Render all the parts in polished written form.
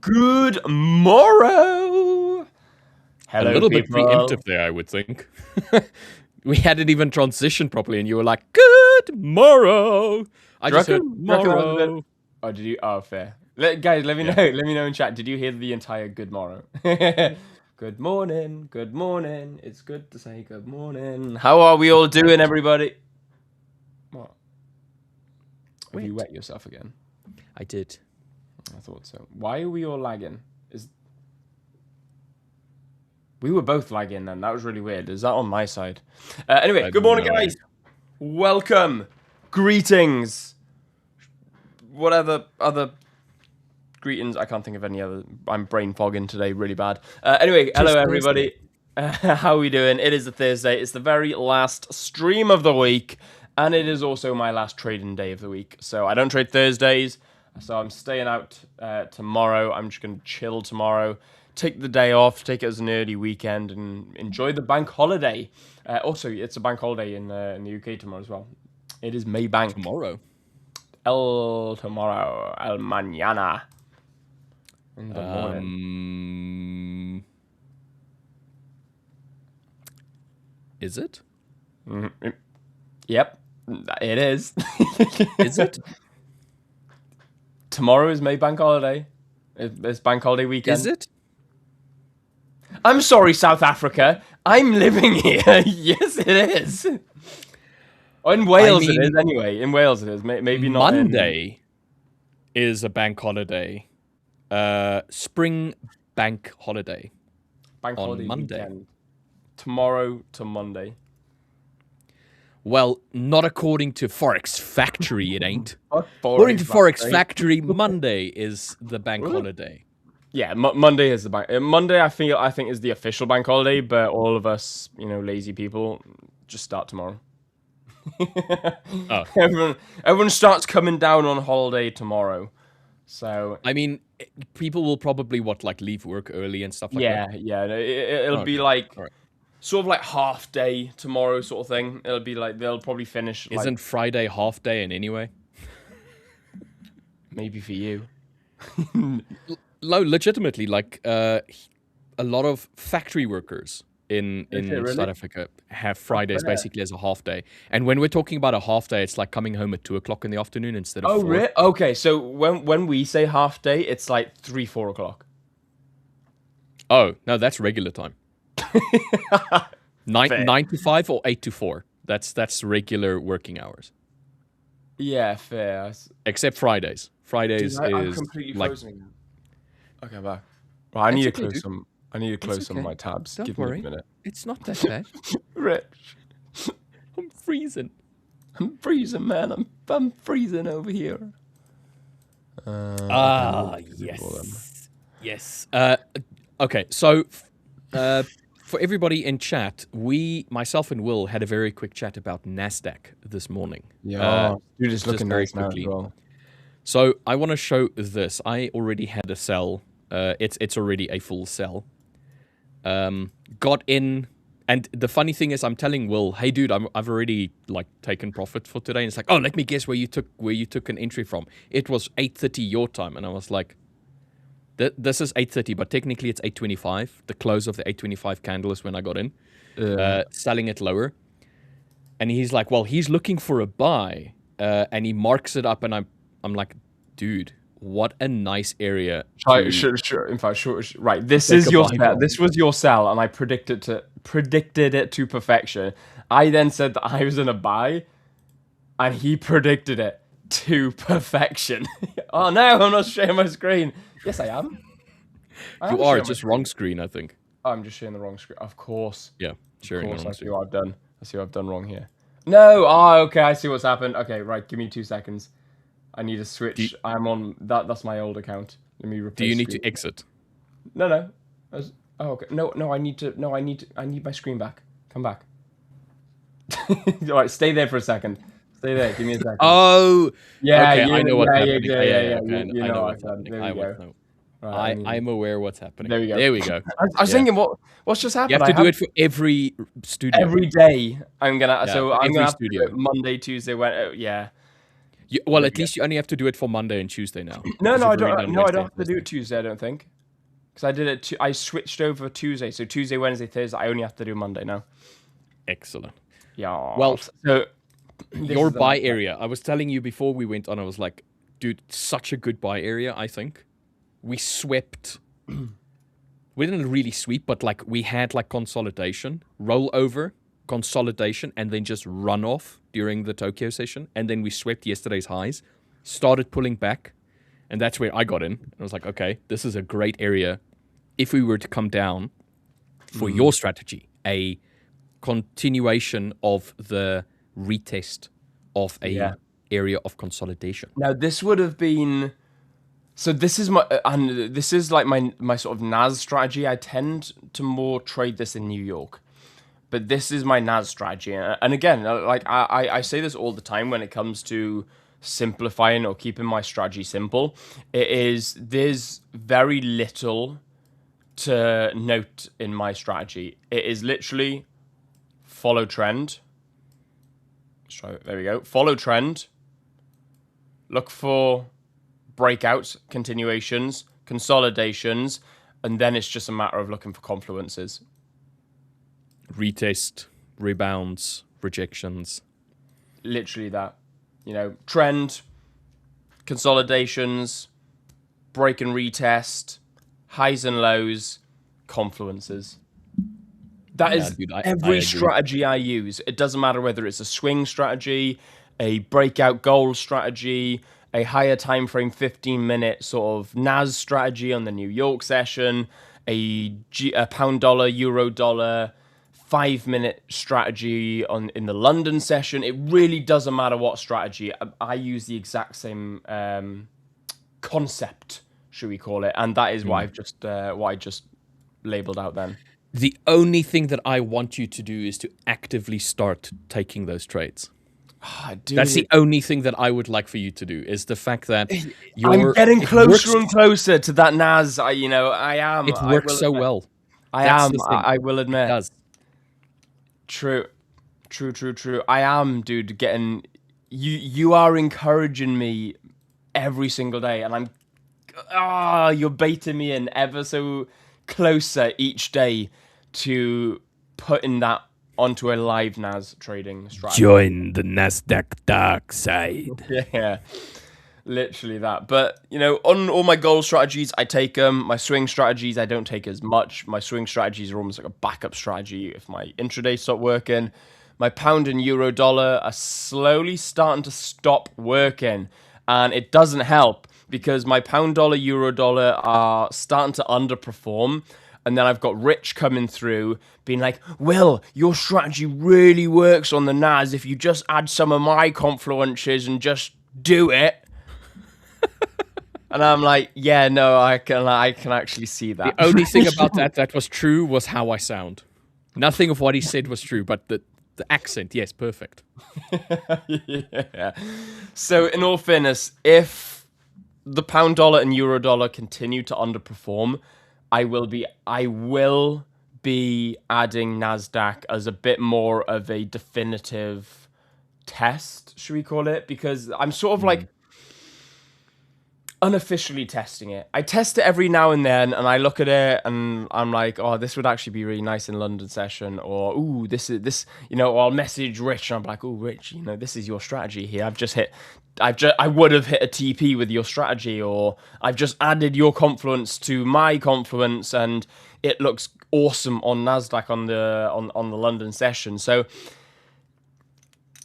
Good morrow. Hello, a little bit people. preemptive there, I would think. We hadn't even transitioned properly, and you were like, "Good morrow." I just heard morrow. Oh, did you? Oh, fair. Guys, let me know. Let me know in chat. Did you hear the entire good morrow? Good morning. Good morning. It's good to say good morning. How are we all doing, everybody? What? Have you wet yourself again? I did. I thought so. Why are we all lagging? We were both lagging then. That was really weird. Is that on my side? Anyway, good morning, guys. Welcome. Greetings. Whatever other greetings. I can't think of any other. I'm brain fogging today really bad. Anyway, hello, everybody. How are we doing? It is a Thursday. It's the very last stream of the week. And it is also my last trading day of the week. So I don't trade Thursdays. So I'm staying out tomorrow. I'm just going to chill tomorrow. Take the day off, take it as an early weekend, and enjoy the bank holiday. Also, it's a bank holiday in the UK tomorrow as well. It is May Bank. Tomorrow? Tomorrow. El mañana. In the morning. Is it? Mm-hmm. Yep, it is. Is it? Tomorrow is May Bank holiday. It's bank holiday weekend. Is it? I'm sorry, South Africa. I'm living here. Yes, it is. In Wales, it is anyway. In Wales, it is. Maybe not. Monday is a bank holiday. Spring bank holiday. Bank holiday on Monday. Weekend. Tomorrow to Monday. Well, not according to Forex Factory, it ain't. According to Forex Factory, Monday is the bank holiday. Yeah, Monday is the bank. Monday, I think is the official bank holiday, but all of us, lazy people, just start tomorrow. Oh. Everyone starts coming down on holiday tomorrow. So I mean, people will probably leave work early and stuff like that. Yeah. It'll be like sort of like half day tomorrow, sort of thing. It'll be like they'll probably finish. Isn't Friday half day in anyway? Maybe for you. No, legitimately, a lot of factory workers in South Africa have Fridays basically as a half day. And when we're talking about a half day, it's like coming home at 2:00 in the afternoon instead of 4. Really? Okay, so when we say half day, it's like 3-4 o'clock. Oh, no, that's regular time. 9 to 5 or 8 to 4. That's regular working hours. Yeah, fair. Except Fridays. Fridays I'm is completely like frozen. Okay, I'm back. Well, I need to close some. I need to close some of my tabs. Don't Give worry. me a minute. It's not that bad. Rich, I'm freezing. I'm freezing, man. I'm freezing over here. Yes. Yes. Okay, so for everybody in chat, myself and Will had a very quick chat about NASDAQ this morning. Yeah, you're just looking very quickly. Well. So I want to show this. I already had a sell. It's already a full sell. Got in, and the funny thing is, I'm telling Will, "Hey, dude, I've already taken profit for today." And it's like, "Oh, let me guess where you took an entry from." It was 8:30 your time, and I was like, "This is 8:30, but technically it's 8:25. The close of the 8:25 candle is when I got in, selling it lower." And he's like, "Well, he's looking for a buy," and he marks it up, and I'm like, "Dude, what a nice area." Sure. In fact, sure. Right. This is your sell. This was your sell, and I predicted it to perfection. I then said that I was in a buy, and he predicted it to perfection. Oh no, I'm not sharing my screen. Yes, I am. You are just wrong screen, I think. Oh, I'm just sharing the wrong screen. Of course. Yeah, sharing the wrong screen. I see what I've done wrong here. No. Oh, okay. I see what's happened. Okay, right. Give me 2 seconds. I need to switch. I'm on that. That's my old account. Let me replace. Do you need to exit? No. Okay. No. I need my screen back. Come back. All right. Stay there for a second. Stay there. Give me a second. Oh. Yeah. Okay, I know what's happening. Yeah. You know what's happening. There we go. Right, I'm aware what's happening. There we go. I was thinking, what's just happened? You have to do it for every studio. Every day. I'm gonna. Yeah, so I'm gonna have studio. to do it Monday, Tuesday, Wednesday. Yeah. Well, at least you only have to do it for Monday and Tuesday now. No, because no, I you've already don't. done No, I Wednesday don't and have to do Thursday. it Tuesday. I don't think, because I did it. I switched over Tuesday, so Tuesday, Wednesday, Thursday. I only have to do Monday now. Excellent. Yeah. Well, so your buy area. I was telling you before we went on. I was like, dude, such a good buy area. I think we swept. We didn't really sweep, but like we had like consolidation, rollover, consolidation, and then just run off during the Tokyo session. And then we swept yesterday's highs, started pulling back, and that's where I got in. I was like, okay, this is a great area. If we were to come down for your strategy, a continuation of the retest of a area of consolidation. Now this would have been. So this is my and this is like my sort of NAS strategy. I tend to more trade this in New York, but this is my NAS strategy. And again, like I say this all the time when it comes to simplifying or keeping my strategy simple. There's very little to note in my strategy. It is literally follow trend. So there we go. Follow trend. Look for breakouts, continuations, consolidations, and then it's just a matter of looking for confluences. Retest, rebounds, rejections. Literally that. Trend, consolidations, break and retest, highs and lows, confluences. That is dude, every strategy I use. It doesn't matter whether it's a swing strategy, a breakout gold strategy, a higher time frame 15-minute sort of NAS strategy on the New York session, a pound dollar, euro dollar, 5-minute strategy in the London session. It really doesn't matter what strategy. I use the exact same concept, should we call it? And that is what I just labeled out then. The only thing that I want you to do is to actively start taking those trades. That's the only thing that I would like for you to do, is the fact that I'm getting closer and closer to that NAS. I am. It works so well. I will admit. It does. True. I am, dude, getting... You are encouraging me every single day, and you're baiting me in ever so closer each day to putting that onto a live NAS trading strategy. Join the Nasdaq dark side. Yeah, literally that. But, on all my gold strategies, I take them. My swing strategies, I don't take as much. My swing strategies are almost like a backup strategy if my intraday stop working. My pound and euro dollar are slowly starting to stop working. And it doesn't help because my pound dollar, euro dollar are starting to underperform. And then I've got Rich coming through being like, Will, your strategy really works on the NAS if you just add some of my confluences and just do it. And I'm like, yeah, no, I can actually see that. The only thing about that was true was how I sound. Nothing of what he said was true, but the accent, yes, perfect. Yeah. So in all fairness, if the pound dollar and euro dollar continue to underperform, I will be adding NASDAQ as a bit more of a definitive test, should we call it? Because I'm sort of like unofficially testing it. I test it every now and then, and I look at it, and I'm like, oh, this would actually be really nice in London session, or ooh, this, or I'll message Rich, and I'm like, oh, Rich, this is your strategy here. I would have hit a TP with your strategy, or I've just added your confluence to my confluence, and it looks awesome on NASDAQ on the London session. So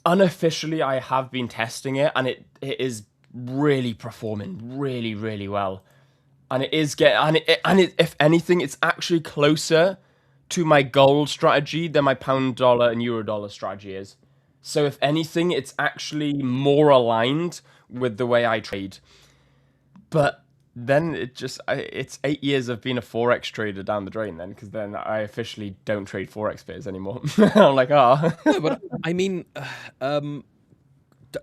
unofficially, I have been testing it, and it is really performing really, really well. And it is if anything, it's actually closer to my gold strategy than my pound dollar and euro dollar strategy is. So if anything, it's actually more aligned with the way I trade. But then it's 8 years of being a Forex trader down the drain then, because then I officially don't trade Forex pairs anymore. I'm like, Yeah, but I mean,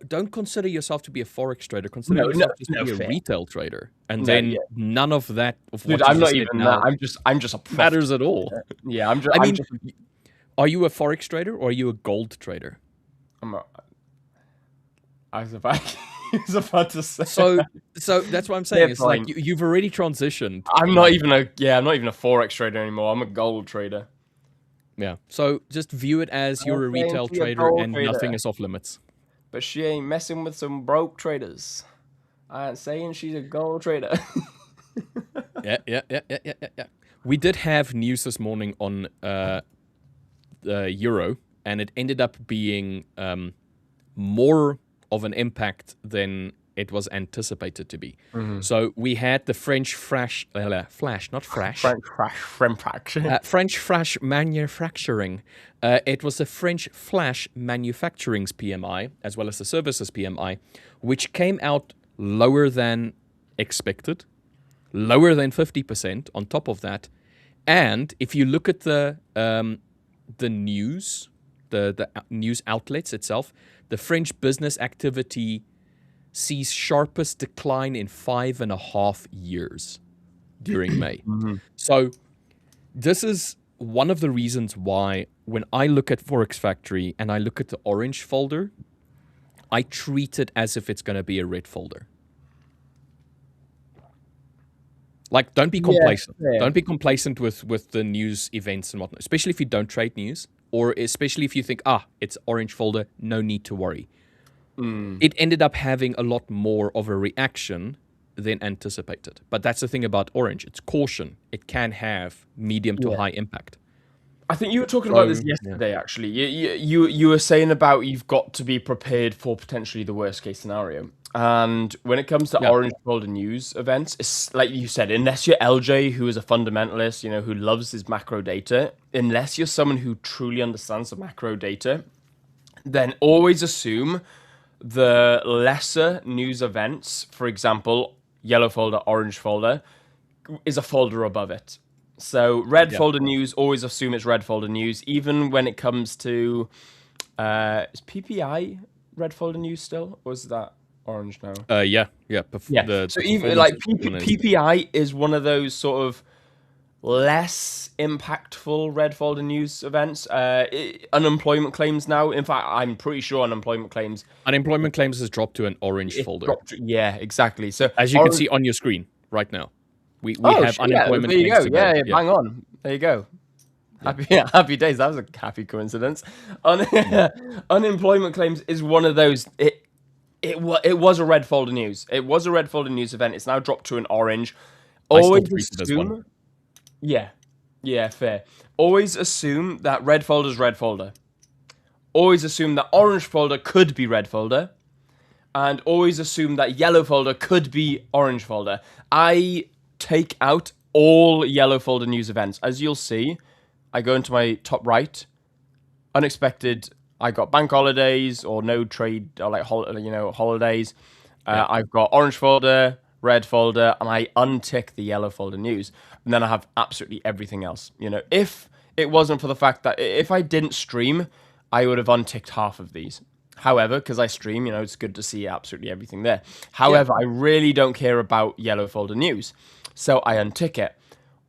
don't consider yourself to be a Forex trader. Consider yourself to be a retail trader. And then none of that... Dude, I'm not even that. I'm just a profit. Matters at all. Yeah, are you a Forex trader or are you a gold trader? I was about... he was about to say. So that's what I'm saying. Fair It's like point. you've already transitioned. I'm not even a Forex trader anymore. I'm a gold trader. Yeah. So just view it as you're a saying retail she a trader gold and trader. nothing is off limits. But she ain't messing with some broke traders. I ain't saying she's a gold trader. Yeah. We did have news this morning on the euro, and it ended up being more of an impact than it was anticipated to be. Mm-hmm. So we had the French French French manufacturing. It was the French flash manufacturing's PMI, as well as the Services PMI, which came out lower than expected, lower than 50% on top of that. And if you look at the news, the news outlets itself, the French business activity sees sharpest decline in 5.5 years during May. Mm-hmm. So this is one of the reasons why when I look at Forex Factory and I look at the orange folder, I treat it as if it's going to be a red folder. Like, don't be complacent. Yeah. Don't be complacent with the news events and whatnot, especially if you don't trade news, or especially if you think, it's orange folder, no need to worry. It ended up having a lot more of a reaction than anticipated. But that's the thing about orange. It's caution. It can have medium to high impact. I think you were talking about this yesterday, actually. You were saying about you've got to be prepared for potentially the worst case scenario. And when it comes to orange folder news events, it's like you said, unless you're LJ, who is a fundamentalist, who loves his macro data, unless you're someone who truly understands the macro data, then always assume the lesser news events, for example, yellow folder, orange folder, is a folder above it. So red folder news, always assume it's red folder news, even when it comes to, is PPI red folder news still? Or is that orange now? Yeah. So even like PPI is one of those sort of less impactful red folder news events. Unemployment claims now. In fact, I'm pretty sure unemployment claims has dropped to an orange folder. Yeah, exactly. So as you can see on your screen right now, we have unemployment there you claims. Go. Yeah, bang on. There you go. Happy days. That was a happy coincidence. Unemployment claims is one of those. It was a red folder news. It was a red folder news event. It's now dropped to an orange. Always assume. Yeah, fair. Always assume that red folder is red folder. Always assume that orange folder could be red folder. And always assume that yellow folder could be orange folder. I take out all yellow folder news events. As you'll see, I go into my top right. Unexpected. I got bank holidays or no trade or holidays. I've got orange folder, red folder, and I untick the yellow folder news. And then I have absolutely everything else. If it wasn't for the fact that if I didn't stream, I would have unticked half of these. However, because I stream, it's good to see absolutely everything there. However, I really don't care about yellow folder news. So I untick it.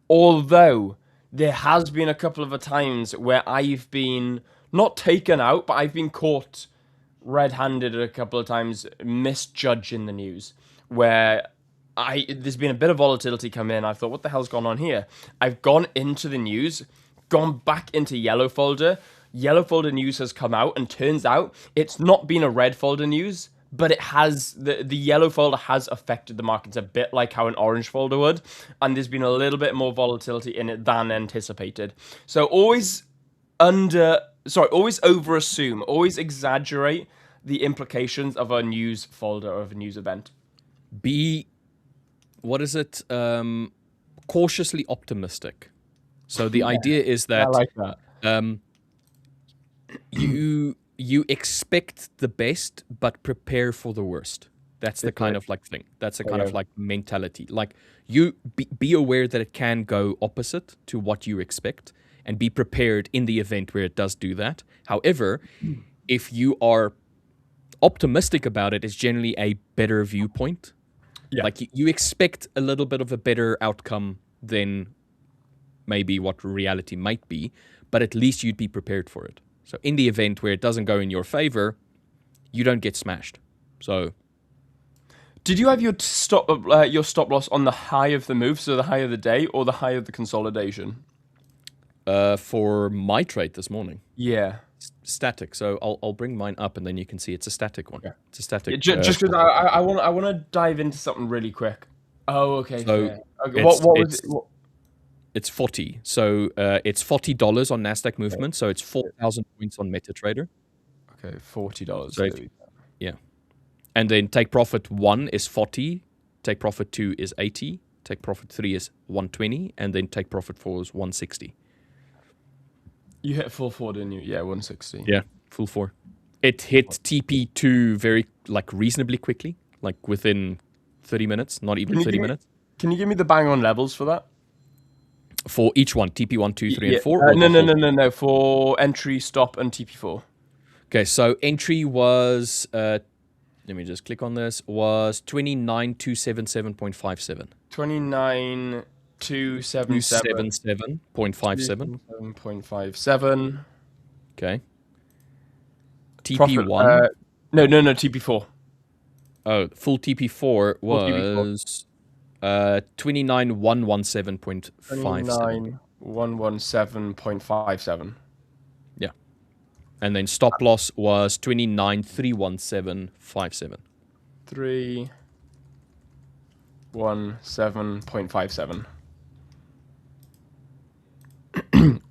Although there has been a couple of times where I've been not taken out, but I've been caught red-handed a couple of times misjudging the news, where there's been a bit of volatility come in. I thought, what the hell's gone on here? I've gone into the news, gone back into yellow folder. Yellow folder news has come out, and turns out it's not been a red folder news, but it has the yellow folder has affected the markets a bit like how an orange folder would, and there's been a little bit more volatility in it than anticipated. So always overassume, always exaggerate the implications of a news folder or of a news event. Be cautiously optimistic. So the idea is that I like that. You expect the best, but prepare for the worst. That's the kind of thing. That's the kind of mentality. Like, you be aware that it can go opposite to what you expect, and be prepared in the event where it does do that. However, if you are optimistic about it, it's generally a better viewpoint. Yeah. Like, you expect a little bit of a better outcome than maybe what reality might be, but at least you'd be prepared for it. So in the event where it doesn't go in your favor, you don't get smashed. So Did you have your stop loss on the high of the move, so the high of the day, or the high of the consolidation? For my trade this morning. Yeah. Static. So I'll bring mine up, and then you can see it's a static one. Yeah. It's a static. Just because I want to dive into something really quick. Oh, okay. So fair. Okay, what was it? It's 40. So it's $40 on Nasdaq movement. So it's 4,000 points on MetaTrader. Okay, $40. So yeah. And then take profit 1 is 40, take profit 2 is 80, take profit 3 is 120, and then take profit 4 is 160. You hit full 4, didn't you? Yeah, 160. Yeah, full 4. It hit TP2 very reasonably quickly, like within 30 minutes, not even 30 minutes. Can you give me the bang on levels for that? For each one, TP1, 2, 3, and 4? No. For entry, stop, and TP4. Okay, so entry was... let me just click on this. Was 29,277.57. 29,277.57. 277.57. Okay. TP1. No. TP4. Oh, full TP4 was 29,117.57. 29,117.57. Yeah. And then stop loss was 29,317.57. 317.57.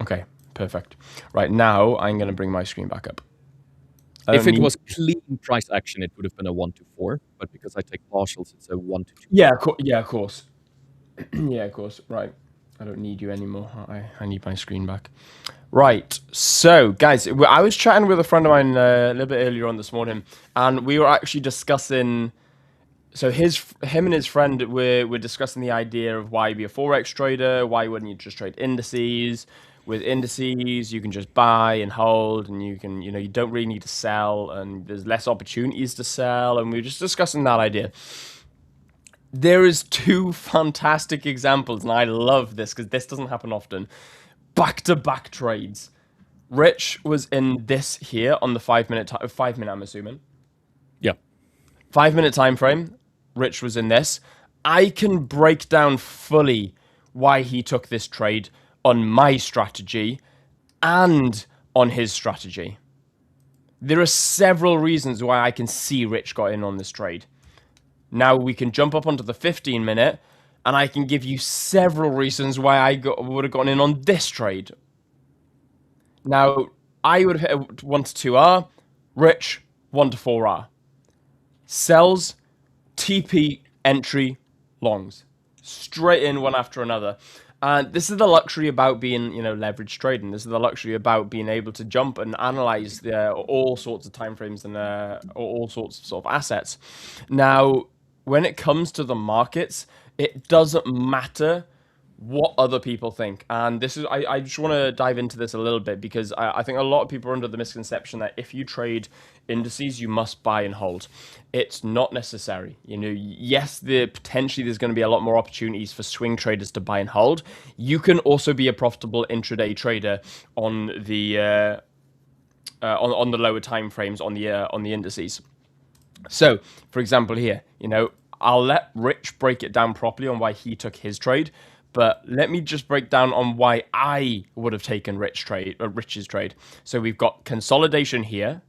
Okay, perfect. Right, now I'm going to bring my screen back up. If it was clean price action, it would have been a 1 to 4, but because I take partials, it's a 1 to 2. Yeah, of course. Yeah, of course. Right. I don't need you anymore. I need my screen back. Right. So, guys, I was chatting with a friend of mine a little bit earlier on this morning, and we were actually discussing. So him and his friend were discussing the idea of why be a Forex trader. Why wouldn't you just trade indices? With indices, you can just buy and hold, and you can, you don't really need to sell, and there's less opportunities to sell. And we were just discussing that idea. There is 2 fantastic examples, and I love this because this doesn't happen often. Back-to-back trades. Rich was in this here on the 5 minute, I'm assuming. Yeah. 5 minute time frame. Rich was in this. I can break down fully why he took this trade on my strategy and on his strategy. There are several reasons why I can see Rich got in on this trade. Now we can jump up onto the 15 minute, and I can give you several reasons why I would have gotten in on this trade. Now, I would have hit 1 to 2R, Rich 1 to 4R. Sells, TP, entry, longs. Straight in one after another. And this is the luxury about being, leverage trading. This is the luxury about being able to jump and analyze all sorts of timeframes and all sorts of sort of assets. Now, when it comes to the markets, it doesn't matter what other people think. And this is, I just want to dive into this a little bit because I think a lot of people are under the misconception that if you trade indices, you must buy and hold. It's not necessary. Yes, potentially there's going to be a lot more opportunities for swing traders to buy and hold. You can also be a profitable intraday trader on the lower time frames on the indices. So, for example, here, I'll let Rich break it down properly on why he took his trade. But let me just break down on why I would have taken Rich's trade. So we've got consolidation here.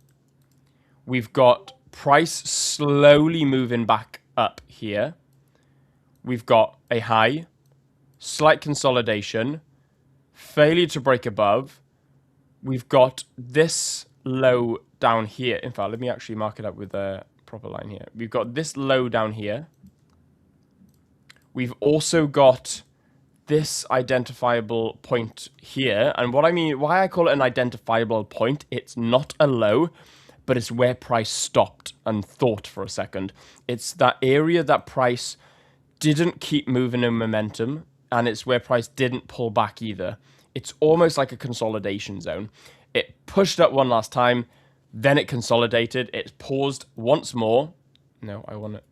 We've got price slowly moving back up here. We've got a high, slight consolidation, failure to break above. We've got this low down here. In fact, let me actually mark it up with a proper line here. We've got this low down here. We've also got this identifiable point here. And what I mean, why I call it an identifiable point, it's not a low, but it's where price stopped and thought for a second. It's that area that price didn't keep moving in momentum, and it's where price didn't pull back either. It's almost like a consolidation zone. It pushed up one last time, then it consolidated, it paused once more. No, I want it.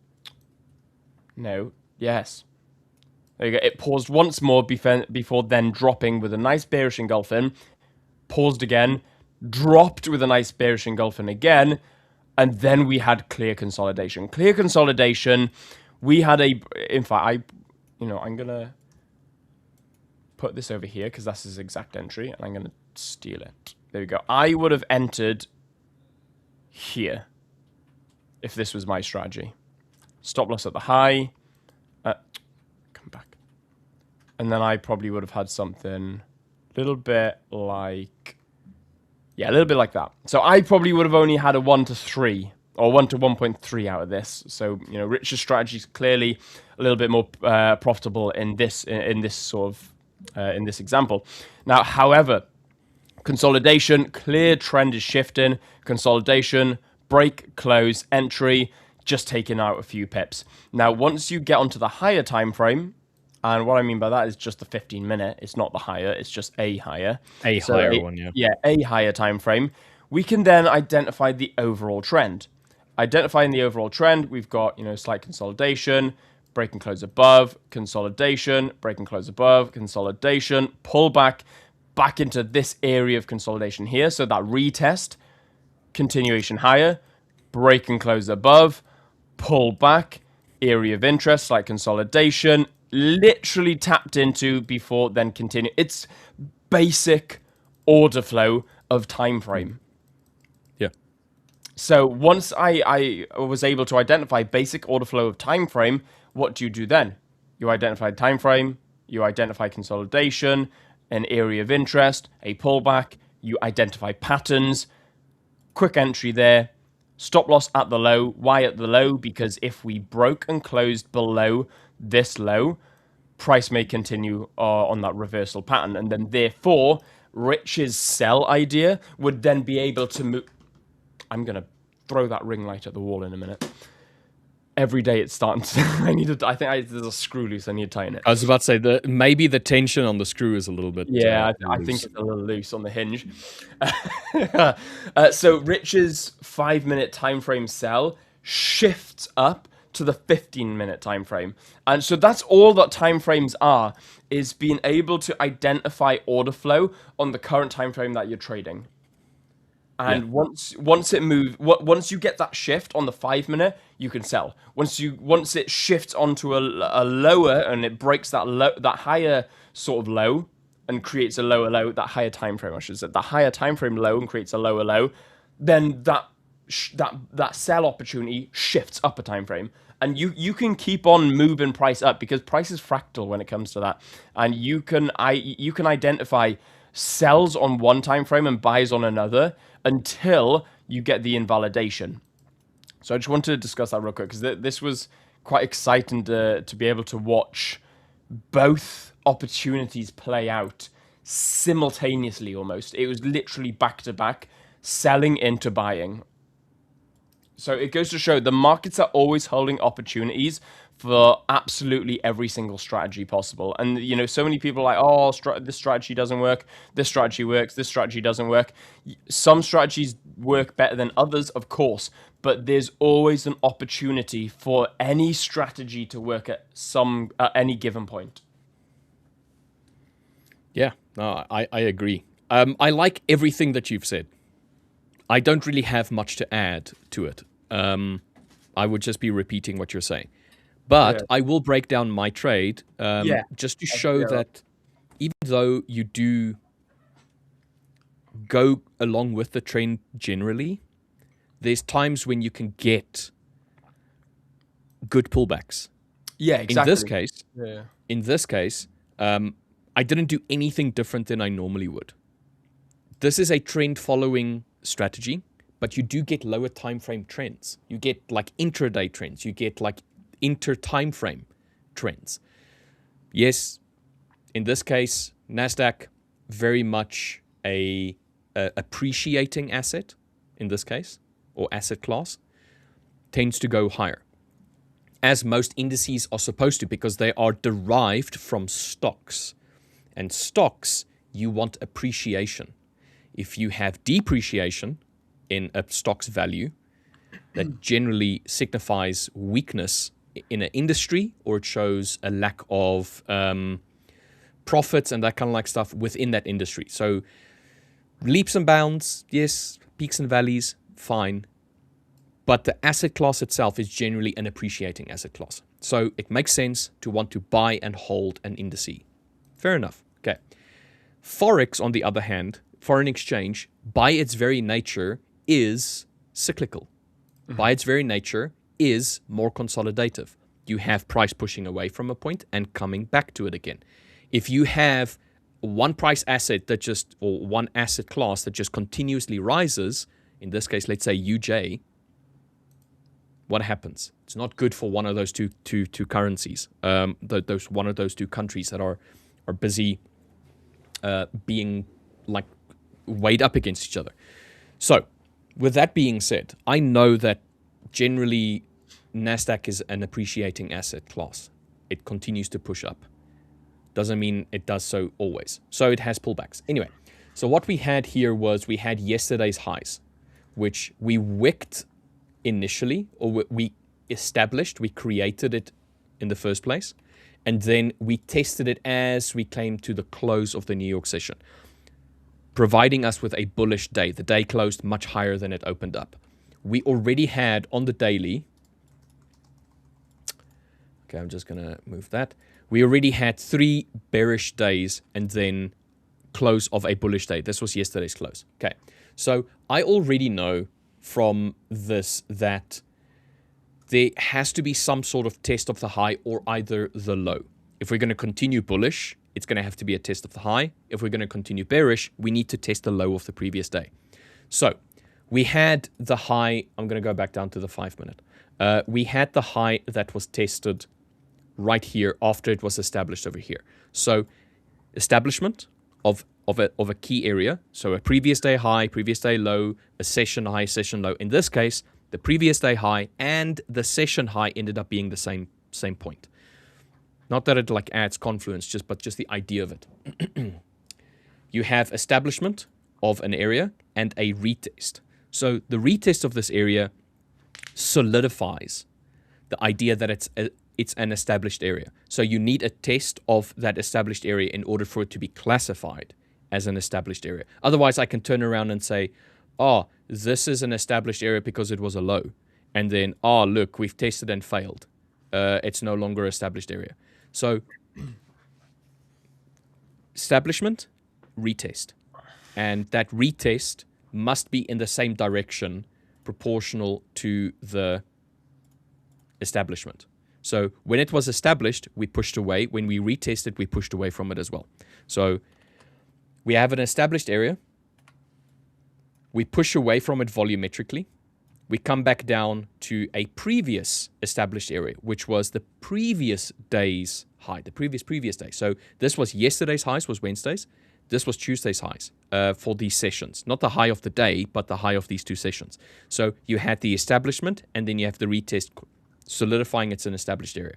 No, yes. There you go. It paused once more before then dropping with a nice bearish engulfing. Paused again, dropped with a nice bearish engulfing again, And then we had clear consolidation. Clear consolidation, we had in fact, I'm going to put this over here because that's his exact entry, and I'm going to steal it. There we go. I would have entered here if this was my strategy. Stop loss at the high. Come back. And then I probably would have had something a little bit like... Yeah, a little bit like that. So I probably would have only had a 1 to 3 or 1 to 1.3 out of this. So, Rich's strategy is clearly a little bit more profitable in this sort of in this example. Now, however, consolidation, clear trend is shifting. Consolidation, break, close, entry, just taking out a few pips. Now, once you get onto the higher time frame, and what I mean by that is just the 15-minute. It's not the higher. It's just a higher. Higher one, yeah. Yeah, a higher time frame. We can then identify the overall trend. Identifying the overall trend, we've got, slight consolidation, break and close above, consolidation, break and close above, consolidation, pull back into this area of consolidation here. So that retest, continuation higher, break and close above, pull back, area of interest, slight consolidation, literally tapped into before then continue. It's basic order flow of time frame. Yeah. So once I was able to identify basic order flow of time frame, what do you do then? You identify time frame, you identify consolidation, an area of interest, a pullback, you identify patterns, quick entry there, stop loss at the low. Why at the low? Because if we broke and closed below this low, price may continue on that reversal pattern, and then therefore Rich's sell idea would then be able to move. I'm gonna throw that ring light at the wall in a minute. Every day it's starting to... I think there's a screw loose. I need to tighten it. I was about to say maybe the tension on the screw is a little bit... Yeah, I think it's a little loose on the hinge. So Rich's 5-minute time frame sell shifts up to the 15-minute time frame. And so that's all that time frames are, is being able to identify order flow on the current time frame that you're trading. And once it moves, once you get that shift on the 5-minute, you can sell. Once it shifts onto a lower and it breaks that higher sort of low and creates a lower low, that higher time frame, I should say, the higher time frame low and creates a lower low, then that sell opportunity shifts up a time frame. And you can keep on moving price up because price is fractal when it comes to that. And you can identify sells on one time frame and buys on another until you get the invalidation. So I just wanted to discuss that real quick because this was quite exciting to be able to watch both opportunities play out simultaneously almost. It was literally back to back, selling into buying. So it goes to show the markets are always holding opportunities for absolutely every single strategy possible. And, so many people are like, oh, this strategy doesn't work. This strategy works. This strategy doesn't work. Some strategies work better than others, of course, but there's always an opportunity for any strategy to work at any given point. Yeah, no, I agree. I like everything that you've said. I don't really have much to add to it. I would just be repeating what you're saying. But I will break down my trade just to show that even though you do go along with the trend generally, there's times when you can get good pullbacks. Yeah, exactly. In this case, I didn't do anything different than I normally would. This is a trend following strategy, but you do get lower time frame trends. You get like intraday trends. You get like inter-time frame trends. Yes, in this case, NASDAQ, very much a appreciating asset in this case, or asset class, tends to go higher, as most indices are supposed to, because they are derived from stocks. And stocks, you want appreciation. If you have depreciation in a stock's value, that generally signifies weakness in an industry, or it shows a lack of profits and that kind of like stuff within that industry. So leaps and bounds, yes, peaks and valleys, fine. but the asset class itself is generally an appreciating asset class. So it makes sense to want to buy and hold an indice. Fair enough. Okay. Forex, on the other hand, foreign exchange, by its very nature, is cyclical. By its very nature, is more consolidative. You have price pushing away from a point and coming back to it again. If you have one price asset that just, or one asset class that just continuously rises, in this case, let's say UJ, what happens? It's not good for one of those two currencies. One of those two countries that are busy being like weighed up against each other. So, with that being said, I know that generally Nasdaq is an appreciating asset class. It continues to push up. Doesn't mean it does so always. So it has pullbacks. Anyway, so what we had here was we had yesterday's highs, which we wicked initially, or we established, we created it in the first place, and then we tested it as we came to the close of the New York session, providing us with a bullish day. The day closed much higher than it opened up. We already had on the daily, okay, I'm just going to move that. We already had 3 bearish days and then close of a bullish day. This was yesterday's close. Okay, so I already know from this that there has to be some sort of test of the high or either the low. If we're going to continue bullish, it's going to have to be a test of the high. If we're going to continue bearish, we need to test the low of the previous day. So we had the high. I'm going to go back down to the 5 minute. We had the high that was tested right here after it was established over here. So establishment of a key area. So a previous day high, previous day low, a session high, session low. In this case, the previous day high and the session high ended up being the same point. Not that it like adds confluence, but just the idea of it. You have establishment of an area and a retest. So the retest of this area solidifies the idea that it's an established area. So you need a test of that established area in order for it to be classified as an established area. Otherwise, I can turn around and say, oh, this is an established area because it was a low. And then, oh, look, we've tested and failed. It's no longer established area. So establishment, retest. And that retest must be in the same direction proportional to the establishment. So when it was established, we pushed away. When we retested, we pushed away from it as well. So we have an established area. We push away from it volumetrically. We come back down to a previous established area, which was the previous day's high, the previous day. So this was yesterday's highs, was Wednesday's. This was Tuesday's highs for these sessions. Not the high of the day, but the high of these 2 sessions. So you had the establishment, and then you have the retest solidifying it's an established area.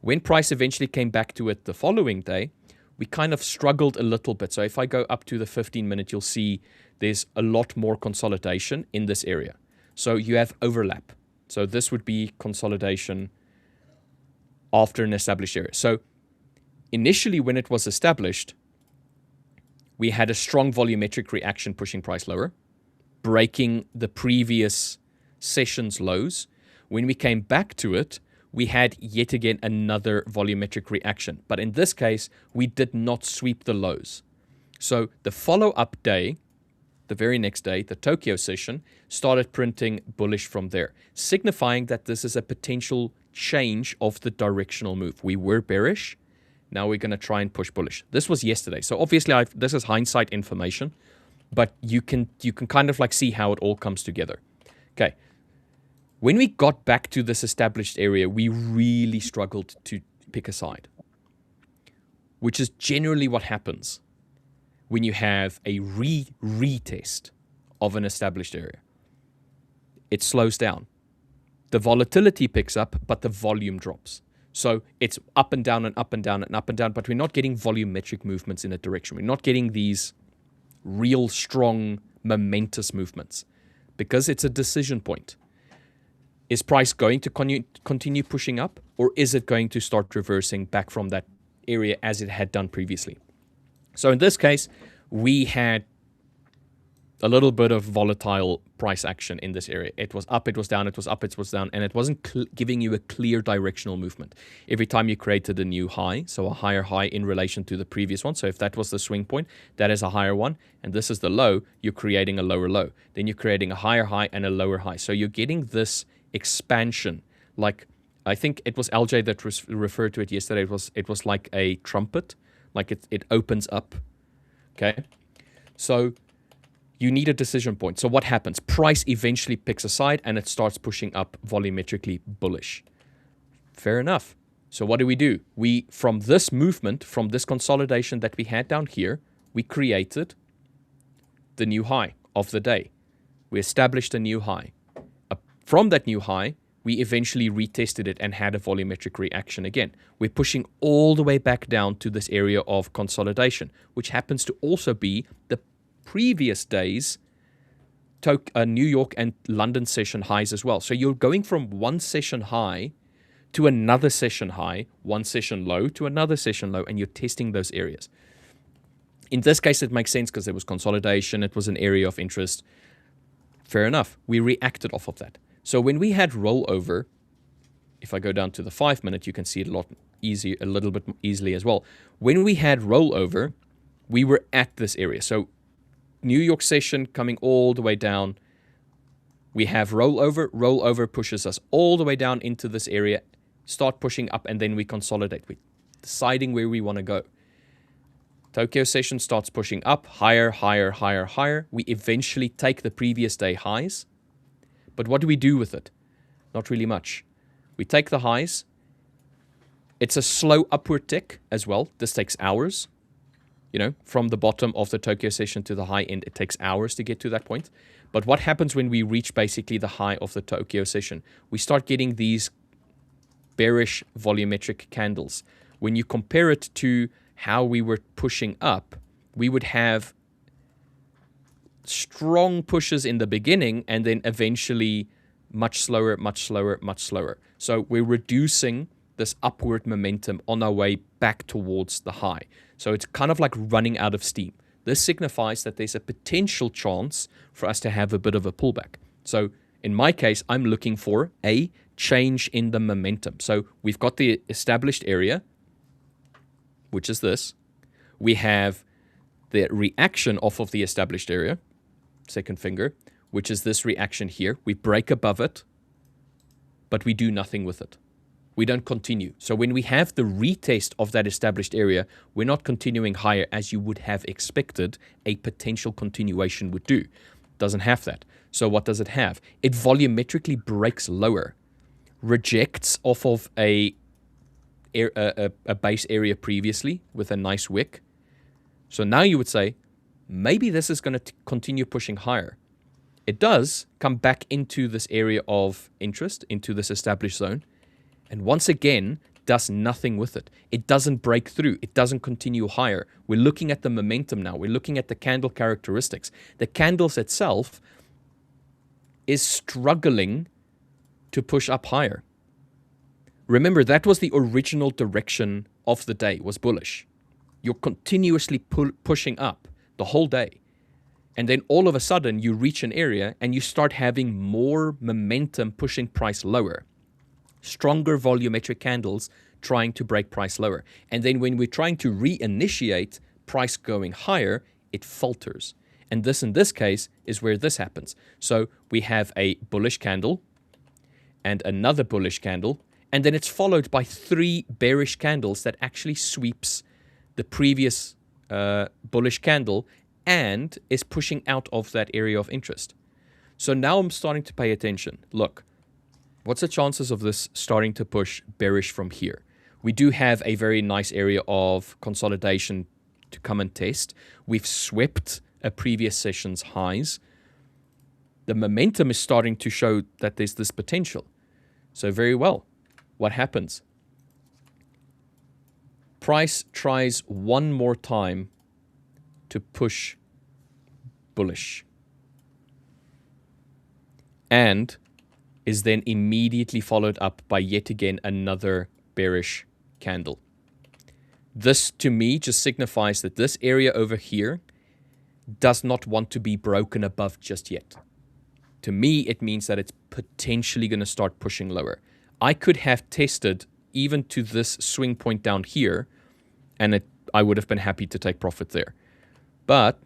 When price eventually came back to it the following day, we kind of struggled a little bit. So if I go up to the 15 minute, you'll see there's a lot more consolidation in this area. So you have overlap. So this would be consolidation after an established area. So initially when it was established, we had a strong volumetric reaction pushing price lower, breaking the previous session's lows. When we came back to it, we had yet again another volumetric reaction. But in this case, we did not sweep the lows. So the follow-up day, the very next day, the Tokyo session, started printing bullish from there, signifying that this is a potential change of the directional move. We were bearish. Now we're going to try and push bullish. This was yesterday. So obviously, this is hindsight information, but you can kind of like see how it all comes together. Okay. When we got back to this established area, we really struggled to pick a side, which is generally what happens when you have a retest of an established area. It slows down. The volatility picks up, but the volume drops. So it's up and down and up and down and up and down, but we're not getting volumetric movements in a direction. We're not getting these real strong, momentous movements because it's a decision point. Is price going to continue pushing up, or is it going to start reversing back from that area as it had done previously? So in this case, we had a little bit of volatile price action in this area. It was up, it was down, it was up, it was down, and it wasn't giving you a clear directional movement. Every time you created a new high, so a higher high in relation to the previous one, so if that was the swing point, that is a higher one, and this is the low, you're creating a lower low. Then you're creating a higher high and a lower high. So you're getting this expansion. Like, I think it was LJ that referred to it yesterday. It was like a trumpet, like it opens up, okay? So you need a decision point. So what happens? Price eventually picks a side and it starts pushing up volumetrically bullish. Fair enough. So what do? We, from this movement, from this consolidation that we had down here, we created the new high of the day. We established a new high. From that new high, we eventually retested it and had a volumetric reaction again. We're pushing all the way back down to this area of consolidation, which happens to also be the previous days New York and London session highs as well. So you're going from one session high to another session high, one session low to another session low, and you're testing those areas. In this case, it makes sense because there was consolidation. It was an area of interest. Fair enough. We reacted off of that. So when we had rollover, if I go down to the 5 minute, you can see it a little bit easily as well. When we had rollover, we were at this area. So New York session coming all the way down. We have rollover. Rollover pushes us all the way down into this area, start pushing up, and then we consolidate. We're deciding where we want to go. Tokyo session starts pushing up, higher, higher, higher, higher. We eventually take the previous day highs. But what do we do with it? Not really much. We take the highs. It's a slow upward tick as well. This takes hours. You know, from the bottom of the Tokyo session to the high end, it takes hours to get to that point. But what happens when we reach basically the high of the Tokyo session? We start getting these bearish volumetric candles. When you compare it to how we were pushing up, we would have strong pushes in the beginning and then eventually much slower, much slower, much slower. So we're reducing this upward momentum on our way back towards the high. So it's kind of like running out of steam. This signifies that there's a potential chance for us to have a bit of a pullback. So in my case, I'm looking for a change in the momentum. So we've got the established area, which is this. We have the reaction off of the established area, second finger, which is this reaction here. We break above it, but we do nothing with it. We don't continue. So when we have the retest of that established area, we're not continuing higher as you would have expected a potential continuation would do. Doesn't have that. So what does it have? It volumetrically breaks lower, rejects off of a base area previously with a nice wick. So now you would say, maybe this is going to continue pushing higher. It does come back into this area of interest, into this established zone, and once again, does nothing with it. It doesn't break through. It doesn't continue higher. We're looking at the momentum now. We're looking at the candle characteristics. The candles itself is struggling to push up higher. Remember, that was the original direction of the day, was bullish. You're continuously pushing up the whole day. And then all of a sudden, you reach an area and you start having more momentum pushing price lower. Stronger volumetric candles trying to break price lower. And then when we're trying to reinitiate price going higher, it falters. And this, in this case, is where this happens. So we have a bullish candle and another bullish candle, and then it's followed by 3 bearish candles that actually sweeps the previous bullish candle and is pushing out of that area of interest. So now I'm starting to pay attention. Look, what's the chances of this starting to push bearish from here? We do have a very nice area of consolidation to come and test. We've swept a previous session's highs. The momentum is starting to show that there's this potential. So very well. What happens? Price tries one more time to push bullish and is then immediately followed up by yet again another bearish candle. This to me just signifies that this area over here does not want to be broken above just yet. To me, it means that it's potentially going to start pushing lower. I could have tested even to this swing point down here, and I would have been happy to take profit there. But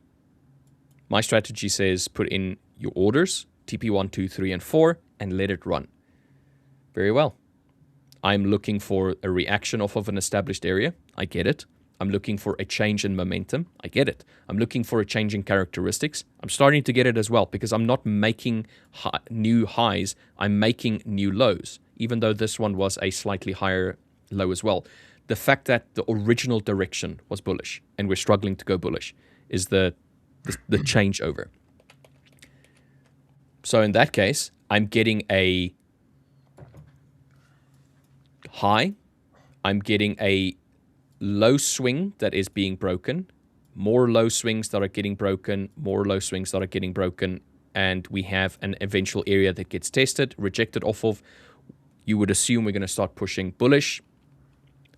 my strategy says put in your orders, TP1, 2, 3, and 4, and let it run. Very well. I'm looking for a reaction off of an established area. I get it. I'm looking for a change in momentum. I get it. I'm looking for a change in characteristics. I'm starting to get it as well because I'm not making new highs. I'm making new lows, even though this one was a slightly higher low as well. The fact that the original direction was bullish and we're struggling to go bullish is the changeover. So in that case, I'm getting a high. I'm getting a low swing that is being broken, more low swings that are getting broken, more low swings that are getting broken, and we have an eventual area that gets tested, rejected off of. You would assume we're going to start pushing bullish.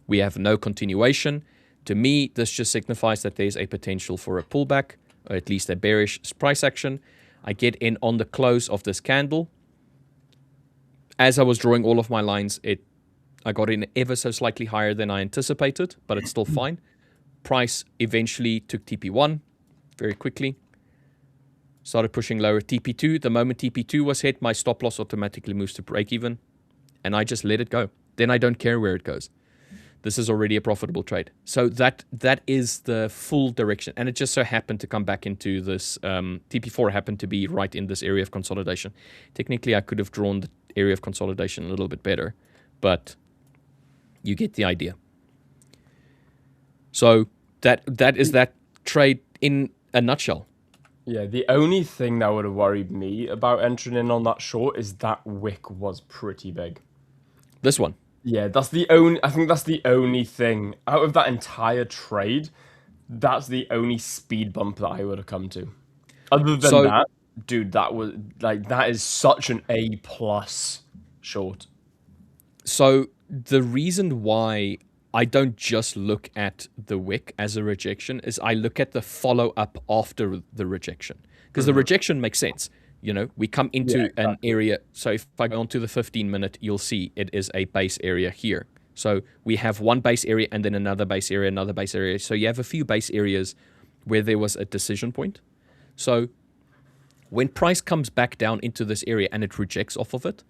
We have no continuation. To me, this just signifies that there's a potential for a pullback, or at least a bearish price action. I get in on the close of this candle. As I was drawing all of my lines, I got in ever so slightly higher than I anticipated, but it's still fine. Price eventually took TP1 very quickly. Started pushing lower TP2. The moment TP2 was hit, my stop loss automatically moves to break even, and I just let it go. Then I don't care where it goes. This is already a profitable trade. So that is the full direction. And it just so happened to come back into this. TP4 happened to be right in this area of consolidation. Technically, I could have drawn the area of consolidation a little bit better, but you get the idea. So that is that trade in a nutshell. Yeah, the only thing that would have worried me about entering in on that short is that wick was pretty big. This one. Yeah, I think that's the only thing out of that entire trade. That's the only speed bump that I would have come to. Other than that, dude, that is such an A+ short. So the reason why I don't just look at the wick as a rejection is I look at the follow-up after the rejection. Because the rejection makes sense. You know, we come into an area. So if I go onto the 15-minute, you'll see it is a base area here. So we have one base area and then another base area, another base area. So you have a few base areas where there was a decision point. So when price comes back down into this area and it rejects off of it,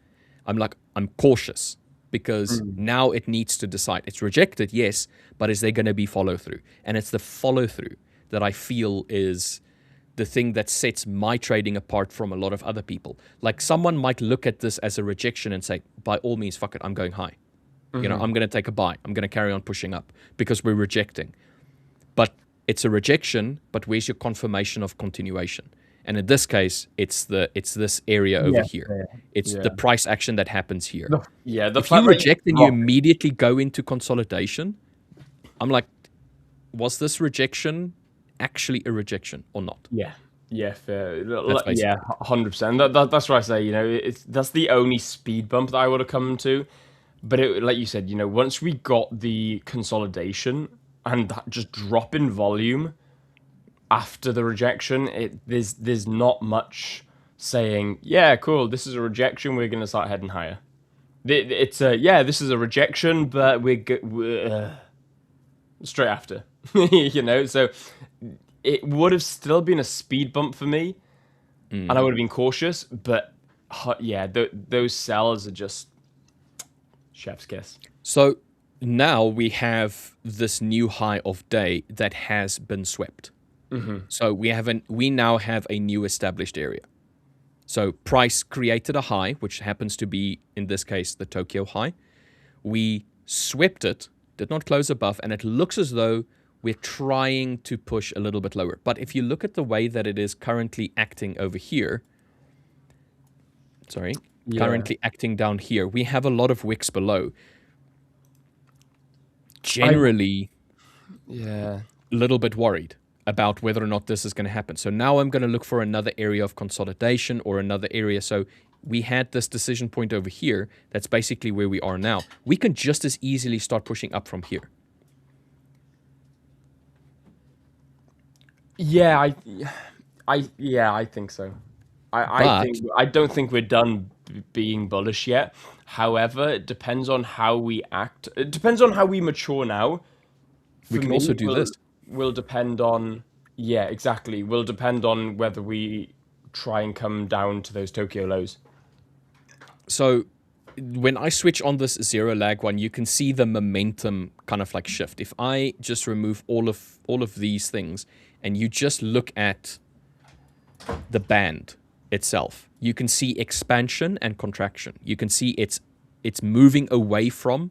I'm cautious because now it needs to decide. It's rejected, yes, but is there going to be follow through? And it's the follow through that I feel is the thing that sets my trading apart from a lot of other people. Like someone might look at this as a rejection and say, by all means, fuck it, I'm going high. You know, I'm going to take a buy. I'm going to carry on pushing up because we're rejecting. But it's a rejection, but where's your confirmation of continuation? And in this case, it's this area over here. It's the price action that happens here. If you reject and you immediately go into consolidation, I'm like, was this rejection actually a rejection or not? Yeah, fair. 100%. That's what I say. You know, that's the only speed bump that I would have come to. But like you said, you know, once we got the consolidation and that just drop in volume after the rejection, there's not much saying, yeah, cool, this is a rejection, we're gonna start heading higher. It's this is a rejection, but we're straight after. You know, so it would have still been a speed bump for me, and I would have been cautious. But those sells are just chef's kiss. So now we have this new high of day that has been swept. So we now have a new established area. So price created a high, which happens to be, in this case, the Tokyo high. We swept it, did not close above, and it looks as though we're trying to push a little bit lower. But if you look at the way that it is currently acting over here, currently acting down here, we have a lot of wicks below. Generally, a little bit worried about whether or not this is going to happen. So now I'm going to look for another area of consolidation or another area. So we had this decision point over here. That's basically where we are now. We can just as easily start pushing up from here. Yeah, I think so. But I don't think we're done being bullish yet. However, it depends on how we act. It depends on how we mature now. we For can also me, do this. will depend on, yeah, exactly. Will depend on whether we try and come down to those Tokyo lows. So when I switch on this zero lag one, you can see the momentum kind of like shift. If I just remove all of these things and you just look at the band itself, you can see expansion and contraction. You can see it's moving away from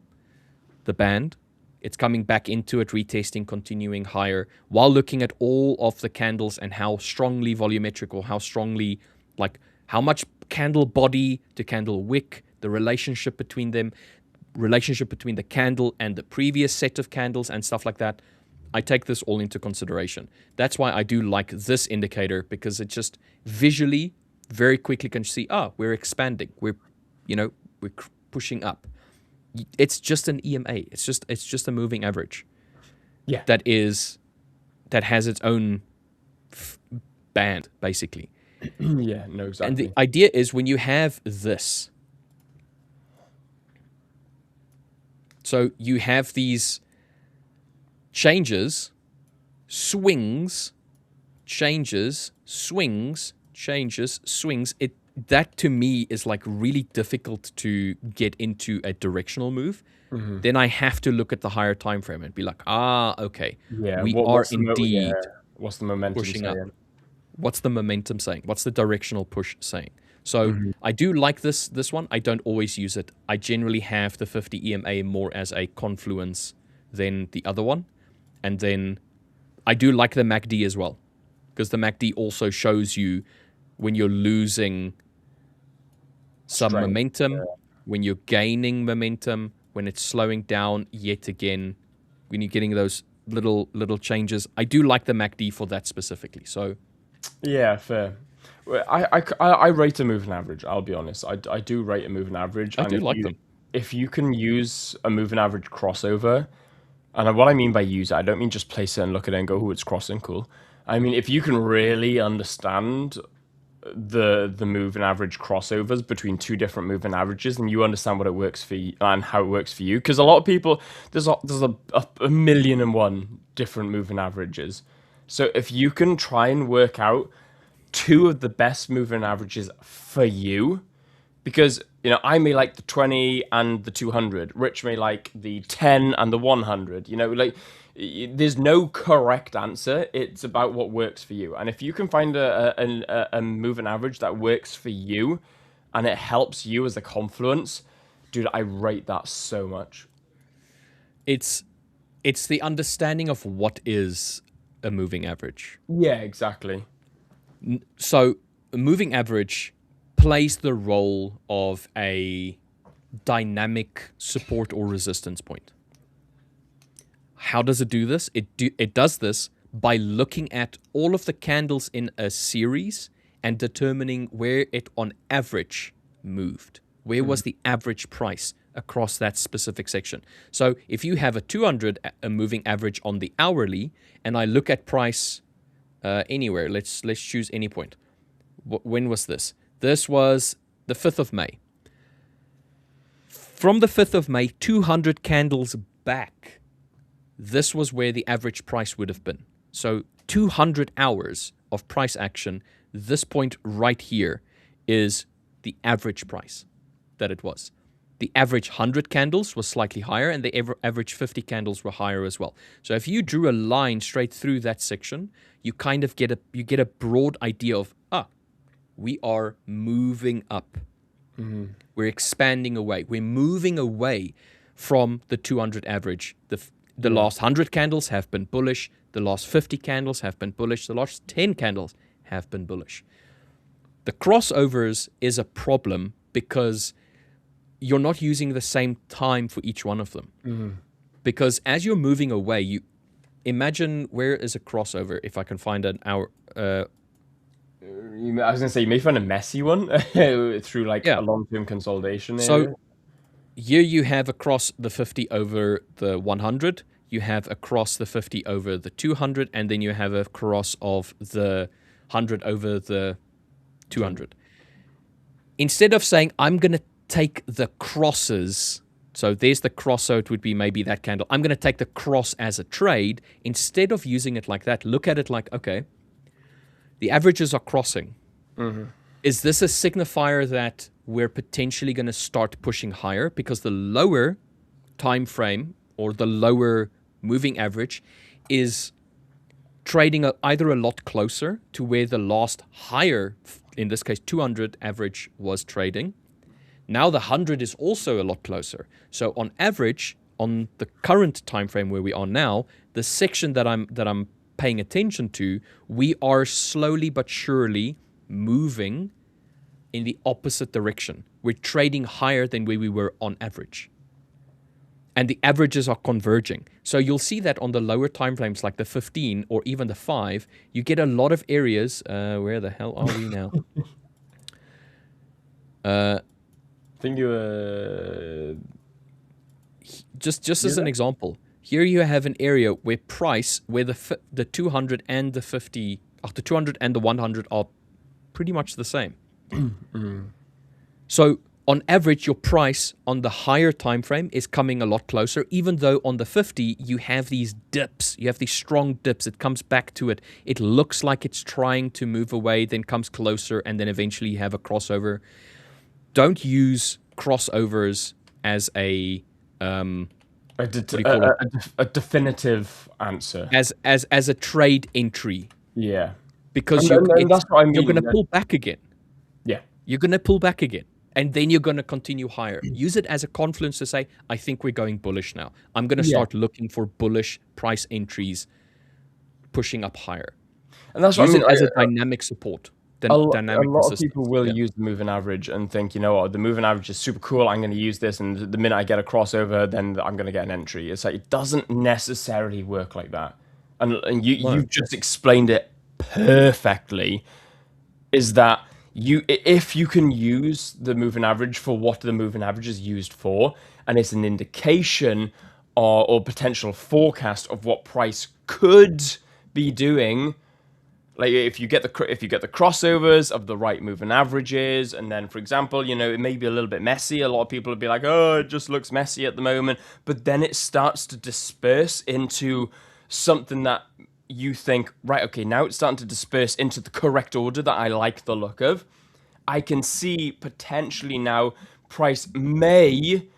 the band. It's coming back into it, retesting, continuing higher, while looking at all of the candles and how strongly volumetric, or how strongly, like how much candle body to candle wick, the relationship between them, relationship between the candle and the previous set of candles and stuff like that. I take this all into consideration. That's why I do like this indicator, because it just visually very quickly can see, we're expanding. We're pushing up. It's just an EMA. It's just a moving average. Yeah. That has its own band, basically. Yeah, no, exactly. And the idea is, when you have this, so you have these changes, swings, changes, swings, changes, swings. That to me is like really difficult to get into a directional move. Mm-hmm. Then I have to look at the higher time frame and be like, okay, Yeah, we are indeed what's the momentum pushing saying? up. What's the momentum saying? What's the directional push saying? So I do like this one. I don't always use it. I generally have the 50 EMA more as a confluence than the other one. And then I do like the MACD as well, because the MACD also shows you when you're losing some Strength, momentum, when you're gaining momentum, when it's slowing down yet again, when you're getting those little changes. I do like the MACD for that specifically. So yeah, fair. Well, I rate a moving average. I'll be honest. I do rate a moving average. I do like them. If you can use a moving average crossover, and what I mean by use it, I don't mean just place it and look at it and go, "Oh, it's crossing, cool." I mean, if you can really understand the moving average crossovers between two different moving averages, and you understand what it works for you and how it works for you, because a lot of people, there's a million and one different moving averages. So if you can try and work out two of the best moving averages for you, because I may like the 20 and the 200, Rich may like the 10 and the 100. Like, there's no correct answer. It's about what works for you. And if you can find a moving average that works for you and it helps you as a confluence, dude, I rate that so much. It's the understanding of what is a moving average. Yeah, exactly. So a moving average plays the role of a dynamic support or resistance point. How does it do this? It does this by looking at all of the candles in a series and determining where it on average moved. Where was the average price across that specific section? So if you have a 200 moving average on the hourly, and I look at price anywhere, let's choose any point. When was this? This was the 5th of May. From the 5th of May, 200 candles back, this was where the average price would have been. So 200 hours of price action, this point right here is the average price that it was. The average 100 candles was slightly higher, and the average 50 candles were higher as well. So if you drew a line straight through that section, you kind of get a broad idea of, we are moving up. Mm-hmm. We're expanding away. We're moving away from the 200 average. The last 100 candles have been bullish. The last 50 candles have been bullish. The last 10 candles have been bullish. The crossovers is a problem because you're not using the same time for each one of them. Mm-hmm. Because as you're moving away, you imagine, where is a crossover? If I can find an hour. I was going to say, you may find a messy one through a long-term consolidation area. So here you have across the 50 over the 100, you have across the 50 over the 200, and then you have a cross of the 100 over the 200. Instead of saying, I'm going to take the crosses, so there's the cross, so it would be maybe that candle. I'm going to take the cross as a trade. Instead of using it like that, look at it like, okay, the averages are crossing. Is this a signifier that we're potentially going to start pushing higher? Because the lower time frame or the lower moving average is trading either a lot closer to where the last higher, in this case 200 average, was trading. Now the 100 is also a lot closer. So on average, on the current time frame where we are now, the section that I'm paying attention to, we are slowly but surely moving in the opposite direction. We're trading higher than where we were on average. And the averages are converging. So you'll see that on the lower time frames like the 15 or even the 5, you get a lot of areas. Where the hell are we now? I think you were... Just as an example, here you have an area where the 200 and the 50, the 200 and the 100 are pretty much the same. So on average, your price on the higher time frame is coming a lot closer, even though on the 50, you have these dips. You have these strong dips. It comes back to it. It looks like it's trying to move away, then comes closer, and then eventually you have a crossover. Don't use crossovers as a definitive answer. As a trade entry. Yeah. Because that's what I mean. You're going to pull back again. Yeah. You're going to pull back again. And then you're going to continue higher. Use it as a confluence to say, I think we're going bullish now. I'm going to start looking for bullish price entries pushing up higher. And that's what Use I mean. it as a dynamic support. A lot of people will use the moving average and think, you know what, the moving average is super cool. I'm going to use this, and the minute I get a crossover, then I'm going to get an entry. It's like it doesn't necessarily work like that. And you've just explained it perfectly. Is that if you can use the moving average for what the moving average is used for, and it's an indication or potential forecast of what price could be doing. Like if you get the crossovers of the right moving averages, and then, for example, you know, it may be a little bit messy. A lot of people would be like, oh, it just looks messy at the moment. But then it starts to disperse into something that you think, right, okay, now it's starting to disperse into the correct order that I like the look of. I can see potentially now price may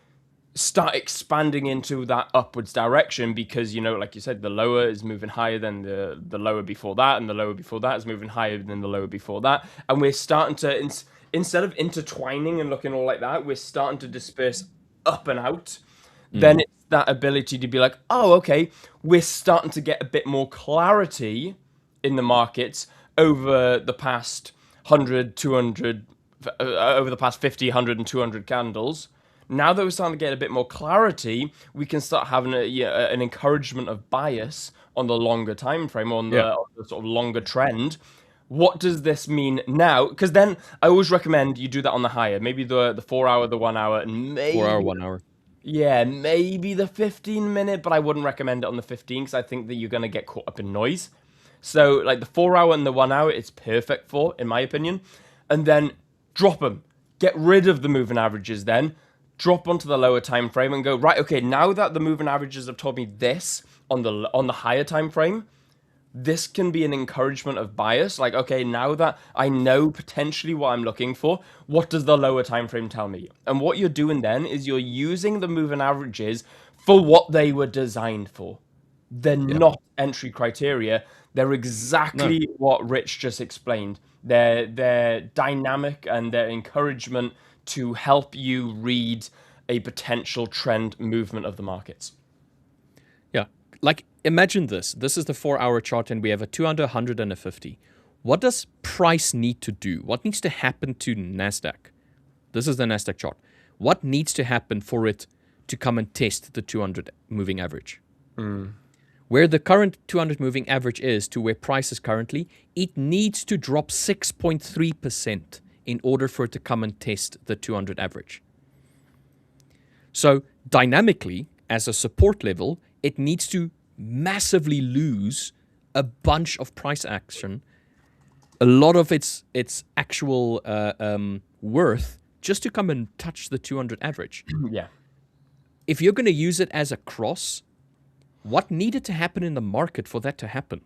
start expanding into that upwards direction because, you know, like you said, the lower is moving higher than the lower before that, and the lower before that is moving higher than the lower before that. And we're starting to, instead of intertwining and looking all like that, we're starting to disperse up and out. Then it's that ability to be like, oh, okay, we're starting to get a bit more clarity in the markets over the past 100, 200, over the past 50, 100, and 200 candles. Now that we're starting to get a bit more clarity, we can start having an encouragement of bias on the longer time frame, on the sort of longer trend. What does this mean now? Because then I always recommend you do that on the higher, maybe the 4 hour, the 1 hour, and maybe 4 hour, 1 hour. Yeah, maybe the 15-minute, but I wouldn't recommend it on the 15 because I think that you're going to get caught up in noise. So like the 4 hour and the 1 hour, it's perfect for, in my opinion. And then drop them. Get rid of the moving averages then. Drop onto the lower time frame and go, right, okay, now that the moving averages have told me this on the higher time frame, this can be an encouragement of bias. Like, okay, now that I know potentially what I'm looking for, what does the lower time frame tell me? And what you're doing then is you're using the moving averages for what they were designed for. They're not entry criteria. They're exactly what Rich just explained. They're dynamic, and they're encouragement to help you read a potential trend movement of the markets. Yeah. Like, imagine this. This is the 4 hour chart, and we have a 200, 100, and a 50. What does price need to do? What needs to happen to NASDAQ? This is the NASDAQ chart. What needs to happen for it to come and test the 200 moving average? Where the current 200 moving average is to where price is currently, it needs to drop 6.3% in order for it to come and test the 200 average. So dynamically, as a support level, it needs to massively lose a bunch of price action, a lot of its actual worth, just to come and touch the 200 average. Yeah. If you're going to use it as a cross, what needed to happen in the market for that to happen?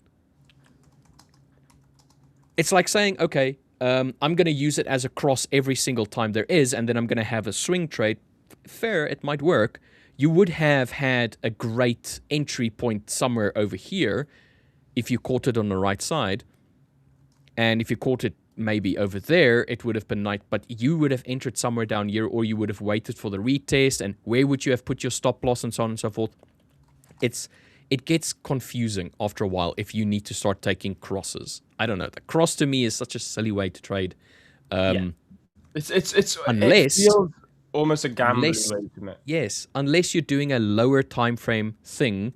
It's like saying, okay, I'm going to use it as a cross every single time there is, and then I'm going to have a swing trade. Fair, it might work. You would have had a great entry point somewhere over here if you caught it on the right side. And if you caught it maybe over there, it would have been nice. But you would have entered somewhere down here, or you would have waited for the retest. And where would you have put your stop loss and so on and so forth? It gets confusing after a while if you need to start taking crosses. I don't know. The cross to me is such a silly way to trade. It's unless it feels almost a gambling way, isn't it? Yes, unless you're doing a lower time frame thing,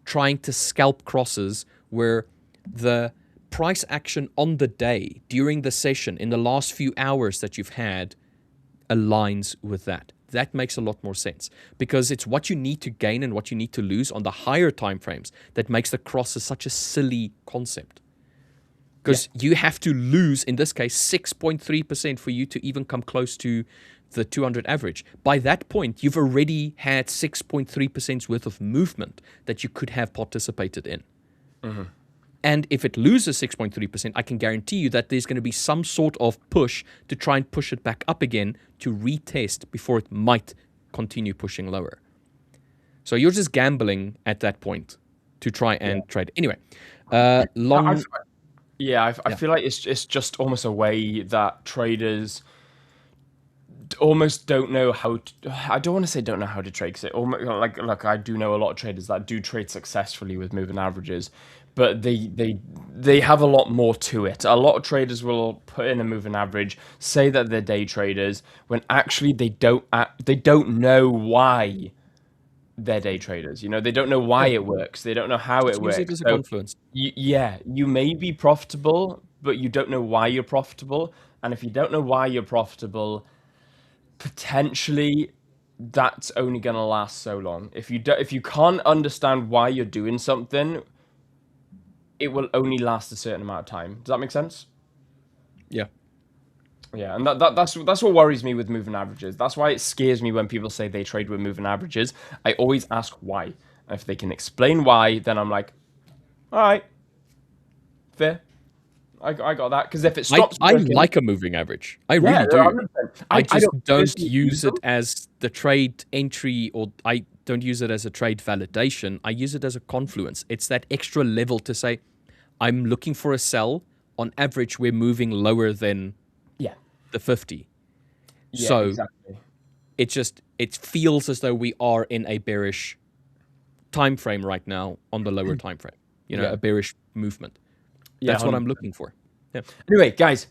trying to scalp crosses where the price action on the day, during the session, in the last few hours that you've had, aligns with that. That makes a lot more sense, because it's what you need to gain and what you need to lose on the higher time frames that makes the crosses such a silly concept. Because you have to lose, in this case, 6.3% for you to even come close to the 200 average. By that point, you've already had 6.3% worth of movement that you could have participated in. Mm-hmm. And if it loses 6.3%, I can guarantee you that there's going to be some sort of push to try and push it back up again to retest before it might continue pushing lower. So you're just gambling at that point to try and trade. Anyway, long... I feel like it's just almost a way that traders almost don't know how to, I don't want to say don't know how to trade, because it almost, like I do know a lot of traders that do trade successfully with moving averages, but they have a lot more to it. A lot of traders will put in a moving average, say that they're day traders, when actually they don't know why they're day traders. You know, they don't know why it works. They don't know how it works. Use it as a confluence. You may be profitable, but you don't know why you're profitable. And if you don't know why you're profitable, potentially that's only going to last so long. If you can't understand why you're doing something, it will only last a certain amount of time. Does that make sense? Yeah. Yeah, and that's what worries me with moving averages. That's why it scares me when people say they trade with moving averages. I always ask why. And if they can explain why, then I'm like, all right, fair. I got that. Because if it stops working, I like a moving average. I really do. I just don't use it as the trade entry, or I don't use it as a trade validation. I use it as a confluence. It's that extra level to say, I'm looking for a sell. On average, we're moving lower than the 50. Yeah, so exactly. It feels as though we are in a bearish time frame right now on the lower time frame. You know, a bearish movement. That's what I'm looking for. Yeah. Anyway, guys,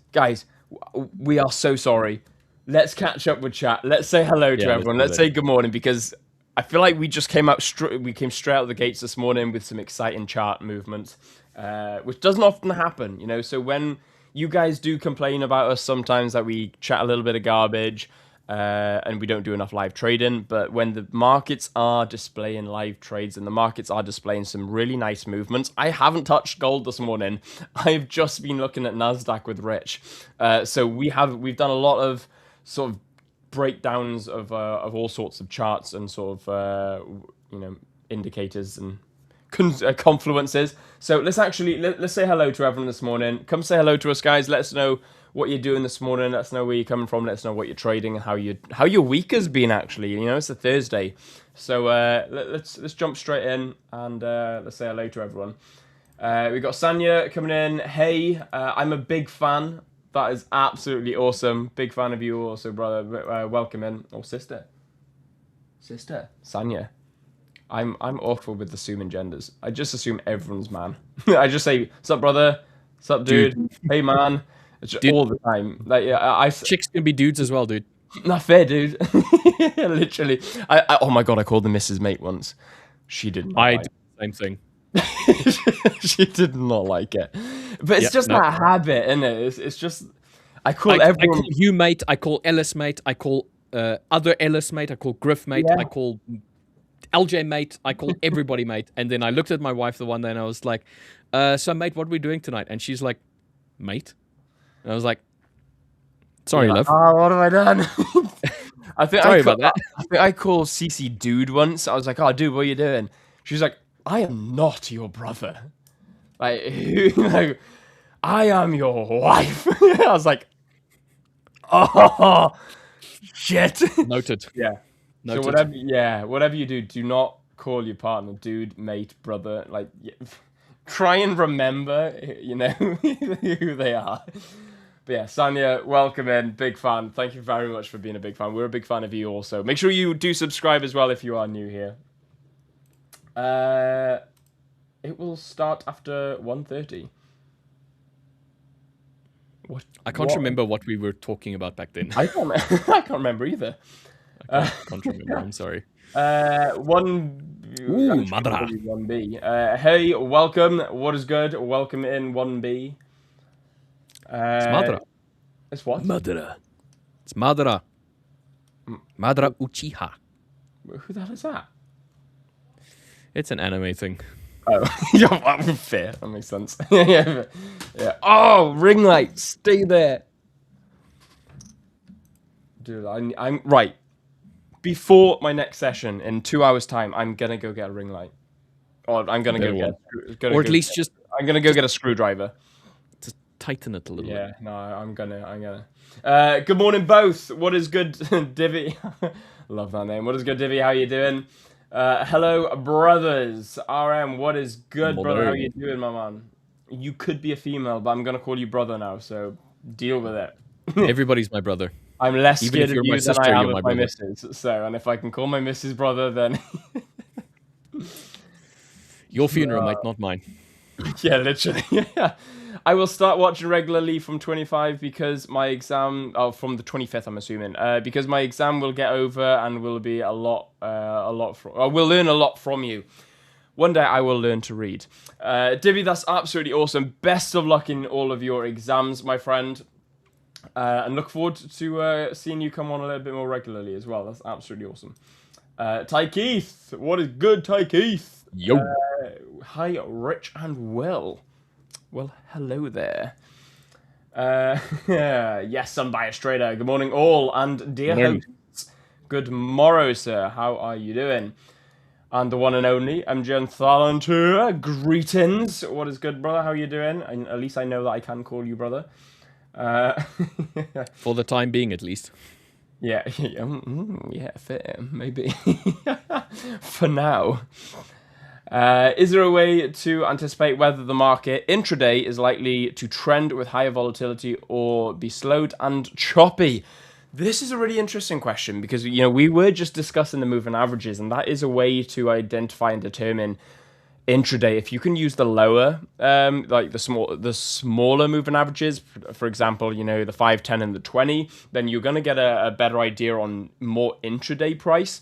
we are so sorry. Let's catch up with chat. Let's say hello to everyone. Let's say good morning, because I feel like we just came straight out of the gates this morning with some exciting chart movements, which doesn't often happen, you know. So when you guys do complain about us sometimes that we chat a little bit of garbage and we don't do enough live trading, but when the markets are displaying live trades and the markets are displaying some really nice movements, I haven't touched gold this morning. I've just been looking at NASDAQ with Rich. So we've done a lot of sort of breakdowns of all sorts of charts and sort of indicators and confluences. So let's say hello to everyone this morning. Come say hello to us, guys. Let us know what you're doing this morning. Let us know where you're coming from. Let us know what you're trading and how your week has been. Actually, you know, it's a Thursday, so let's jump straight in and let's say hello to everyone. We got Sanya coming in. Hey, I'm a big fan. That is absolutely awesome. Big fan of you also, brother. Welcome in. Or sister, Sanya. I'm awful with assuming genders. I just assume everyone's man. I just say, "Sup, brother? Sup, dude? Hey, man." It's dude, all the time. Like, chicks can be dudes as well, dude. Not fair, dude. Literally. Oh my god, I called the Mrs. Mate once. She didn't. I did the same thing. She did not like it. But it's just that habit, isn't it? It's just I call everyone. I call you mate. I call Ellis mate. I call other Ellis mate. I call Griff mate. I call LJ, mate. I call everybody mate. And then I looked at my wife the one day and I was like, so, mate, what are we doing tonight? And she's like, mate? And I was like, sorry, love. Oh, what have I done? Sorry about that. I think I called Cece dude once. I was like, oh, dude, what are you doing? She was like, I am not your brother. Like, like I am your wife. I was like, oh, shit. Noted. Yeah. Noted. So whatever you do not call your partner dude, mate, brother. Like, try and remember, who they are. But yeah, Sanya, welcome in. Big fan. Thank you very much for being a big fan. We're a big fan of you also. Make sure you do subscribe as well if you are new here. It will start after 1:30. What? I can't remember what we were talking about back then. I can't remember either. I can't remember. I'm sorry. Madra. 1B. Hey, welcome. What is good? Welcome in 1B. It's Madra. It's what? Madra. It's Madra. Madra Uchiha. Who the hell is that? It's an anime thing. Oh, fair. That makes sense. Yeah. Oh, ring light. Stay there. Dude, I'm right. Before my next session in 2 hours' time, I'm gonna go get a ring light. Or I'm gonna I'm gonna go get a screwdriver. Just tighten it a little bit. Yeah, no, I'm gonna. Good morning, both. What is good, Divi? Love that name. What is good, Divi? How you doing? Hello, brothers. RM, what is good, brother? How you doing, my man? You could be a female, but I'm gonna call you brother now, so deal with it. Everybody's my brother. I'm less scared of you than I am of my missus. So, and if I can call my missus brother, then your funeral, mate, not mine. Yeah, literally. Yeah. I will start watching regularly from 25 because my exam, from the 25th, I'm assuming, because my exam will get over and will be we'll learn a lot from you. One day I will learn to read. Divi, that's absolutely awesome. Best of luck in all of your exams, my friend. And look forward to seeing you come on a little bit more regularly as well. That's absolutely awesome. Ty Keith, what is good, Ty Keith? Yo. Hi, Rich and Will. Well, hello there. Yes, Unbiased Trader. Good morning, all, and dear hosts. Good morrow, sir. How are you doing? And the one and only MJ Thalantur. Greetings. What is good, brother? How are you doing? And at least I know that I can call you brother. For the time being, at least. Yeah, fair, maybe. For now. Is there a way to anticipate whether the market intraday is likely to trend with higher volatility or be slowed and choppy? This is a really interesting question because, we were just discussing the moving averages, and that is a way to identify and determine intraday. If you can use the lower, like the smaller moving averages, for example, the 5, 10, and the 20, then you're going to get a better idea on more intraday price.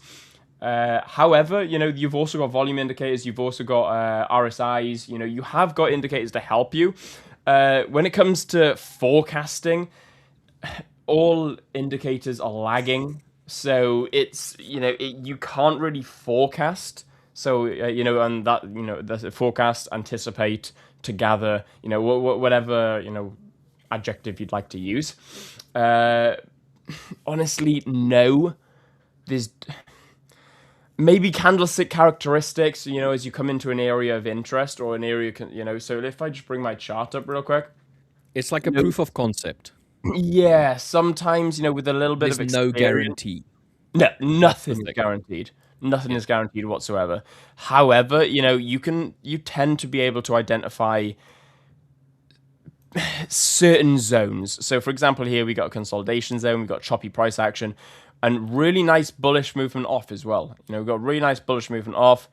However, you've also got volume indicators, you've also got RSIs, you have got indicators to help you. When it comes to forecasting, all indicators are lagging, so it's, you can't really forecast. So, and that, the forecast, anticipate, to gather, whatever, adjective you'd like to use. Honestly, no. There's maybe candlestick characteristics, as you come into an area of interest or an area, so if I just bring my chart up real quick. It's like a proof of concept. Yeah, sometimes, with a little bit of experience. There's no guarantee. No, nothing is guaranteed. Nothing is guaranteed whatsoever. However, you tend to be able to identify certain zones. So, for example, here we got a consolidation zone, we got choppy price action, and really nice bullish movement off as well. We've got really nice bullish movement off.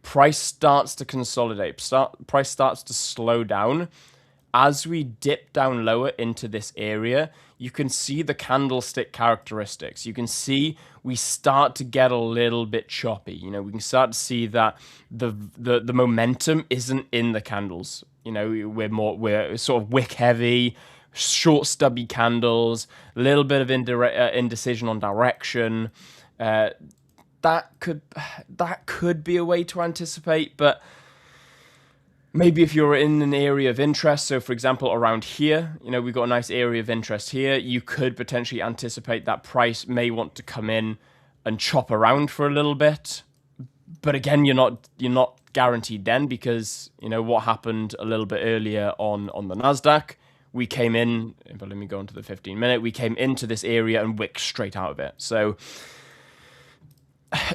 Price starts to consolidate. Price starts to slow down. As we dip down lower into this area, you can see the candlestick characteristics. You can see we start to get a little bit choppy. We can start to see that the momentum isn't in the candles. We're sort of wick heavy, short stubby candles, a little bit of indecision on direction. that could be a way to anticipate, but maybe if you're in an area of interest, so for example, around here, we've got a nice area of interest here, you could potentially anticipate that price may want to come in and chop around for a little bit. But again, you're not guaranteed then, because what happened a little bit earlier on the Nasdaq, we came in, but let me go into the 15-minute, we came into this area and wicked straight out of it. So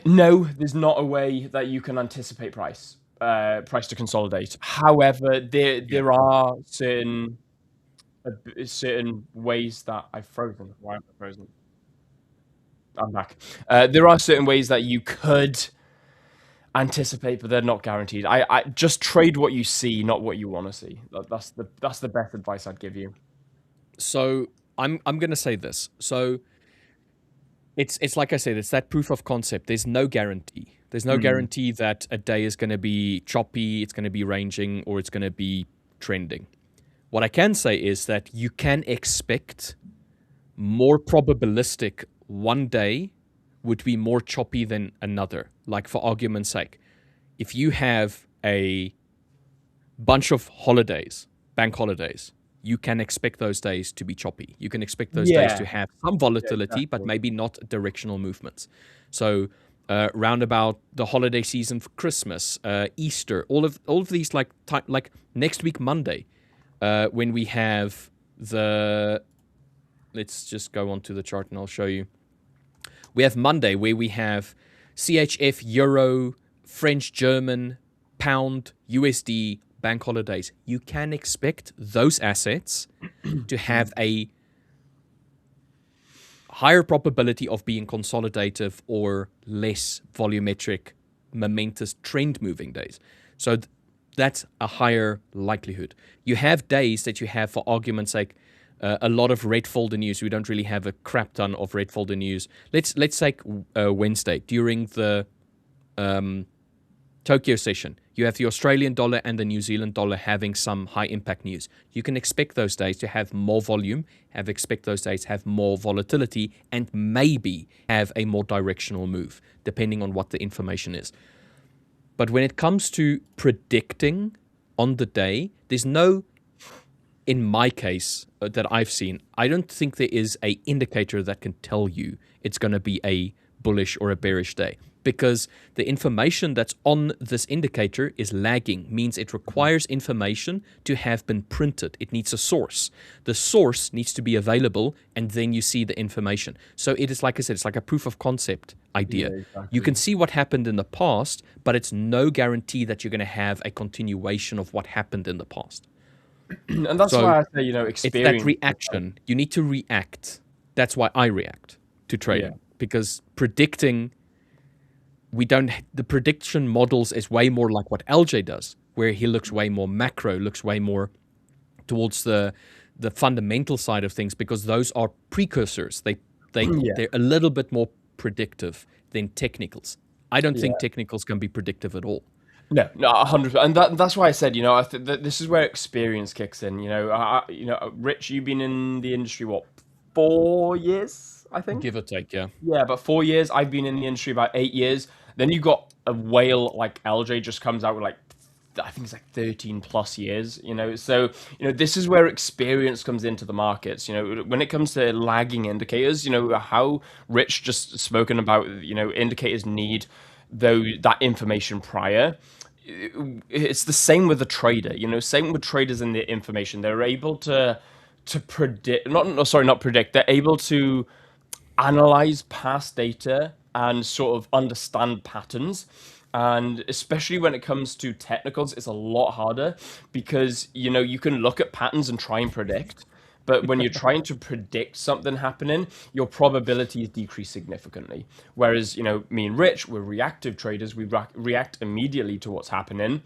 no, there's not a way that you can anticipate price to consolidate. However, there are certain ways that I've frozen. Why am I frozen? I'm back. There are certain ways that you could anticipate, but they're not guaranteed. I just trade what you see, not what you want to see. That's the best advice I'd give you. So I'm gonna say this. So it's like I said, it's that proof of concept. There's no guarantee. There's no guarantee that a day is going to be choppy, it's going to be ranging, or it's going to be trending. What I can say is that you can expect more probabilistic one day would be more choppy than another. Like, for argument's sake, if you have a bunch of holidays, bank holidays, you can expect those days to be choppy. You can expect those days to have some volatility, but maybe not directional movements. So round about the holiday season for Christmas, Easter, all of these, like next week Monday, when we have let's just go onto the chart and I'll show you. We have Monday where we have CHF, Euro, French, German, Pound, USD, bank holidays. You can expect those assets to have a higher probability of being consolidative or less volumetric, momentous, trend-moving days. So that's a higher likelihood. You have days that you have, for argument's sake, a lot of red folder news. We don't really have a crap ton of red folder news. Let's take Wednesday during the Tokyo session. You have the Australian dollar and the New Zealand dollar having some high impact news. You can expect those days to have more volume, expect those days to have more volatility, and maybe have a more directional move, depending on what the information is. But when it comes to predicting on the day, there's no, in my case that I've seen, I don't think there is an indicator that can tell you it's going to be a bullish or a bearish day, because the information that's on this indicator is lagging, means it requires information to have been printed. It needs a source. The source needs to be available, and then you see the information. So it is, like I said, it's like a proof of concept idea. Yeah, exactly. You can see what happened in the past, but it's no guarantee that you're going to have a continuation of what happened in the past. And that's why I say, experience. It's that reaction. You need to react. That's why I react to trading, because predicting, the prediction models is way more like what LJ does, where he looks way more macro, looks way more towards the fundamental side of things, because those are precursors. They're a little bit more predictive than technicals. I don't think technicals can be predictive at all. No, 100%, and that's why I said, I think that this is where experience kicks in. Rich, you've been in the industry 4 years, I think, give or take, yeah, about 4 years. I've been in the industry about 8 years. Then you got a whale like LJ just comes out with I think it's 13 plus years. So this is where experience comes into the markets. When it comes to lagging indicators, how Rich just spoken about, indicators need that information prior. It's the same with the trader, same with traders and the information. They're able to predict, not predict, they're able to analyze past data and sort of understand patterns. And especially when it comes to technicals, it's a lot harder, because, you can look at patterns and try and predict. But when you're trying to predict something happening, your probabilities decrease significantly. Whereas, me and Rich, we're reactive traders. We react immediately to what's happening.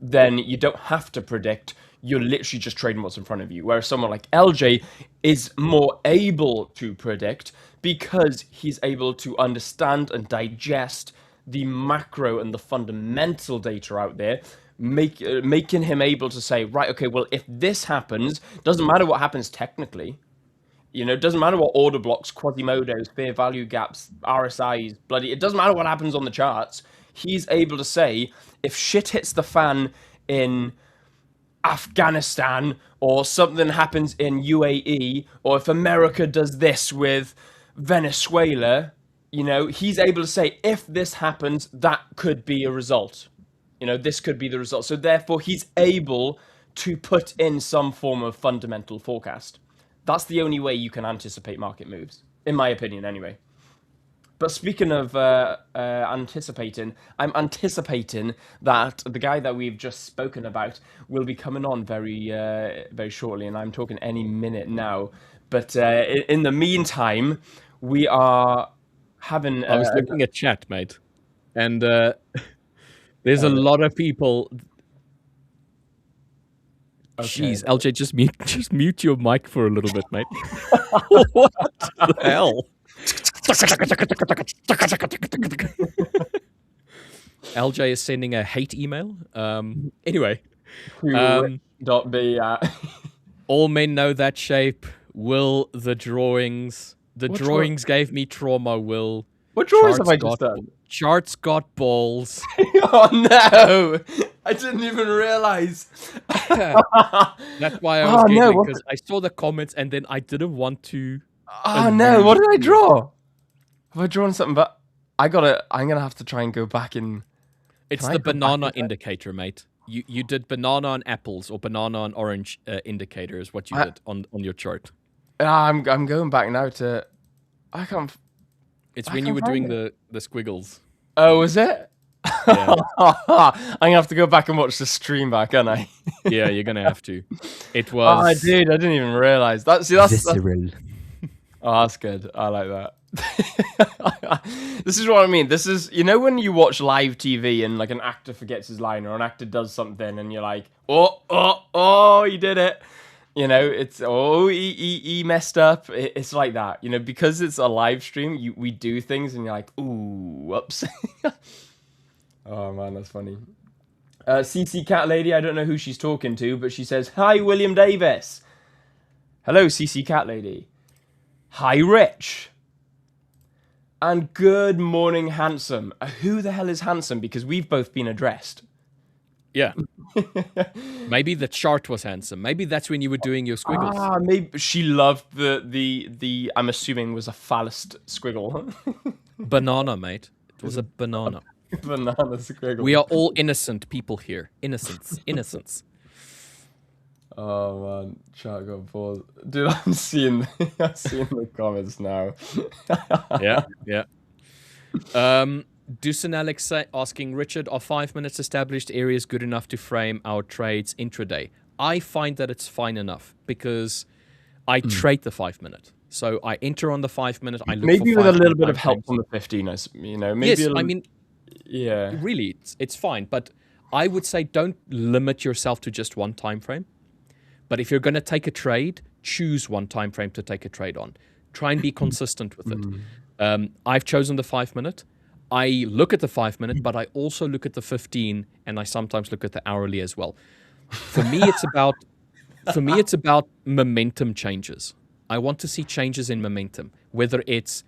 Then you don't have to predict. You're literally just trading what's in front of you. Whereas someone like LJ is more able to predict, because he's able to understand and digest the macro and the fundamental data out there, making him able to say, right, okay, well, if this happens, doesn't matter what happens technically. You know, it doesn't matter what order blocks, Quasimodos, fair value gaps, RSIs, it doesn't matter what happens on the charts. He's able to say, if shit hits the fan in Afghanistan, or something happens in UAE, or if America does this with Venezuela, you know, he's able to say, if this happens, that could be a result. You know, this could be the result. So therefore, he's able to put in some form of fundamental forecast. That's the only way you can anticipate market moves, in my opinion, anyway. But speaking of anticipating, I'm anticipating that the guy that we've just spoken about will be coming on very shortly, and I'm talking any minute now. But in the meantime, we are having. I was looking at chat, mate, and there's a lot of people. Okay. Jeez, LJ, just mute your mic for a little bit, mate. What the hell? LJ is sending a hate email. Anyway, .b all men know that shape. Will the drawings? The What drawings gave me trauma. Will What drawings have charts I just done? Charts got balls. Oh no! I didn't even realize. That's why I was giggling, because I saw the comments and then I didn't want to. Oh no! What did I draw? Have I drawn something? But I'm gonna have to try and go back in. It's the banana indicator, mate. You did banana on apples or banana on orange indicator is what you did on your chart. I'm going back now to. I can't. It's when you were doing the squiggles. Oh, was it? Yeah. I'm gonna have to go back and watch the stream back, aren't I? Yeah, you're gonna have to. It was. Oh, dude, I didn't even realize that. See, that's visceral. Oh, that's good. I like that. This is what I mean. This is, you know, when you watch live TV and like an actor forgets his line or an actor does something and you're like, oh, he did it. You know, it's, he messed up. It's like that, you know, because it's a live stream, we do things and you're like, ooh, whoops. Oh man, that's funny. CC Cat Lady, I don't know who she's talking to, but she says, hi, William Davis. Hello, CC Cat Lady. Hi, Rich. And good morning, Handsome. Who the hell is Handsome? Because we've both been addressed. Yeah. Maybe the chart was handsome. Maybe that's when you were doing your squiggles. Ah, maybe she loved the I'm assuming was a phallus squiggle. Banana, mate. It was a banana. Banana squiggle. We are all innocent people here. Innocence. Oh man, chat got paused. Dude, I'm seeing the comments now. Yeah. Dusan Alex asking, Richard, are 5 minutes established areas good enough to frame our trades intraday? I find that it's fine enough because I trade the 5 minute. So I enter on the 5 minute. I look maybe for with a little bit time of help frames. from the 15, you know. Maybe Yes, I mean, yeah. really, it's fine. But I would say don't limit yourself to just one time frame. But if you're going to take a trade, choose one time frame to take a trade on. Try and be consistent with it. I've chosen the 5 minute. I look at the 5 minute, but I also look at the 15, and I sometimes look at the hourly as well. For me, it's about momentum changes. I want to see changes in momentum, whether it's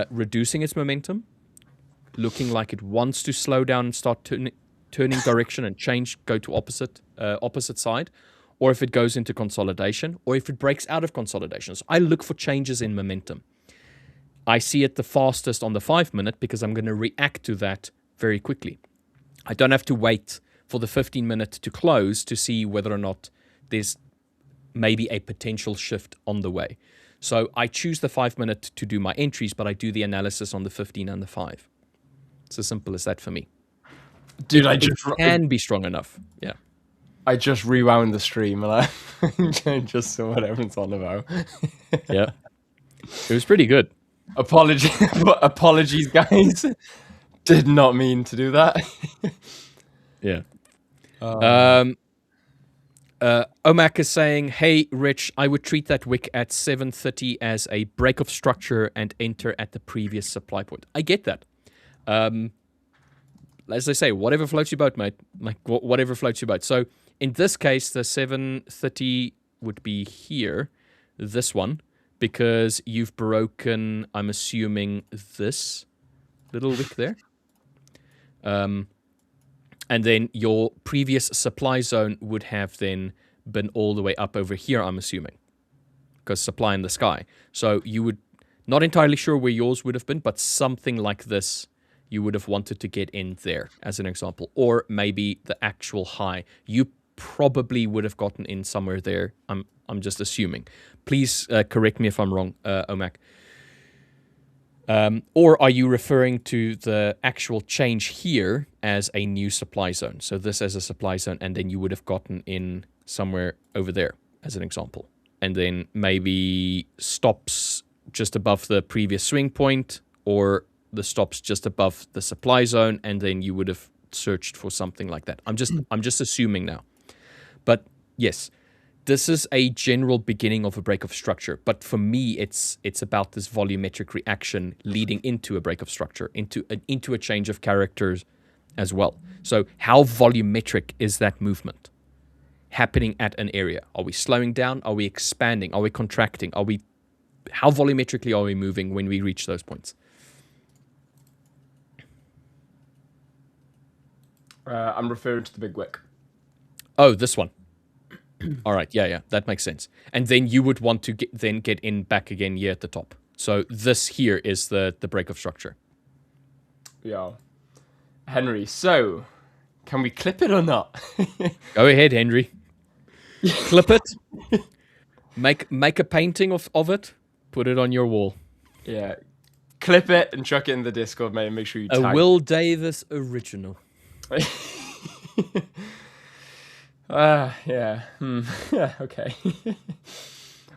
reducing its momentum, looking like it wants to slow down and start turning direction and change, go to opposite side, or if it goes into consolidation, or if it breaks out of consolidation. So I look for changes in momentum. I see it the fastest on the 5 minute because I'm going to react to that very quickly. I don't have to wait for the 15 minute to close to see whether or not there's maybe a potential shift on the way. So I choose the 5 minute to do my entries, but I do the analysis on the 15 and the 5. It's as simple as that for me. Dude, it can be strong enough. Yeah. I just rewound the stream and I just saw what everyone's on about. Yeah. It was pretty good. Apologies, guys. Did not mean to do that. Yeah. Omak is saying, hey, Rich, I would treat that wick at 7:30 as a break of structure and enter at the previous supply point. I get that. As I say, whatever floats your boat, mate. Like, whatever floats your boat. So, in this case, the 7:30 would be here, this one. because you've broken, I'm assuming, this little wick there. And then your previous supply zone would have then been all the way up over here, I'm assuming, because supply in the sky. So you would, not entirely sure where yours would have been, but something like this you would have wanted to get in there, as an example. Or maybe the actual high. You probably would have gotten in somewhere there. I'm just assuming. Please correct me if I'm wrong, Omak. Or are you referring to the actual change here as a new supply zone? So this as a supply zone, and then you would have gotten in somewhere over there, as an example. And then maybe stops just above the previous swing point, or the stops just above the supply zone, and then you would have searched for something like that. I'm just assuming now. But yes, this is a general beginning of a break of structure. But for me, it's about this volumetric reaction leading into a break of structure, into a change of characters as well. So how volumetric is that movement happening at an area? Are we slowing down? Are we expanding? Are we contracting? How volumetrically are we moving when we reach those points? I'm referring to the big wick. Oh, this one. All right, yeah, that makes sense. And then you would want to get in back again here at the top. So this here is the break of structure. Yeah. Henry, so can we clip it or not? Go ahead, Henry. Clip it. Make a painting of it. Put it on your wall. Yeah. Clip it and chuck it in the Discord, mate, and make sure you tag a Will Davis original. Yeah. Okay.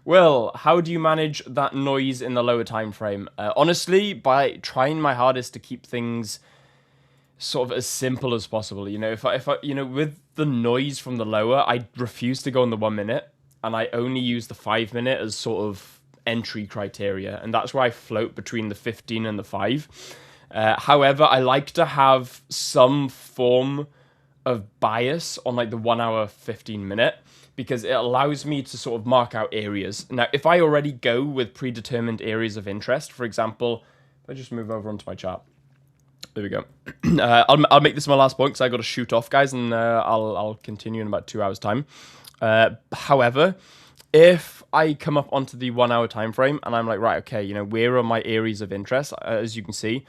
Well, how do you manage that noise in the lower time frame? Honestly, by trying my hardest to keep things sort of as simple as possible. You know, if I with the noise from the lower, I refuse to go on the 1 minute, and I only use the 5 minute as sort of entry criteria, and that's where I float between the 15 and the 5. However, I like to have some form of bias on like the 1 hour 15 minute, because it allows me to sort of mark out areas. Now, if I already go with predetermined areas of interest, for example, if I just move over onto my chart, there we go. I'll make this my last point because I got to shoot off, guys, and I'll continue in about 2 hours time. However, if I come up onto the 1 hour time frame and I'm like, right, okay, you know, where are my areas of interest? As you can see,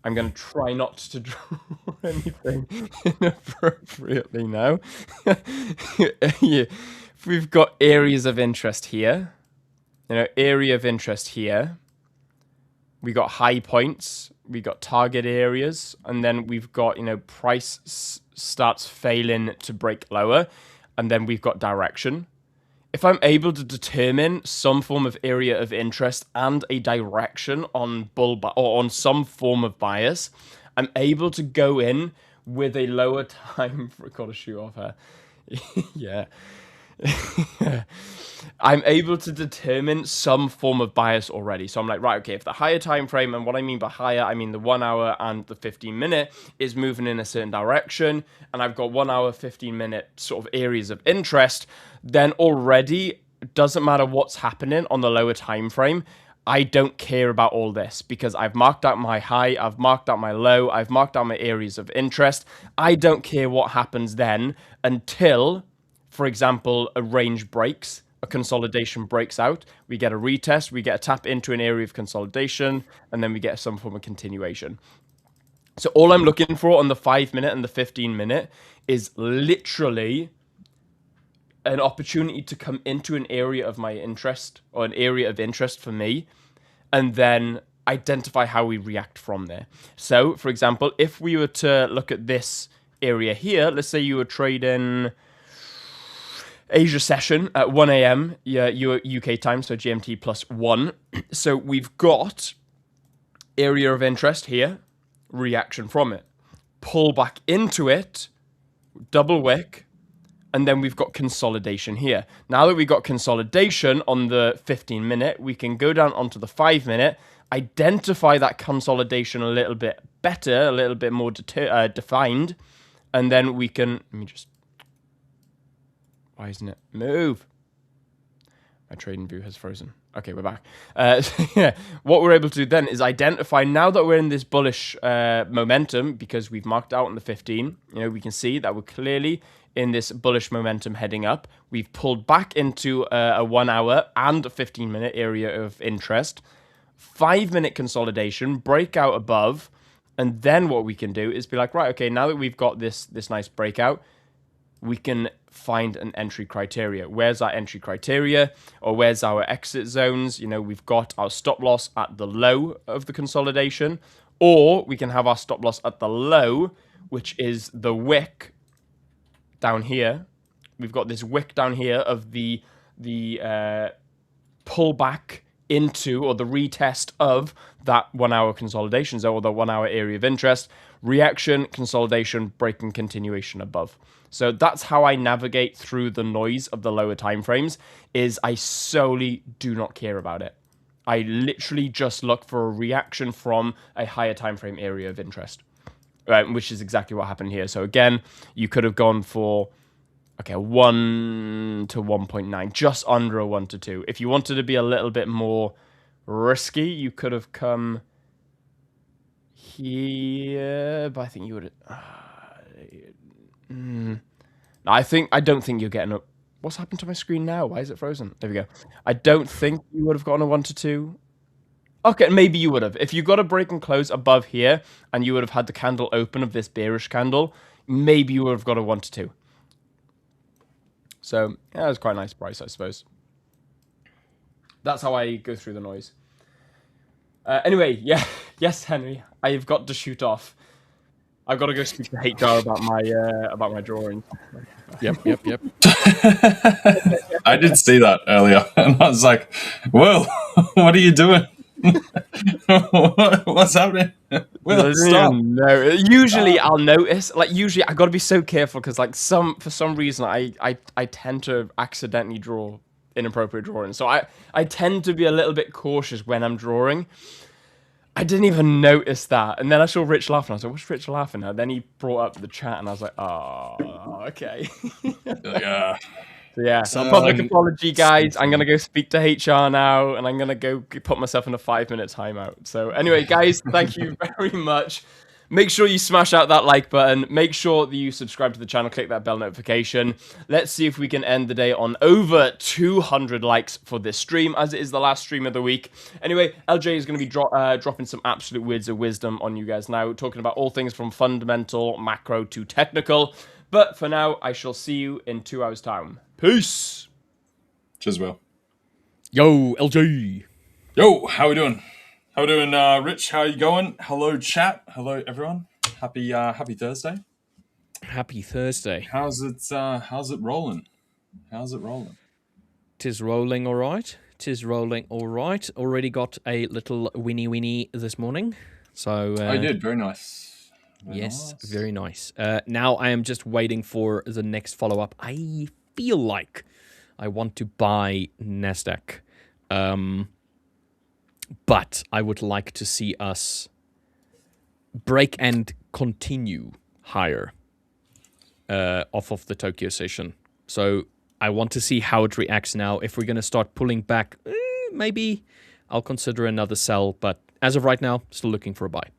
I'm going to try not to draw anything inappropriately now. Yeah. We've got areas of interest here. You know, area of interest here. We got high points. We got target areas. And then we've got, you know, price starts failing to break lower. And then we've got direction. If I'm able to determine some form of area of interest and a direction on or on some form of bias, I'm able to go in with a lower time for got to shoot off her. Yeah. I'm able to determine some form of bias already. So I'm like, right, okay, if the higher time frame, and what I mean by higher, I mean the 1 hour and the 15 minute is moving in a certain direction, and I've got 1 hour, 15 minute sort of areas of interest, then already it doesn't matter what's happening on the lower time frame. I don't care about all this because I've marked out my high, I've marked out my low, I've marked out my areas of interest. I don't care what happens then until, for example, a range breaks, a consolidation breaks out, we get a retest, we get a tap into an area of consolidation, and then we get some form of continuation. So all I'm looking for on the 5 minute and the 15 minute is literally an opportunity to come into an area of my interest, or an area of interest for me, and then identify how we react from there. So, for example, if we were to look at this area here, let's say you were trading Asia session at 1 a.m. UK time, so GMT plus 1. So we've got area of interest here, reaction from it, pull back into it, double wick, and then we've got consolidation here. Now that we've got consolidation on the 15 minute, we can go down onto the 5 minute, identify that consolidation a little bit better, a little bit more defined, and then we can, let me just, why isn't it move? My trading view has frozen. Okay, we're back. Yeah, what we're able to do then is identify, now that we're in this bullish momentum, because we've marked out on the 15, we can see that we're clearly in this bullish momentum heading up. We've pulled back into a 1 hour and a 15-minute area of interest. 5-minute consolidation, breakout above, and then what we can do is be like, right, okay, now that we've got this nice breakout, we can find an entry criteria. Where's our entry criteria, or where's our exit zones? We've got our stop loss at the low of the consolidation, or we can have our stop loss at the low, which is the wick down here. We've got this wick down here of the pullback into, or the retest of, that 1 hour consolidation zone, or the 1 hour area of interest. Reaction, consolidation, break, and continuation above. So that's how I navigate through the noise of the lower time frames, is I solely do not care about it. I literally just look for a reaction from a higher time frame area of interest, right? Which is exactly what happened here. So again, you could have gone for, okay, 1 to 1.9, just under a 1 to 2. If you wanted to be a little bit more risky, you could have come here, but I think you would have... I don't think you're getting up. What's happened to my screen now? Why is it frozen? There we go. I don't think you would have gotten a 1 to 2. Okay, maybe you would have. If you got a break and close above here, and you would have had the candle open of this bearish candle, maybe you would have got a 1 to 2. So, yeah, it was quite a nice price, I suppose. That's how I go through the noise. Anyway, yeah, yes, Henry, I've got to shoot off. I've got to go speak to HR about my drawing. Yep. I did see that earlier, and I was like, "Well, what are you doing? What's happening?" Well, stop. No, usually I'll notice. Usually I got to be so careful because, for some reason, I tend to accidentally draw inappropriate drawings. So I tend to be a little bit cautious when I'm drawing. I didn't even notice that. And then I saw Rich laughing. I was like, what's Rich laughing at? Then he brought up the chat, and I was like, oh, okay. Yeah. So yeah, public apology, guys. I'm going to go speak to HR now, and I'm going to go put myself in a 5-minute timeout. So anyway, guys, thank you very much. Make sure you smash out that like button. Make sure that you subscribe to the channel. Click that bell notification. Let's see if we can end the day on over 200 likes for this stream, as it is the last stream of the week. Anyway, LJ is going to be dropping some absolute words of wisdom on you guys now, talking about all things from fundamental, macro to technical. But for now, I shall see you in 2 hours' time. Peace. Cheers, Will. Yo, LJ. Yo, how we doing? How we doing, Rich? How you going? Hello, chat. Hello, everyone. Happy Thursday. Happy Thursday. How's it rolling? How's it rolling? Tis rolling all right. Already got a little winnie this morning. So I did. Very nice. Very nice. Now I am just waiting for the next follow-up. I feel like I want to buy NASDAQ. But I would like to see us break and continue higher off of the Tokyo session. So I want to see how it reacts now. If we're going to start pulling back, maybe I'll consider another sell. But as of right now, still looking for a buy.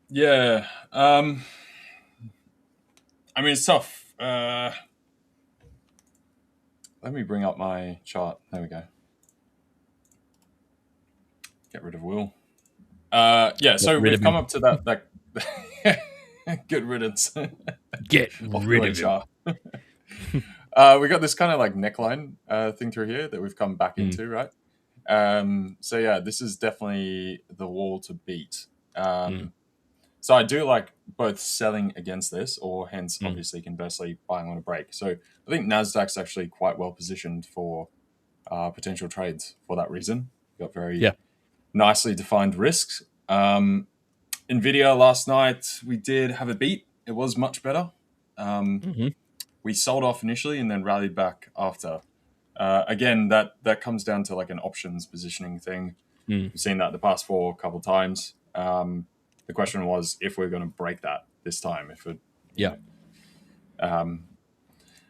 Yeah. I mean, it's tough. Let me bring up my chart. There we go. Get rid of Will. Yeah, so we've come up to that good riddance. Get rid of it. We got this kind of like neckline thing through here that we've come back into, right? So yeah, this is definitely the wall to beat. So I do like both selling against this, or hence obviously conversely buying on a break. So I think NASDAQ's actually quite well positioned for potential trades for that reason. Got very nicely defined risks. Nvidia last night, we did have a beat. It was much better. We sold off initially and then rallied back after. Again, that comes down to like an options positioning thing. We've seen that the past couple times. The question was if we're going to break that this time.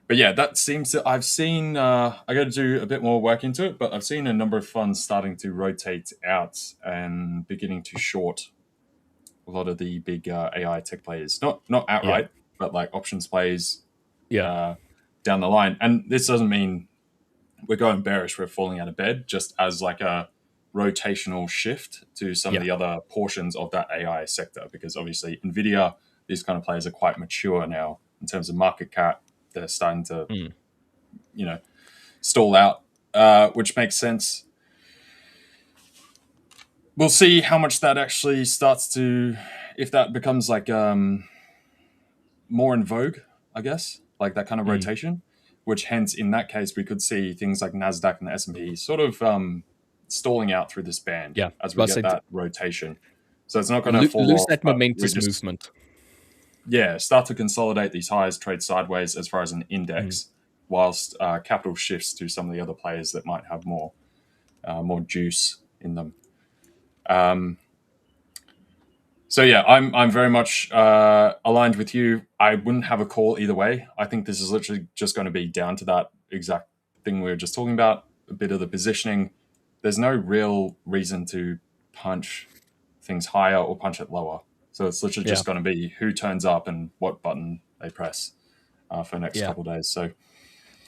But but yeah, that seems to. I've seen. I got to do a bit more work into it, but I've seen a number of funds starting to rotate out and beginning to short a lot of the big AI tech players. Not outright, but like options plays. Down the line, and this doesn't mean we're going bearish. We're falling out of bed, just as like a rotational shift to some of the other portions of that AI sector, because obviously Nvidia, these kind of players are quite mature now in terms of market cap. They're starting to, stall out, which makes sense. We'll see how much that actually starts to, if that becomes like more in vogue, I guess, like that kind of rotation, which hence in that case, we could see things like NASDAQ and the S&P sort of stalling out through this band as we get that rotation. So it's not going to fall lose off, that momentous movement. Yeah, start to consolidate these highs, trade sideways as far as an index, whilst capital shifts to some of the other players that might have more juice in them. So yeah, I'm very much aligned with you. I wouldn't have a call either way. I think this is literally just going to be down to that exact thing we were just talking about, a bit of the positioning. There's no real reason to punch things higher or punch it lower. So it's literally just going to be who turns up and what button they press for the next couple of days. So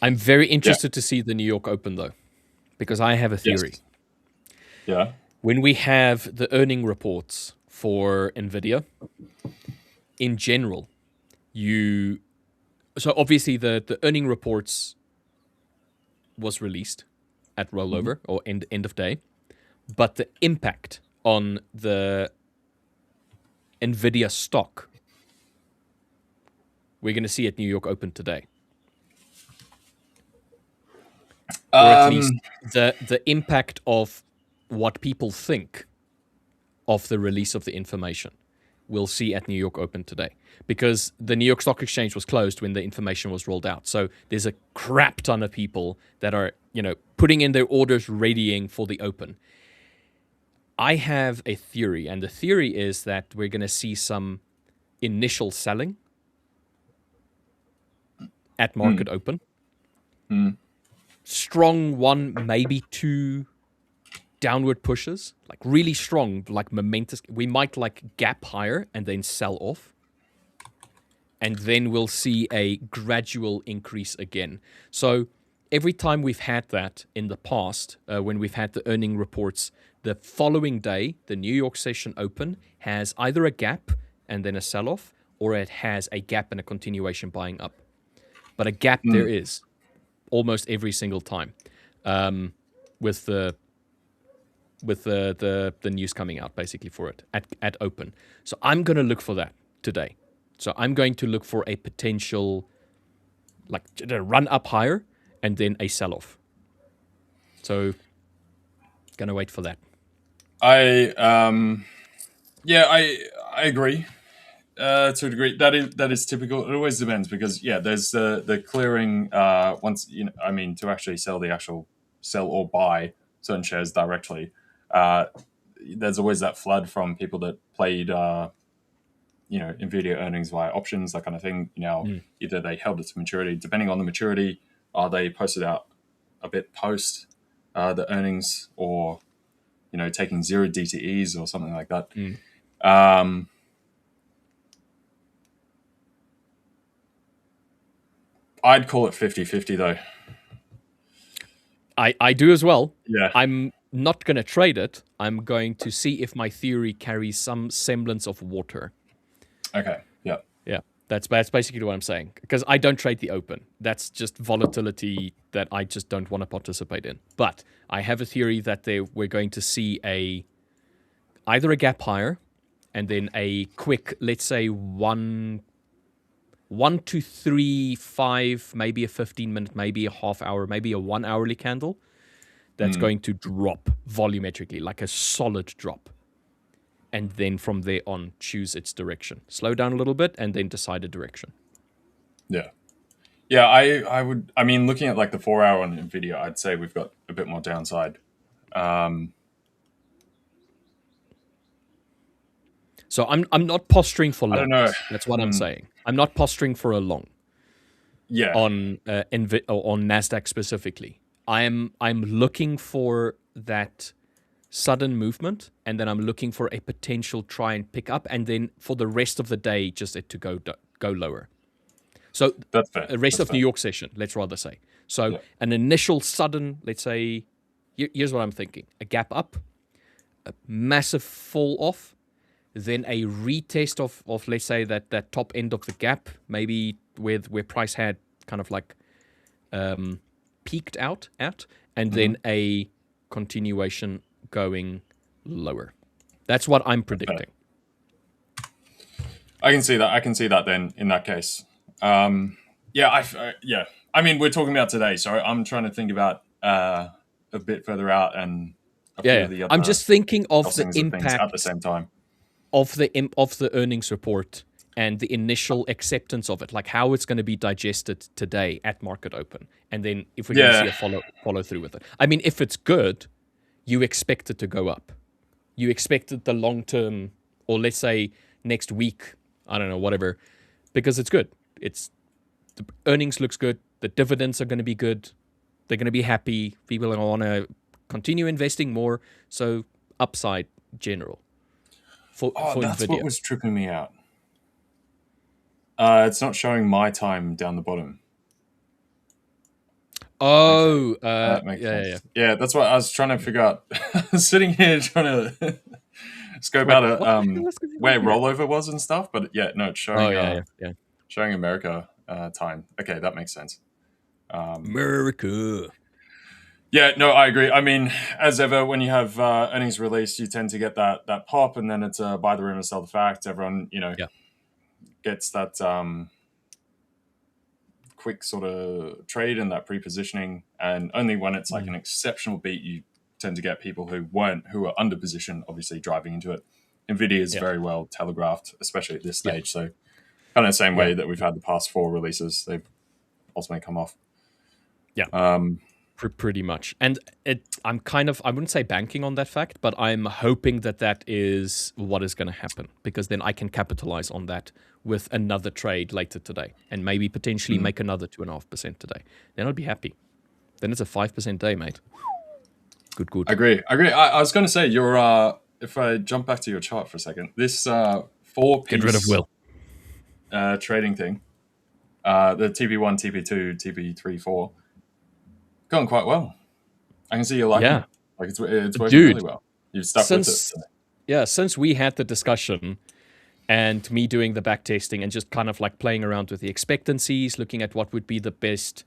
I'm very interested to see the New York Open, though, because I have a theory. Yeah. When we have the earning reports for NVIDIA, in general, so obviously the earning reports was released at rollover or end of day, but the impact on the NVIDIA stock, we're going to see at New York Open today. Or at least the impact of what people think of the release of the information we'll see at New York Open today, because the New York Stock Exchange was closed when the information was rolled out. So there's a crap ton of people that are, putting in their orders, readying for the Open. I have a theory, and the theory is that we're going to see some initial selling at market open. Strong one, maybe two downward pushes, like really strong, like momentous. We might like gap higher and then sell off. And then we'll see a gradual increase again. So every time we've had that in the past, when we've had the earning reports, the following day, the New York session open has either a gap and then a sell-off, or it has a gap and a continuation buying up. But a gap there is almost every single time, with the news coming out basically for it at open. So I'm going to look for that today. So I'm going to look for a potential, like a run up higher and then a sell-off. So gonna wait for that. I agree to a degree. That is typical. It always depends, because there's the clearing once to actually sell or buy certain shares directly. There's always that flood from people that played Nvidia earnings via options, that kind of thing. Either they held it to maturity. Depending on the maturity, they posted out a bit post the earnings, or taking zero DTEs or something like that. I'd call it 50-50 though. I do as well. Yeah. I'm not going to trade it. I'm going to see if my theory carries some semblance of water. Okay. Yeah. Yeah. That's basically what I'm saying. Because I don't trade the open. That's just volatility that I just don't want to participate in. But I have a theory that we're going to see either a gap higher and then a quick, let's say 1 to 3, 5, maybe a 15-minute, maybe a half hour, maybe a 1 hourly candle that's going to drop volumetrically, like a solid drop. And then from there on, choose its direction. Slow down a little bit and then decide a direction. Yeah. Yeah, I would, looking at like the 4 hour on NVIDIA, I'd say we've got a bit more downside. So I'm not posturing for long. I don't know. That's what I'm saying. I'm not posturing for a long. on on Nasdaq specifically. I'm looking for that sudden movement, and then I'm looking for a potential try and pick up, and then for the rest of the day, just it to go lower. So that's fair. The rest of New York session, let's rather say. So an initial sudden, let's say, here's what I'm thinking: a gap up, a massive fall off, then a retest of let's say that top end of the gap, maybe where price had kind of like peaked out at, and then a continuation going lower. That's what I'm predicting. I can see that then in that case. I mean, we're talking about today, so I'm trying to think about a bit further out and a few of the other. I'm just thinking of the impact at the same time of the earnings report and the initial acceptance of it, like how it's going to be digested today at market open, and then if we're going to see a follow through with it. I mean, if it's good, you expect it to go up. You expect it the long term, or let's say next week, I don't know, whatever, because it's good. The earnings looks good. The dividends are going to be good. They're going to be happy. People are going to want to continue investing more. So upside general for that's Nvidia. What was tripping me out. It's not showing my time down the bottom. Oh, that makes sense. Yeah, that's what I was trying to figure out. Sitting here trying to scope out where rollover was and stuff, but it's showing. Showing America time. Okay, that makes sense. America. Yeah, no, I agree. I mean, as ever, when you have earnings released, you tend to get that pop, and then it's buy the rumor, sell the fact. Everyone, gets that quick sort of trade and that pre-positioning, and only when it's like an exceptional beat, you tend to get people who are under position, obviously driving into it. Nvidia is very well telegraphed, especially at this stage. So kind of the same way that we've had the past 4 releases, they've ultimately come off. Yeah. Pretty much. And I'm kind of, I wouldn't say banking on that fact, but I'm hoping that is what is going to happen, because then I can capitalize on that with another trade later today, and maybe potentially make another 2.5% today. Then I'll be happy. Then it's a 5% day, mate. Good. I agree. I was going to say, if I jump back to your chart for a second, this 4-piece get rid of Will trading thing, the TP1, TP2, TP3, 4, going quite well. I can see you liking it. Like it's working really well. You've stuck with it. So. Yeah, since we had the discussion and me doing the back testing and just kind of like playing around with the expectancies, looking at what would be the best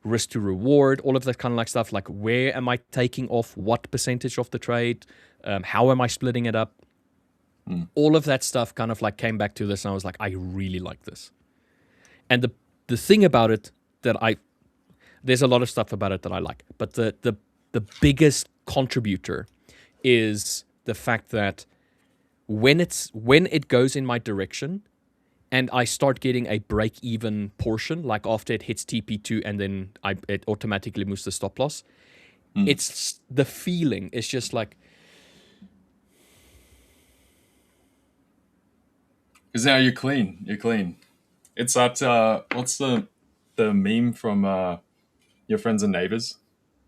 risk to reward, all of that kind of like stuff, like where am I taking off what percentage of the trade, how am I splitting it up, all of that stuff kind of like came back to this, and I was like, I really like this. And the thing about it that there's a lot of stuff about it that I like, but the biggest contributor is the fact that when it goes in my direction and I start getting a break-even portion, like after it hits TP2 and then it automatically moves the stop loss, it's the feeling. It's just like, because now you're clean. It's that what's the meme from Your Friends and Neighbors,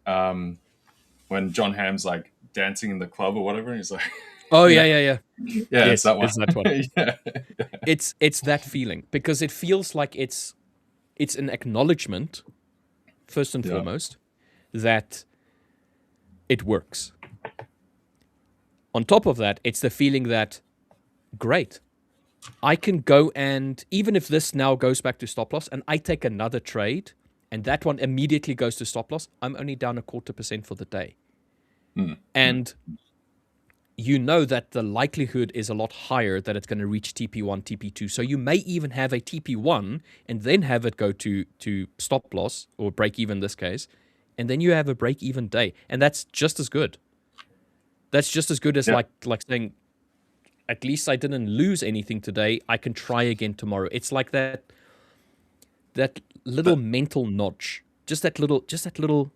when John Hamm's like dancing in the club or whatever, and he's like, oh yeah. Yeah, yes, it's that one. It's that one. It's that feeling, because it feels like it's an acknowledgement, first and foremost, that it works. On top of that, it's the feeling that, great, I can go, and even if this now goes back to stop loss and I take another trade and that one immediately goes to stop loss, I'm only down 0.25% for the day. And you know that the likelihood is a lot higher that it's going to reach TP1, TP2. So you may even have a TP1 and then have it go to stop loss or break even in this case. And then you have a break even day. And that's just as good. That's just as good as like saying, at least I didn't lose anything today. I can try again tomorrow. It's like that little mental notch. Just that little,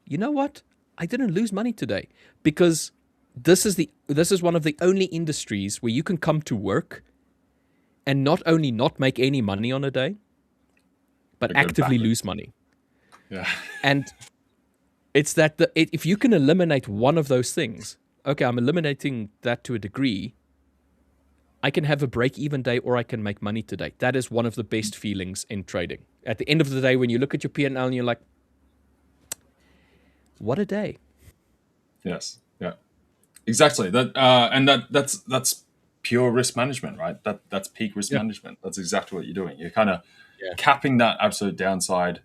you know what? I didn't lose money today, because this is one of the only industries where you can come to work and not only not make any money on a day, but They go actively backwards. lose money. Yeah. And it's that if you can eliminate one of those things, okay, I'm eliminating that to a degree, I can have a break-even day or I can make money today. That is one of the best feelings in trading. At the end of the day, when you look at your P&L and you're like, what a day. Yes. Yeah. Exactly. That's pure risk management, right? That's peak risk management. That's exactly what you're doing. You're kind of capping that absolute downside,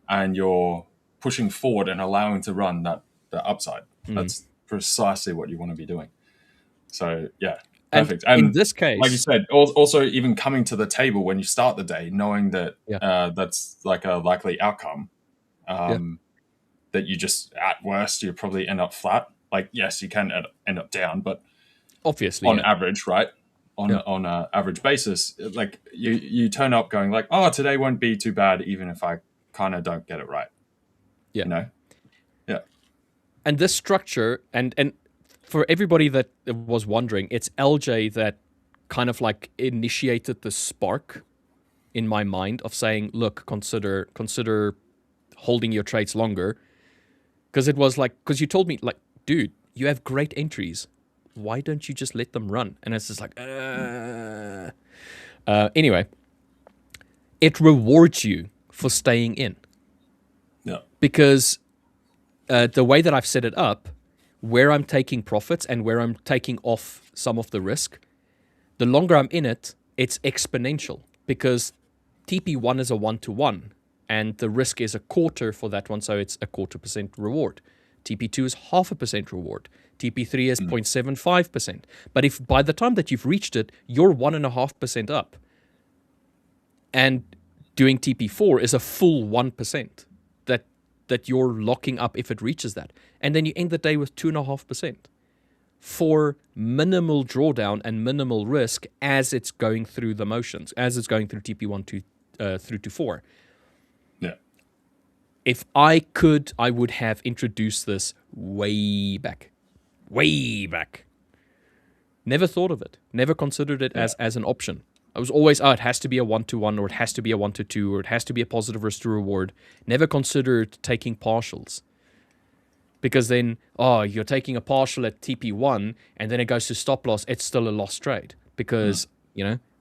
and you're pushing forward and allowing to run that upside. That's precisely what you want to be doing. So yeah, perfect. And in And this case, like you said, also even coming to the table when you start the day, knowing that that's like a likely outcome. That you just, at worst, you probably end up flat. Like, yes, you can end up down, but obviously, on average, right? On an average basis, like you turn up going like, oh, today won't be too bad, even if I kind of don't get it right. Yeah. You know? Yeah. And this structure, and for everybody that was wondering, it's LJ that kind of like initiated the spark in my mind of saying, look, consider holding your trades longer. Because it was like, because you told me, like, dude, you have great entries. Why don't you just let them run? And it's just like, anyway, it rewards you for staying in. Yeah. Because the way that I've set it up, where I'm taking profits and where I'm taking off some of the risk, the longer I'm in it, it's exponential. Because TP1 is a 1-to-1. And the risk is a quarter for that one, so it's a 0.25% reward. TP2 is 0.5% reward. TP3 is 0.75%. But if by the time that you've reached it, you're 1.5% up, and doing TP4 is a full 1% that you're locking up if it reaches that, and then you end the day with 2.5% for minimal drawdown and minimal risk as it's going through the motions, as it's going through TP1 through to 4. If I could, I would have introduced this way back. Never thought of it. Never considered it as an option. I was always, it has to be a 1-to-1, or it has to be a 1-to-2, or it has to be a positive risk to reward. Never considered taking partials. Because then, you're taking a partial at TP1, and then it goes to stop loss. It's still a lost trade because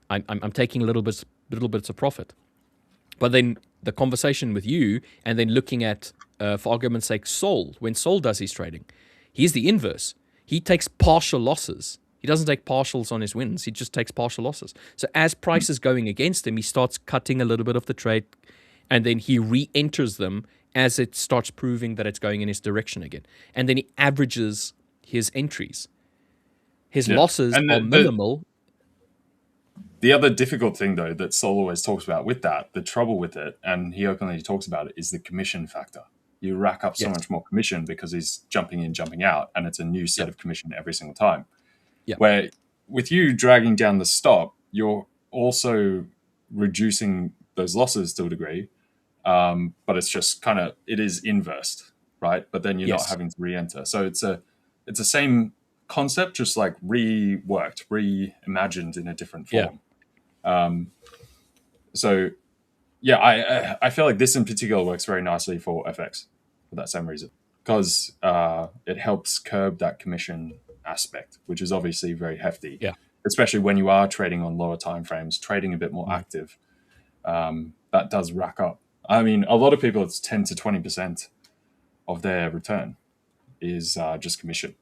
I'm taking little bits of profit. But then the conversation with you, and then looking at, for argument's sake, Sol, when Sol does his trading, he's the inverse. He takes partial losses. He doesn't take partials on his wins. He just takes partial losses. So as price is going against him, he starts cutting a little bit of the trade, and then he re-enters them as it starts proving that it's going in his direction again. And then he averages his entries. His losses are minimal. The other difficult thing, though, that Sol always talks about with that, the trouble with it, and he openly talks about it, is the commission factor. You rack up so much more commission because he's jumping in, jumping out, and it's a new set of commission every single time. Where with you dragging down the stop, you're also reducing those losses to a degree, but it's just kind of, it is inversed, right? But then you're not having to re-enter. So it's the same concept, just like reworked, reimagined in a different form. So yeah, I feel like this in particular works very nicely for FX for that same reason, because it helps curb that commission aspect, which is obviously very hefty, especially when you are trading on lower time frames, trading a bit more active. That does rack up. I mean, a lot of people, it's 10 to 20% of their return is just commission.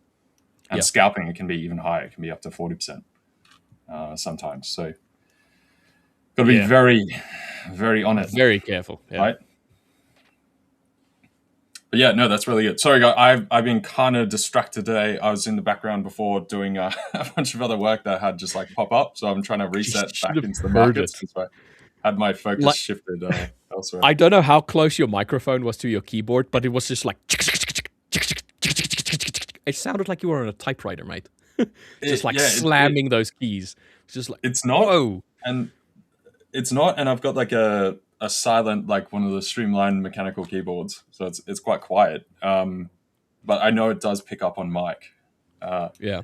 And scalping, it can be even higher. It can be up to 40% sometimes. So got to be very, very on it. Very careful. Right? But yeah, no, that's really good. Sorry, guys, I've been kind of distracted today. I was in the background before doing a bunch of other work that had just like pop up. So I'm trying to reset back into the markets because I had my focus shifted elsewhere. I don't know how close your microphone was to your keyboard, but it was just like... It sounded like you were on a typewriter, mate. Just slamming those keys. It's just like... It's not. Whoa. And it's not. And I've got like a silent, like one of the streamlined mechanical keyboards, so it's quite quiet. But I know it does pick up on mic.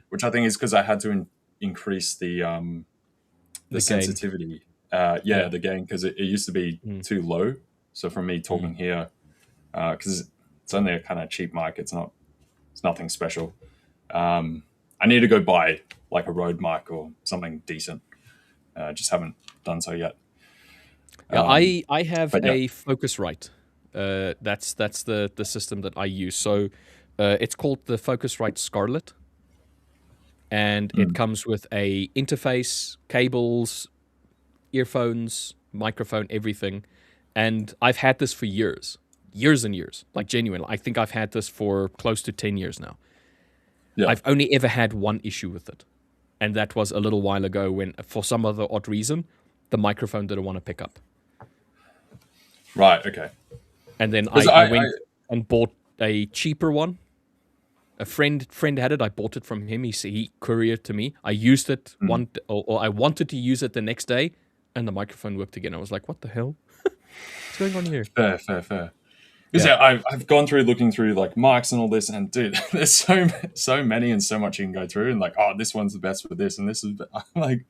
Which I think is because I had to increase the sensitivity the gain, because it used to be too low. So from me talking here, because it's only a kind of cheap mic, it's nothing special. I need to go buy like a Rode mic or something decent. Just haven't done so yet. Yeah, I have a Focusrite. That's the system that I use. So it's called the Focusrite Scarlett, and it comes with a interface, cables, earphones, microphone, everything. And I've had this for years and years, like genuinely. I think I've had this for close to 10 years now. Yeah. I've only ever had one issue with it, and that was a little while ago when, for some other odd reason, the microphone didn't want to pick up. Right, okay. And then I went and bought a cheaper one. A friend had it. I bought it from him. He couriered to me. I used it or I wanted to use it the next day, and the microphone worked again. I was like, what the hell? What's going on here? Fair. Because I've gone through looking through like mics and all this, and dude, there's so many and so much you can go through, and like, oh, this one's the best for this, and this is. I'm like,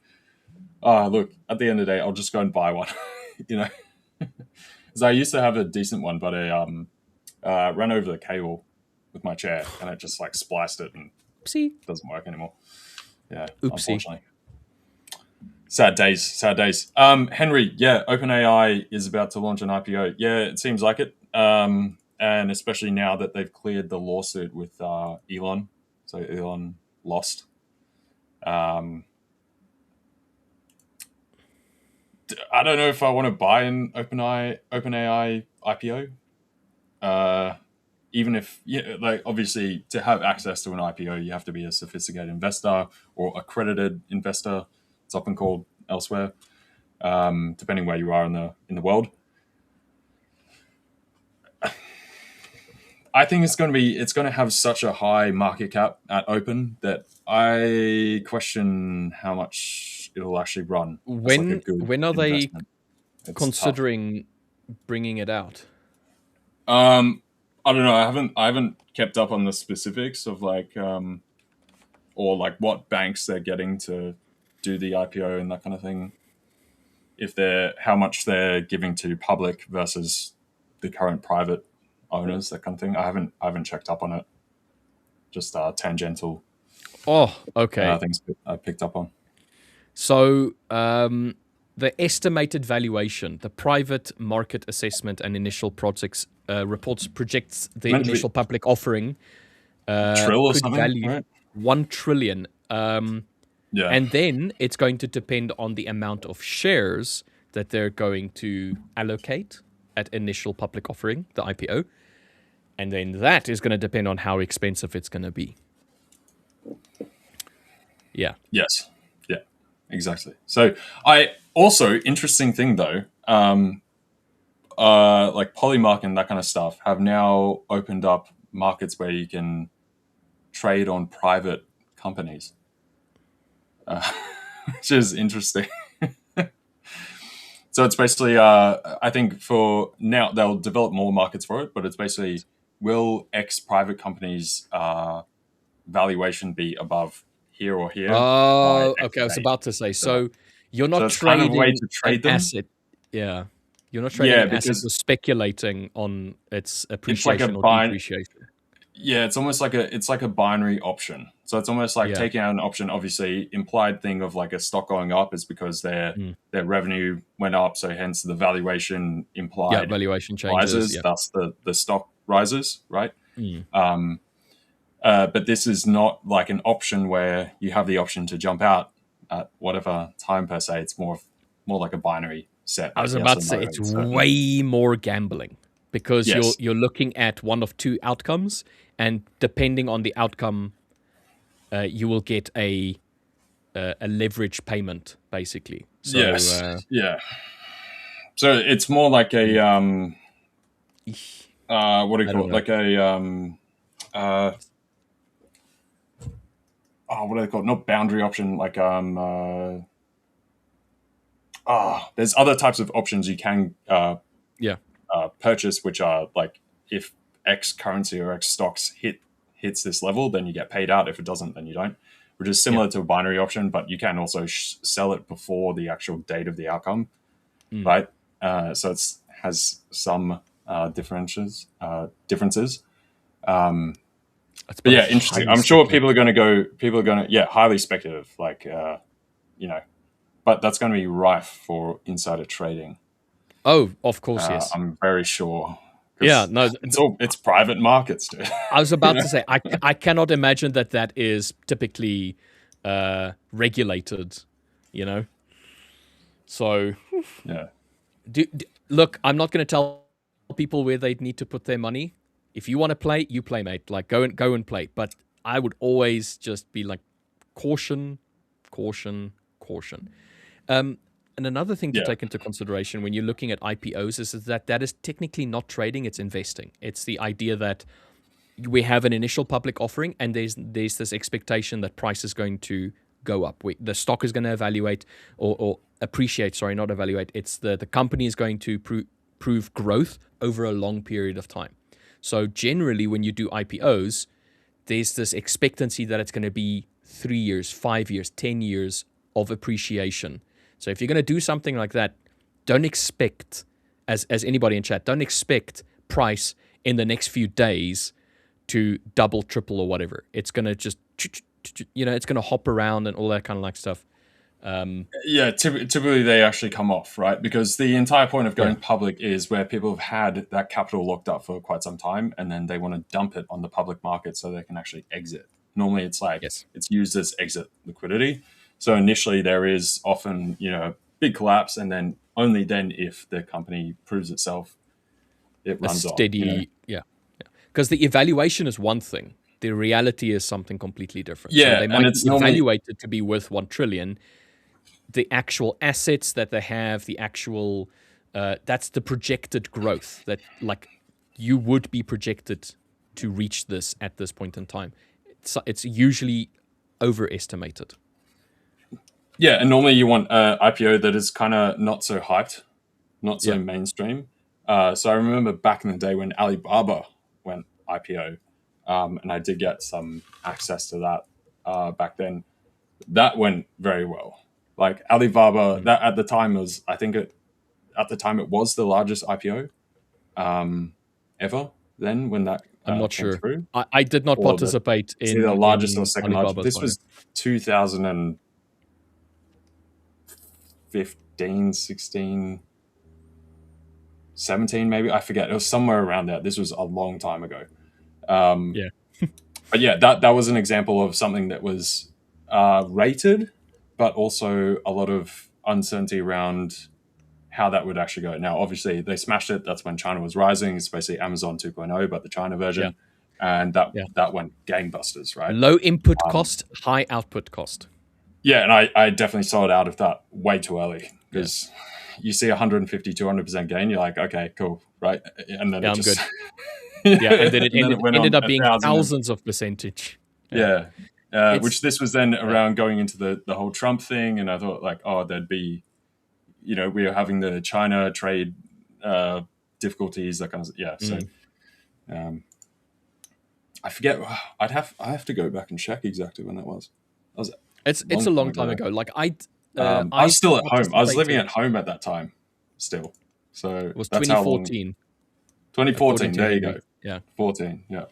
oh, look, at the end of the day, I'll just go and buy one, you know. Because I used to have a decent one, but I ran over the cable with my chair, and it just like spliced it, and doesn't work anymore. Yeah, unfortunately. Sad days. Henry, OpenAI is about to launch an IPO. Yeah, it seems like it. And especially now that they've cleared the lawsuit with Elon. So Elon lost. I don't know if I want to buy an OpenAI IPO. Even if, obviously to have access to an IPO, you have to be a sophisticated investor or accredited investor. It's often called elsewhere, depending where you are in the world. I think it's going to have such a high market cap at open that I question how much it'll actually run. When are they considering bringing it out? I don't know. I haven't kept up on the specifics of or what banks they're getting to do the IPO and that kind of thing. How much they're giving to public versus the current private owners, that kind of thing. I haven't checked up on it. Just tangential. Oh, okay. Things I picked up on. So the estimated valuation, the private market assessment and initial projects reports projects the initial public offering trill or something, value right? 1 trillion. And then it's going to depend on the amount of shares that they're going to allocate at initial public offering, the IPO. And then that is going to depend on how expensive it's going to be. Yeah. Yes. Yeah, exactly. So interesting thing though, like Polymark and that kind of stuff have now opened up markets where you can trade on private companies. Which is interesting. So it's basically, I think for now, they'll develop more markets for it, but it's basically, will X private companies' valuation be above here or here? Oh, okay. I was about to say, so you're not trading kind of a way to trade an asset. Yeah. You're not trading an asset, you're speculating on its appreciation or depreciation. Yeah, it's almost like a binary option. So it's almost like taking out an option. Obviously, implied thing of like a stock going up is because their revenue went up, so hence the valuation implied. Yeah, valuation changes. Rises, thus the stock rises, right? But this is not like an option where you have the option to jump out at whatever time per se. It's more like a binary set. I was about to say it's way more gambling. Because you're looking at one of two outcomes, and depending on the outcome, you will get a leverage payment, basically. So, yeah. So it's more like a what do you call it? Like a what do they call it? Not boundary option. Like there's other types of options you can purchase, which are like if X currency or X stocks hits this level, then you get paid out. If it doesn't, then you don't. which is similar to a binary option, but you can also sell it before the actual date of the outcome, right? So it has some differences. But yeah, interesting. I'm sure people are going to highly speculative, like, but that's going to be rife for insider trading. Oh, of course, yes. I'm very sure. Yeah, no, it's private markets, dude. I was about to say, I cannot imagine that is typically regulated, So, yeah. Look, I'm not going to tell people where they need to put their money. If you want to play, you play, mate. Like, go and play. But I would always just be like, caution. And another thing to take into consideration when you're looking at IPOs is that is technically not trading, it's investing. It's the idea that we have an initial public offering and there's this expectation that price is going to go up. The stock is going to evaluate or appreciate, sorry, not evaluate. It's the company is going to prove growth over a long period of time. So generally when you do IPOs, there's this expectancy that it's going to be 3 years, 5 years, 10 years of appreciation. So if you're going to do something like that, don't expect, as anybody in chat, don't expect price in the next few days to double, triple, or whatever. It's going to just, it's going to hop around and all that kind of like stuff. Typically they actually come off, right? Because the entire point of going public is where people have had that capital locked up for quite some time, and then they want to dump it on the public market so they can actually exit. Normally it's like it's used as exit liquidity. So initially there is often, a big collapse, and then only then if the company proves itself, it runs off. Steady, Because the evaluation is one thing. The reality is something completely different. Yeah, so they might evaluate it to be worth 1 trillion. The actual assets that they have, the actual, that's the projected growth that like you would be projected to reach this at this point in time. It's usually overestimated. Yeah, and normally you want an IPO that is kind of not so hyped, not so mainstream. So I remember back in the day when Alibaba went IPO, and I did get some access to that back then. That went very well. Like Alibaba, that at the time was, I think it was the largest IPO ever. Then when that I'm not came sure. through. I did not participate in the largest or second Alibaba's largest. This was 2015, 16, 17 maybe. I forget. It was somewhere around there. This was a long time ago. But yeah, that was an example of something that was rated, but also a lot of uncertainty around how that would actually go. Now, obviously, they smashed it. That's when China was rising. It's basically Amazon 2.0, but the China version. And that went gangbusters, right? Low input cost, high output cost. Yeah, and I definitely sold out of that way too early because you see 150, 200% gain. You're like, okay, cool, right? And then I'm good. And then it ended up being thousands of percentage. Which this was then around going into the whole Trump thing. And I thought like, there'd be, we were having the China trade difficulties, that kind of, So I forget, I have to go back and check exactly when that was. It's a long time ago. Like I was still at home. I was living at home at that time still. So it was 2014. 2014, there you go. Yeah. 14, yeah.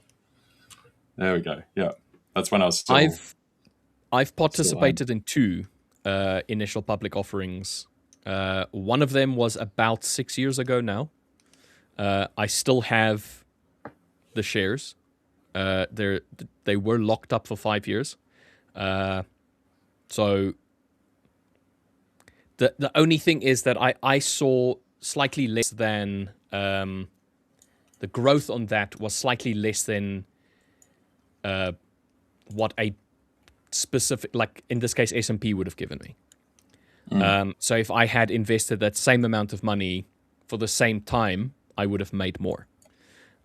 There we go. Yeah. That's when I was still... I've participated in 2 initial public offerings. One of them was about 6 years ago now. I still have the shares. They were locked up for 5 years. So the only thing is that I saw slightly less than the growth on that was slightly less than what a specific, like in this case S&P would have given me. So if I had invested that same amount of money for the same time, I would have made more.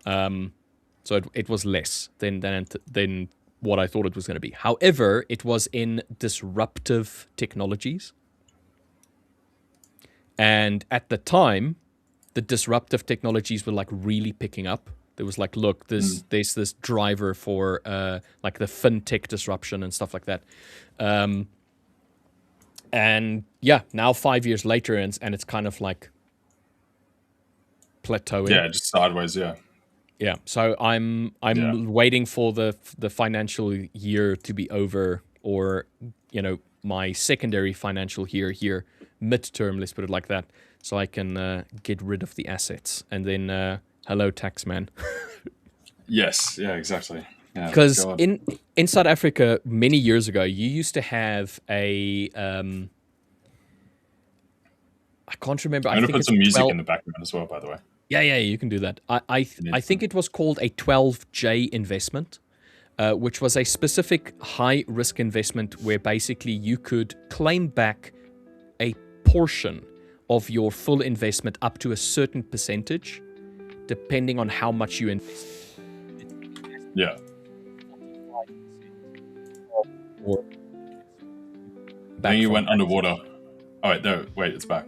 So it was less than what I thought it was going to be. However, it was in disruptive technologies. And at the time, the disruptive technologies were like really picking up. There was like, look, there's this driver for like the fintech disruption and stuff like that. And yeah, now 5 years later, and it's kind of like plateauing. Yeah, just sideways. Yeah. So I'm waiting for the financial year to be over, or my secondary financial year here, midterm, let's put it like that, so I can get rid of the assets, and then hello tax man. Yes. Yeah. Exactly. Because in South Africa many years ago, you used to have a I can't remember. I'm going to put some music in the background as well, by the way. Yeah, you can do that. I think it was called a 12J investment, which was a specific high-risk investment where basically you could claim back a portion of your full investment up to a certain percentage, depending on how much you invest. Yeah. I think you went underwater. Oh, wait, no, wait, it's back.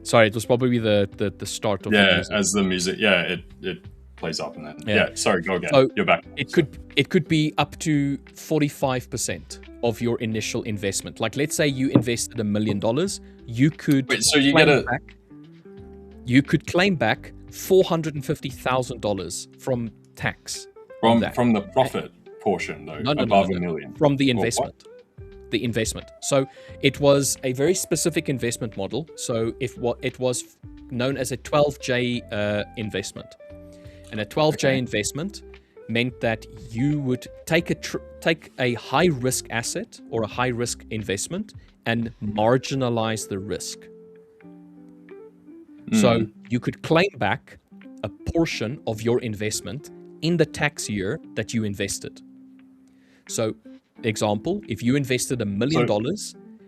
Sorry, it was probably the start of the music. As the music, it plays up and then sorry, go again. So you're back. It could be up to 45% of your initial investment. Like, let's say you invested $1 million, you could you could claim back $450,000 from tax from the profit portion though, above $1 million from the investment. The investment. So it was a very specific investment model. So it was known as a 12J investment, and a 12J investment meant that you would take a high risk asset or a high risk investment and marginalize the risk. So you could claim back a portion of your investment in the tax year that you invested. So, example, if you invested $1 million,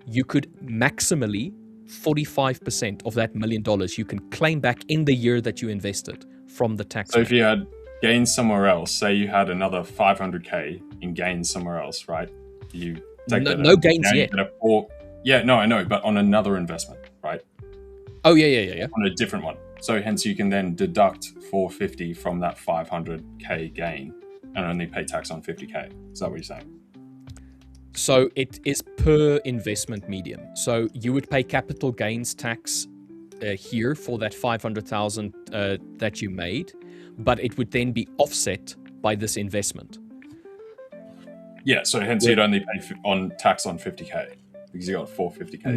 you could maximally 45% of that $1 million you can claim back in the year that you invested from the tax. So if you had gains somewhere else, say you had another 500K in gains somewhere else, right? You take no gains yet. I know, but on another investment, right? Oh yeah. On a different one. So hence you can then deduct 450 from that 500K gain and only pay tax on 50K. Is that what you're saying? So it is per investment medium. So you would pay capital gains tax here for that 500,000 that you made, but it would then be offset by this investment. Yeah, so hence you'd only pay on tax on 50K because you got 450K.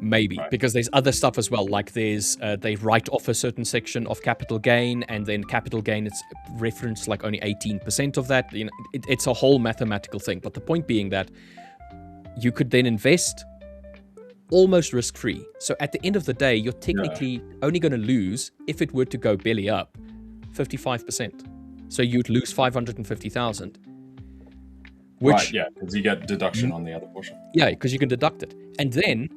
Maybe, right. Because there's other stuff as well, like there's they write off a certain section of capital gain, and then capital gain, it's referenced like only 18% of that. It's a whole mathematical thing. But the point being that you could then invest almost risk-free. So at the end of the day, you're technically only going to lose, if it were to go belly up, 55%. So you'd lose 550,000. Right, because you get deduction on the other portion. Yeah, because you can deduct it. And then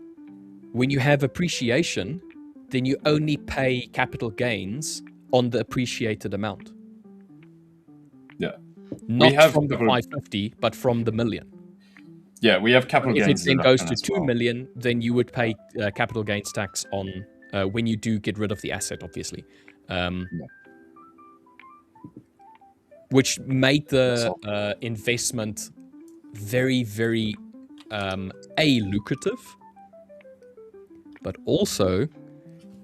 when you have appreciation, then you only pay capital gains on the appreciated amount. Yeah. Not from the 550, but from the million. Yeah, we have capital gains. If it then goes to 2 million, then you would pay capital gains tax on when you do get rid of the asset, obviously. Which made the investment very, very lucrative. But also,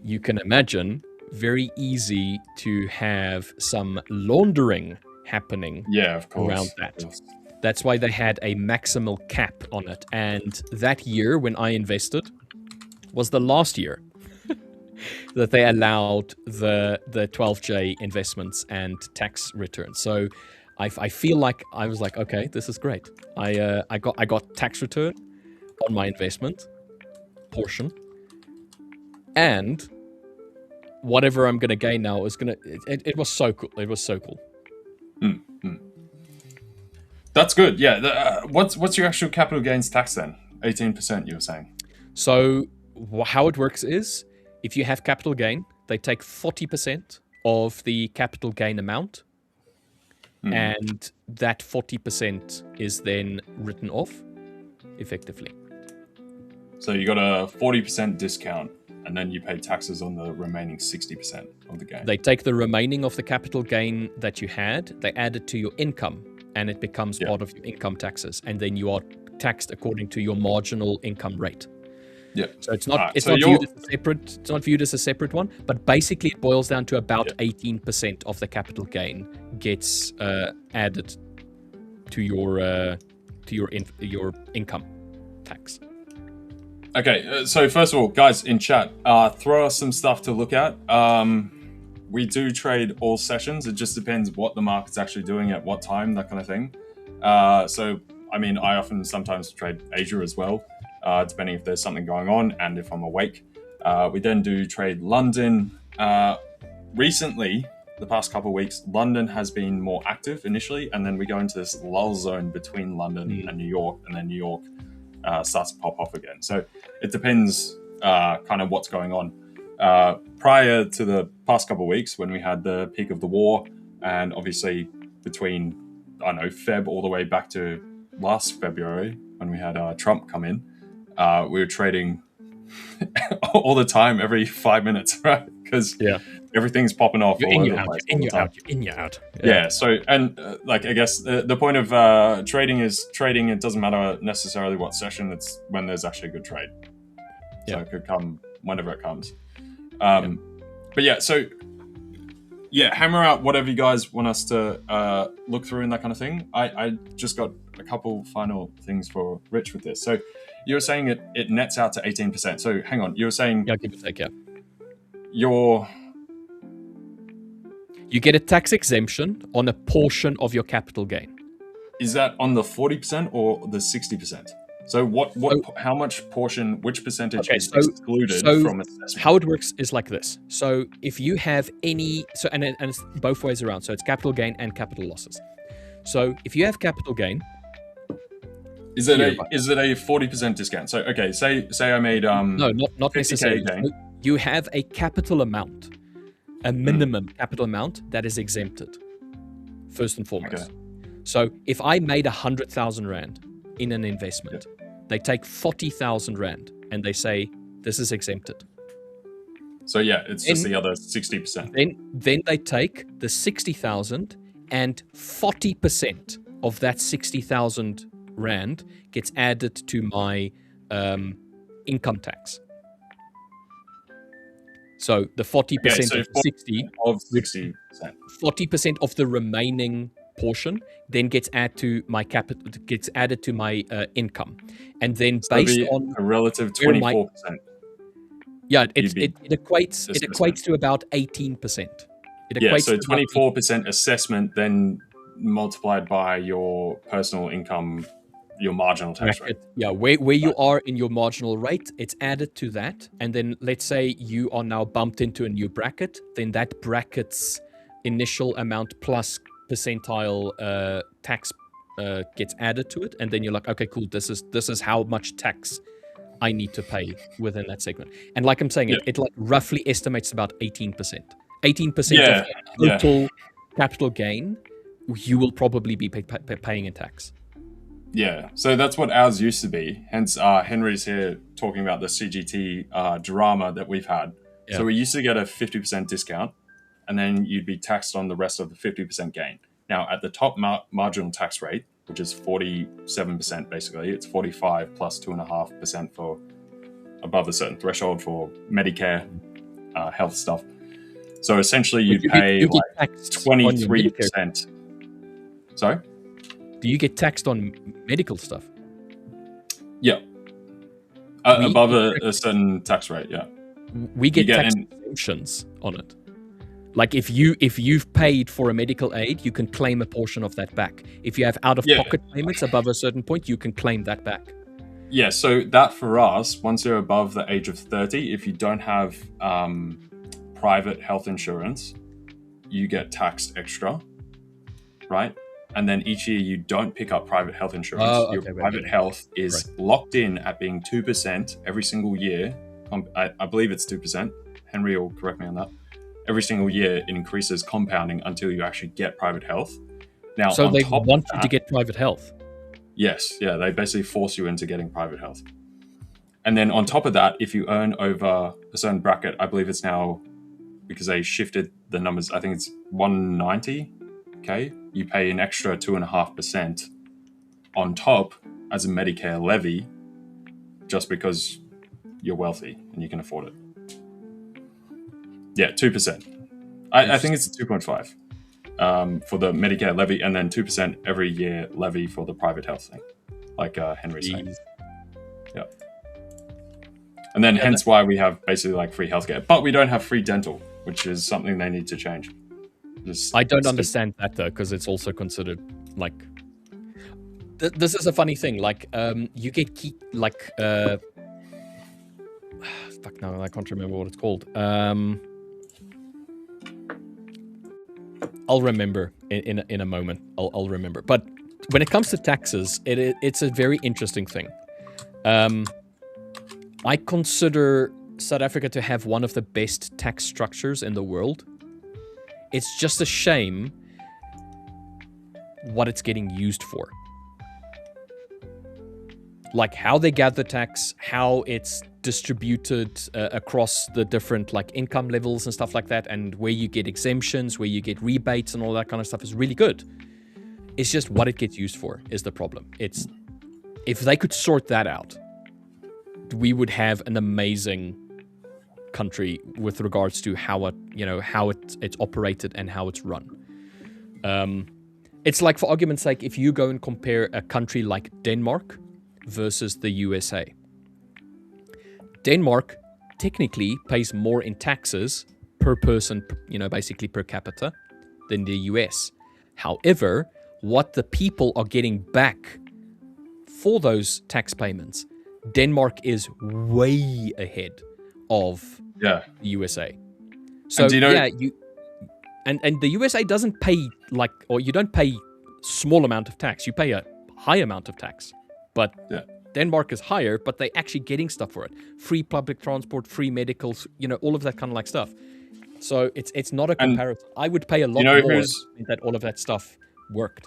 you can imagine, very easy to have some laundering happening around that. That's why they had a maximal cap on it. And that year, when I invested, was the last year that they allowed the 12J investments and tax returns. So I feel like I was like, okay, this is great. I got tax return on my investment portion. And whatever I'm going to gain now is going to... It was so cool. It was so cool. That's good. Yeah. What's your actual capital gains tax then? 18% you were saying. So how it works is, if you have capital gain, they take 40% of the capital gain amount. And that 40% is then written off, effectively. So you got a 40% discount. and then you pay taxes on the remaining 60% of the gain. They take the remaining of the capital gain that you had, they add it to your income, and it becomes part of your income taxes, and then you are taxed according to your marginal income rate. Yeah. So it's not viewed as a separate. It's not viewed as a separate one, but basically it boils down to about 18% of the capital gain gets added to your income tax. Okay, so first of all, guys in chat, throw us some stuff to look at. We do trade all sessions. It just depends what the market's actually doing at what time, that kind of thing. So, I mean, I often sometimes trade Asia as well, depending if there's something going on and if I'm awake. We then do trade London. Recently, the past couple of weeks, London has been more active initially, and then we go into this lull zone between London and New York, and then New York starts to pop off again. So it depends kind of what's going on. Prior to the past couple of weeks, when we had the peak of the war, and obviously between, I don't know, Feb all the way back to last February, when we had Trump come in, we were trading all the time, every 5 minutes, right? Because everything's popping off. You're all in, over you're the out, place you're in, all the you're time. out, you're in, you're out. Yeah. So, and like, I guess the point of trading is trading. It doesn't matter necessarily what session. It's when there's actually a good trade. So it could come whenever it comes. But yeah, so yeah, hammer out whatever you guys want us to look through and that kind of thing. I just got a couple final things for Rich with this. So you were saying it nets out to 18%. So hang on, you were saying give or take, you get a tax exemption on a portion of your capital gain. Is that on the 40% or the 60%? So how much portion, which percentage is excluded from assessment? How it works is like this. So if you have any, and it's both ways around. So it's capital gain and capital losses. So if you have capital gain, is it a 40% discount? So okay, say I made no, not necessarily. Gain. You have a capital amount, a minimum capital amount that is exempted, first and foremost. Okay. So if I made 100,000 Rand in an investment, they take 40,000 Rand and they say, this is exempted. So yeah, it's just the other 60%. Then they take the 60,000 and 40% of that 60,000 Rand gets added to my income tax. So the 40% of 60 of 60%. 40% of the remaining portion then gets added to my income, and then so based on a relative 24%. It equates to about 18%. So 24% assessment, then multiplied by your personal income, your marginal tax rate. Yeah, where you are in your marginal rate, it's added to that, and then let's say you are now bumped into a new bracket, then that bracket's initial amount plus percentile tax gets added to it, and then you're like, okay, cool, this is how much tax I need to pay within that segment. And like I'm saying, it like roughly estimates about 18%. 18% of the total capital gain you will probably be paying in tax. Yeah, so that's what ours used to be. Hence, Henry's here talking about the CGT drama that we've had. Yeah. So we used to get a 50% discount, and then you'd be taxed on the rest of the 50% gain. Now, at the top marginal tax rate, which is 47% basically, it's 45 plus 2.5% for above a certain threshold for Medicare, health stuff. So essentially, you'd pay like 23%. Sorry? Do you get taxed on medical stuff? Yeah. Above a certain tax rate, yeah. We get tax exemptions on it. Like if you've paid for a medical aid, you can claim a portion of that back. If you have out-of-pocket payments above a certain point, you can claim that back. Yeah, so that for us, once you're above the age of 30, if you don't have private health insurance, you get taxed extra, right? And then each year you don't pick up private health insurance. Your private health is locked in at being 2% every single year. I believe it's 2%. Henry will correct me on that. Every single year it increases compounding until you actually get private health. Now, so they want you to get private health? Yes. Yeah, they basically force you into getting private health. And then on top of that, if you earn over a certain bracket, I believe it's now, because they shifted the numbers, I think it's 190K, you pay an extra 2.5% on top as a Medicare levy, just because you're wealthy and you can afford it. Yeah, 2%. I think it's 2.5 for the Medicare levy, and then 2% every year levy for the private health thing, like Henry's saying. Yeah. And then hence why we have basically like free healthcare, but we don't have free dental, which is something they need to change. I don't understand that though, because it's also considered like this is a funny thing. Like you get fuck no, I can't remember what it's called. I'll remember in a moment. I'll remember. But when it comes to taxes, it's a very interesting thing. I consider South Africa to have one of the best tax structures in the world. It's just a shame what it's getting used for. Like how they gather tax, how it's distributed across the different like income levels and stuff like that, and where you get exemptions, where you get rebates and all that kind of stuff is really good. It's just what it gets used for is the problem. It's if they could sort that out, we would have an amazing country with regards to how it's operated and how it's run. It's like, for argument's sake, if you go and compare a country like Denmark versus the USA. Denmark technically pays more in taxes per person, basically per capita, than the US. However, what the people are getting back for those tax payments, Denmark is way ahead of the USA. So and the USA doesn't pay you don't pay small amount of tax. You pay a high amount of tax, but Denmark is higher, but they're actually getting stuff for it. Free public transport, free medicals, all of that kind of like stuff. So it's not a comparison. I would pay a lot more that all of that stuff worked.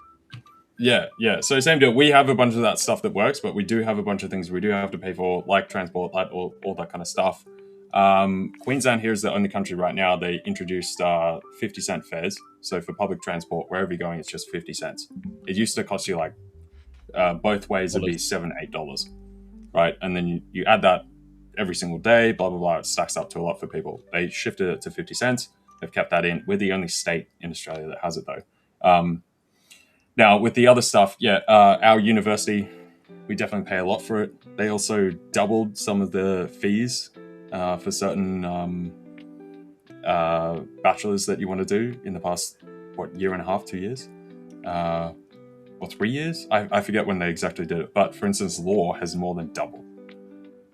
Yeah. So same deal. We have a bunch of that stuff that works, but we do have a bunch of things we do have to pay for, like transport, like all that kind of stuff. Queensland here is the only country right now they introduced 50-cent fares. So for public transport, wherever you're going, it's just 50 cents. It used to cost you like both ways it'd be $7-8, right? And then you add that every single day, blah blah blah. It stacks up to a lot for people. They shifted it to 50 cents. They've kept that in. We're the only state in Australia that has it though. Now, with the other stuff, our university, we definitely pay a lot for it. They also doubled some of the fees for certain bachelors that you want to do in the past, year and a half, 2 years? Or 3 years? I forget when they exactly did it. But for instance, law has more than doubled.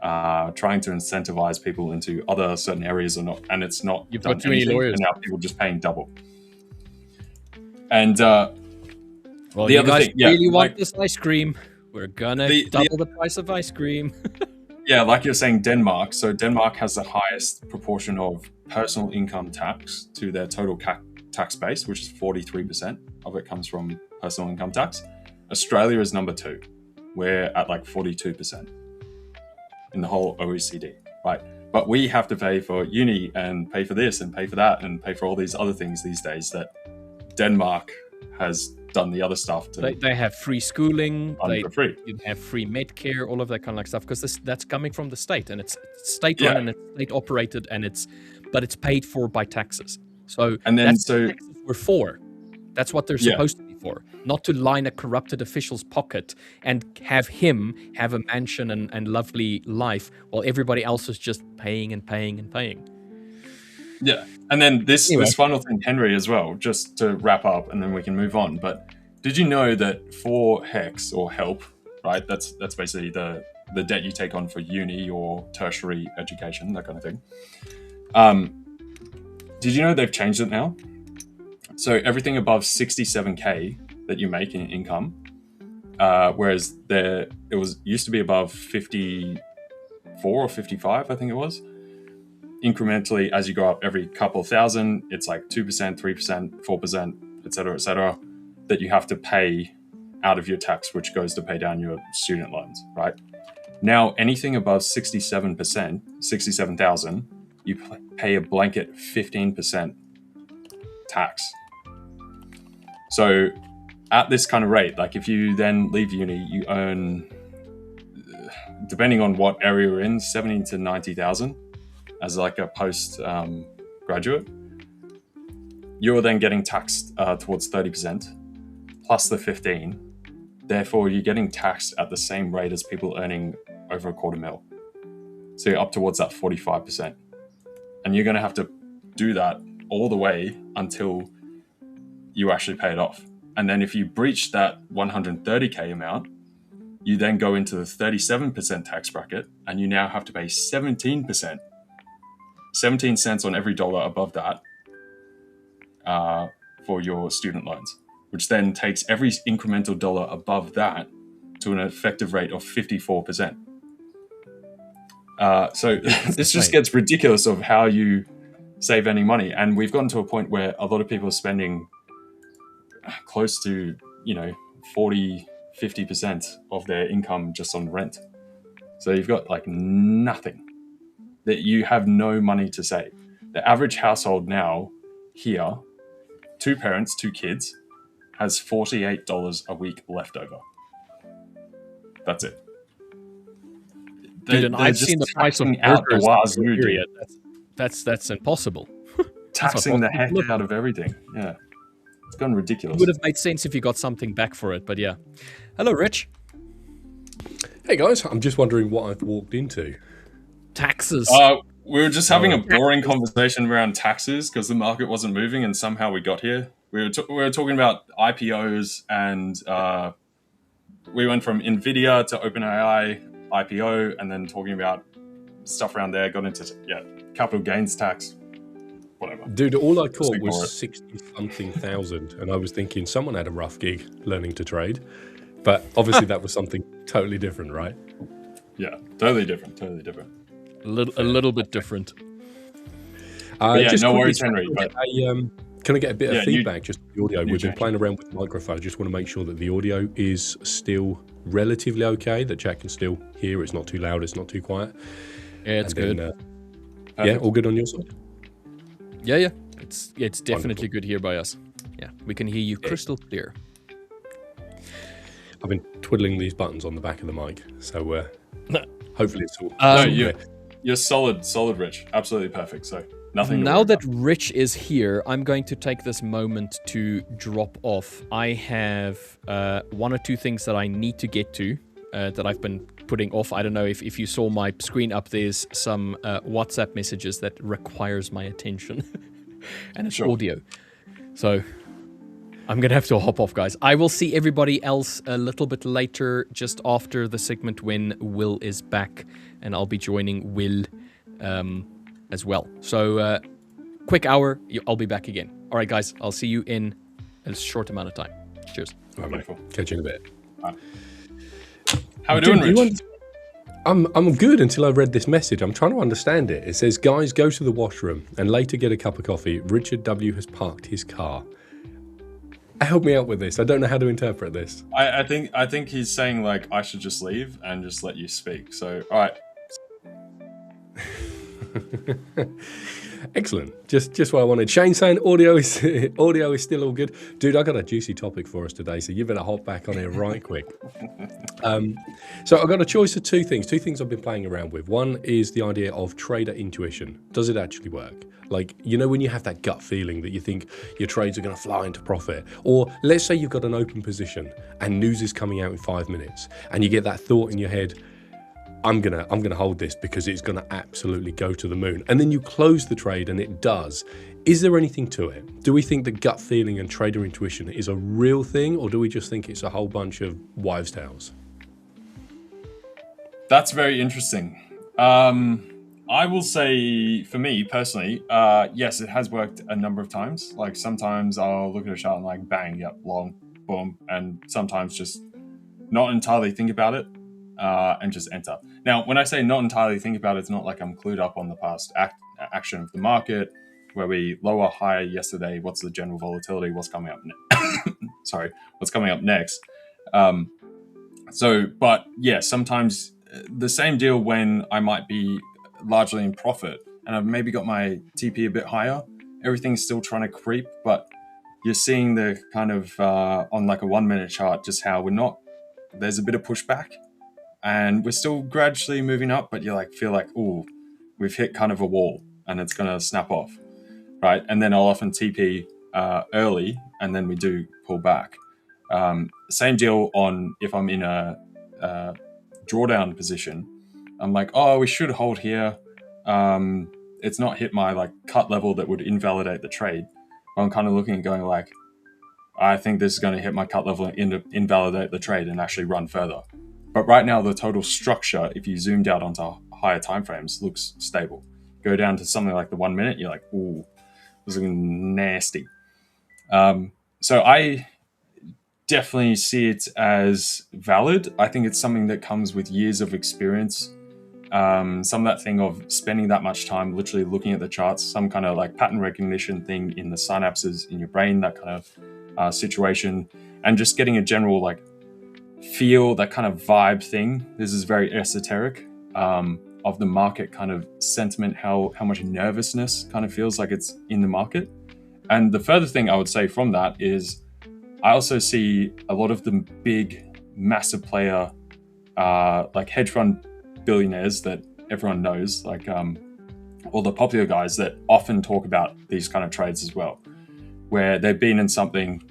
Trying to incentivize people into other certain areas and it's not. You've got too many lawyers. And now people just paying double. And well, the other thing, really want this ice cream? We're gonna double the price of ice cream. Yeah, like you're saying, Denmark. So Denmark has the highest proportion of personal income tax to their total tax base, which is 43% of it comes from personal income tax. Australia is number 2. We're at like 42% in the whole OECD, right? But we have to pay for uni and pay for this and pay for that and pay for all these other things these days that Denmark has done the other stuff to. They have free schooling, for free. You have free Medcare, all of that kind of like stuff, because that's coming from the state and it's state run and it's state operated but it's paid for by taxes. So and then that's what taxes were for. That's what they're supposed to be for, not to line a corrupted official's pocket and have him have a mansion and lovely life while everybody else is just paying and paying and paying. Yeah, and then this final thing, Henry, as well, just to wrap up, and then we can move on. But did you know that for HEX or HELP, right? That's basically the debt you take on for uni or tertiary education, that kind of thing. Did you know they've changed it now? So everything above 67K that you make in income, whereas it used to be above 54 or 55, I think it was. Incrementally, as you go up every couple of thousand, it's like 2%, 3%, 4%, et cetera, that you have to pay out of your tax, which goes to pay down your student loans, right? Now, anything above 67%, 67,000, you pay a blanket 15% tax. So at this kind of rate, like if you then leave uni, you earn, depending on what area you're in, 70 to 90,000 as like a post graduate. You're then getting taxed towards 30% plus the 15. Therefore, you're getting taxed at the same rate as people earning over $250,000. So you're up towards that 45%. And you're going to have to do that all the way until you actually pay it off. And then if you breach that 130K amount, you then go into the 37% tax bracket, and you now have to pay 17%, 17 cents on every dollar above that for your student loans, which then takes every incremental dollar above that to an effective rate of 54%. So this just gets ridiculous of how you save any money. And we've gotten to a point where a lot of people are spending close to, 40, 50% of their income just on rent. So you've got like nothing, that you have no money to save. The average household now here, 2 parents, 2 kids, has $48 a week left over. That's it. Dude, and I've seen the price of burgers. That's impossible. Taxing the heck out of everything. Yeah. It's gone ridiculous. It would have made sense if you got something back for it, but yeah. Hello, Rich. Hey, guys. I'm just wondering what I've walked into. Taxes. We were just having a boring conversation around taxes because the market wasn't moving, and somehow we got here. We were talking about IPOs, and we went from NVIDIA to OpenAI IPO, and then talking about stuff around there. Got into capital gains tax. Whatever. Dude, all I caught was 60-something thousand, and I was thinking someone had a rough gig learning to trade. But obviously that was something totally different, right? Yeah, totally different. A little bit different. Just no worries, Henry. Can I get a bit of feedback, just the audio? We've been playing around with the microphone. I just want to make sure that the audio is still relatively okay, that Jack can still hear. It's not too loud, it's not too quiet. Yeah, it's good. All good on your side? Yeah. It's definitely good here by us. Yeah, we can hear you crystal clear. I've been twiddling these buttons on the back of the mic, so hopefully it's all. You're solid, Rich. Absolutely perfect. So nothing. Now that Rich is here, I'm going to take this moment to drop off. I have 1 or 2 things that I need to get to that I've been putting off. I don't know if you saw my screen up. There's some WhatsApp messages that requires my attention, and it's audio. So I'm going to have to hop off, guys. I will see everybody else a little bit later, just after the segment when Will is back, and I'll be joining Will as well. So quick hour, I'll be back again. All right, guys, I'll see you in a short amount of time. Cheers. Wonderful. Catch you in a bit. How are we doing, Rich? I'm good until I read this message. I'm trying to understand it. It says, guys, go to the washroom and later get a cup of coffee. Richard W. has parked his car. Help me out with this. I don't know how to interpret this. I think he's saying, like, I should just leave and just let you speak. So, all right. Excellent. Just what I wanted. Shane saying audio is still all good. Dude, I got a juicy topic for us today, so you better hop back on here right quick. So I've got a choice of 2 things. 2 things I've been playing around with. One is the idea of trader intuition. Does it actually work? Like, when you have that gut feeling that you think your trades are going to fly into profit, or let's say you've got an open position and news is coming out in 5 minutes, and you get that thought in your head, I'm gonna hold this because it's gonna absolutely go to the moon. And then you close the trade and it does. Is there anything to it? Do we think that gut feeling and trader intuition is a real thing, or do we just think it's a whole bunch of wives' tales? That's very interesting. I will say, for me personally, yes, it has worked a number of times. Like sometimes I'll look at a chart and like, bang, yep, long, boom. And sometimes just not entirely think about it and just enter. Now, when I say not entirely think about it, it's not like I'm clued up on the past action of the market, where we lower, higher yesterday. What's the general volatility? What's coming up what's coming up next? But yeah, sometimes the same deal when I might be largely in profit and I've maybe got my TP a bit higher. Everything's still trying to creep, but you're seeing the kind of on like a 1 minute chart, just how there's a bit of pushback and we're still gradually moving up, but you like feel like, oh, we've hit kind of a wall and it's going to snap off, right? And then I'll often TP early and then we do pull back. Same deal on if I'm in a drawdown position. I'm like, oh, we should hold here. It's not hit my like cut level that would invalidate the trade. I'm kind of looking and going like, I think this is going to hit my cut level and invalidate the trade and actually run further. But right now, the total structure, if you zoomed out onto higher timeframes, looks stable. Go down to something like the 1 minute, you're like, ooh, this is looking nasty. So I definitely see it as valid. I think it's something that comes with years of experience. Some of that thing of spending that much time literally looking at the charts, some kind of like pattern recognition thing in the synapses in your brain, that kind of situation, and just getting a general like feel, that kind of vibe thing. This is very esoteric of the market kind of sentiment, how much nervousness kind of feels like it's in the market. And the further thing I would say from that is I also see a lot of the big, massive player, like hedge fund billionaires that everyone knows, like all the popular guys that often talk about these kind of trades as well, where they've been in something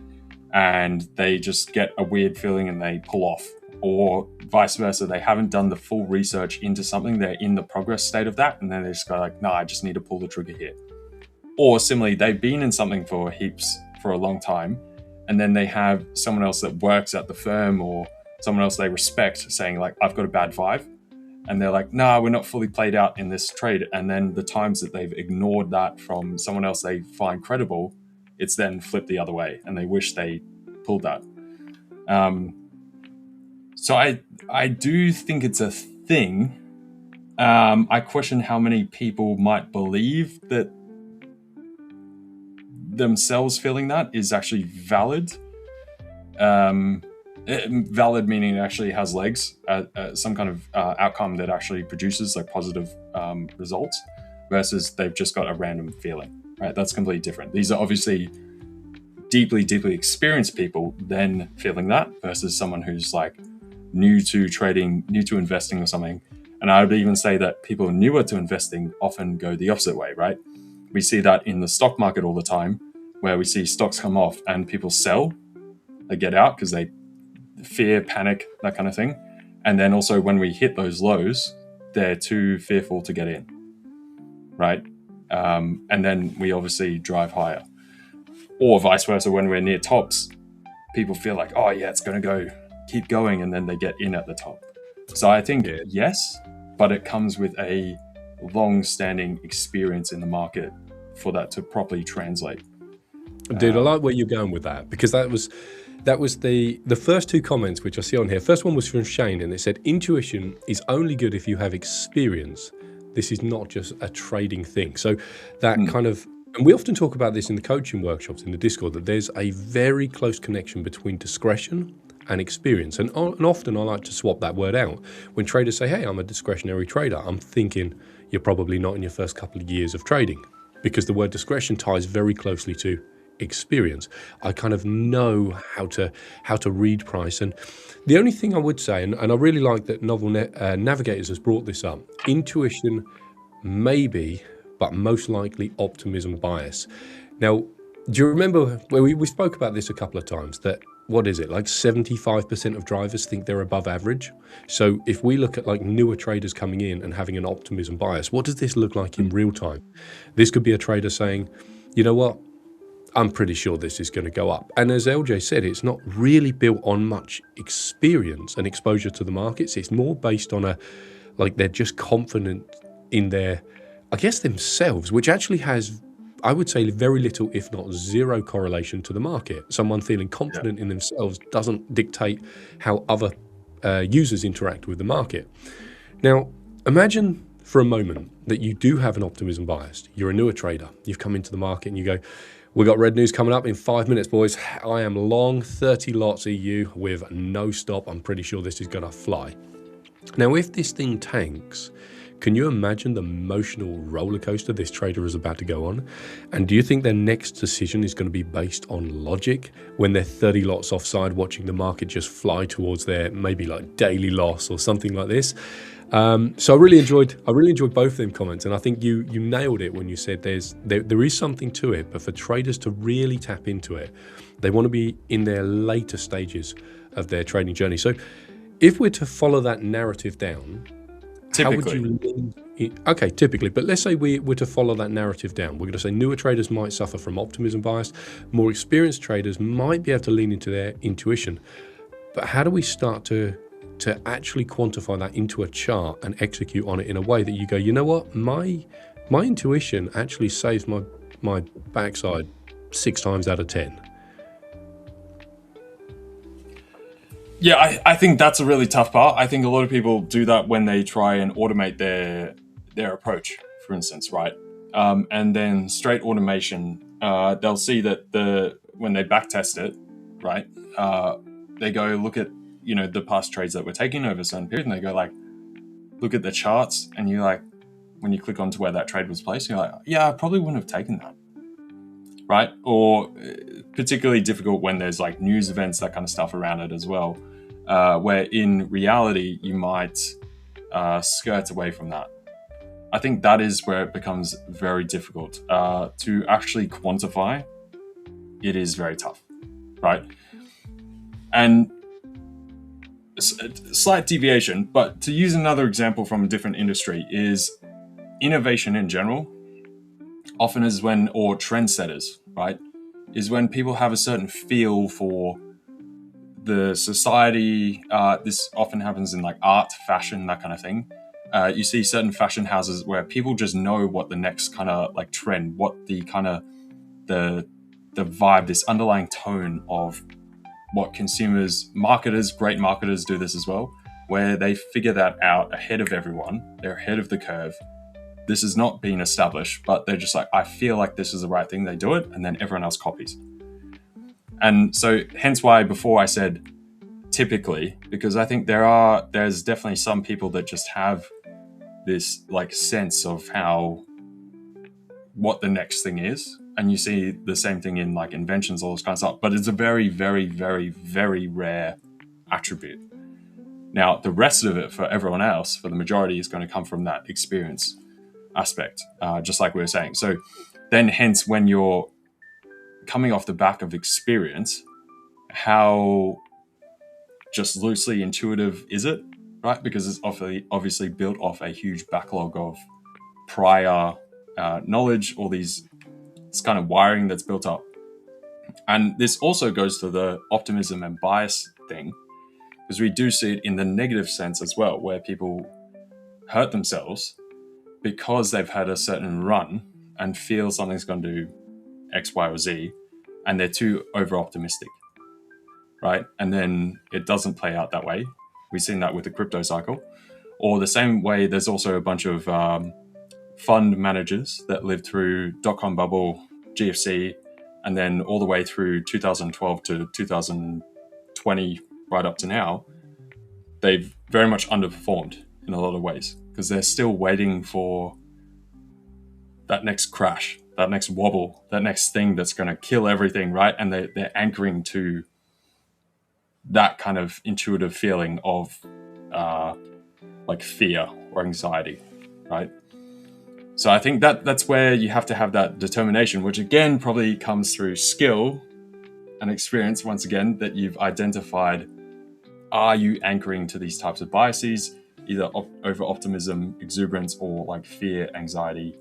and they just get a weird feeling and they pull off, or vice versa. They haven't done the full research into something. They're in the progress state of that. And then they just go like, no, I just need to pull the trigger here. Or similarly, they've been in something for heaps for a long time. And then they have someone else that works at the firm or someone else they respect saying like, I've got a bad vibe. And they're like, nah, we're not fully played out in this trade. And then the times that they've ignored that from someone else they find credible, it's then flipped the other way and they wish they pulled that. So I do think it's a thing. I question how many people might believe that themselves feeling that is actually valid. Valid meaning it actually has legs, some kind of outcome that actually produces like positive results, versus they've just got a random feeling, right? That's completely different. These are obviously deeply experienced people then feeling that, versus someone who's like new to trading, new to investing or something. And I would even say that people newer to investing often go the opposite way, right? We see that in the stock market all the time, where we see stocks come off and people sell, they get out because they fear, panic, that kind of thing. And then also when we hit those lows, they're too fearful to get in, right? And then we obviously drive higher. Or vice versa, when we're near tops, people feel like, oh yeah, it's going to go, keep going, and then they get in at the top. So I think yes, but it comes with a long-standing experience in the market for that to properly translate. Dude, I like where you're going with that, because that was the first two comments which I see on here. First one was from Shane, and it said, intuition is only good if you have experience. This is not just a trading thing. So that kind of, and we often talk about this in the coaching workshops in the Discord, that there's a very close connection between discretion and experience. And often I like to swap that word out. When traders say, hey, I'm a discretionary trader, I'm thinking you're probably not in your first couple of years of trading, because the word discretion ties very closely to experience. I kind of know how to read price. And the only thing I would say, and I really like that Novel Navigators has brought this up, intuition maybe, but most likely optimism bias. Now, do you remember where we spoke about this a couple of times, that what is it, like 75% of drivers think they're above average? So if we look at like newer traders coming in and having an optimism bias, what does this look like in real time? This could be a trader saying, you know what, I'm pretty sure this is going to go up. And as LJ said, it's not really built on much experience and exposure to the markets. It's more based on they're just confident in their, I guess, themselves, which actually has, I would say, very little, if not zero, correlation to the market. Someone feeling confident in themselves doesn't dictate how other users interact with the market. Now, imagine for a moment that you do have an optimism bias. You're a newer trader. You've come into the market and you go, we've got red news coming up in 5 minutes, boys. I am long 30 lots EU with no stop. I'm pretty sure this is going to fly. Now, if this thing tanks, can you imagine the emotional roller coaster this trader is about to go on? And do you think their next decision is going to be based on logic when they're 30 lots offside watching the market just fly towards their maybe like daily loss or something like this? So I really enjoyed both of them comments, and I think you nailed it when you said there is something to it, but for traders to really tap into it, they want to be in their later stages of their trading journey. So if we're to follow that narrative down, Typically. how would you lean in? Okay, typically, but let's say we were to follow that narrative down. We're going to say newer traders might suffer from optimism bias, more experienced traders might be able to lean into their intuition. But how do we start to actually quantify that into a chart and execute on it in a way that you go, you know what, my intuition actually saves my backside 6 times out of 10? Yeah, I think that's a really tough part. I think a lot of people do that when they try and automate their approach, for instance, right? And then straight automation, they'll see that when they backtest it, right, they go look at the past trades that were taken over a certain period, and they go like, look at the charts, and you like, when you click onto where that trade was placed, you're like, yeah, I probably wouldn't have taken that, right? Or particularly difficult when there's like news events, that kind of stuff around it as well, where in reality you might skirt away from that. I think that is where it becomes very difficult to actually quantify. It is very tough, right? And slight deviation, but to use another example from a different industry, is innovation in general often is when, or trendsetters, right, is when people have a certain feel for the society. This often happens in like art, fashion, that kind of thing. You see certain fashion houses where people just know what the next kind of like trend, what the kind of the vibe, this underlying tone of what consumers, great marketers do this as well, where they figure that out ahead of everyone. They're ahead of the curve. This has not been established, but they're just like, I feel like this is the right thing. They do it, and then everyone else copies. And so hence why before I said typically, because I think there's definitely some people that just have this like sense of what the next thing is. And you see the same thing in like inventions, all this kind of stuff, but it's a very, very, very, very rare attribute. Now, the rest of it for everyone else, for the majority, is going to come from that experience aspect, just like we were saying. So then hence when you're coming off the back of experience, how just loosely intuitive is it, right? Because it's obviously built off a huge backlog of prior knowledge, all these kind of wiring that's built up. And this also goes to the optimism and bias thing, because we do see it in the negative sense as well, where people hurt themselves because they've had a certain run and feel something's going to do X, Y, or Z, and they're too over-optimistic, right? And then it doesn't play out that way. We've seen that with the crypto cycle. Or the same way, there's also a bunch of fund managers that lived through dot-com bubble, GFC, and then all the way through 2012 to 2020, right up to now. They've very much underperformed in a lot of ways because they're still waiting for that next crash, that next wobble, that next thing that's going to kill everything, right? And they're anchoring to that kind of intuitive feeling of like fear or anxiety, right? So I think that's where you have to have that determination, which again probably comes through skill and experience, once again, that you've identified, are you anchoring to these types of biases, either over optimism, exuberance, or like fear, anxiety,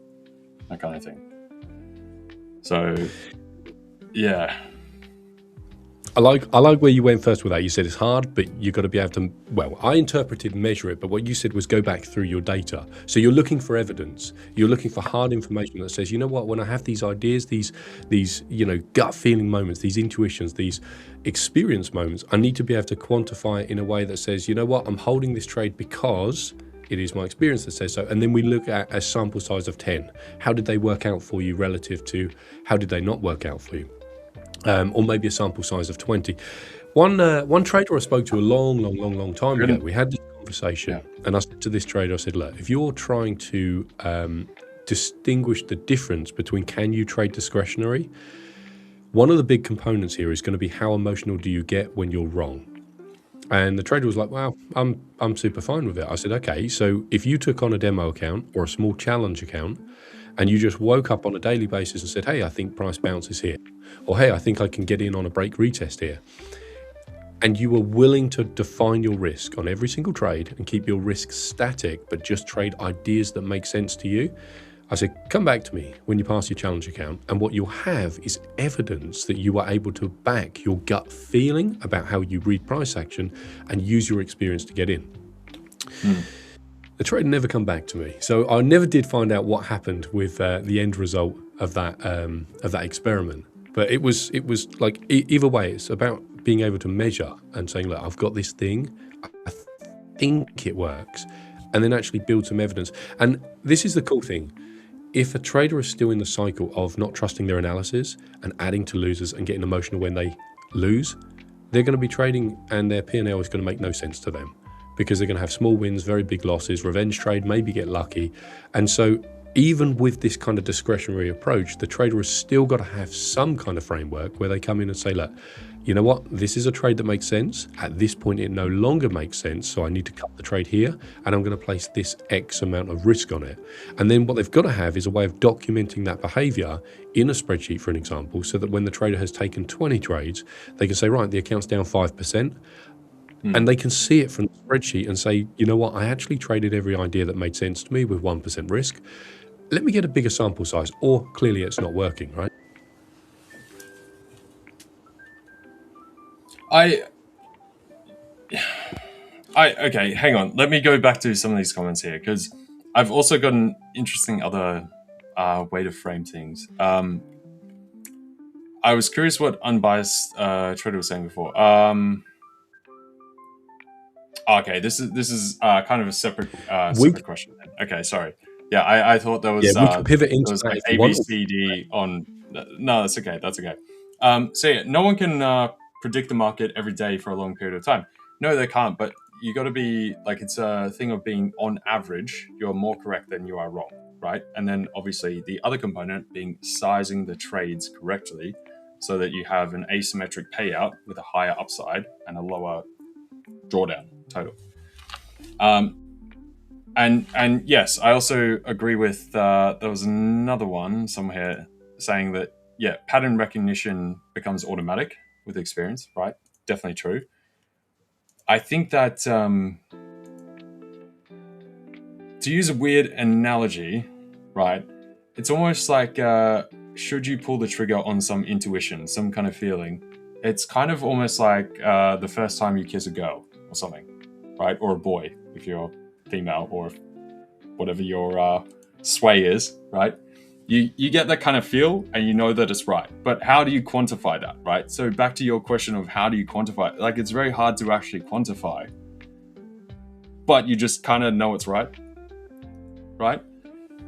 that kind of thing. So yeah. I like where you went first with that. You said it's hard, but you've got to be able to, well, I interpreted measure it, but what you said was go back through your data. So you're looking for evidence. You're looking for hard information that says, you know what, when I have these ideas, these gut feeling moments, these intuitions, these experience moments, I need to be able to quantify it in a way that says, you know what, I'm holding this trade because it is my experience that says so. And then we look at a sample size of 10. How did they work out for you relative to how did they not work out for you? Or maybe a sample size of 20. One trader I spoke to a long time ago, we had this conversation, and I said to this trader, I said, look, if you're trying to distinguish the difference between can you trade discretionary, one of the big components here is going to be how emotional do you get when you're wrong. And the trader was like, well, I'm super fine with it. I said, okay, so if you took on a demo account or a small challenge account and you just woke up on a daily basis and said, hey, I think price bounces here, or hey, I think I can get in on a break retest here, and you were willing to define your risk on every single trade and keep your risk static, but just trade ideas that make sense to you, I said, come back to me when you pass your challenge account, and what you'll have is evidence that you were able to back your gut feeling about how you read price action and use your experience to get in. The trader never come back to me, so I never did find out what happened with the end result of that experiment. But it was like either way, it's about being able to measure and saying, look, I've got this thing, I think it works, and then actually build some evidence. And this is the cool thing. If a trader is still in the cycle of not trusting their analysis and adding to losers and getting emotional when they lose, they're going to be trading and their P&L is going to make no sense to them, because they're going to have small wins, very big losses, revenge trade, maybe get lucky. And so even with this kind of discretionary approach, the trader has still got to have some kind of framework where they come in and say, look, you know what, this is a trade that makes sense. At this point, it no longer makes sense, so I need to cut the trade here, and I'm going to place this X amount of risk on it. And then what they've got to have is a way of documenting that behavior in a spreadsheet, for an example, so that when the trader has taken 20 trades, they can say, right, the account's down 5%. And they can see it from the spreadsheet and say, you know what, I actually traded every idea that made sense to me with 1% risk. Let me get a bigger sample size, or clearly it's not working, right? Okay, hang on. Let me go back to some of these comments here, because I've also got an interesting other way to frame things. I was curious what unbiased trader was saying before. Okay, this is kind of a separate question. Okay, sorry. Yeah, I thought there was, we can pivot into there was like A, B, C, D on. No, that's okay. That's okay. So yeah, no one can predict the market every day for a long period of time. No, they can't. But you got to be like, it's a thing of being on average, you're more correct than you are wrong, right? And then obviously the other component being sizing the trades correctly, so that you have an asymmetric payout with a higher upside and a lower drawdown total. And yes, I also agree with, there was another one somewhere saying that, yeah, pattern recognition becomes automatic with experience, right? Definitely true. I think that, to use a weird analogy, right, it's almost like, should you pull the trigger on some intuition, some kind of feeling? It's kind of almost like the first time you kiss a girl or something, right? Or a boy, if you're female, or whatever your sway is, right? You get that kind of feel and you know that it's right. But how do you quantify that, right? So back to your question of how do you quantify it? Like, it's very hard to actually quantify, but you just kind of know it's right, right?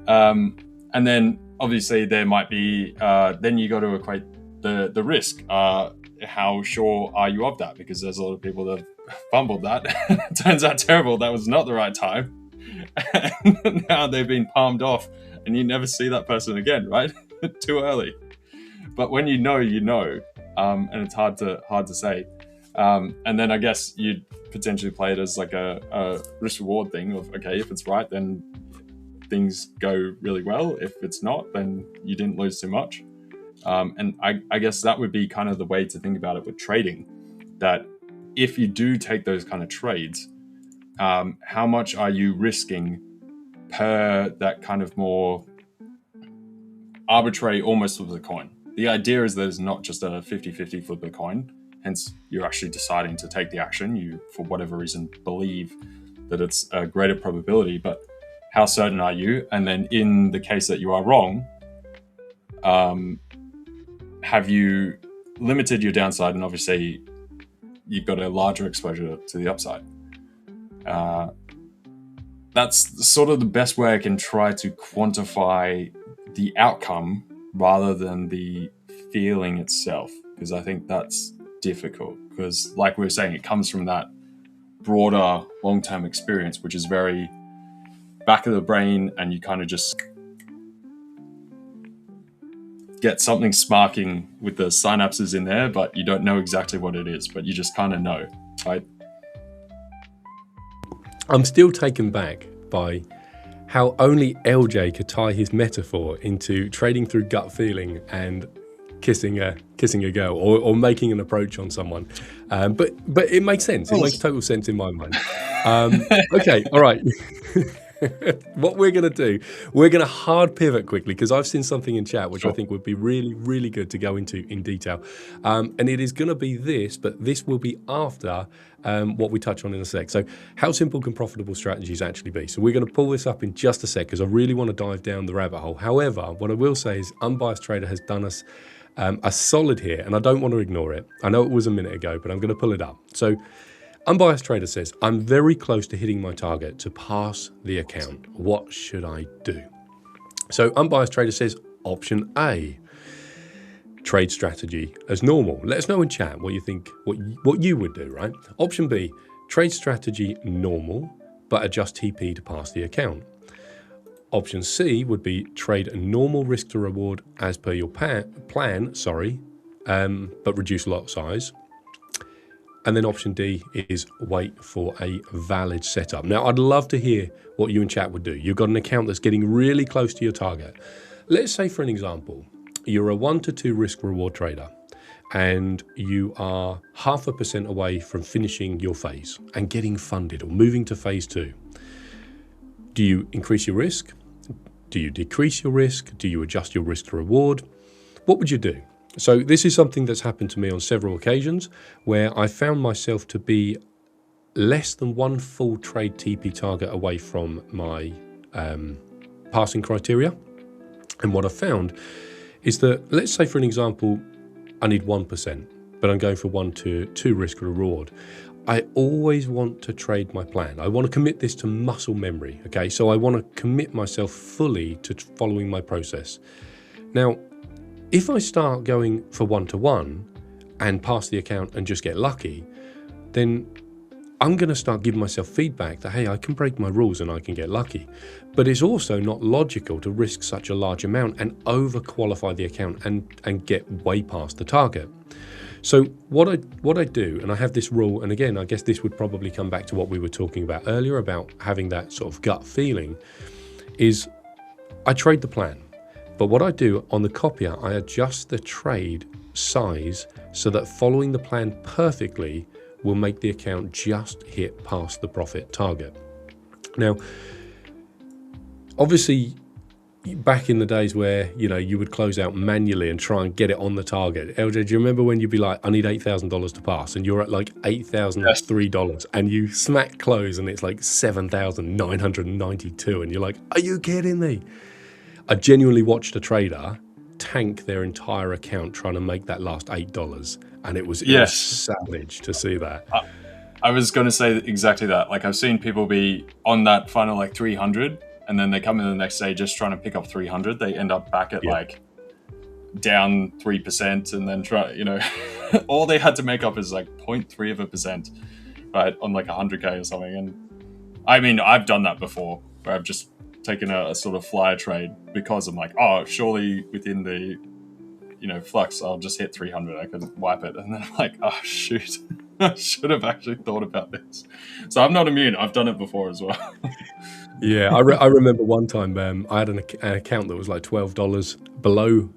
And then obviously there might be, then you got to equate the risk. How sure are you of that? Because there's a lot of people that have fumbled that. Turns out terrible. That was not the right time. And now they've been palmed off and you never see that person again, right? Too early. But when you know, and it's hard to say. And then I guess you'd potentially play it as like a risk reward thing of, okay, if it's right, then things go really well. If it's not, then you didn't lose too much. And I guess that would be kind of the way to think about it with trading, that if you do take those kind of trades, how much are you risking per that kind of more arbitrary, almost flip of the coin? The idea is there's not just a 50-50 flip of the coin, hence you're actually deciding to take the action. You, for whatever reason, believe that it's a greater probability, but how certain are you? And then in the case that you are wrong, have you limited your downside? And obviously you've got a larger exposure to the upside. That's sort of the best way I can try to quantify the outcome rather than the feeling itself, because I think that's difficult, because like we were saying, it comes from that broader long-term experience, which is very back of the brain, and you kind of just get something sparking with the synapses in there, but you don't know exactly what it is, but you just kind of know, right? I'm still taken back by how only LJ could tie his metaphor into trading through gut feeling and kissing a girl or making an approach on someone. But it makes sense. It makes total sense in my mind. Okay, all right. What we're going to do, we're going to hard pivot quickly because I've seen something in chat which I think would be really, really good to go into in detail. And it is going to be this, but this will be after what we touch on in a sec. So how simple can profitable strategies actually be? So we're going to pull this up in just a sec because I really want to dive down the rabbit hole. However, what I will say is Unbiased Trader has done us a solid here, and I don't want to ignore it. I know it was a minute ago, but I'm going to pull it up. So Unbiased Trader says, I'm very close to hitting my target to pass the account. What should I do? So Unbiased Trader says, option A, trade strategy as normal. Let us know in chat what you think, what you would do, right? Option B, trade strategy normal, but adjust TP to pass the account. Option C would be trade a normal risk to reward as per your plan, but reduce lot size. And then option D is wait for a valid setup. Now, I'd love to hear what you in chat would do. You've got an account that's getting really close to your target. Let's say, for an example, you're a 1 to 2 risk reward trader and you are 0.5% away from finishing your phase and getting funded or moving to phase 2. Do you increase your risk? Do you decrease your risk? Do you adjust your risk to reward? What would you do? So this is something that's happened to me on several occasions where I found myself to be less than 1 full trade TP target away from my passing criteria. And what I found is that, let's say for an example, I need 1%, but I'm going for 1 to 2 risk reward. I always want to trade my plan. I want to commit this to muscle memory, okay? So I want to commit myself fully to following my process. Now, if I start going for 1 to 1 and pass the account and just get lucky, then I'm going to start giving myself feedback that, hey, I can break my rules and I can get lucky. But it's also not logical to risk such a large amount and overqualify the account and get way past the target. So what I do, and I have this rule, and again, I guess this would probably come back to what we were talking about earlier about having that sort of gut feeling, is I trade the plan. But what I do on the copier, I adjust the trade size so that following the plan perfectly will make the account just hit past the profit target. Now, obviously, back in the days where, you know, you would close out manually and try and get it on the target. LJ, do you remember when you'd be like, I need $8,000 to pass, and you're at like $8,003 and you smack close and it's like 7,992 and you're like, are you kidding me? I genuinely watched a trader tank their entire account trying to make that last $8, and it was savage to see that. I was going to say exactly that. Like, I've seen people be on that final like 300, and then they come in the next day just trying to pick up 300. They end up back at like down 3%, and then try, you know, all they had to make up is like 0.3%, right, on like 100K or something. And I mean, I've done that before, where I've just taken a sort of flyer trade because I'm like, oh, surely within the, you know, flux, I'll just hit 300. I can wipe it. And then I'm like, oh, shoot. I should have actually thought about this. So I'm not immune. I've done it before as well. Yeah, I remember one time I had an account that was like $12 below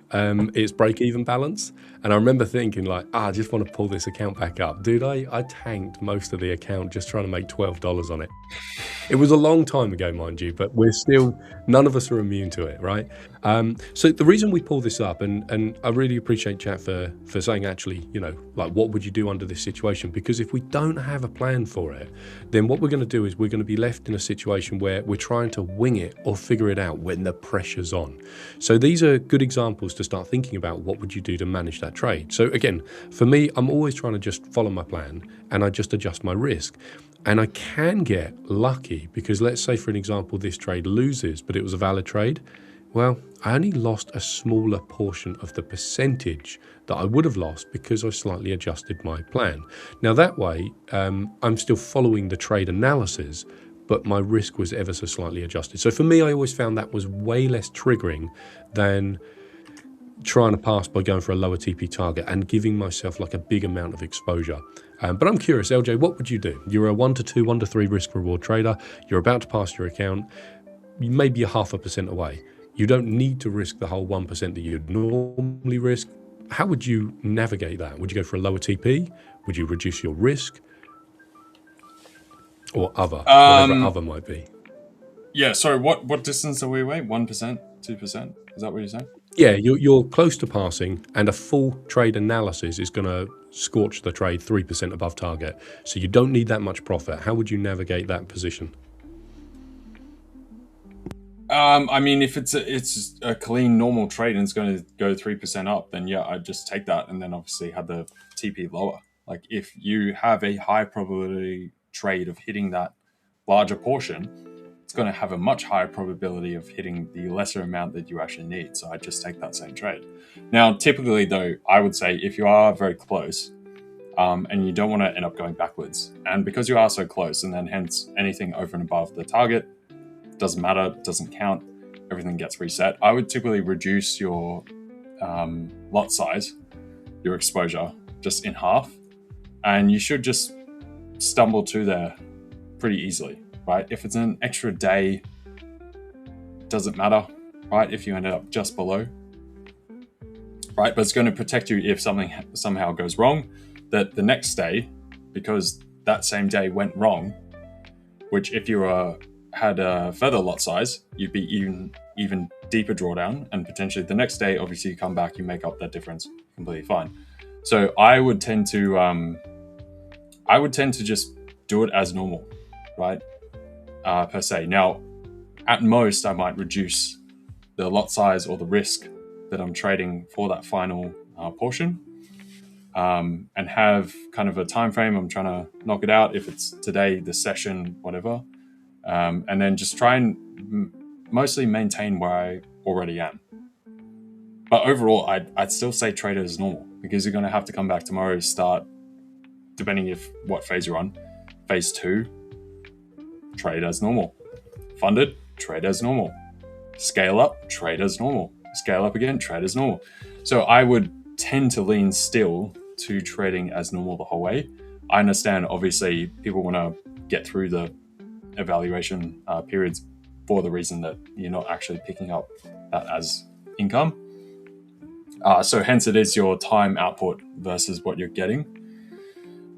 its break-even balance. And I remember thinking like, I just want to pull this account back up. Dude, I tanked most of the account just trying to make $12 on it. It was a long time ago, mind you, but we're still, none of us are immune to it, right? So the reason we pull this up, and I really appreciate chat for saying actually, you know, like what would you do under this situation? Because if we don't have a plan for it, then what we're going to do is we're going to be left in a situation where we're trying to wing it or figure it out when the pressure's on. So these are good examples to start thinking about what would you do to manage that trade. So again, for me, I'm always trying to just follow my plan and I just adjust my risk. And I can get lucky because let's say, for an example, this trade loses, but it was a valid trade. Well, I only lost a smaller portion of the percentage that I would have lost because I slightly adjusted my plan. Now that way, I'm still following the trade analysis, but my risk was ever so slightly adjusted. So for me, I always found that was way less triggering than trying to pass by going for a lower TP target and giving myself like a big amount of exposure. But I'm curious, LJ, what would you do? You're a 1 to 2, 1 to 3 risk reward trader. You're about to pass your account. Maybe you're 0.5% away. You don't need to risk the whole 1% that you'd normally risk. How would you navigate that? Would you go for a lower TP? Would you reduce your risk? Or other, whatever other might be? Yeah, sorry, what distance are we away? 1%, 2%? Is that what you're saying? Yeah, you're close to passing, and a full trade analysis is going to scorch the trade 3% above target. So you don't need that much profit. How would you navigate that position? I mean, if it's a clean normal trade and it's going to go 3% up, then yeah, I'd just take that and then obviously have the TP lower. Like if you have a high probability trade of hitting that larger portion, it's going to have a much higher probability of hitting the lesser amount that you actually need. So I just take that same trade. Now, typically though, I would say if you are very close and you don't want to end up going backwards, and because you are so close, and then hence anything over and above the target, doesn't matter, doesn't count, everything gets reset. I would typically reduce your lot size, your exposure, just in half, and you should just stumble to there pretty easily, right? If it's an extra day, doesn't matter, right? If you ended up just below, right? But it's going to protect you if something somehow goes wrong, that the next day, because that same day went wrong, which if you had a further lot size, you'd be even deeper drawdown, and potentially the next day, obviously you come back, you make up that difference, completely fine. So I would tend to just do it as normal, right? Per se. Now, at most, I might reduce the lot size or the risk that I'm trading for that final portion, and have kind of a time frame. I'm trying to knock it out. If it's today, the session, whatever. And then just try and mostly maintain where I already am. But overall, I'd still say trade it as normal, because you're going to have to come back tomorrow, start, depending if what phase you're on, phase 2, trade as normal. Funded, trade as normal. Scale up, trade as normal. Scale up again, trade as normal. So I would tend to lean still to trading as normal the whole way. I understand, obviously, people want to get through the evaluation periods for the reason that you're not actually picking up that as income. So hence it is your time output versus what you're getting.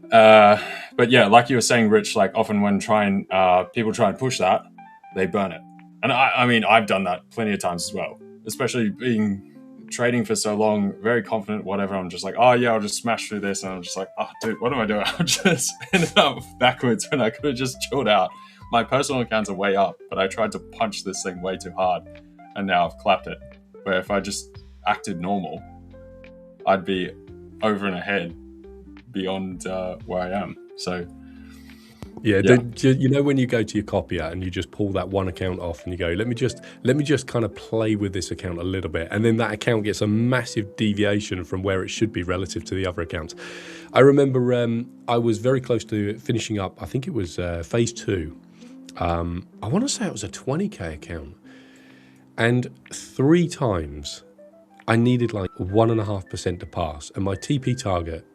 But yeah, like you were saying, Rich, like often when people try and push that, they burn it. And I mean, I've done that plenty of times as well, especially being trading for so long, very confident, whatever. I'm just like, oh yeah, I'll just smash through this. And I'm just like, oh dude, what am I doing? I just ended up backwards when I could have just chilled out. My personal accounts are way up, but I tried to punch this thing way too hard, and now I've clapped it. Where if I just acted normal, I'd be over and ahead beyond where I am. So yeah. You know, when you go to your copier and you just pull that one account off and you go, let me just kind of play with this account a little bit, and then that account gets a massive deviation from where it should be relative to the other accounts. I remember I was very close to finishing up, I think it was phase 2. I want to say it was a 20k account, and 3 times I needed like 1.5% to pass, and my TP target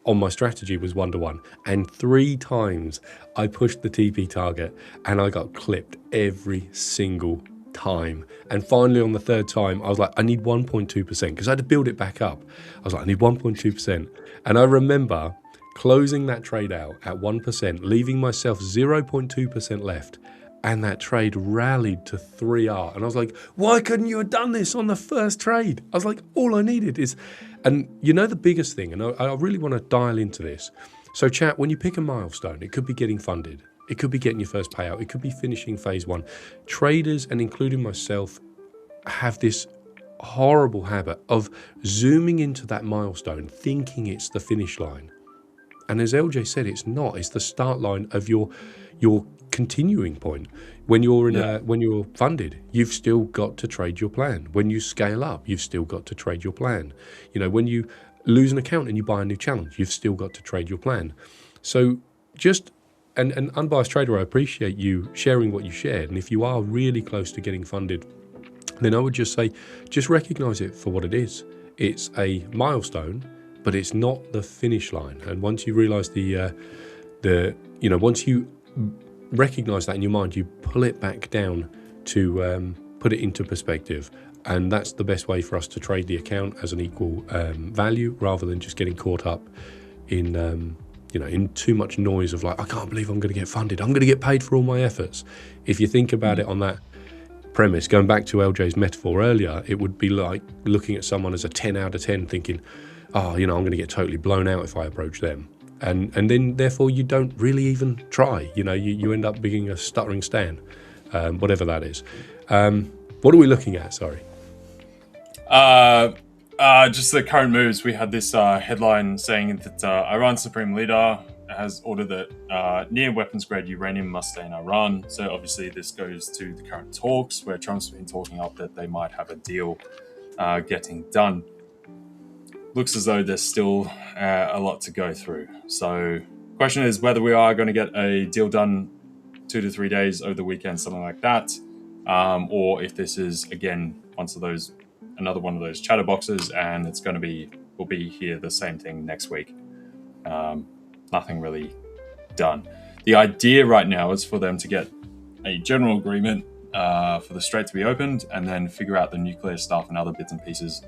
on my strategy was 1-to-1, and 3 times I pushed the TP target and I got clipped every single time. And finally on the 3rd time I was like, I need 1.2%, because I had to build it back up. I was like, I need 1.2%, and I remember closing that trade out at 1%, leaving myself 0.2% left, and that trade rallied to 3R. And I was like, why couldn't you have done this on the first trade? I was like, all I needed is... And you know the biggest thing, and I really want to dial into this. So chat, when you pick a milestone, it could be getting funded, it could be getting your first payout, it could be finishing phase 1. Traders, and including myself, have this horrible habit of zooming into that milestone, thinking it's the finish line. And as LJ said, it's not. It's the start line of your continuing point. When you're when you're funded, you've still got to trade your plan. When you scale up, you've still got to trade your plan. You know, when you lose an account and you buy a new challenge, you've still got to trade your plan. So just an unbiased trader, I appreciate you sharing what you shared. And if you are really close to getting funded, then I would just say, just recognize it for what it is. It's a milestone, but it's not the finish line. And once you realize once you recognize that in your mind, you pull it back down to put it into perspective. And that's the best way for us to trade the account as an equal value, rather than just getting caught up in in too much noise of like, I can't believe I'm going to get funded, I'm going to get paid for all my efforts. If you think about it on that premise, going back to LJ's metaphor earlier, it would be like looking at someone as a 10 out of 10 thinking, I'm going to get totally blown out if I approach them. And then therefore you don't really even try. You end up being a stuttering Stan, whatever that is. What are we looking at? Sorry. Just the current moves. We had this headline saying that Iran's supreme leader has ordered that near weapons grade uranium must stay in Iran. So obviously this goes to the current talks where Trump's been talking up that they might have a deal getting done. Looks as though there's still a lot to go through. So question is whether we are going to get a deal done 2 to 3 days over the weekend, something like that, or if this is again another one of those chatter boxes, and we'll be here the same thing next week. Nothing really done. The idea right now is for them to get a general agreement for the Strait to be opened, and then figure out the nuclear stuff and other bits and pieces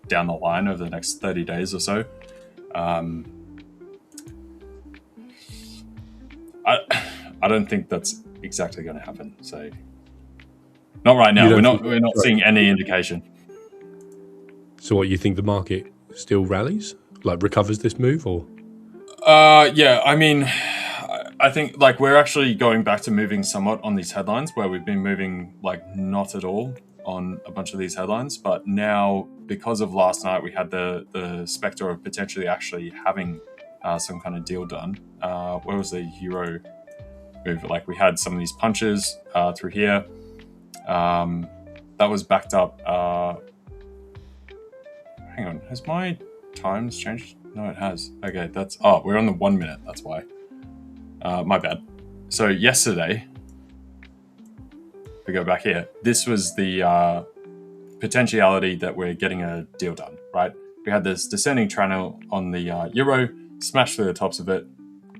down the line over the next 30 days or so. I don't think that's exactly going to happen. So not right now. We're not seeing any indication. So what, you think the market still rallies, like recovers this move, or? Yeah, I mean, I think like we're actually going back to moving somewhat on these headlines, where we've been moving like not at all on a bunch of these headlines. But now, because of last night, we had the specter of potentially actually having some kind of deal done. Where was the euro move? Like we had some of these punches through here. That was backed up. Hang on, has my times changed? No, it has. Okay, we're on the 1 minute, that's why. My bad. So yesterday, if we go back here, this was the potentiality that we're getting a deal done, right? We had this descending channel on the euro, smashed through the tops of it,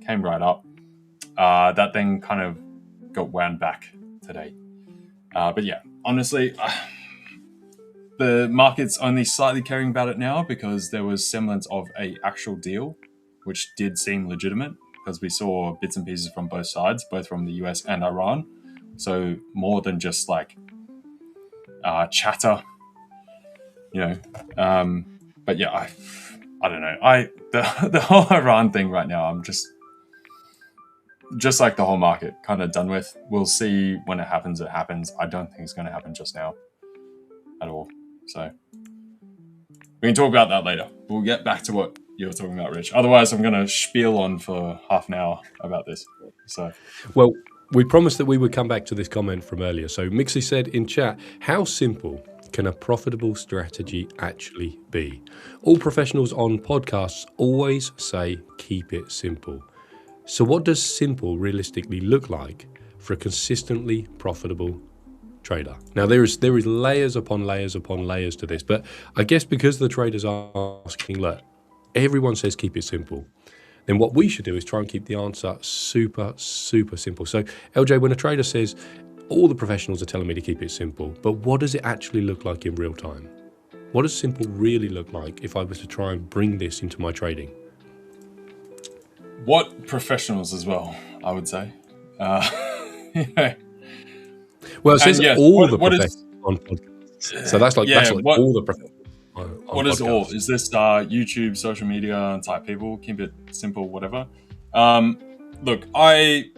came right up. That then kind of got wound back today. But yeah, honestly, the market's only slightly caring about it now because there was semblance of a actual deal, which did seem legitimate because we saw bits and pieces from both sides, both from the US and Iran. So more than just like chatter, But yeah, I don't know. The whole Iran thing right now, I'm just like the whole market, kind of done with. We'll see when it happens. It happens. I don't think it's going to happen just now at all. So we can talk about that later. We'll get back to what you were talking about, Rich. Otherwise, I'm going to spiel on for half an hour about this. So, well, we promised that we would come back to this comment from earlier. So Mixie said in chat, how simple can a profitable strategy actually be? All professionals on podcasts always say, keep it simple. So what does simple realistically look like for a consistently profitable trader? Now, there is layers upon layers upon layers to this, but I guess because the traders are asking, look, everyone says keep it simple, then what we should do is try and keep the answer super, super simple. So LJ, when a trader says, all the professionals are telling me to keep it simple, but what does it actually look like in real time? What does simple really look like if I was to try and bring this into my trading? What professionals as well, I would say. Yeah. Well, it says all the professionals on podcasts. So that's like all the professionals. What is all? Is this YouTube, social media type people? Keep it simple, whatever. Look, I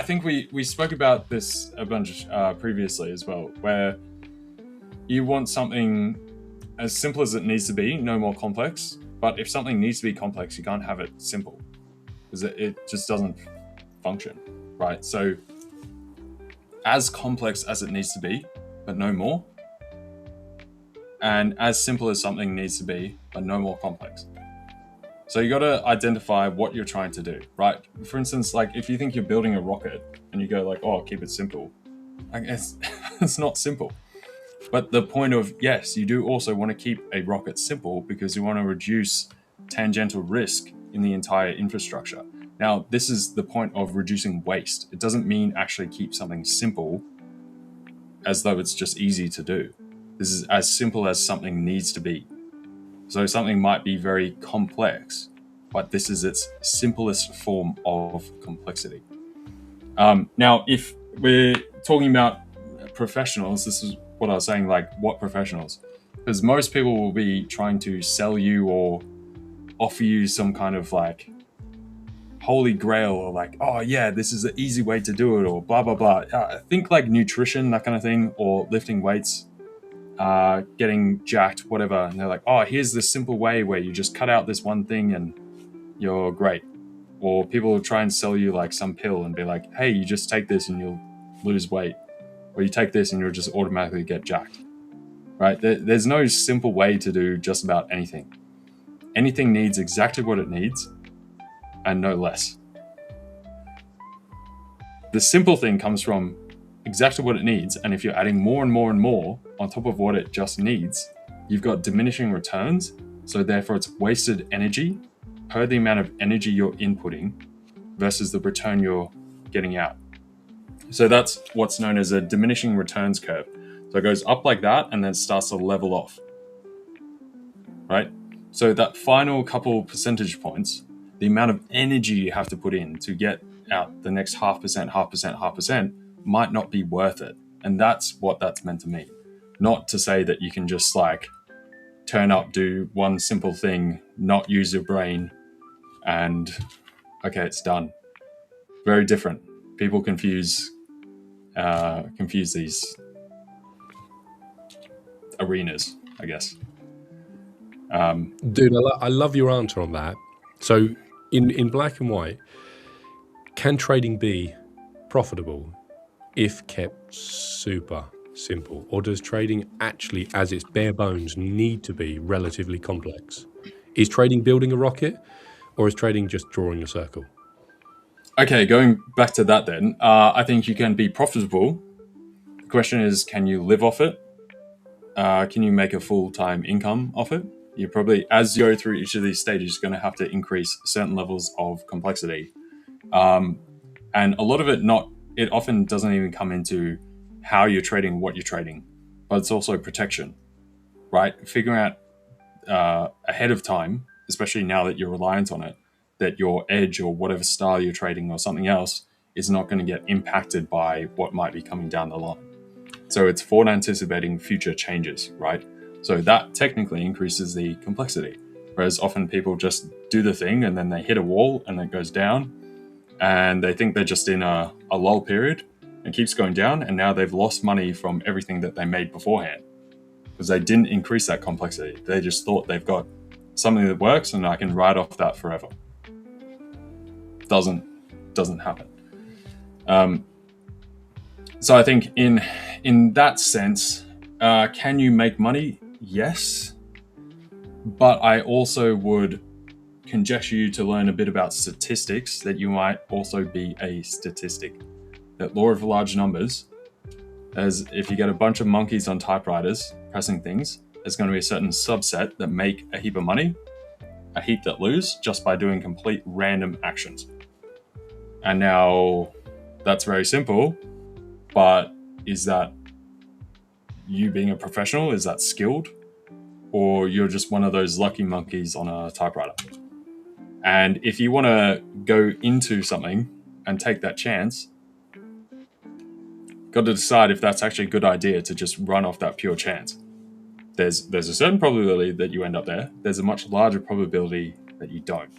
think we spoke about this a bunch previously as well, where you want something as simple as it needs to be, no more complex, But if something needs to be complex, you can't have it simple, because it just doesn't function, right? So as complex as it needs to be, but no more. And as simple as something needs to be, but no more complex. So you got to identify what you're trying to do, right? For instance, like if you think you're building a rocket and you go like, oh, keep it simple, I guess it's not simple. But the point of, yes, you do also want to keep a rocket simple because you want to reduce tangential risk in the entire infrastructure. Now, this is the point of reducing waste. It doesn't mean actually keep something simple as though it's just easy to do. This is as simple as something needs to be. So something might be very complex, but this is its simplest form of complexity. Now, if we're talking about professionals, this is what I was saying, like what professionals? Because most people will be trying to sell you or offer you some kind of like holy grail, or like, oh yeah, this is the easy way to do it, or blah, blah, blah. Think like nutrition, that kind of thing, or lifting weights, getting jacked, whatever. And they're like, oh, here's this simple way where you just cut out this one thing and you're great. Or people will try and sell you like some pill and be like, hey, you just take this and you'll lose weight. Or you take this and you'll just automatically get jacked, right? There's no simple way to do just about anything. Anything needs exactly what it needs and no less. The simple thing comes from exactly what it needs, and if you're adding more and more and more on top of what it just needs, you've got diminishing returns, so therefore it's wasted energy per the amount of energy you're inputting versus the return you're getting out. So that's what's known as a diminishing returns curve. So it goes up like that and then starts to level off, right? So that final couple percentage points, the amount of energy you have to put in to get out the next 0.5%, might not be worth it. And that's what that's meant to mean. Not to say that you can just like turn up, do one simple thing, not use your brain, and okay, it's done. Very different. People confuse these arenas, I guess. Dude, I love your answer on that. So in black and white, can trading be profitable if kept super simple? Or does trading actually, as its bare bones, need to be relatively complex? Is trading building a rocket, or is trading just drawing a circle? Okay, going back to that then, I think you can be profitable. The question is, can you live off it? Can you make a full-time income off it? You probably, as you go through each of these stages, going to have to increase certain levels of complexity. And a lot of it often doesn't even come into how you're trading, what you're trading, but it's also protection, right? Figuring out ahead of time, especially now that you're reliant on it, that your edge or whatever style you're trading or something else is not going to get impacted by what might be coming down the line. So it's forward anticipating future changes, right? So that technically increases the complexity. Whereas often people just do the thing and then they hit a wall and it goes down and they think they're just in a lull period and keeps going down, and now they've lost money from everything that they made beforehand because they didn't increase that complexity. They just thought they've got something that works and I can ride off that forever. Doesn't happen. So I think in that sense, can you make money? Yes, but I also would conjecture you to learn a bit about statistics, that you might also be a statistic. That law of large numbers, as if you get a bunch of monkeys on typewriters pressing things, there's going to be a certain subset that make a heap of money, a heap that lose just by doing complete random actions. And now that's very simple, but is that you being a professional? Is that skilled? Or you're just one of those lucky monkeys on a typewriter? And if you want to go into something and take that chance, got to decide if that's actually a good idea to just run off that pure chance. There's a certain probability that you end up there. There's a much larger probability that you don't.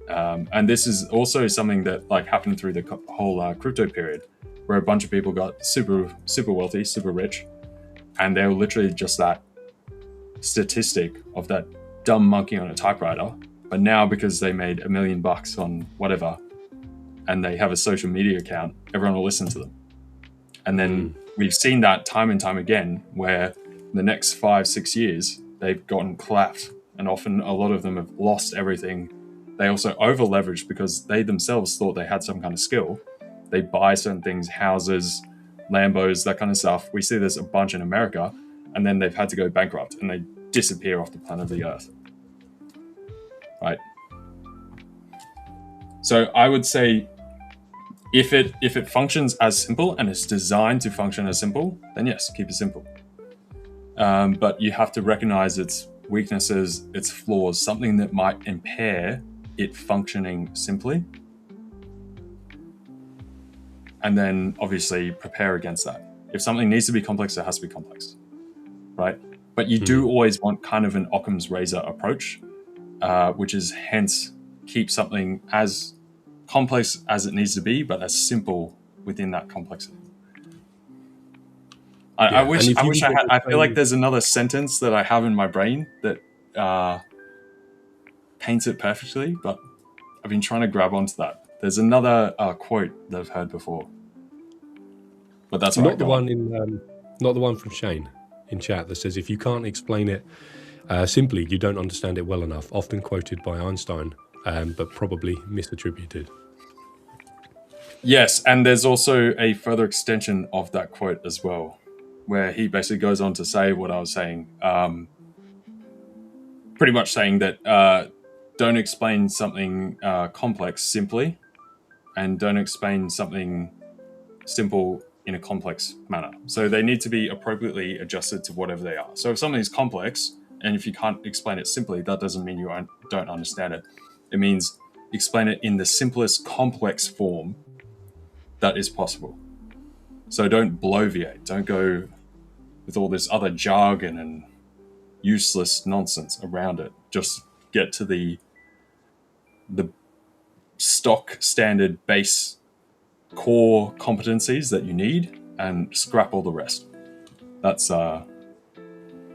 And this is also something that like happened through the whole crypto period, where a bunch of people got super wealthy, super rich, and they were literally just that statistic of that dumb monkey on a typewriter, but now because they made $1 million on whatever, and they have a social media account, everyone will listen to them. And then we've seen that time and time again, where the next 5-6 years, they've gotten clapped. And often a lot of them have lost everything. They also over leveraged because they themselves thought they had some kind of skill. They buy certain things, houses, Lambos, that kind of stuff. We see this a bunch in America, and then they've had to go bankrupt and they disappear off the planet of the earth. Right? So I would say if it functions as simple and it's designed to function as simple, then yes, keep it simple. But you have to recognize its weaknesses, its flaws, something that might impair it functioning simply. And then obviously prepare against that. If something needs to be complex, it has to be complex, right? But you do always want kind of an Occam's razor approach, which is hence keep something as complex as it needs to be, but as simple within that complexity. I feel like there's another sentence that I have in my brain that paints it perfectly, but I've been trying to grab onto that. There's another quote that I've heard before, but that's not the one from Shane in chat that says, "If you can't explain it simply, you don't understand it well enough." Often quoted by Einstein, but probably misattributed. Yes, and there's also a further extension of that quote as well, where he basically goes on to say what I was saying, pretty much saying that don't explain something complex simply, and don't explain something simple in a complex manner. So they need to be appropriately adjusted to whatever they are. So if something is complex, and if you can't explain it simply, that doesn't mean you don't understand it. It means explain it in the simplest complex form that is possible. So don't bloviate. Don't go with all this other jargon and useless nonsense around it. Just get to the stock standard base core competencies that you need and scrap all the rest. That's what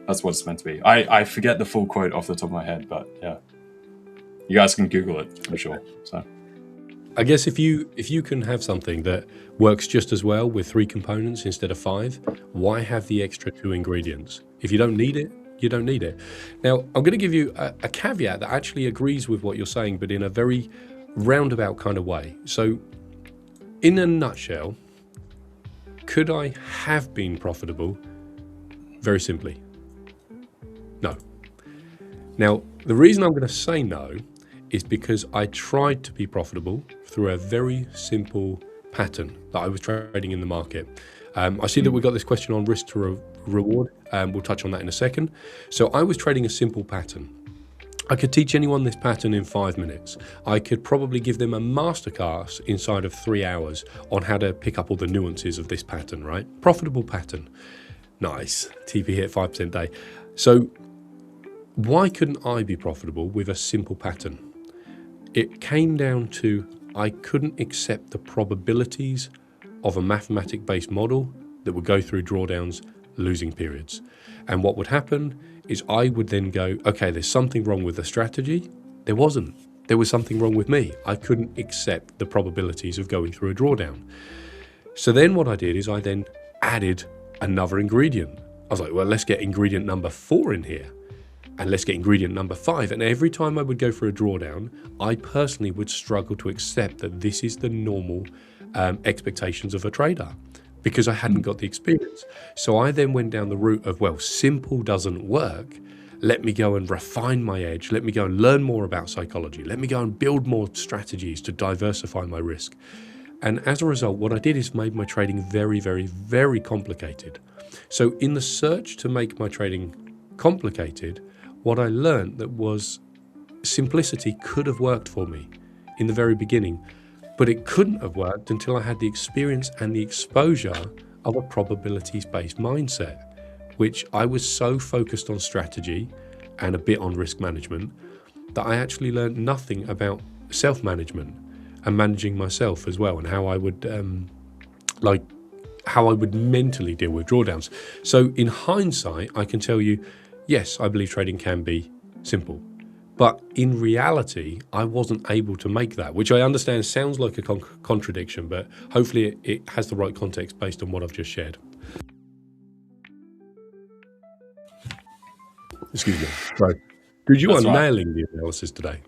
it's meant to be. I forget the full quote off the top of my head, but yeah, you guys can Google it for sure. So I guess if you can have something that works just as well with 3 components instead of 5, why have the extra 2 ingredients? If you don't need it, you don't need it. Now, I'm going to give you a caveat that actually agrees with what you're saying, but in a very roundabout kind of way. So, in a nutshell, could I have been profitable? Very simply, no. Now, the reason I'm going to say no is because I tried to be profitable through a very simple pattern that I was trading in the market. I see that we've got this question on risk to reward. We'll touch on that in a second. So I was trading a simple pattern. I could teach anyone this pattern in 5 minutes. I could probably give them a masterclass inside of 3 hours on how to pick up all the nuances of this pattern, right? Profitable pattern. Nice. TP hit 5% day. So why couldn't I be profitable with a simple pattern? It came down to I couldn't accept the probabilities of a mathematic-based model that would go through drawdowns, losing periods. And what would happen is I would then go, okay, there's something wrong with the strategy. There wasn't. There was something wrong with me. I couldn't accept the probabilities of going through a drawdown. So then what I did is I then added another ingredient. I was like, well, let's get ingredient number 4 in here. And let's get ingredient number 5. And every time I would go for a drawdown, I personally would struggle to accept that this is the normal expectations of a trader because I hadn't got the experience. So I then went down the route of, well, simple doesn't work. Let me go and refine my edge. Let me go and learn more about psychology. Let me go and build more strategies to diversify my risk. And as a result, what I did is made my trading very, very, very complicated. So in the search to make my trading complicated, what I learned that was simplicity could have worked for me in the very beginning, but it couldn't have worked until I had the experience and the exposure of a probabilities-based mindset, which I was so focused on strategy and a bit on risk management that I actually learned nothing about self-management and managing myself as well, and how I would mentally deal with drawdowns. So in hindsight, I can tell you, yes, I believe trading can be simple. But in reality, I wasn't able to make that, which I understand sounds like a contradiction, but hopefully it has the right context based on what I've just shared. Excuse me. Right. Dude, you are nailing the analysis today.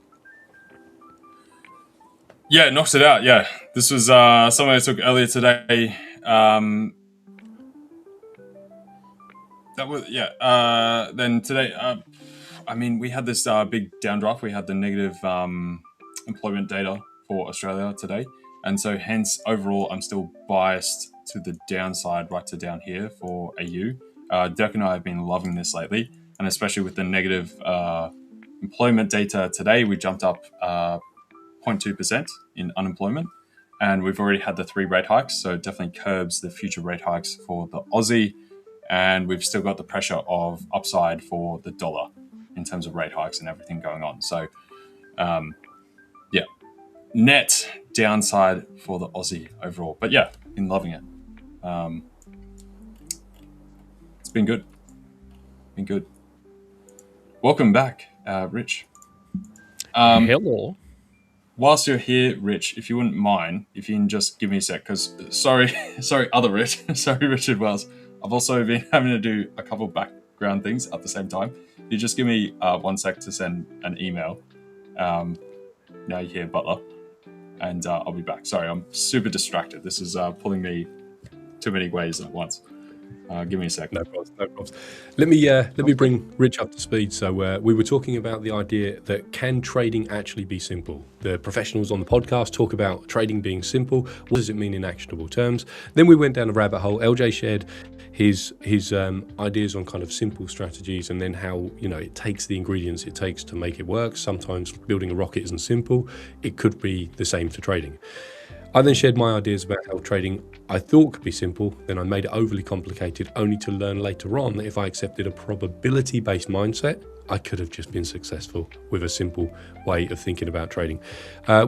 Yeah, knocks it out. Yeah, this was something I took earlier today. That was then today. I mean, we had this big downdraft. We had the negative employment data for Australia today, and so hence overall, I'm still biased to the downside, right to down here for AU. Dirk and I have been loving this lately, and especially with the negative employment data today, we jumped up 0.2% in unemployment, and we've already had the 3 rate hikes, so it definitely curbs the future rate hikes for the Aussie, and we've still got the pressure of upside for the dollar in terms of rate hikes and everything going on. So, net downside for the Aussie overall, but yeah, been loving it. It's been good. Been good. Welcome back, Rich. Hello. Whilst you're here, Rich, if you wouldn't mind, if you can just give me a sec, because sorry, other Rich, sorry, Richard Wells. I've also been having to do a couple of background things at the same time. You just give me 1 sec to send an email. Now you hear Butler, and I'll be back. Sorry, I'm super distracted. This is pulling me too many ways at once. Give me a sec. No problems. Let me bring Rich up to speed. So we were talking about the idea that can trading actually be simple? The professionals on the podcast talk about trading being simple. What does it mean in actionable terms? Then we went down a rabbit hole. LJ shared his ideas on kind of simple strategies, and then how it takes the ingredients it takes to make it work. Sometimes building a rocket isn't simple. It could be the same for trading. I then shared my ideas about how trading I thought could be simple, then I made it overly complicated, only to learn later on that if I accepted a probability-based mindset, I could have just been successful with a simple way of thinking about trading.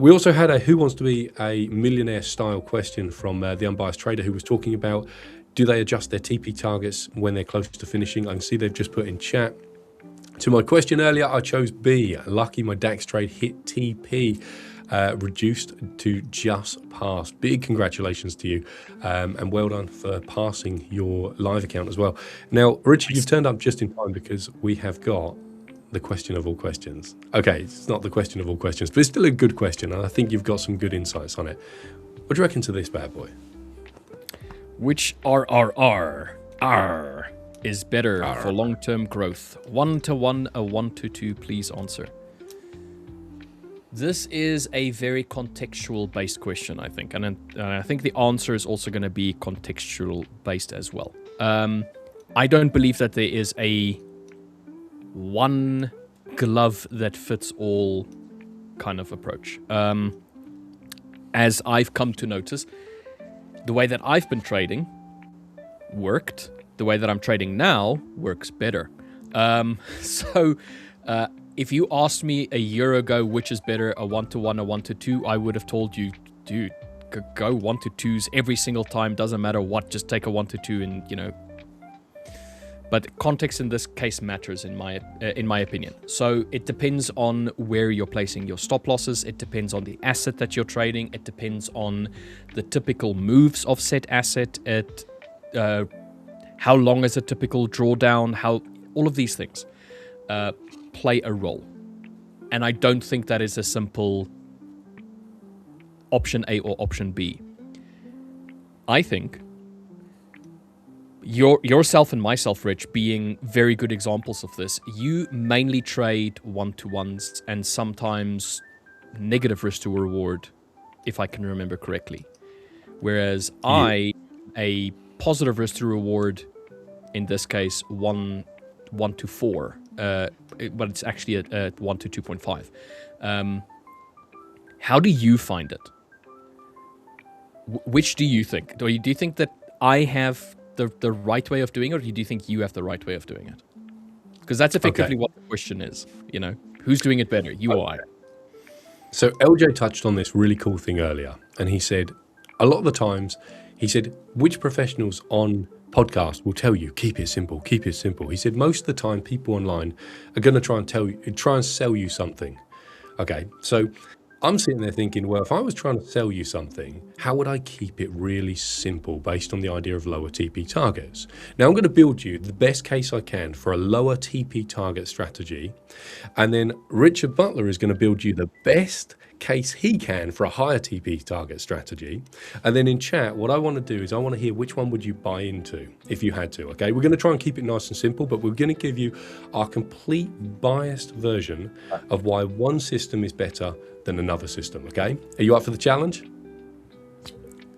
We also had a who wants to be a millionaire style question from the unbiased trader, who was talking about, do they adjust their TP targets when they're close to finishing? I can see they've just put in chat. To my question earlier, I chose B. Lucky my DAX trade hit TP. Reduced to just past. Big congratulations to you, and well done for passing your live account as well. Now, Richard, you've turned up just in time because we have got the question of all questions. Okay, it's not the question of all questions, but it's still a good question, and I think you've got some good insights on it. What do you reckon to this bad boy? Which RRR is better for long-term growth? 1-to-1, a 1-to-2, please answer. This is a very contextual-based question, I think, and I think the answer is also going to be contextual-based as well. I don't believe that there is a one glove that fits all kind of approach. As I've come to notice, the way that I've been trading worked. The way that I'm trading now works better. If you asked me a year ago which is better, a 1-to-1 or 1-to-2, I would have told you, dude, go 1-to-2s every single time. Doesn't matter what, just take a 1-to-2 and, But context in this case matters in my opinion. So it depends on where you're placing your stop losses. It depends on the asset that you're trading. It depends on the typical moves of said asset. How long is a typical drawdown? All of these things play a role. And I don't think that is a simple option A or option B. I think yourself and myself, Rich, being very good examples of this, you mainly trade 1-to-1s and sometimes negative risk to reward, if I can remember correctly. Whereas I, a positive risk to reward, in this case, 1-to-4, but it's actually a 1-to-2.5. How do you find it? Which do you think? Do you think that I have the right way of doing it, or do you think you have the right way of doing it? Because that's effectively what the question is. Who's doing it better, you or I? So LJ touched on this really cool thing earlier, and he said, a lot of the times, he said, which professionals on podcast will tell you, keep it simple, keep it simple. He said most of the time people online are going to try and sell you something. Okay, so I'm sitting there thinking, well, if I was trying to sell you something, how would I keep it really simple based on the idea of lower TP targets? Now, I'm going to build you the best case I can for a lower TP target strategy. And then Richard Butler is going to build you the best case he can for a higher TP target strategy. And then in chat, what I want to do is I want to hear which one would you buy into if you had to, okay? We're going to try and keep it nice and simple, but we're going to give you our complete biased version of why one system is better than another system, okay? Are you up for the challenge?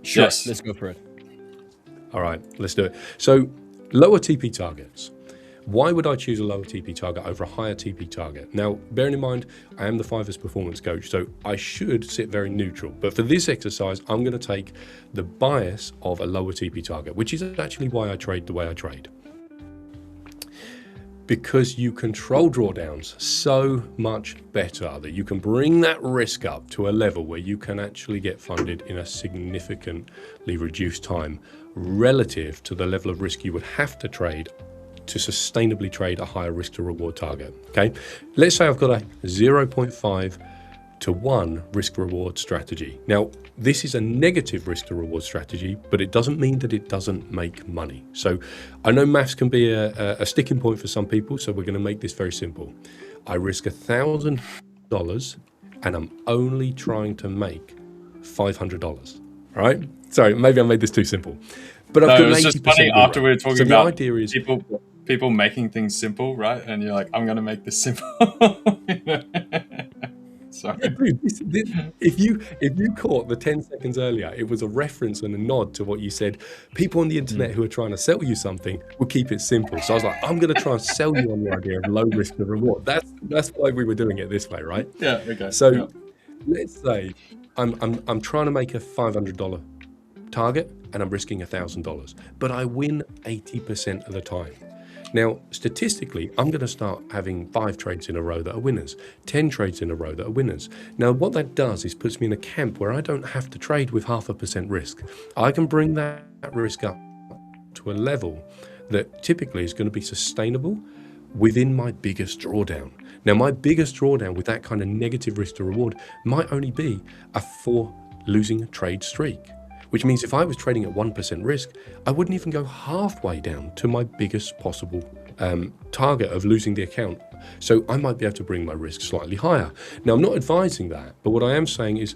Sure, Yes. let's go for it. All right, let's do it. So lower TP targets. Why would I choose a lower TP target over a higher TP target? Now, bearing in mind, I am the 5ers performance coach, so I should sit very neutral. But for this exercise, I'm going to take the bias of a lower TP target, which is actually why I trade the way I trade. Because you control drawdowns so much better that you can bring that risk up to a level where you can actually get funded in a significantly reduced time relative to the level of risk you would have to trade to sustainably trade a higher risk to reward target. Okay, let's say I've got a 0.5 to 1 risk reward strategy. Now, this is a negative risk to reward strategy, but it doesn't mean that it doesn't make money. So I know maths can be a sticking point for some people, so we're going to make this very simple. I risk $1,000 and I'm only trying to make $500. All right? Sorry, maybe I made this too simple. But I've got it was just funny after we were talking about the idea is people making things simple, right? And you're like, I'm going to make this simple. Sorry. Dude, if you caught the 10 seconds earlier, it was a reference and a nod to what you said. People on the internet who are trying to sell you something will keep it simple. So I was like, I'm going to try and sell you on the idea of low risk and reward. That's why we were doing it this way, right? Yeah. Okay. So let's say I'm trying to make a $500 target and I'm risking $1,000, but I win 80% of the time. Now, statistically, I'm going to start having 5 trades in a row that are winners, 10 trades in a row that are winners. Now, what that does is puts me in a camp where I don't have to trade with 0.5% risk. I can bring that risk up to a level that typically is going to be sustainable within my biggest drawdown. Now, my biggest drawdown with that kind of negative risk to reward might only be a 4 losing trade streak, which means if I was trading at 1% risk, I wouldn't even go halfway down to my biggest possible target of losing the account. So I might be able to bring my risk slightly higher. Now, I'm not advising that, but what I am saying is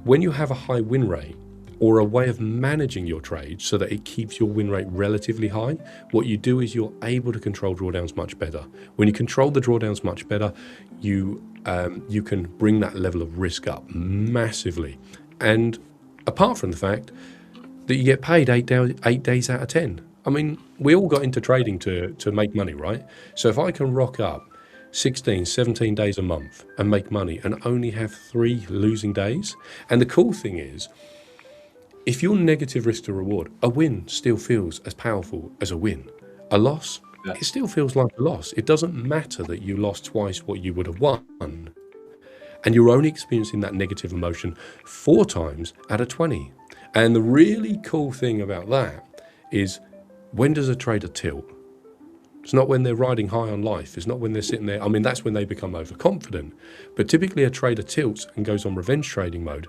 when you have a high win rate or a way of managing your trade so that it keeps your win rate relatively high, what you do is you're able to control drawdowns much better. When you control the drawdowns much better, you can bring that level of risk up massively. And apart from the fact that you get paid 8 days out of 10. I mean, we all got into trading to make money, right? So if I can rock up 16, 17 days a month and make money and only have 3 losing days, and the cool thing is, if you're negative risk to reward, a win still feels as powerful as a win. A loss, it still feels like a loss. It doesn't matter that you lost twice what you would have won. And you're only experiencing that negative emotion 4 times out of 20. And the really cool thing about that is, when does a trader tilt? It's not when they're riding high on life. It's not when they're sitting there. I mean, that's when they become overconfident. But typically a trader tilts and goes on revenge trading mode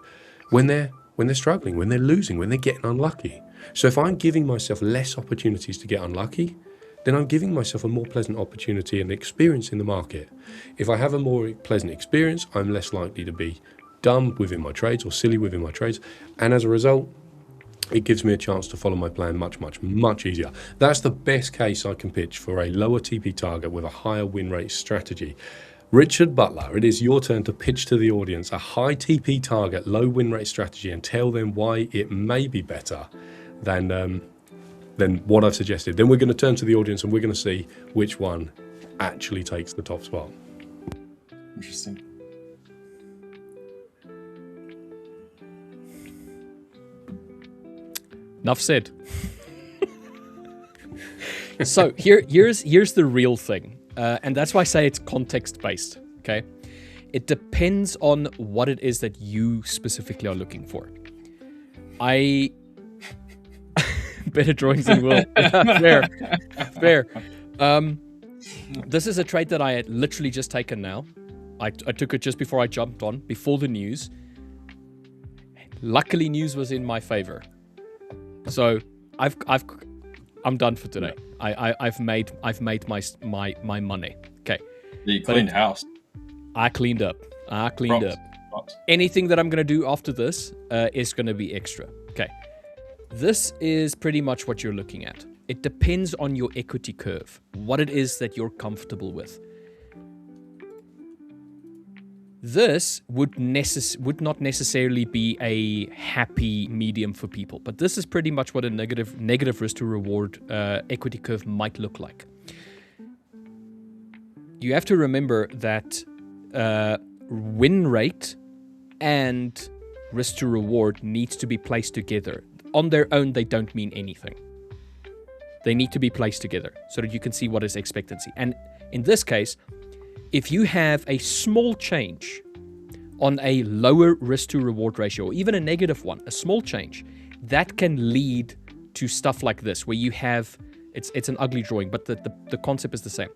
when they're struggling, when they're losing, when they're getting unlucky. So if I'm giving myself less opportunities to get unlucky, then I'm giving myself a more pleasant opportunity and experience in the market. If I have a more pleasant experience, I'm less likely to be dumb within my trades or silly within my trades. And as a result, it gives me a chance to follow my plan much, much, much easier. That's the best case I can pitch for a lower TP target with a higher win rate strategy. Richard Butler, it is your turn to pitch to the audience a high TP target, low win rate strategy and tell them why it may be better than what I've suggested. Then we're going to turn to the audience and we're going to see which one actually takes the top spot. Interesting. Enough said. So here's the real thing, and that's why I say it's context based. Okay, it depends on what it is that you specifically are looking for. better drawings than Will. Fair. This is a trade that I had literally just taken now. I took it just before I jumped on, before the news. Luckily, news was in my favor. So I'm done for today. I've made my money. Okay. You cleaned house. I cleaned up. Props. Anything that I'm going to do after this is going to be extra. Okay. This is pretty much what you're looking at. It depends on your equity curve, what it is that you're comfortable with. This would not necessarily be a happy medium for people, but this is pretty much what a negative risk to reward equity curve might look like. You have to remember that win rate and risk to reward needs to be placed together. On their own, they don't mean anything. They need to be placed together so that you can see what is expectancy. And in this case, if you have a small change on a lower risk to reward ratio, or even a negative one, a small change, that can lead to stuff like this, where you have, it's an ugly drawing, but the concept is the same.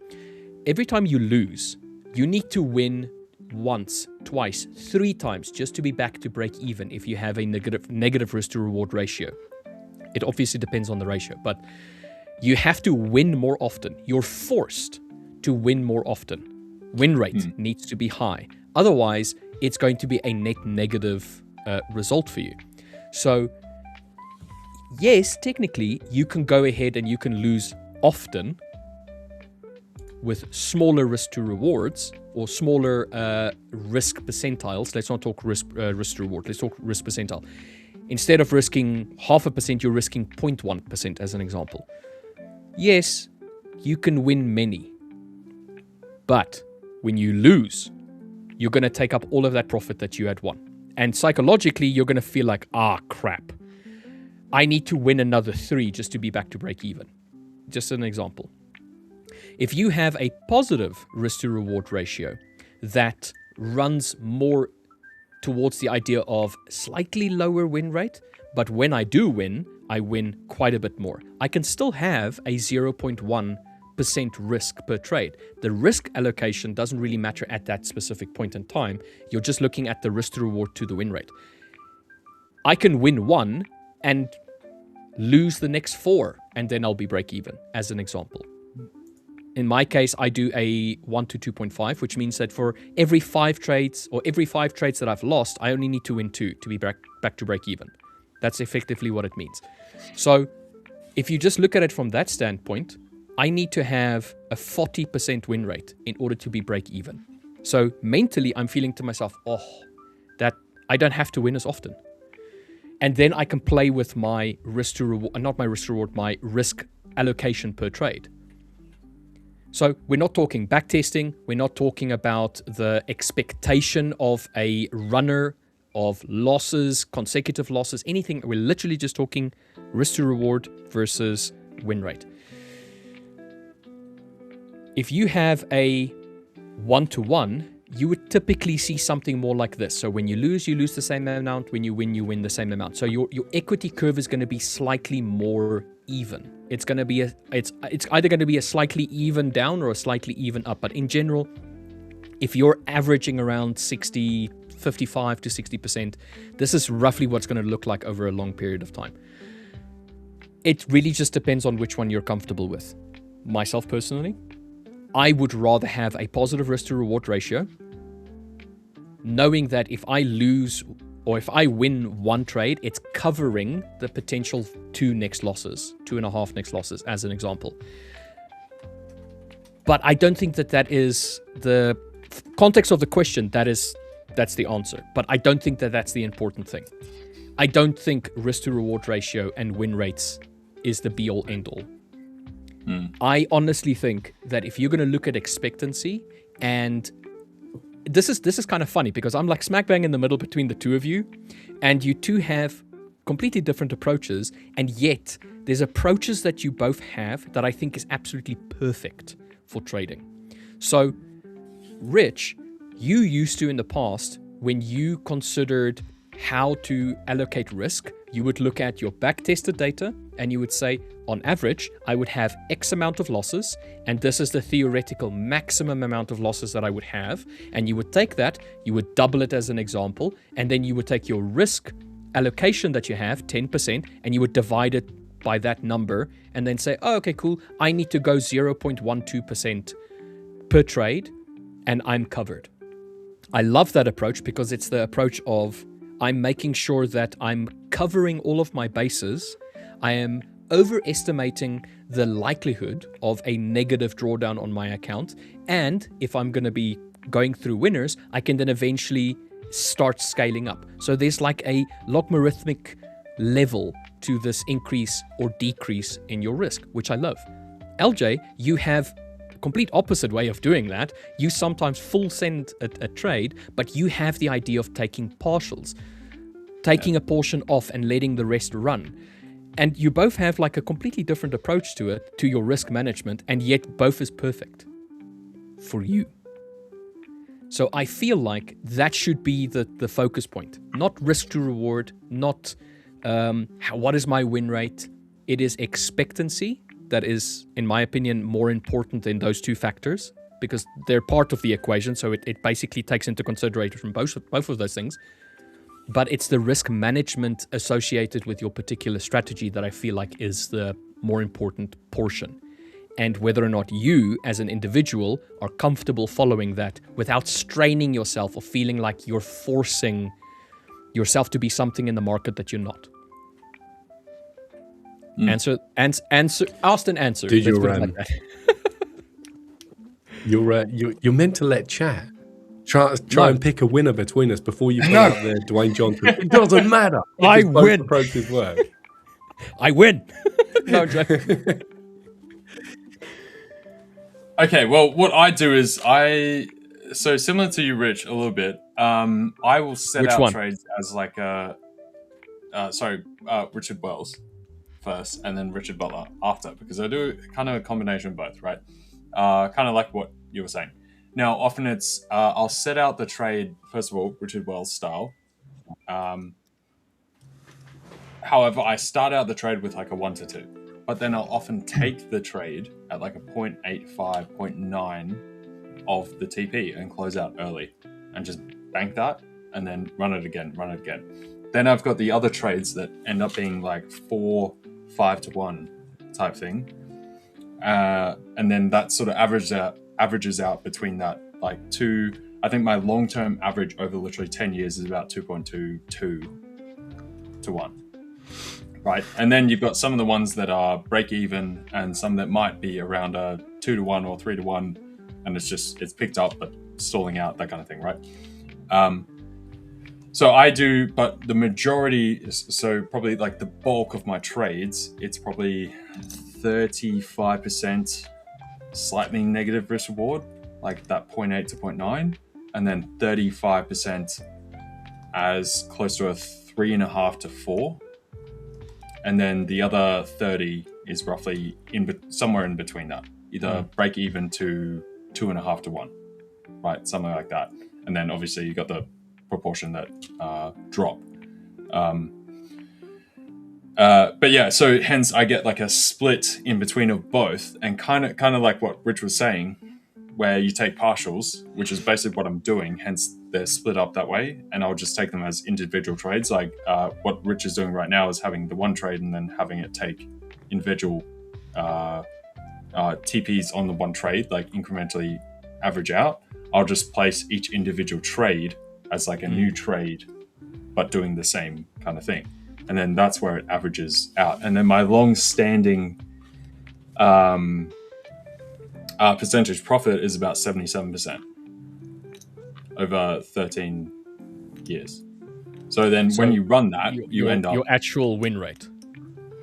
Every time you lose, you need to win once, twice, 3 times just to be back to break even if you have a negative risk to reward ratio. It obviously depends on the ratio, but you have to win more often. You're forced to win more often. Win rate needs to be high. Otherwise, it's going to be a net negative result for you. So, yes, technically, you can go ahead and you can lose often with smaller risk to rewards or smaller risk percentiles. Let's not talk risk to reward. Let's talk risk percentile. Instead of risking 0.5%, you're risking 0.1% as an example. Yes, you can win many. But when you lose, you're going to take up all of that profit that you had won. And psychologically, you're going to feel like, crap. I need to win another 3 just to be back to break even. Just an example. If you have a positive risk to reward ratio that runs more towards the idea of slightly lower win rate, but when I do win, I win quite a bit more. I can still have a 0.1% risk per trade. The risk allocation doesn't really matter at that specific point in time. You're just looking at the risk to reward to the win rate. I can win 1 and lose the next 4, and then I'll be break even, as an example. In my case, I do a 1 to 2.5, which means that for every 5 trades, or every 5 trades that I've lost, I only need to win 2 to be back to break even. That's effectively what it means. So if you just look at it from that standpoint, I need to have a 40% win rate in order to be break even. So mentally, I'm feeling to myself, that I don't have to win as often. And then I can play with my risk to reward, not my risk to reward, my risk allocation per trade. So we're not talking backtesting. We're not talking about the expectation of a runner of losses, consecutive losses, anything. We're literally just talking risk to reward versus win rate. If you have a 1-to-1, you would typically see something more like this. So when you lose the same amount. When you win the same amount. So your equity curve is going to be slightly more even. It's going to be it's either going to be a slightly even down or a slightly even up. But in general, if you're averaging around 55 to 60%, this is roughly what's going to look like over a long period of time. It really just depends on which one you're comfortable with. Myself personally, I would rather have a positive risk to reward ratio, knowing that if I lose or if I win 1 trade, it's covering the potential 2 next losses, 2.5 next losses, as an example. But I don't think that is the context of the question. That's the answer. But I don't think that that's the important thing. I don't think risk to reward ratio and win rates is the be all end all. I honestly think that if you're going to look at expectancy, and this is kind of funny because I'm like smack bang in the middle between the two of you, and you two have completely different approaches, and yet there's approaches that you both have that I think is absolutely perfect for trading. So, Rich, you used to in the past, when you considered how to allocate risk, you would look at your back-tested data and you would say, on average, I would have X amount of losses, and this is the theoretical maximum amount of losses that I would have. And you would take that, you would double it as an example, and then you would take your risk allocation that you have, 10%, and you would divide it by that number and then say, oh, okay, cool, I need to go 0.12% per trade and I'm covered. I love that approach because it's the approach of I'm making sure that I'm covering all of my bases. I am overestimating the likelihood of a negative drawdown on my account. And if I'm going to be going through winners, I can then eventually start scaling up. So there's like a logarithmic level to this increase or decrease in your risk, which I love. LJ, you have a complete opposite way of doing that. You sometimes full send a trade, but you have the idea of taking partials, taking a portion off and letting the rest run. And you both have like a completely different approach to it, to your risk management, and yet both is perfect for you. So I feel like that should be the focus point, not risk to reward, not what is my win rate. It is expectancy that is, in my opinion, more important than those two factors because they're part of the equation. So it basically takes into consideration both of those things. But it's the risk management associated with your particular strategy that I feel like is the more important portion. And whether or not you, as an individual, are comfortable following that without straining yourself or feeling like you're forcing yourself to be something in the market that you're not. Answer, asked and answered. Dude, you're meant to let chat. Try and pick a winner between us before you put out there Dwayne Johnson. It doesn't matter. I win. Approaches work. I win. No, joking. Okay, well, what I do is so similar to you, Rich, a little bit. I will set out trades as like Richard Wells first, and then Richard Butler after, because I do kind of a combination of both, right? Kind of like what you were saying. Now, often it's I'll set out the trade first of all, Richard Wells style. However, I start out the trade with like a 1 to 2. But then I'll often take the trade at like a 0.85, 0.9 of the TP and close out early and just bank that and then run it again. Then I've got the other trades that end up being like 4, 5 to 1 type thing. And then that sort of averages out between that like 2. I think my long-term average over literally 10 years is about 2.22 to 1. Right, and then you've got some of the ones that are break even, and some that might be around a 2 to 1 or 3 to 1, and it's picked up but stalling out, that kind of thing, right? So I do, but the majority, so probably like the bulk of my trades, it's probably 35% slightly negative risk reward, like that 0.8 to 0.9, and then 35% as close to a 3.5 to 4. And then the other 30 is roughly somewhere in between that, either break even to 2.5 to 1, right? Something like that. And then obviously you got the proportion that drop. But yeah, so hence I get like a split in between of both, and kind of like what Rich was saying, where you take partials, which is basically what I'm doing. Hence they're split up that way, and I'll just take them as individual trades. Like what Rich is doing right now is having the one trade and then having it take individual TPs on the one trade, like incrementally average out. I'll just place each individual trade as like a new trade, but doing the same kind of thing. And then that's where it averages out. And then my long-standing percentage profit is about 77% over 13 years. So then when you run that, you end up... Your actual win rate.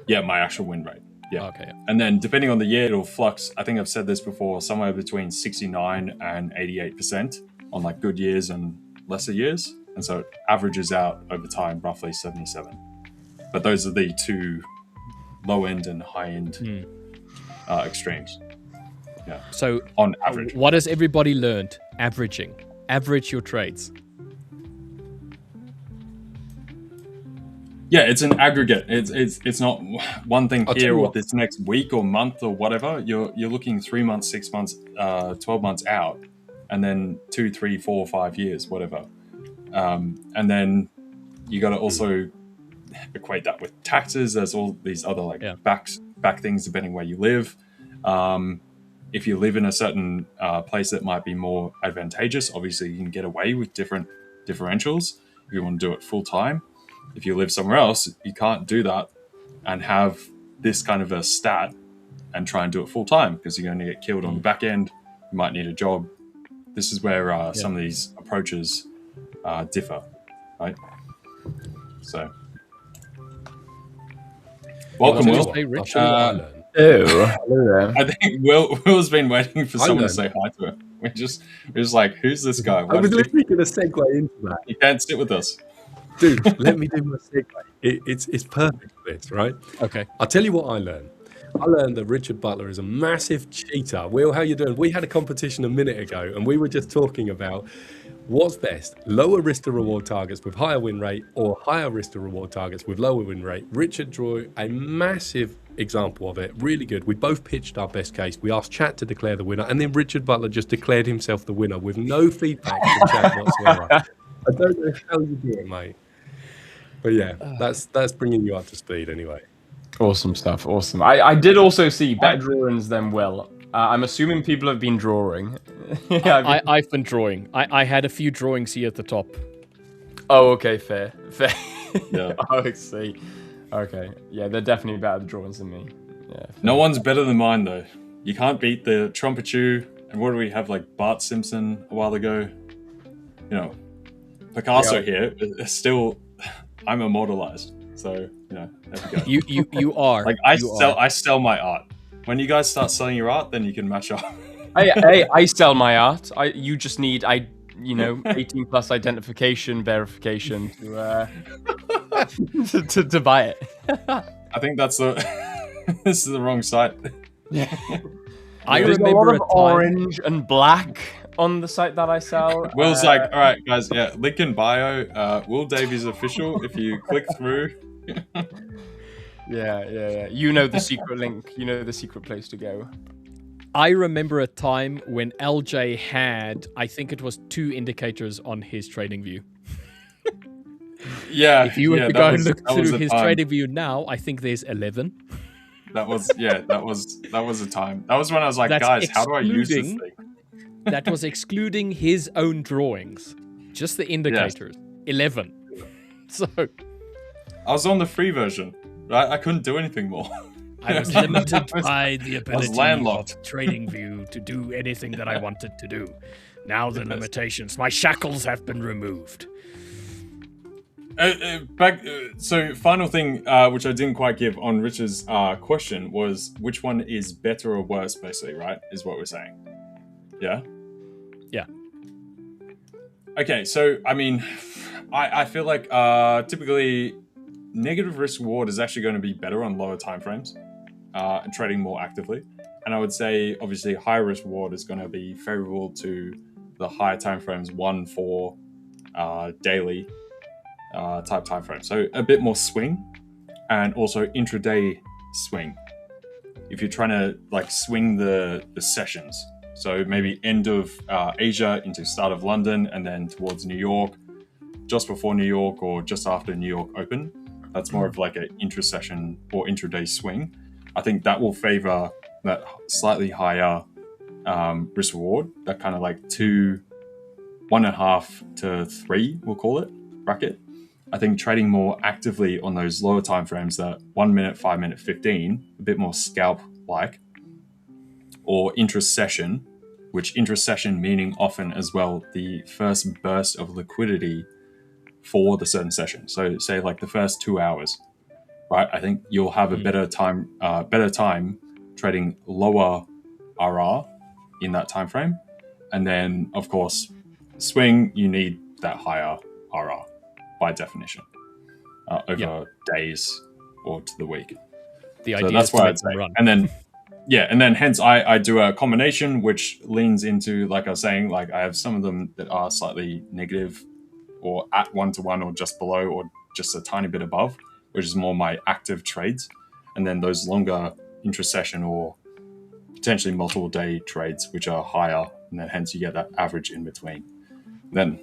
Yeah, my actual win rate. Yeah. Okay. And then depending on the year, it'll flux. I think I've said this before, somewhere between 69 and 88% on like good years and lesser years. And so it averages out over time, roughly 77. But those are the two low end and high end extremes. Yeah. So on average, what has everybody learned? Averaging. Average your trades. Yeah, it's an aggregate. It's not one thing I'll tell here you or what. this next week or month or whatever. You're looking 3 months, 6 months, 12 months out, and then 2, 3, 4, 5 years, whatever. And then you got to also equate that with taxes. There's all these other like back things depending where you live. If you live in a certain place that might be more advantageous, obviously you can get away with different differentials if you want to do it full time. If you live somewhere else, you can't do that and have this kind of a stat and try and do it full time because you're going to get killed on the back end. You might need a job. This is where some of these approaches differ, right? So, welcome, Will. I'll tell you what I learned. Oh, hello there. I think Will's been waiting for someone to say hi to him. We're just like, who's this guy? I was literally going to segue into that. You can't sit with us. Dude, let me do my segue. It's perfect for this, right? Okay. I'll tell you what I learned. I learned that Richard Butler is a massive cheater. Will, how you doing? We had a competition a minute ago, and we were just talking about what's best, lower risk to reward targets with higher win rate or higher risk to reward targets with lower win rate. Richard drew a massive example of it, really good. We both pitched our best case. We asked chat to declare the winner, and then Richard Butler just declared himself the winner with no feedback from chat whatsoever. I don't know how you do it, mate. But yeah, that's bringing you up to speed anyway. Awesome stuff. Awesome. I did also see better drawings than Will. I'm assuming people have been drawing. I've been drawing. I had a few drawings here at the top. Oh, okay, fair. Yeah. I see. Okay, yeah, they're definitely better drawings than me. Yeah. Fair. No one's better than mine though. You can't beat the Trumpetu. And what do we have, like Bart Simpson a while ago? You know, Picasso here is still. I'm immortalized. So there we go. You are. Like I sell my art. When you guys start selling your art, then you can match up. I sell my art. You just need 18 plus identification verification to buy it. I think that's this is the wrong site. Yeah. I There's remember a lot of orange and black on the site that I sell. Will's like, all right, guys, link in bio. Will Davies official. If you click through. Yeah. You know the secret link. You know the secret place to go. I remember a time when LJ had, I think it was 2 indicators on his trading view. Yeah. If you were to go and look through his trading view now, I think there's 11. That was a time. That was when I was like, guys, how do I use this thing? That was excluding his own drawings. Just the indicators. Yes. 11. So I was on the free version, right? I couldn't do anything more. I was limited by the ability landlocked. of TradingView to do anything that I wanted to do. Now the limitations, my shackles have been removed. So final thing, which I didn't quite give on Rich's question was which one is better or worse, basically, right? Is what we're saying. Yeah? Yeah. Okay, so, I mean, I feel like typically negative risk reward is actually going to be better on lower timeframes and trading more actively. And I would say, obviously, higher risk reward is going to be favorable to the higher timeframes, 1, 4, daily type timeframe. So a bit more swing and also intraday swing. If you're trying to like swing the sessions. So maybe end of Asia into start of London and then towards New York, just before New York or just after New York Open. That's more of like an intra-session or intraday swing. I think that will favor that slightly higher risk reward, that kind of like 1.5 to 3, we'll call it, bracket. I think trading more actively on those lower timeframes, that 1 minute, 5 minute, 15, a bit more scalp-like, or intra-session, which intra-session meaning often as well the first burst of liquidity for the certain session. So say like the first 2 hours, right? I think you'll have a better time trading lower RR in that time frame. And then of course, swing, you need that higher RR by definition over days or to the week. The idea that's is why to I'd say. run. And then hence I do a combination which leans into, like I was saying, like I have some of them that are slightly negative or at 1-to-1 or just below or just a tiny bit above. which is more my active trades, and then those longer intra-session or potentially multiple day trades, which are higher, and then hence you get that average in between. Then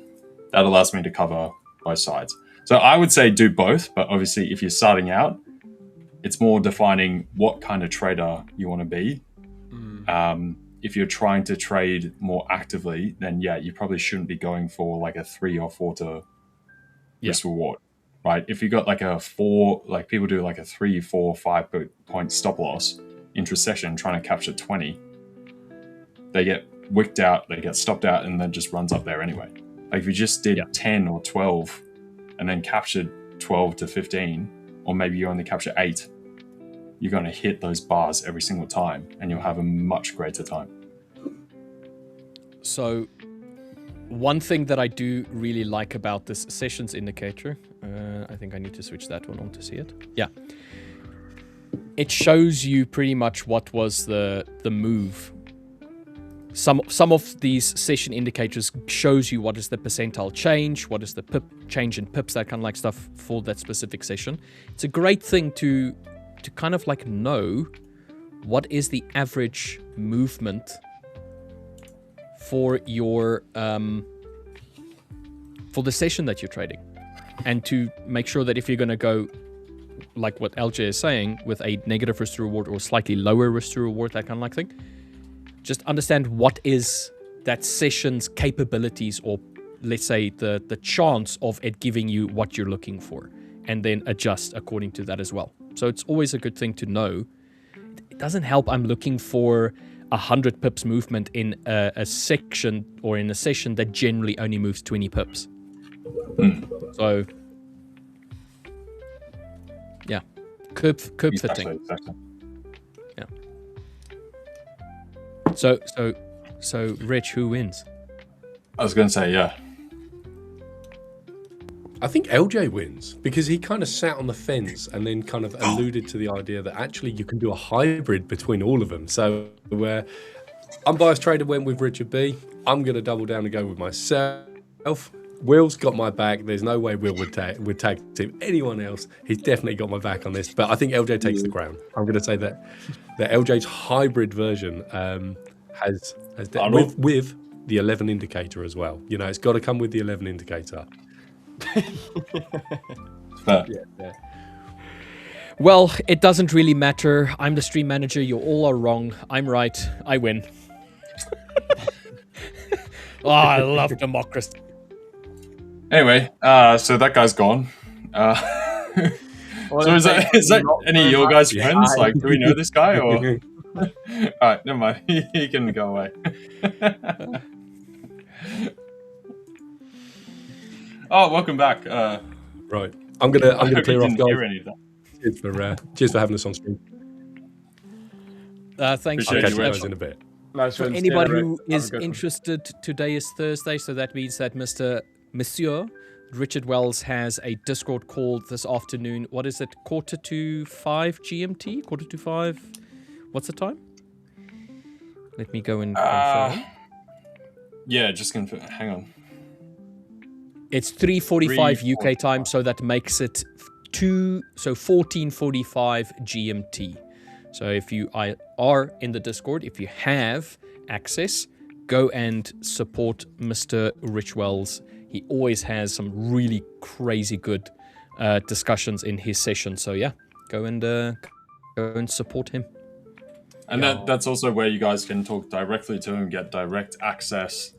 that allows me to cover both sides. So I would say do both, but obviously if you're starting out, it's more defining what kind of trader you want to be. If you're trying to trade more actively, then yeah, you probably shouldn't be going for like a 3 or 4 to risk reward, right? If you got like a 4, like people do like a 3, 4, 5 point stop loss intra-session trying to capture 20, they get wicked out, they get stopped out, and then just runs up there anyway. Like if you just did 10 or 12 and then captured 12 to 15, or maybe you only capture 8, you're going to hit those bars every single time and you'll have a much greater time. So one thing that I do really like about this sessions indicator, I think I need to switch that one on to see it. Yeah. It shows you pretty much what was the move. Some of these session indicators shows you what is the percentile change, what is the pip change in pips, that kind of like stuff for that specific session. It's a great thing to kind of like know what is the average movement for your for the session that you're trading, and to make sure that if you're going to go like what LJ is saying with a negative risk to reward or slightly lower risk to reward, that kind of like thing, just understand what is that session's capabilities, or let's say the chance of it giving you what you're looking for, and then adjust according to that as well. So it's always a good thing to know. It doesn't help I'm looking for 100 pips movement in a section or in a session that generally only moves 20 pips. So yeah, curve fitting. Exactly. Yeah. So Rich, who wins? I was going to say, yeah. I think LJ wins because he kind of sat on the fence and then kind of alluded to the idea that actually you can do a hybrid between all of them. So where Unbiased Trader went with Richard B, I'm going to double down and go with myself. Will's got my back. There's no way Will would tag team anyone else. He's definitely got my back on this. But I think LJ takes the crown. I'm going to say that LJ's hybrid version has with the 11 indicator as well. You know, it's got to come with the 11 indicator. Yeah. Well, it doesn't really matter. I'm the stream manager. You all are wrong. I'm right. I win. Oh, I love democracy. Anyway, so that guy's gone. So is that any of your guys' friends? Like, do we know this guy? Or all right, never mind. He can go away. Oh, welcome back. Right, I'm gonna clear off, guys. Cheers for having us on stream. Thanks. I'll catch you guys in a bit. Nice. For anybody who is interested, today is Thursday, so that means that Monsieur Richard Wells has a Discord call this afternoon. What is it? 4:45 GMT? 4:45? What's the time? Let me go and confirm. Yeah, just confirm. Hang on. It's 3:45 UK time, so that makes it 14:45 GMT. So if you are in the Discord, if you have access, go and support Mr. Rich Wells. He always has some really crazy good discussions in his session. So yeah, go and support him. And that's also where you guys can talk directly to him, get direct access.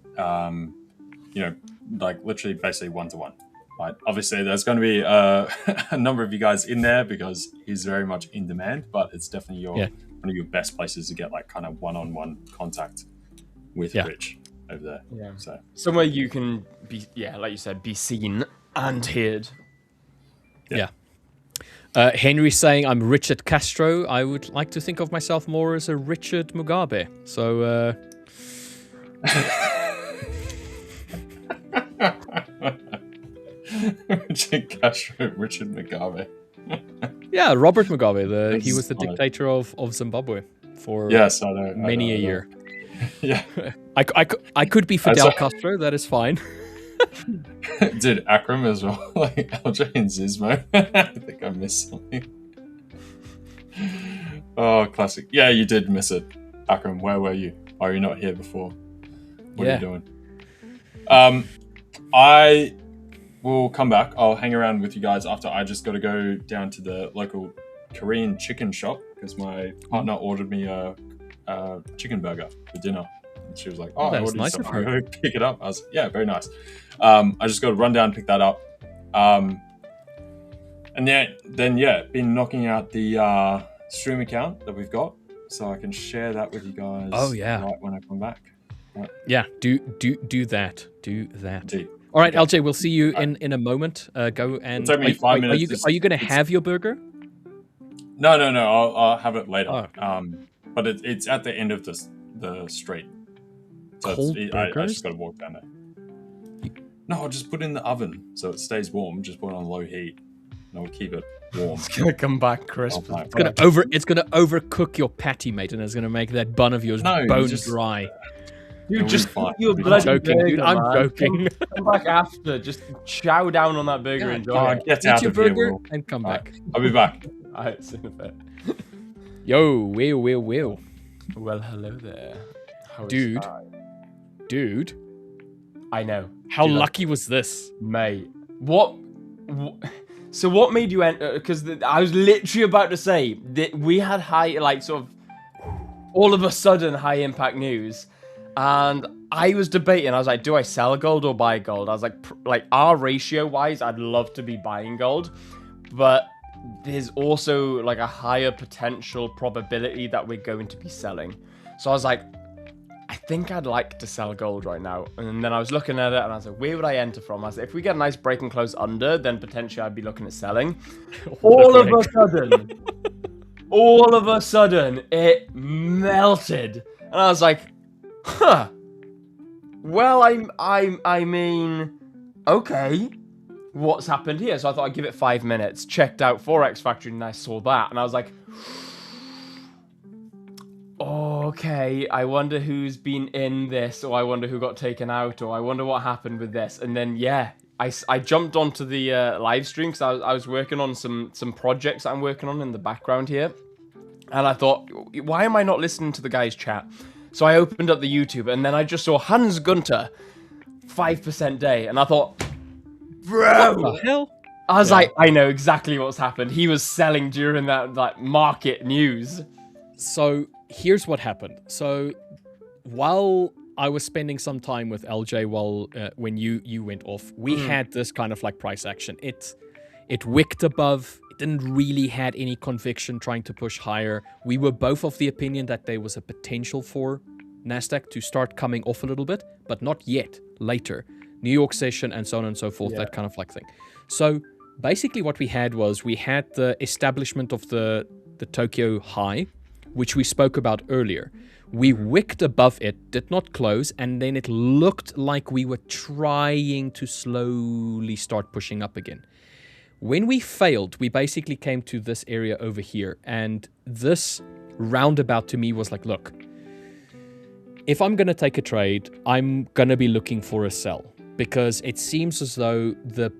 Like literally basically one-to-one. Right? Obviously, there's going to be a number of you guys in there because he's very much in demand, but it's definitely one of your best places to get like kind of one-on-one contact with Rich over there. Yeah. So somewhere you can be, like you said, be seen and heard. Yeah. Henry's saying, I'm Richard Castro. I would like to think of myself more as a Richard Mugabe. So, Richard Castro, Richard Mugabe. Yeah, Robert Mugabe. He was the dictator of Zimbabwe for many a year. Yeah. I could be Fidel Castro. That is fine. Dude, Akram as well. Like LJ and Zizmo. I think I missed something. Oh, classic. Yeah, you did miss it. Akram, where were you? Are you not here before? What are you doing? I will come back. I'll hang around with you guys after. I just got to go down to the local Korean chicken shop because my partner ordered me a chicken burger for dinner. And she was like, "Oh, I ordered nice you something. Go pick it up." I was like, "Yeah, very nice." I just got to run down and pick that up. And then been knocking out the stream account that we've got, so I can share that with you guys. Oh yeah, right when I come back. Yeah, do that. Do that. Indeed. All right, LJ, we'll see you in a moment. Go and it'll take me 5 minutes. Are you going to have your burger? No. I'll have it later. Oh. But it's at the end of the street. So I just got to walk down there. No, I'll just put it in the oven so it stays warm. Just put it on low heat, and I'll keep it warm. It's gonna come back crisp. It's gonna overcook your patty, mate, and it's gonna make that bun of yours bone dry. Dude, just your bloody joking, burger, dude. I'm joking. Come back after. Just chow down on that burger and enjoy it. Get out your of here, burger Will. and come back. I'll be back. Alright, see you in a bit. Yo, Will. Well, hello there. Dude. I know. How lucky was this? Mate. What so what made you enter? Because I was literally about to say that we had all of a sudden high impact news. And I was debating. I was like, do I sell gold or buy gold? I was like our ratio wise, I'd love to be buying gold. But there's also like a higher potential probability that we're going to be selling. So I was like, I think I'd like to sell gold right now. And then I was looking at it and I was like, where would I enter from? I was like, if we get a nice break and close under, then potentially I'd be looking at selling. all of a sudden, it melted. And I was like, huh. Well, I mean, okay. What's happened here? So I thought I'd give it 5 minutes. Checked out Forex Factory and I saw that. And I was like, okay, I wonder who's been in this, or I wonder who got taken out, or I wonder what happened with this. And then, I jumped onto the live stream because I was working on some projects that I'm working on in the background here. And I thought, why am I not listening to the guy's chat? So I opened up the YouTube, and then I just saw Hans Gunter, 5% day. And I thought, bro, what the hell? I was like, I know exactly what's happened. He was selling during that market news. So here's what happened. So while I was spending some time with LJ when you went off, we had this kind of like price action. It wicked above. It didn't really had any conviction trying to push higher. We were both of the opinion that there was a potential for Nasdaq to start coming off a little bit, but not yet. Later, New York session and so on and so forth. That kind of like thing. So basically, what we had the establishment of the Tokyo high, which we spoke about earlier. We wicked above it, did not close, and then it looked like we were trying to slowly start pushing up again. When we failed, we basically came to this area over here, and this roundabout to me was like, look, if I'm going to take a trade, I'm going to be looking for a sell, because it seems as though the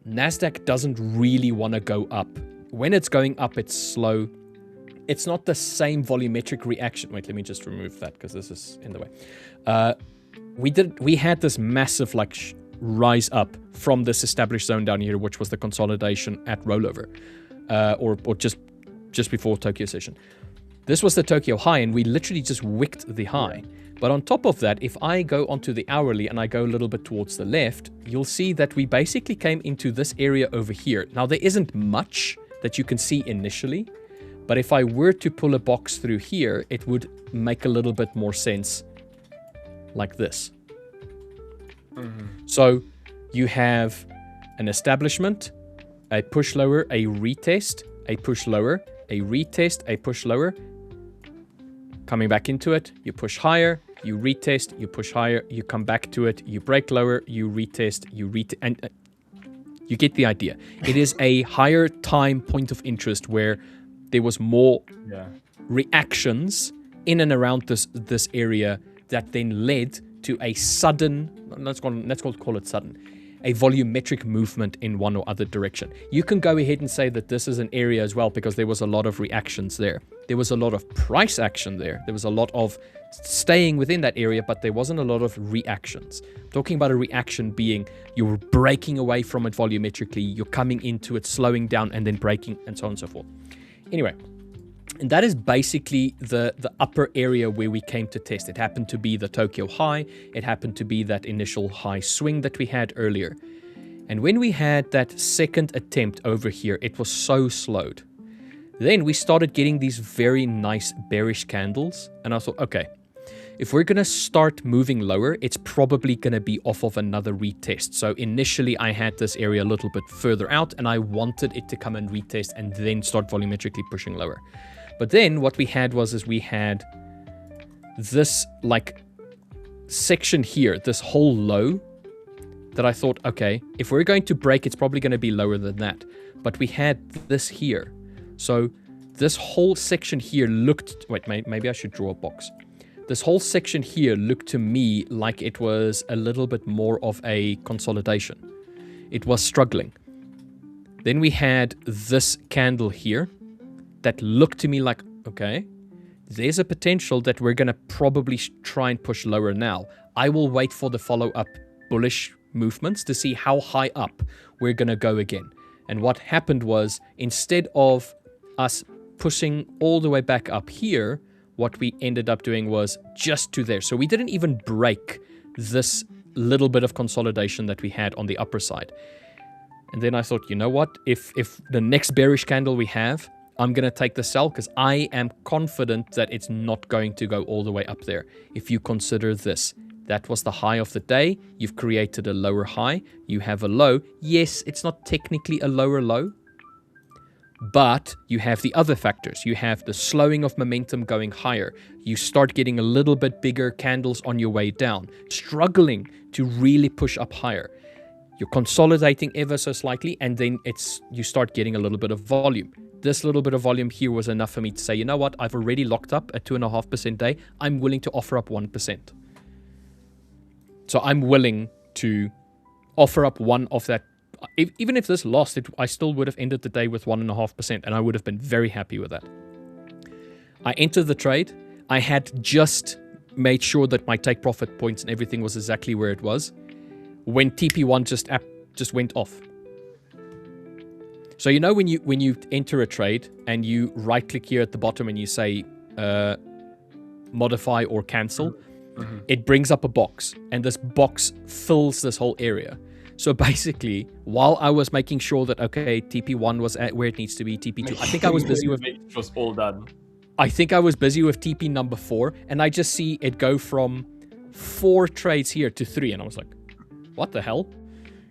Nasdaq doesn't really want to go up. When it's going up, it's slow. It's not the same volumetric reaction. Wait, let me just remove that because this is in the way. We had this massive rise up from this established zone down here, which was the consolidation at rollover, or just before Tokyo session. This was the Tokyo high, and we literally just wicked the high. But on top of that, if I go onto the hourly and I go a little bit towards the left, you'll see that we basically came into this area over here. Now, there isn't much that you can see initially, but if I were to pull a box through here, it would make a little bit more sense like this. So you have an establishment, a push lower, a retest, a push lower, a retest, a push lower. Coming back into it, you push higher, you retest, you push higher, you come back to it, you break lower, you retest, and you get the idea. It is a higher time point of interest where there was more reactions in and around this area that then led to a sudden, let's call it sudden, a volumetric movement in one or other direction. You can go ahead and say that this is an area as well because there was a lot of reactions there. There was a lot of price action there. There was a lot of staying within that area, but there wasn't a lot of reactions. I'm talking about a reaction being you're breaking away from it volumetrically, you're coming into it, slowing down, and then breaking, and so on and so forth. Anyway, and that is basically the upper area where we came to test. It happened to be the Tokyo high. It happened to be that initial high swing that we had earlier. And when we had that second attempt over here, it was so slowed. Then we started getting these very nice bearish candles. And I thought, okay, if we're going to start moving lower, it's probably going to be off of another retest. So initially I had this area a little bit further out and I wanted it to come and retest and then start volumetrically pushing lower. But then what we had was we had this like section here, this whole low that I thought, okay, if we're going to break, it's probably going to be lower than that. But we had this here. So this whole section here looked, wait, maybe I should draw a box. This whole section here looked to me like it was a little bit more of a consolidation. It was struggling. Then we had this candle here that looked to me like, okay, there's a potential that we're going to probably try and push lower now. I will wait for the follow-up bullish movements to see how high up we're going to go again. And what happened was, instead of us pushing all the way back up here, what we ended up doing was just to there. So we didn't even break this little bit of consolidation that we had on the upper side. And then I thought, you know what? If the next bearish candle we have, I'm going to take the sell because I am confident that it's not going to go all the way up there. If you consider this, that was the high of the day. You've created a lower high. You have a low. Yes, it's not technically a lower low, but you have the other factors. You have the slowing of momentum going higher. You start getting a little bit bigger candles on your way down, struggling to really push up higher. You're consolidating ever so slightly, and then you start getting a little bit of volume. This little bit of volume here was enough for me to say, you know what, I've already locked up a 2.5% day. I'm willing to offer up 1%. So I'm willing to offer up one of that. Even if this lost, I still would have ended the day with 1.5%, and I would have been very happy with that. I entered the trade. I had just made sure that my take profit points and everything was exactly where it was when TP1 just went off. So you know when you enter a trade and you right click here at the bottom and you say modify or cancel, it brings up a box, and this box fills this whole area. So basically, while I was making sure that, okay, TP1 was at where it needs to be, TP2, I think I was busy with... It was all done. I think I was busy with TP number 4, and I just see it go from 4 trades here to 3, and I was like, what the hell?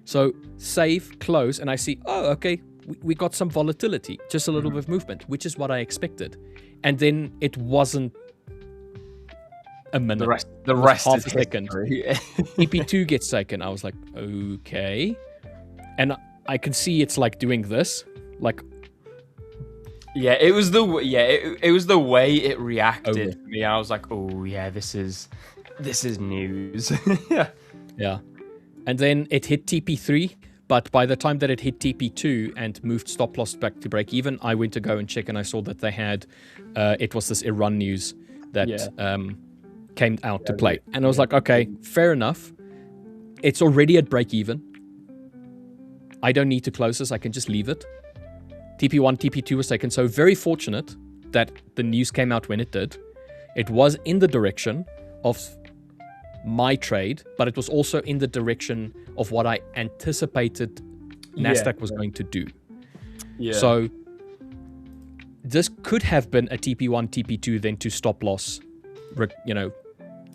So save, close, and I see, oh, okay, we got some volatility, just a little bit of movement, which is what I expected. And then it wasn't a minute. The rest half is a second. TP2 gets taken. I was like, okay. And I can see it's like doing this. Like, yeah, it was the way it reacted to me. I was like, oh yeah, this is news. Yeah. And then it hit TP3, but by the time that it hit TP2 and moved stop loss back to break even, I went to go and check, and I saw that they had it was this Iran news that came out to play. And I was like, okay, fair enough. It's already at break even. I don't need to close this. I can just leave it. TP1, TP2 was taken. So very fortunate that the news came out when it did. It was in the direction of my trade, but it was also in the direction of what I anticipated Nasdaq was going to do. Yeah. So this could have been a TP1, TP2, then to stop loss,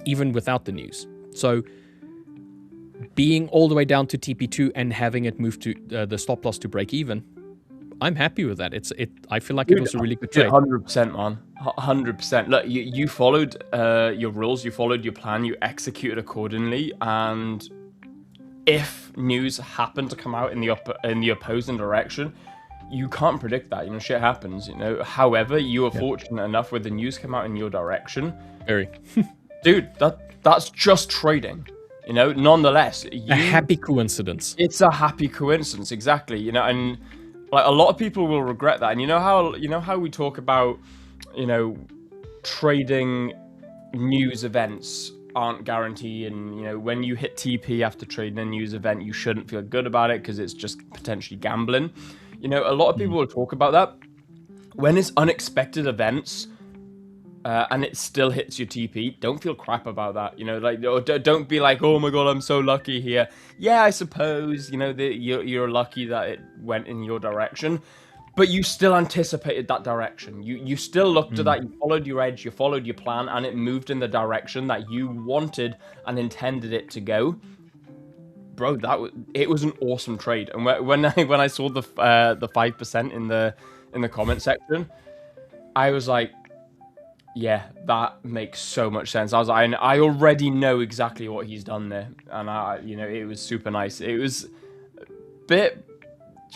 even without the news. So being all the way down to TP2 and having it move to the stop loss to break even, I'm happy with that. I feel like it was a really good trade. 100%, man. 100%. Look, you followed your rules, you followed your plan, you executed accordingly, and if news happened to come out in the opposing direction, you can't predict that. Shit happens. However, you were fortunate enough where the news came out in your direction. Very. Dude, That's just trading. You know, nonetheless, a happy coincidence. It's a happy coincidence, exactly. You know, and like a lot of people will regret that. And you know how we talk about, you know, trading news events aren't guaranteed, and you know, when you hit TP after trading a news event, you shouldn't feel good about it because it's just potentially gambling. You know, a lot of people will talk about that. When it's unexpected events, and it still hits your TP, don't feel crap about that. You know, like, or don't be like, oh my god, I'm so lucky here. Yeah, I suppose, you know, you're lucky that it went in your direction, but you still anticipated that direction. You still looked at that, you followed your edge, you followed your plan, and it moved in the direction that you wanted and intended it to go. Bro, it was an awesome trade. And when I saw the 5% in the comment section, I was like, yeah, that makes so much sense. I was like, I already know exactly what he's done there, and you know, it was super nice. It was a bit,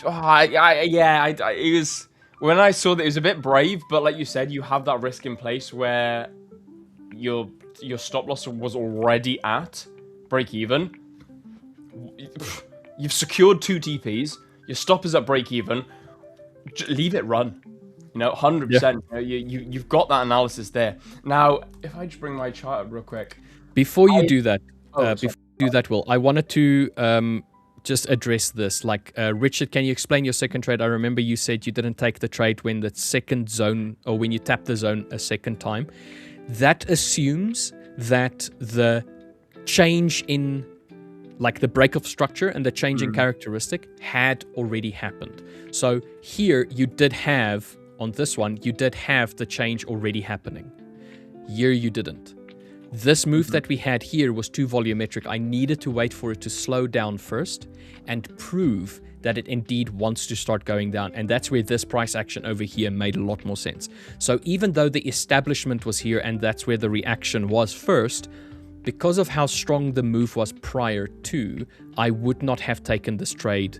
it was, when I saw that, it was a bit brave, but like you said, you have that risk in place where your stop loss was already at break even. You've secured 2 TPs. Your stop is at break even. Leave it run. You know, 100%. Yeah. You've got that analysis there. Now, if I just bring my chart up real quick. Before you do that, Will, I wanted to just address this. Like, Richard, can you explain your second trade? I remember you said you didn't take the trade when the second zone, or when you tap the zone a second time. That assumes that the change in, like, the break of structure and the change in characteristic had already happened. So here you did have, on this one, you did have the change already happening. Here you didn't. This move that we had here was too volumetric. I needed to wait for it to slow down first and prove that it indeed wants to start going down. And that's where this price action over here made a lot more sense. So even though the establishment was here and that's where the reaction was first, because of how strong the move was prior to, I would not have taken this trade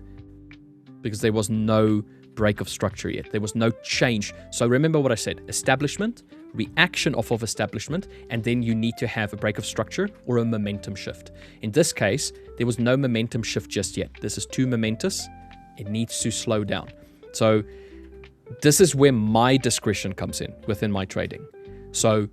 because there was no break of structure yet. There was no change. So remember what I said, establishment, reaction off of establishment, and then you need to have a break of structure or a momentum shift. In this case, there was no momentum shift just yet. This is too momentous. It needs to slow down. So this is where my discretion comes in within my trading. So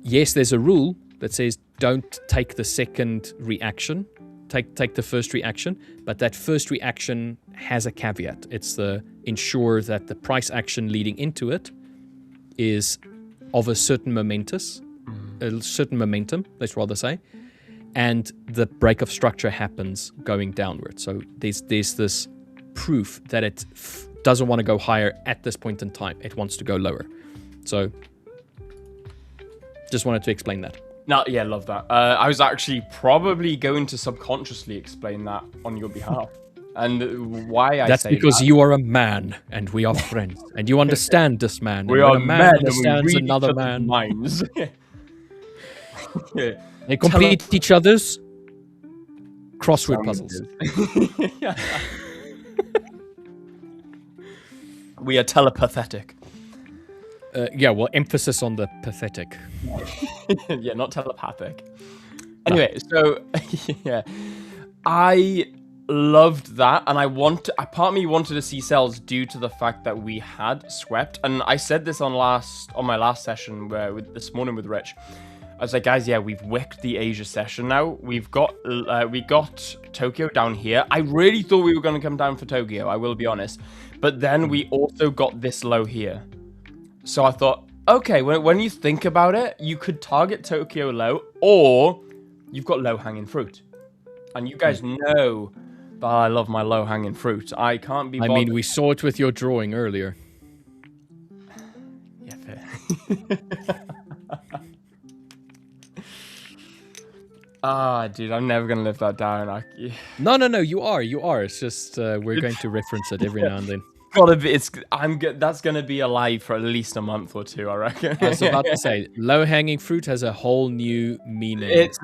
yes, there's a rule that says don't take the second reaction, take the first reaction, but that first reaction has a caveat. It's the ensure that the price action leading into it is of a certain momentum, let's rather say, and the break of structure happens going downward. So there's this proof that it doesn't want to go higher at this point in time. It wants to go lower. So just wanted to explain that. No, yeah, love that. I was actually probably going to subconsciously explain that on your behalf. And why I That's say because that, you are a man and we are friends. And you understand this man. we and are when a man men understands and we read another each other's man. minds. Yeah. They complete each other's crossword puzzles. Yeah. We are telepathetic. Yeah, well, emphasis on the pathetic. Yeah, not telepathic. Anyway, so yeah, I loved that, and part of me wanted to see sells due to the fact that we had swept, and I said this on my last session this morning with Rich. I was like, guys, yeah, we've wicked the Asia session now. We got Tokyo down here. I really thought we were going to come down for Tokyo, I will be honest, but then we also got this low here. So I thought, okay, when you think about it, you could target Tokyo low, or you've got low-hanging fruit. And you guys know that I love my low-hanging fruit. I can't be bothered. I mean, we saw it with your drawing earlier. Yeah, fair. Dude, I'm never going to live that down. No, you are. It's just we're going to reference it every now and then. That's gonna be alive for at least a month or two, I reckon. I was about to say, low-hanging fruit has a whole new meaning. It's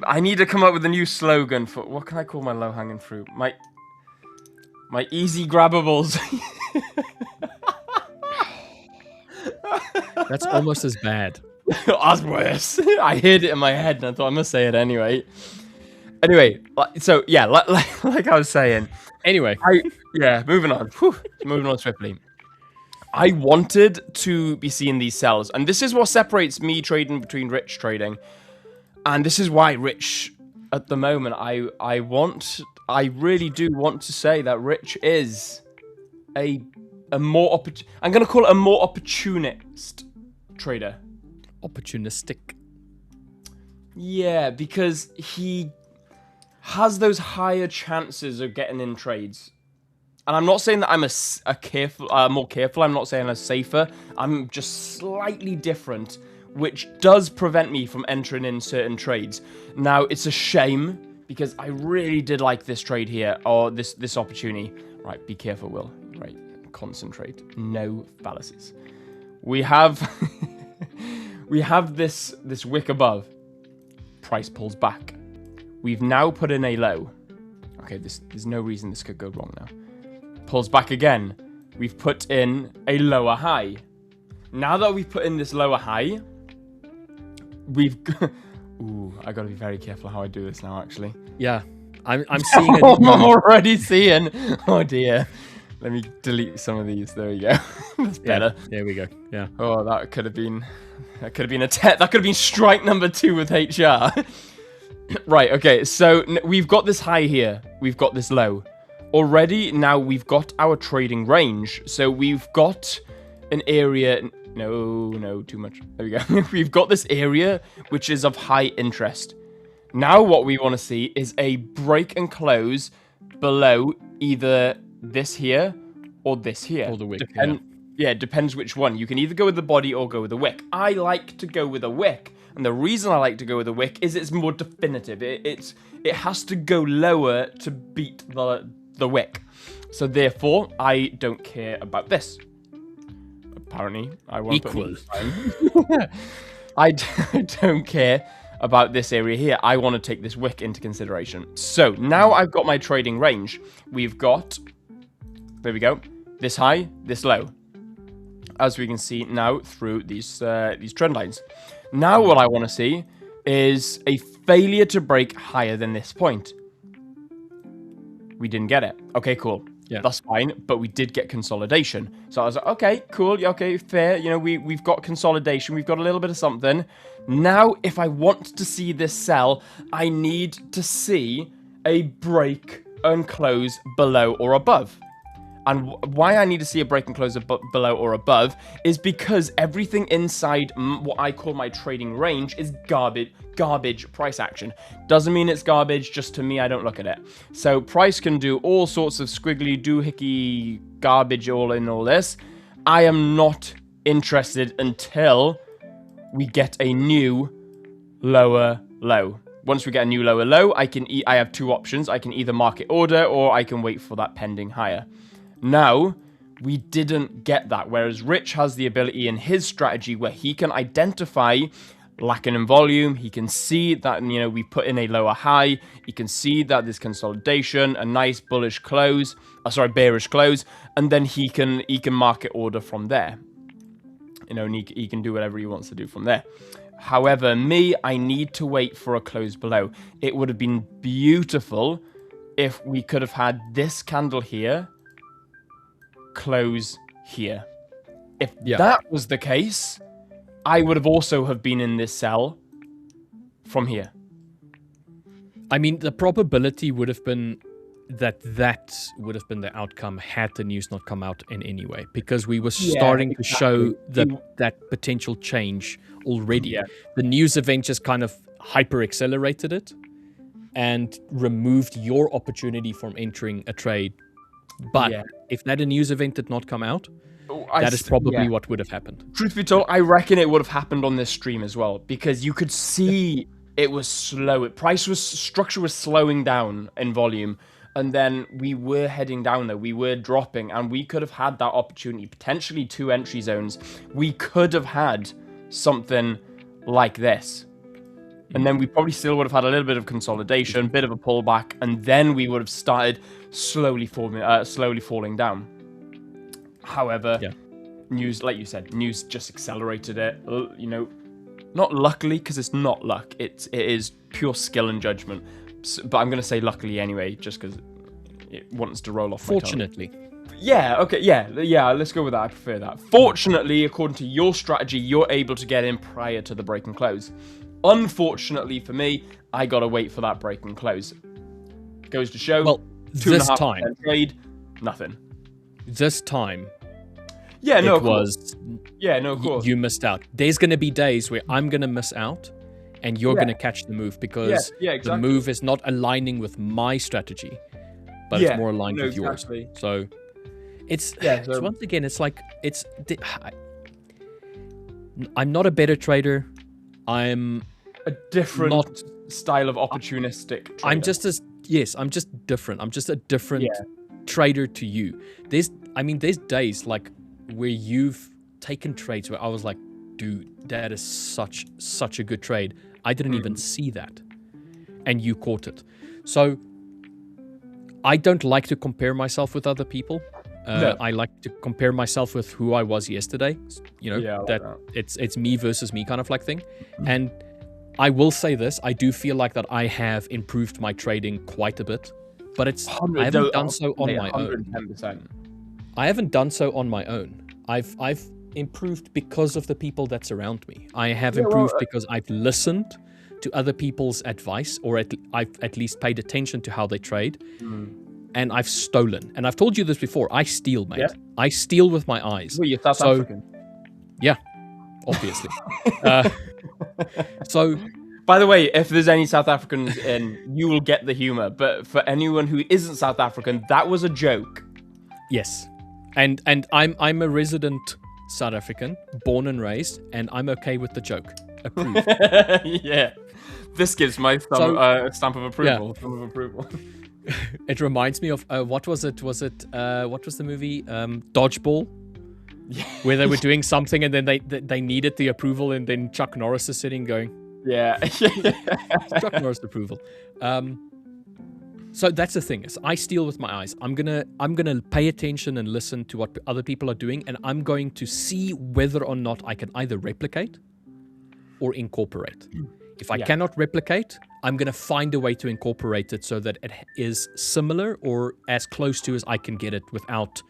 I need to come up with a new slogan for what can I call my low-hanging fruit? My easy grabbables. That's almost as bad. That's worse. I heard it in my head and I thought I must say it anyway. Anyway, so yeah, like I was saying. Anyway, moving on. Whew, moving on swiftly. I wanted to be seeing these sells, and this is what separates me trading between Rich trading, and this is why Rich, at the moment, I really do want to say that Rich is a more I'm gonna call it a more opportunist trader. Opportunistic. Yeah, because he has those higher chances of getting in trades. And I'm not saying that I'm more careful. I'm not saying I'm safer. I'm just slightly different, which does prevent me from entering in certain trades. Now, it's a shame because I really did like this trade here, or this opportunity. Right, be careful, Will. Right, concentrate. No fallacies. We have we have this wick above. Price pulls back. We've now put in a low. Okay, there's no reason this could go wrong now. Pulls back again. We've put in a lower high. Now that we've put in this lower high, ooh, I gotta be very careful how I do this now, actually. Yeah, I'm seeing it. I'm already seeing. Oh dear. Let me delete some of these. There we go. That's better. Yeah, there we go. Yeah. Oh, that could have been that could have been strike number 2 with HR. Right, okay, so we've got this high here. We've got this low. Already, now we've got our trading range. So we've got an area... No, too much. There we go. We've got this area, which is of high interest. Now what we want to see is a break and close below either this here or this here. Or the wick, yeah, it depends which one. You can either go with the body or go with the wick. I like to go with the wick. And the reason I like to go with the wick is it's more definitive. It has to go lower to beat the wick. So therefore, I don't care about this. Apparently, I want to put I don't care about this area here. I want to take this wick into consideration. So now I've got my trading range. We've got, there we go, this high, this low. As we can see now through these trend lines. Now what I want to see is a failure to break higher than this point. We didn't get it. Okay, cool. Yeah. That's fine, but we did get consolidation. So I was like, okay, cool, okay, fair. You know, we've got consolidation. We've got a little bit of something. Now, if I want to see this sell, I need to see a break and close below or above. And why I need to see a break and close below or above is because everything inside what I call my trading range is garbage price action. Doesn't mean it's garbage, just to me, I don't look at it. So price can do all sorts of squiggly, doohickey garbage all in all this. I am not interested until we get a new lower low. Once we get a new lower low, I have two options. I can either market order or I can wait for that pending higher. Now, we didn't get that, whereas Rich has the ability in his strategy where he can identify lacking in volume, he can see that, you know, we put in a lower high, he can see that there's consolidation, a nice bearish close, and then he can market order from there. You know, and he can do whatever he wants to do from there. However, me, I need to wait for a close below. It would have been beautiful if we could have had this candle here close here. If that was the case, I would have also have been in this sell from here. I mean, the probability would have been that would have been the outcome had the news not come out in any way, because we were starting to show that potential change already. Yeah. The news event just kind of hyper accelerated it and removed your opportunity from entering a trade. But if that news event did not come out, that is probably what would have happened. Truth be told, I reckon it would have happened on this stream as well, because you could see it was slow. Structure was slowing down in volume, and then we were heading down there. We were dropping, and we could have had that opportunity, potentially 2 entry zones. We could have had something like this. And then we probably still would have had a little bit of consolidation, bit of a pullback, and then we would have started slowly falling down. However, news, like you said, news just accelerated it. You know, not luckily, because it's not luck. It is pure skill and judgment. But I'm going to say luckily anyway, just because it wants to roll off my tongue. Fortunately. Yeah, okay, yeah, let's go with that. I prefer that. Fortunately, according to your strategy, you're able to get in prior to the break and close. Unfortunately for me, I got to wait for that break and close. Goes to show, well, this time trade, nothing. This time, yeah, no, it was. Yeah, no, of course. You missed out. There's going to be days where I'm going to miss out, and you're going to catch the move because exactly. the move is not aligning with my strategy, but it's more aligned with yours. So it's once again, it's like I'm not a better trader. I'm a different style of opportunistic trader. I'm just different. I'm just a different trader to you. There's days like where you've taken trades where I was like, dude, that is such a good trade. I didn't even see that. And you caught it. So I don't like to compare myself with other people. No. I like to compare myself with who I was yesterday. You know, it's me versus me kind of like thing. And I will say this, I do feel like that I have improved my trading quite a bit, but I haven't done so on my own. 110%. I haven't done so on my own. I've improved because of the people that surround me. I have improved because I've listened to other people's advice, or I've at least paid attention to how they trade. And I've stolen. And I've told you this before. I steal, mate. Yeah. I steal with my eyes. Well, you're South African. Yeah, obviously. So, by the way, if there's any South Africans in, you will get the humor. But for anyone who isn't South African, that was a joke. Yes, and I'm a resident South African, born and raised, and I'm okay with the joke. Approved. Yeah, this gives my stamp of approval. Yeah. Stamp of approval. It reminds me of what was it? What was the movie? Dodgeball. Where they were doing something and then they needed the approval, and then Chuck Norris is sitting going, yeah. Chuck Norris approval. So that's the thing, is I steal with my eyes. I'm gonna pay attention and listen to what other people are doing, and I'm going to see whether or not I can either replicate or incorporate. If I cannot replicate, I'm gonna find a way to incorporate it so that it is similar or as close to as I can get it without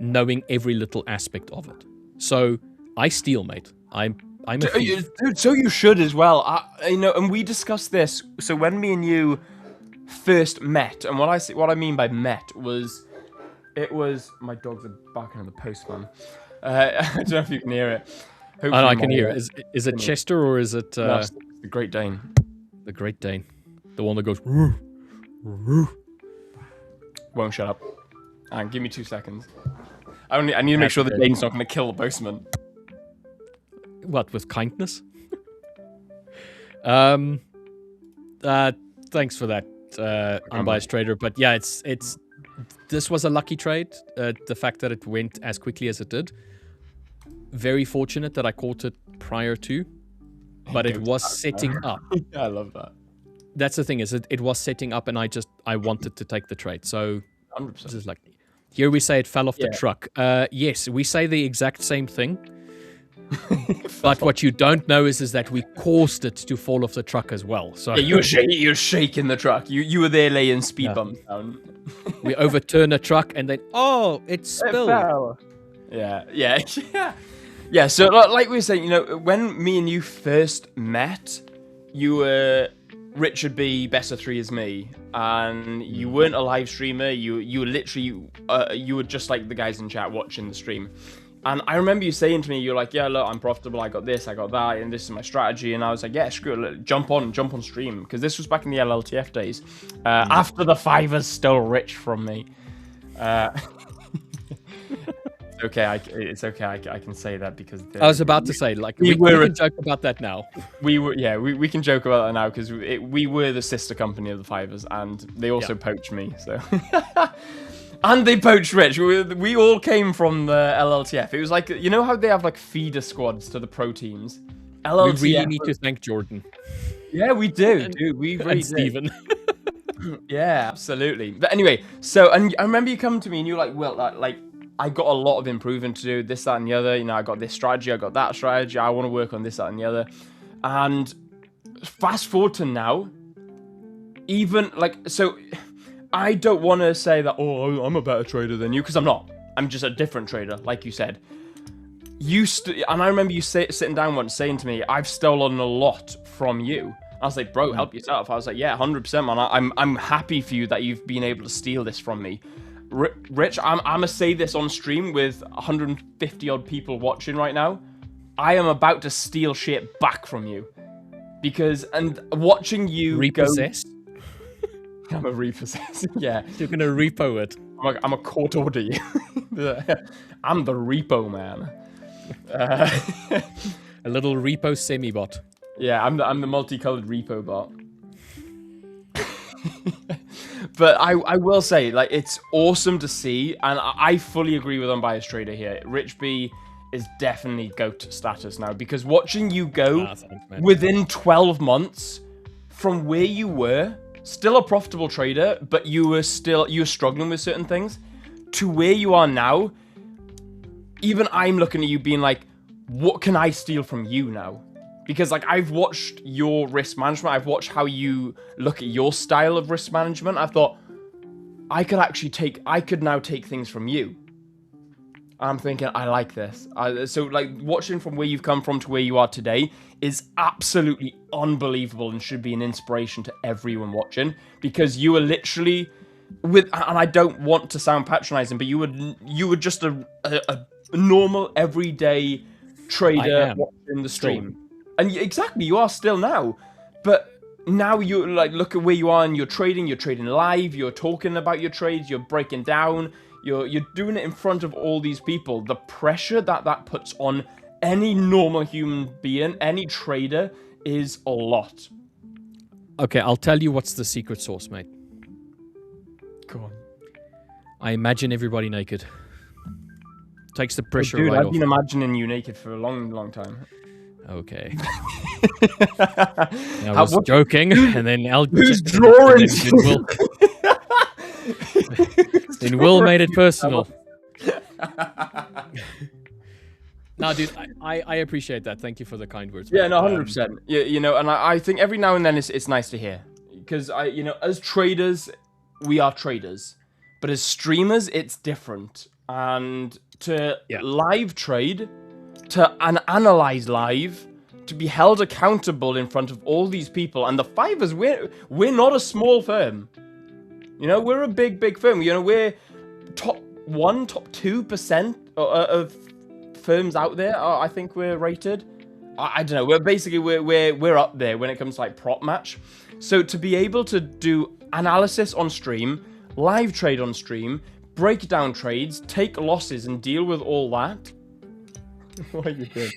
knowing every little aspect of it. So I steal, mate. I'm a thief. Dude, so you should as well. And we discussed this. So when me and you first met, and what I mean by met was, it was my dogs are barking on the postman. I don't know if you can hear it. Hopefully I can hear it. Is it Chester or is it no, the Great Dane? The Great Dane, the one that goes. Roo, roo. Won't shut up. And give me 2 seconds. I need to make sure the Dane's not going to kill the postman. What, with kindness? Thanks for that, unbiased trader. But yeah, this was a lucky trade. The fact that it went as quickly as it did. Very fortunate that I caught it prior to, but it was setting up. I love that. That's the thing, is it was setting up, and I wanted to take the trade. So 100%. This is like, here we say it fell off the truck. Yes, we say the exact same thing. But what you don't know is that we caused it to fall off the truck as well. So you were shaking the truck. You were there laying speed bumps down. We overturn a truck and then it spilled. It fell. Yeah. So like we were saying, when me and you first met, you were Richard B. Best of 3 as me, and you weren't a live streamer. You were literally you were just like the guys in chat watching the stream. And I remember you saying to me, you're like, yeah, look, I'm profitable, I got this, I got that, and this is my strategy. And I was like, yeah, screw it, look, jump on stream. Because this was back in the LLTF days. After the 5ers stole Rich from me. It's okay, I can say that because... I was about to say, like, we can joke about that now. We can joke about that now because we were the sister company of the 5ers, and they also poached me, so... And they poached Rich. We all came from the LLTF. It was like, you know how they have like feeder squads to the pro teams? LLTF. We really need to thank Jordan. Yeah, we do, dude. We really and Steven. Yeah, absolutely. But anyway, so, and I remember you coming to me and you were like, well, like, I got a lot of improvement to do, this, that, and the other. You know, I got this strategy, I got that strategy. I want to work on this, that, and the other. And fast forward to now, even like, so I don't want to say that, oh, I'm a better trader than you, because I'm not. I'm just a different trader, like you said. And I remember you sitting down once saying to me, I've stolen a lot from you. I was like, bro, help yourself. I was like, yeah, 100%, man. I'm happy for you that you've been able to steal this from me. Rich, I'm going to say this on stream with 150 odd people watching right now. I am about to steal shit back from you. Because, and watching you repossess? I'm a repossess, yeah. You're going to repo it. I'm a court order you. I'm the repo man. A little repo semi-bot. Yeah, I'm the multicolored repo bot. But I will say, like, it's awesome to see, and I fully agree with Unbiased Trader here. Rich B is definitely GOAT status now, because watching you go within 12 months from where you were, still a profitable trader, but you were struggling with certain things, to where you are now, even I'm looking at you being like, what can I steal from you now? Because, like, I've watched your risk management. I've watched how you look at your style of risk management. I thought, I could now take things from you. I'm thinking, I like this. So, like, watching from where you've come from to where you are today is absolutely unbelievable and should be an inspiration to everyone watching. Because you were literally, and I don't want to sound patronizing, but you were just a normal, everyday trader watching the stream. And exactly, you are still now. But now you like look at where you are and you're trading live, you're talking about your trades, you're breaking down, you're doing it in front of all these people. The pressure that puts on any normal human being, any trader, is a lot. Okay, I'll tell you what's the secret sauce, mate. Go on. I imagine everybody naked. Takes the pressure right off. I've been imagining you naked for a long, long time. Okay. I was joking, and then who's drawing? Then Will made it personal. No, dude, I appreciate that. Thank you for the kind words. Yeah, no, 100%. Yeah, you know, and I think every now and then it's nice to hear, because you know, as traders, we are traders, but as streamers, it's different. And to live trade, to analyze live, to be held accountable in front of all these people, and the 5ers, we're not a small firm. You know, we're a big firm. You know, we're top 2% of firms out there. I think we're rated. I don't know. We're up there when it comes to like prop match. So to be able to do analysis on stream, live trade on stream, break down trades, take losses, and deal with all that. What are you doing?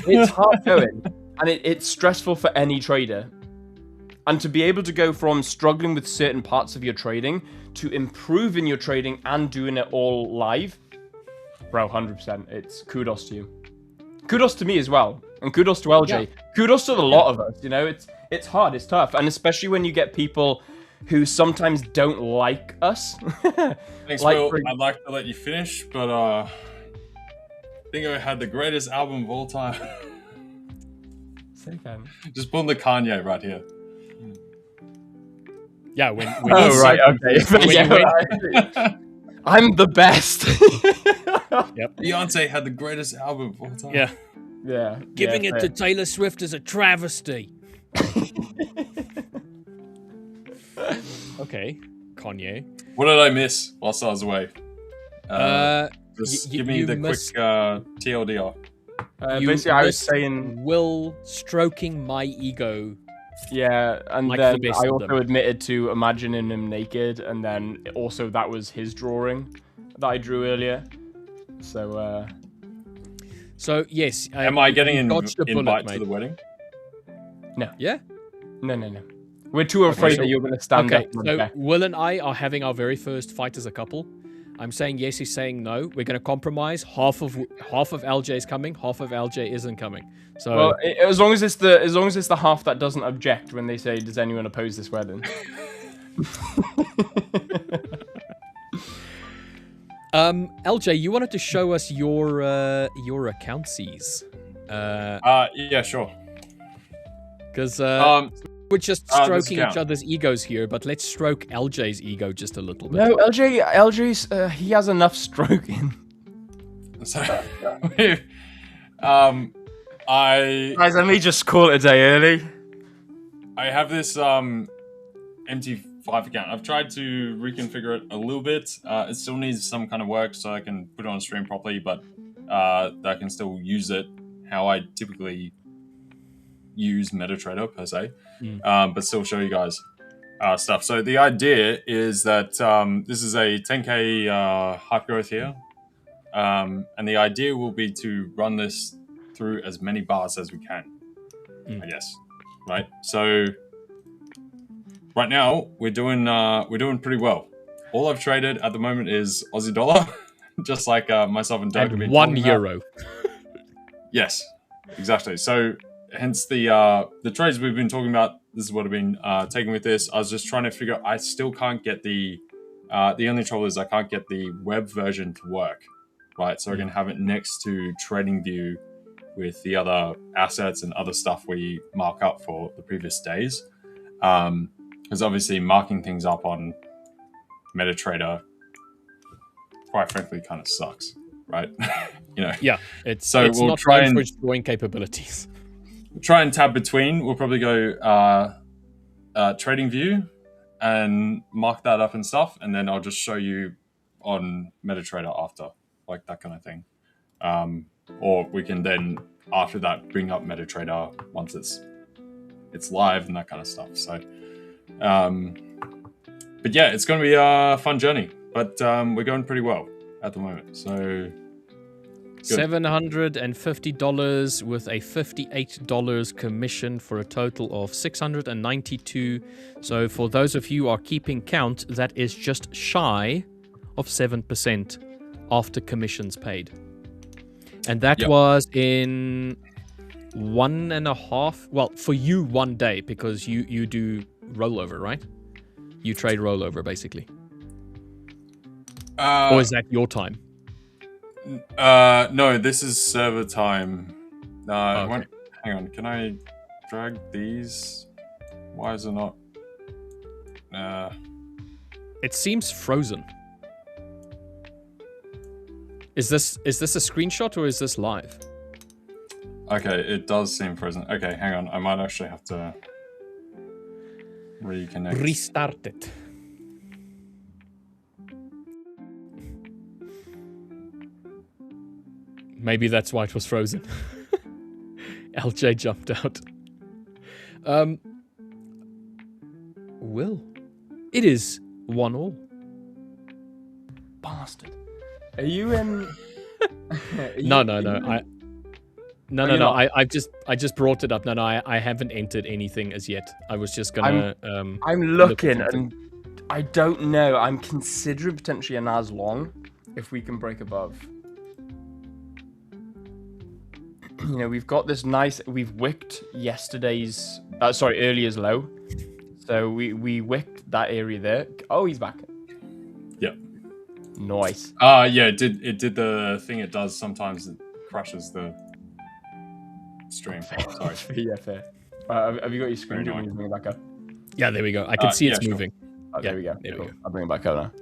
It's hard going, and it's stressful for any trader. And to be able to go from struggling with certain parts of your trading to improving your trading and doing it all live, bro, 100%. It's kudos to you. Kudos to me as well, and kudos to LJ. Yeah. Kudos to the lot of us. You know, it's hard, it's tough, and especially when you get people who sometimes don't like us. Thanks, Will. I'd like to let you finish, but I think I had the greatest album of all time. Just put the Kanye right here. Yeah, when oh, right, okay. I'm the best. Yep. Beyonce had the greatest album of all time. Yeah. Yeah. Giving it to Taylor Swift is a travesty. Okay, Kanye. What did I miss whilst I was away? Just give me the quick TLDR. Basically, I was saying Will stroking my ego. Yeah, and like then I also admitted to imagining him naked, and then also that was his drawing that I drew earlier. So yes. Am I getting an invite to the wedding? No. Yeah? No. We're too afraid that you're going to stand up. So Will and I are having our very first fight as a couple. I'm saying yes, he's saying no. We're going to compromise. Half of LJ is coming, half of LJ isn't coming. So well, as long as it's the half that doesn't object when they say, "Does anyone oppose this wedding?" LJ, you wanted to show us your accountsies. Yeah, sure. Because we're just this stroking each account. other's egos here, but let's stroke LJ's ego just a little bit. No, LJ's he has enough stroking. So, guys, let me just call it a day early. I have this MT5 account. I've tried to reconfigure it a little bit. It still needs some kind of work so I can put it on stream properly, but I can still use it how I typically use MetaTrader per se, but still show you guys stuff. So the idea is that this is a 10K hype growth here, and the idea will be to run this through as many bars as we can, I guess, right? So right now we're doing pretty well. All I've traded at the moment is Aussie dollar, just like myself and Doug have been €1. talking about. Yes, exactly. So hence the trades we've been talking about. This is what I've been taking with this. I was just trying to figure. I still can't get the only trouble is I can't get the web version to work, right? So I can have it next to TradingView with the other assets and other stuff we mark up for the previous days. Because obviously marking things up on MetaTrader, quite frankly, kind of sucks, right? Yeah, it's we'll not try known and for its drawing capabilities. try and tab between. We'll probably go TradingView and mark that up and stuff, and then I'll just show you on MetaTrader after, like that kind of thing. Or we can then after that bring up MetaTrader once it's live and that kind of stuff. So, but yeah, it's going to be a fun journey. But we're going pretty well at the moment. So. Good. $750 with a $58 commission for a total of $692. So for those of you who are keeping count, that is just shy of 7% after commissions paid. And that was in 1.5, well, for you 1 day, because you do rollover, right? You trade rollover basically. Or is that your time? No, this is server time. Okay. Hang on, can I drag these? Why is it not? It seems frozen. Is this a screenshot or is this live? Okay, it does seem frozen. Okay, hang on. I might actually have to reconnect. Restart it. Maybe that's why it was frozen. LJ jumped out. Will. It is 1-1. Bastard. Are you in? No. I just brought it up. No, I haven't entered anything as yet. I was just gonna. I'm looking and I don't know. I'm considering potentially an as long if we can break above. You know, we've got this nice. We've wicked yesterday's. Earlier's low. So we wicked that area there. Oh, he's back. Yep. Nice. Yeah, it did the thing it does sometimes. It crashes the stream. Sorry. Yeah, fair. Have you got your screen? Do you want me to bring it back up? Yeah, there we go. I can see it's moving. Oh, there we go. There we go. I'll bring it back up now.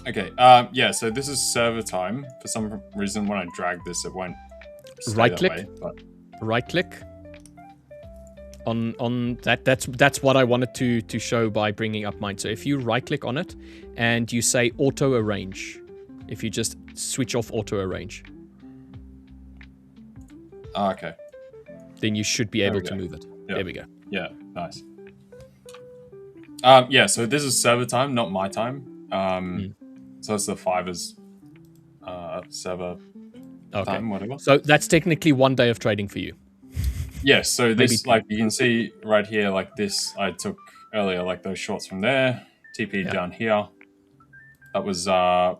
Okay. Yeah. So this is server time. For some reason, when I drag this, it won't. Right click. Right click. On that. That's what I wanted to show by bringing up mine. So if you right click on it and you say auto arrange, if you just switch off auto arrange. Okay. Then you should be able to move it. Yep. There we go. Yeah, nice. Yeah, so this is server time, not my time. So it's the 5ers server time, whatever. So that's technically 1 day of trading for you. Yes, so this, like you can see right here, like this I took earlier, like those shorts from there, TP down here. That was what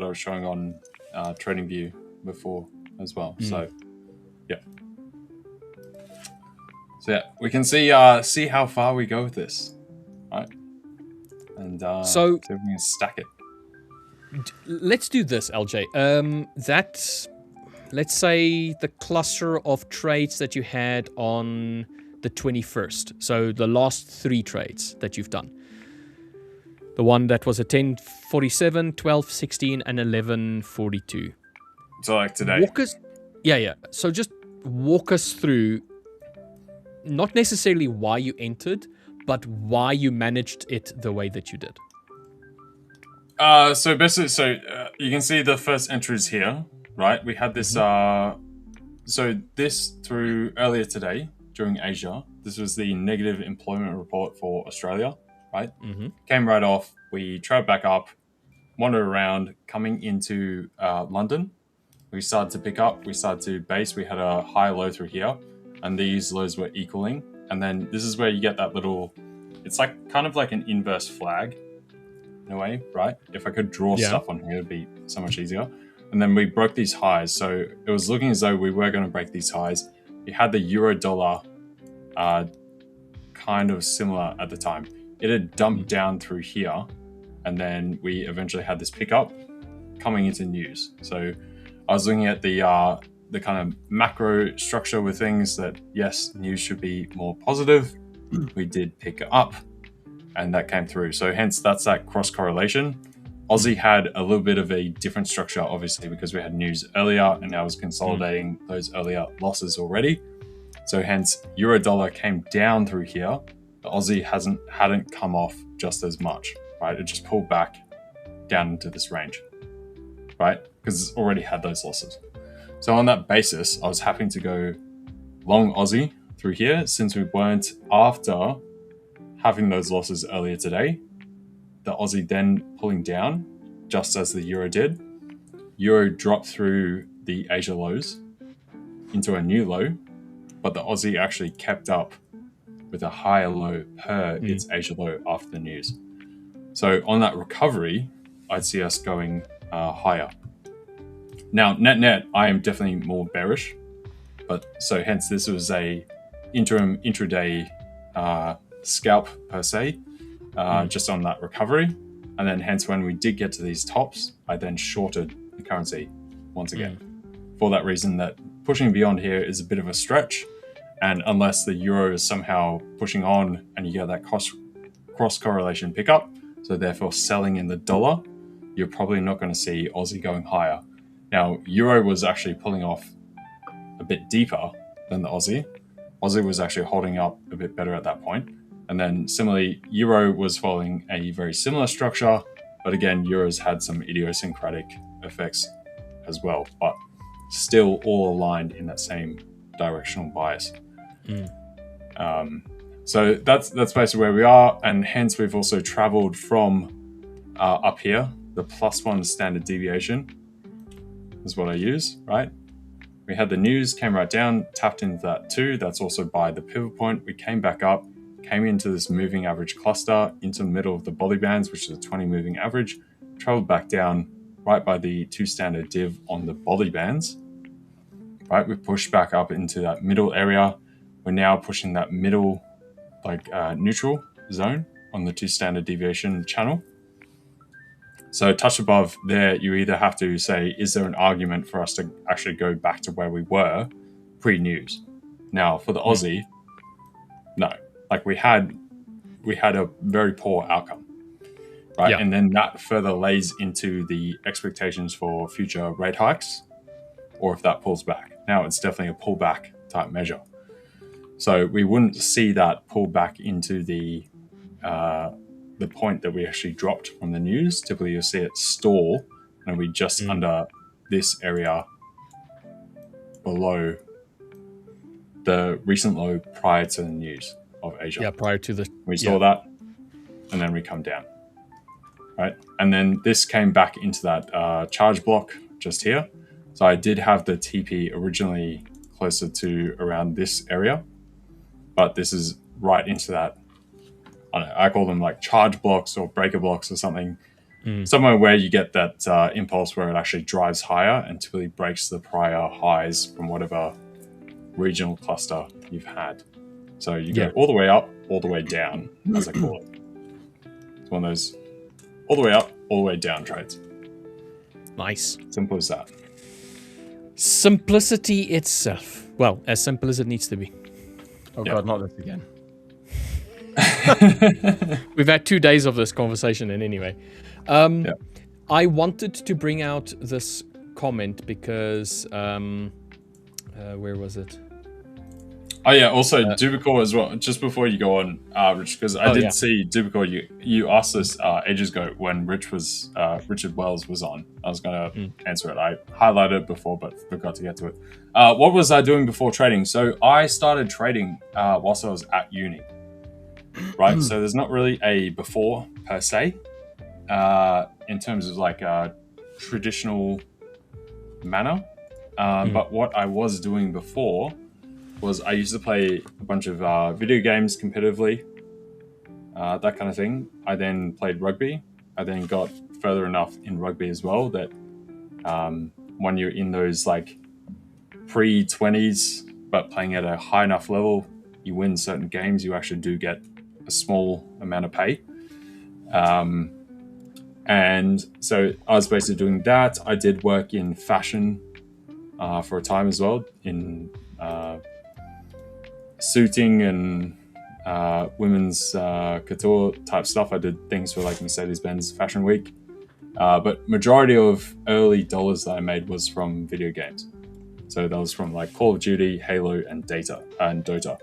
I was showing on TradingView before as well. So yeah. So yeah, we can see how far we go with this, right? And so we can stack it. Let's do this, LJ. Let's say the cluster of trades that you had on the 21st. So the last 3 trades that you've done. The one that was at 10:47, 12:16, and 11:42. So like today. Yeah. So just walk us through, not necessarily why you entered, but why you managed it the way that you did. So basically, you can see the first entries here, right? We had this, so this through earlier today during Asia, this was the negative employment report for Australia, right? Came right off, we trailed back up, wandered around, coming into London. We started to pick up, we started to base, we had a high low through here, and these lows were equaling. And then this is where you get that little, it's like kind of like an inverse flag in a way, right? If I could draw stuff on here, it'd be so much easier. And then we broke these highs. So it was looking as though we were going to break these highs. We had the euro dollar kind of similar at the time. It had dumped down through here. And then we eventually had this pickup coming into news. So I was looking at the kind of macro structure with things that, yes, news should be more positive. We did pick up, and that came through. So hence, that's that cross correlation. Aussie had a little bit of a different structure, obviously, because we had news earlier, and I was consolidating those earlier losses already. So hence, euro dollar came down through here. The Aussie hadn't come off just as much, right? It just pulled back down into this range, right? Because it's already had those losses. So on that basis, I was happy to go long Aussie through here, since we weren't, after having those losses earlier today, the Aussie then pulling down, just as the euro did. Euro dropped through the Asia lows into a new low, but the Aussie actually kept up with a higher low per its Asia low after the news. So on that recovery, I'd see us going higher. Now, net, I am definitely more bearish, but so hence this was a intraday scalp per se, just on that recovery. And then hence when we did get to these tops, I then shorted the currency once again. For that reason that pushing beyond here is a bit of a stretch. And unless the euro is somehow pushing on and you get that cross correlation pickup, so therefore selling in the dollar, you're probably not going to see Aussie going higher. Now, euro was actually pulling off a bit deeper than the Aussie. Aussie was actually holding up a bit better at that point. And then similarly, euro was following a very similar structure, but again, euros had some idiosyncratic effects as well, but still all aligned in that same directional bias. So that's basically where we are, and hence we've also traveled from up here. The +1 standard deviation is what I use, right? We had the news, came right down, tapped into that too. That's also by the pivot point. We came back up, came into this moving average cluster, into the middle of the body bands, which is a 20 moving average, traveled back down right by the 2 standard div on the body bands, right? We pushed back up into that middle area. We're now pushing that middle, neutral zone on the 2 standard deviation channel. So a touch above there, you either have to say, is there an argument for us to actually go back to where we were pre-news? Now, for the Aussie, no. Like we had a very poor outcome, right? Yeah. And then that further lays into the expectations for future rate hikes, or if that pulls back. Now it's definitely a pullback type measure. So we wouldn't see that pull back into the point that we actually dropped from the news. Typically you'll see it stall and we just under this area below the recent low prior to the news of Asia. Yeah, prior to the... We saw that and then we come down, right? And then this came back into that charge block just here. So I did have the TP originally closer to around this area, but this is right into that. I don't know, I call them like charge blocks or breaker blocks or something. Somewhere where you get that impulse where it actually drives higher and typically breaks the prior highs from whatever regional cluster you've had. So you go all the way up, all the way down, as I call it. It's one of those all the way up, all the way down trades. Nice. Simple as that. Simplicity itself. Well, as simple as it needs to be. Oh God, not this again. We've had 2 days of this conversation, and anyway, I wanted to bring out this comment because where was it? Oh yeah, also Dubicor as well. Just before you go on, Rich, because I did see Dubicor. You asked this ages ago when Richard Wells was on. I was going to answer it. I highlighted it before, but forgot to get to it. What was I doing before trading? So I started trading whilst I was at uni. Right, so there's not really a before per se, in terms of like a traditional manner. But what I was doing before was I used to play a bunch of video games competitively, that kind of thing. I then played rugby. I then got further enough in rugby as well that when you're in those like pre-20s, but playing at a high enough level, you win certain games, you actually do get a small amount of pay. And so I was basically doing that. I did work in fashion for a time as well, in suiting and women's couture type stuff. I did things for like Mercedes-Benz Fashion Week. But majority of early dollars that I made was from video games. So that was from like Call of Duty, Halo, and Dota,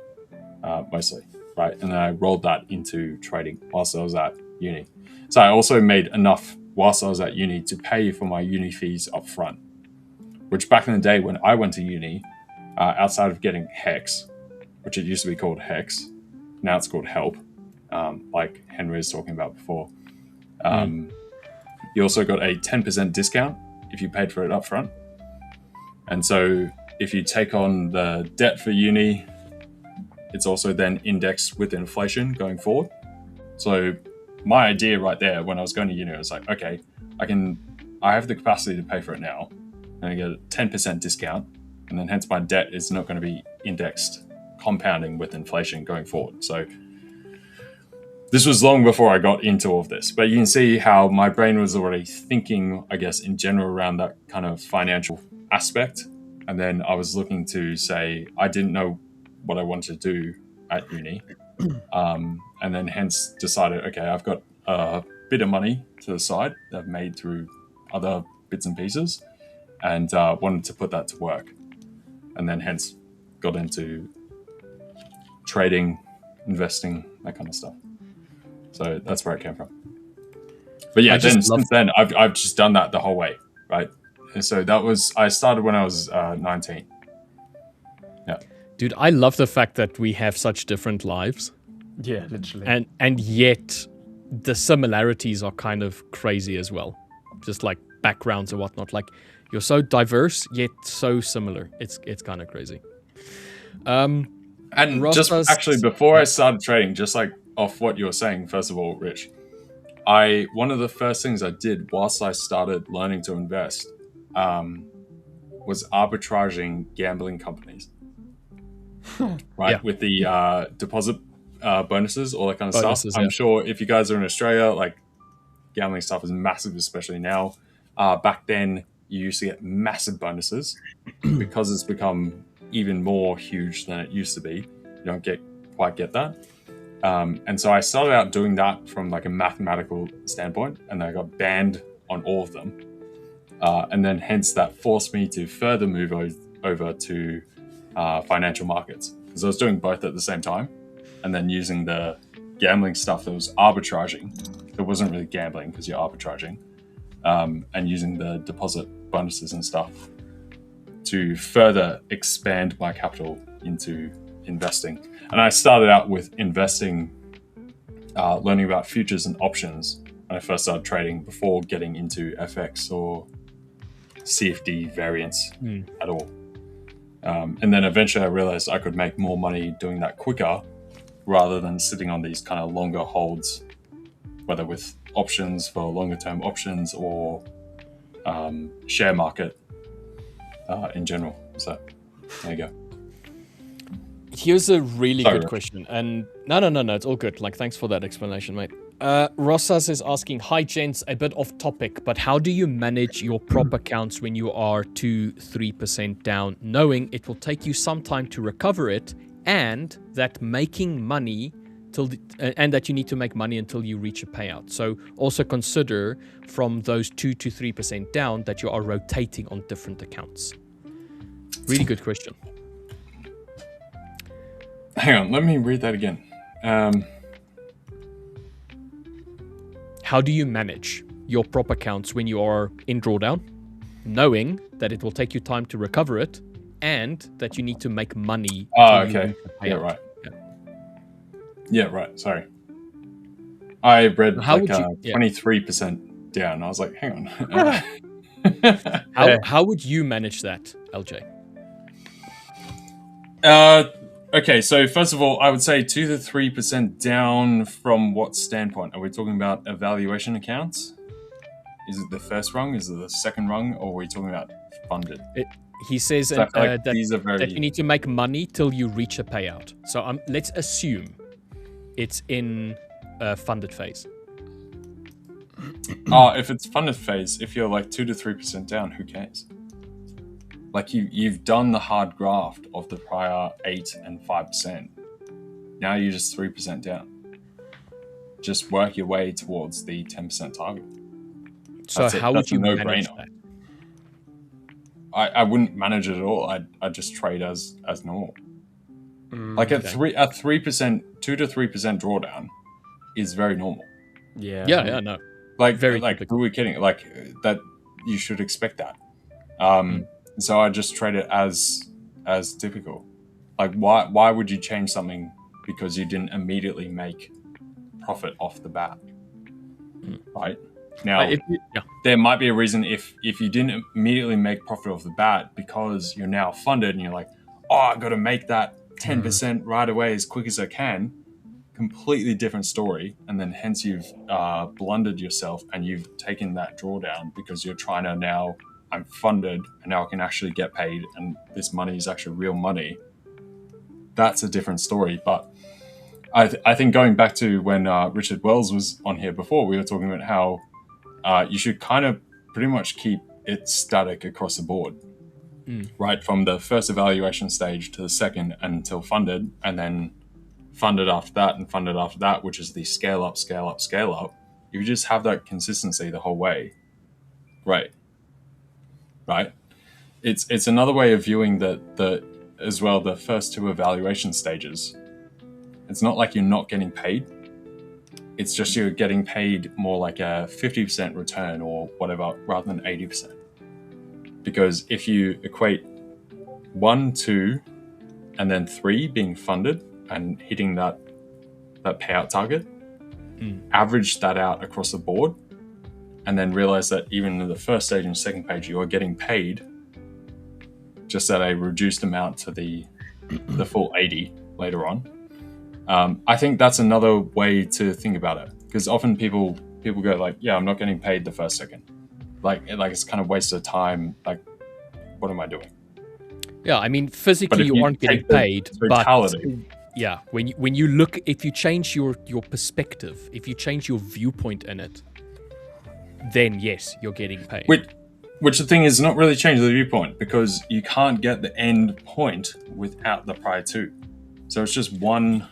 mostly. Right, and then I rolled that into trading whilst I was at uni. So I also made enough whilst I was at uni to pay for my uni fees up front, which back in the day when I went to uni, outside of getting HEX, which it used to be called HEX, now it's called HELP, like Henry was talking about before. You also got a 10% discount if you paid for it up front. And so if you take on the debt for uni, it's also then indexed with inflation going forward. So my idea right there when I was going to uni, I was like, okay, I have the capacity to pay for it now, and I get a 10% discount, and then hence my debt is not going to be indexed, compounding with inflation going forward. So this was long before I got into all of this, but you can see how my brain was already thinking, I guess, in general around that kind of financial aspect. And then I was looking to say, I didn't know what I wanted to do at uni, and then hence decided, okay, I've got a bit of money to the side that I've made through other bits and pieces, and wanted to put that to work, and then hence got into trading, investing, that kind of stuff. So that's where it came from. But yeah, since then I've just done that the whole way, right? And so I started when I was 19. Yeah. Dude, I love the fact that we have such different lives. Yeah, literally. And yet the similarities are kind of crazy as well. Just like backgrounds and whatnot. Like you're so diverse, yet so similar. It's kind of crazy. And just actually before I started trading, just like off what you were saying, first of all, Rich, one of the first things I did whilst I started learning to invest was arbitraging gambling companies. Right, yeah. With the deposit bonuses, all that kind of stuff. I'm sure if you guys are in Australia, like gambling stuff is massive, especially now. Back then, you used to get massive bonuses because it's become even more huge than it used to be. You don't quite get that. And so I started out doing that from like a mathematical standpoint, and I got banned on all of them. And then hence that forced me to further move over to financial markets, because I was doing both at the same time, and then using the gambling stuff that was arbitraging. It wasn't really gambling because you're arbitraging, and using the deposit bonuses and stuff to further expand my capital into investing. And I started out with investing, learning about futures and options when I first started trading, before getting into FX or CFD variance at all. And then eventually I realized I could make more money doing that quicker rather than sitting on these kind of longer holds, whether with options for longer term options or share market in general. So there you go. Here's a really good question. And no, it's all good. Like, thanks for that explanation, mate. Rosas is asking, hi gents, a bit off topic, but how do you manage your prop accounts when you are 2-3% down, knowing it will take you some time to recover it, and that making money and that you need to make money until you reach a payout? So also consider from those 2 to 3% down that you are rotating on different accounts. Really good question. Hang on, let me read that again. How do you manage your prop accounts when you are in drawdown, knowing that it will take you time to recover it, and that you need to make money? Okay. Yeah, right. Yeah, right. Sorry. I read 23% down. I was like, hang on. How would you manage that, LJ? Okay, so first of all, I would say 2 to 3% down from what standpoint? Are we talking about evaluation accounts? Is it the first rung? Is it the second rung? Or are we talking about funded? He says So that you need to make money till you reach a payout. So let's assume it's in funded phase. If it's funded phase, if you're like 2 to 3% down, who cares? Like you've done the hard graft of the prior 8 and 5%. Now you're just 3% down. Just work your way towards the 10% target. So how would you manage that? I wouldn't manage it at all. I'd just trade as normal. Like a 3%, 2 to 3% drawdown is very normal. Yeah, no. Like very like typical. Who are we kidding? Like that you should expect that. So I just trade it as typical. Like why would you change something because you didn't immediately make profit off the bat? Right? Now there might be a reason if you didn't immediately make profit off the bat because you're now funded and you're like, I got to make that 10% right away as quick as I can. Completely different story, and then hence you've blundered yourself and you've taken that drawdown because you're trying to now, I'm funded and now I can actually get paid and this money is actually real money. That's a different story. But I think going back to when Richard Wells was on here before, we were talking about how you should kind of pretty much keep it static across the board, right? From the first evaluation stage to the second until funded, and then funded after that and funded after that, which is the scale up, scale up, scale up. You just have that consistency the whole way. Right. It's another way of viewing the as well, the first two evaluation stages. It's not like you're not getting paid. It's just you're getting paid more like a 50% return or whatever rather than 80%. Because if you equate 1, 2, and then 3 being funded and hitting that payout target, average that out across the board, and then realize that even in the first stage and second page, you are getting paid just at a reduced amount to the full 80 later on. I think that's another way to think about it, because often people go like, yeah, I'm not getting paid the first second. Like it's kind of waste of time. Like, what am I doing? Yeah, I mean, physically you aren't getting paid, but yeah, when you look, if you change your perspective, if you change your viewpoint in it, then yes, you're getting paid. Which the thing is not really change the viewpoint, because you can't get the end point without the prior two. So it's just one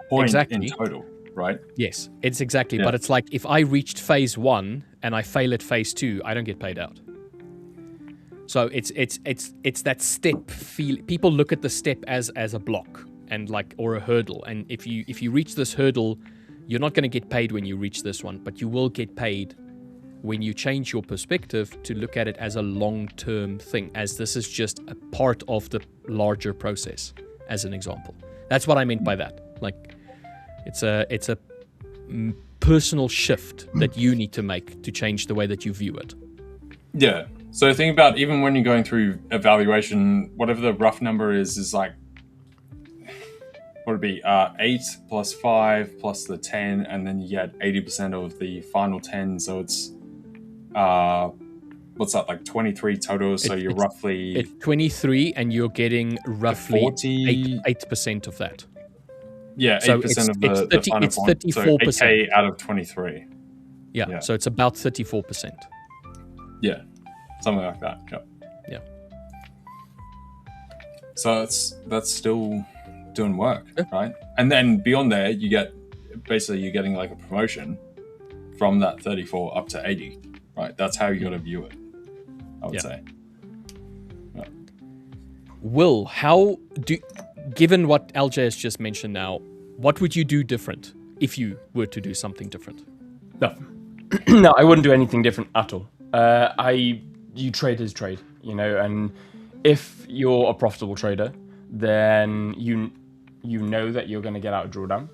point in total, right? Yes, it's exactly. Yeah. But it's like if I reached phase 1 and I fail at phase 2, I don't get paid out. So it's that step feel. People look at the step as a block and or a hurdle. And if you reach this hurdle, you're not going to get paid when you reach this one, but you will get paid when you change your perspective to look at it as a long-term thing, as this is just a part of the larger process, as an example. That's what I meant by that. Like, it's a personal shift that you need to make to change the way that you view it. Yeah. So think about even when you're going through evaluation, whatever the rough number is like, what would it be? 8 plus 5 plus the 10, and then you get 80% of the final 10. So it's what's that, like 23 total? So you're roughly... It's 23 and you're getting roughly 8% of that. Yeah, 8% of the final it's point. 34%. So 8K out of 23. Yeah, so it's about 34%. Yeah, something like that. Yeah. Yeah. So that's still doing work, right? And then beyond there, you're getting like a promotion from that 34 up to 80, right? That's how you got to view it, I would say. Yeah. Will, given what LJ has just mentioned now, what would you do different if you were to do something different? No, no, I wouldn't do anything different at all. You trade is trade, and if you're a profitable trader, then you know that you're going to get out of drawdown.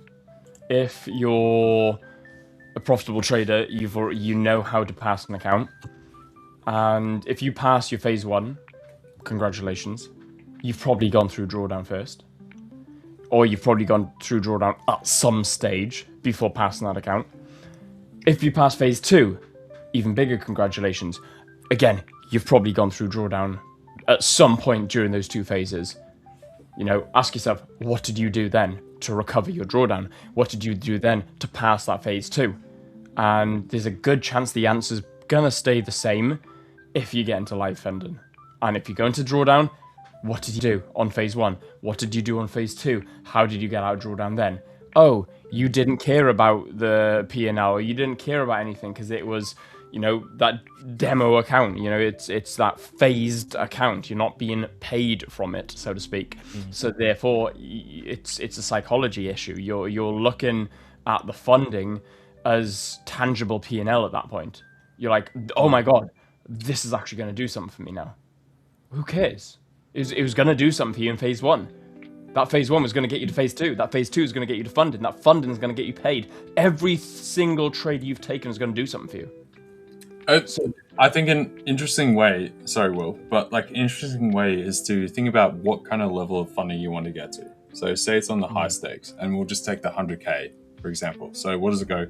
If you're a profitable trader, you know how to pass an account, and if you pass your phase 1, congratulations, you've probably gone through drawdown first, or you've probably gone through drawdown at some stage before passing that account. If you pass phase 2, even bigger congratulations. Again, you've probably gone through drawdown at some point during those 2 phases. Ask yourself, what did you do then to recover your drawdown? What did you do then to pass that phase 2? And there's a good chance the answer's gonna stay the same if you get into live funding. And if you go into drawdown, what did you do on phase 1? What did you do on phase 2? How did you get out of drawdown then? Oh, you didn't care about the P&L, or you didn't care about anything because it was, that demo account. It's that phased account. You're not being paid from it, so to speak. Mm-hmm. So therefore, it's a psychology issue. You're looking at the funding as tangible P&L at that point. You're like, oh my god, this is actually going to do something for me now. Who cares? It was going to do something for you in phase 1. That phase 1 was going to get you to phase 2. That phase 2 is going to get you to funding. That funding is going to get you paid. Every single trade you've taken is going to do something for you. I think an interesting way, sorry, Will, but like an interesting way is to think about what kind of level of funding you want to get to. So say it's on the high stakes, and we'll just take the 100K, for example. So what does it go?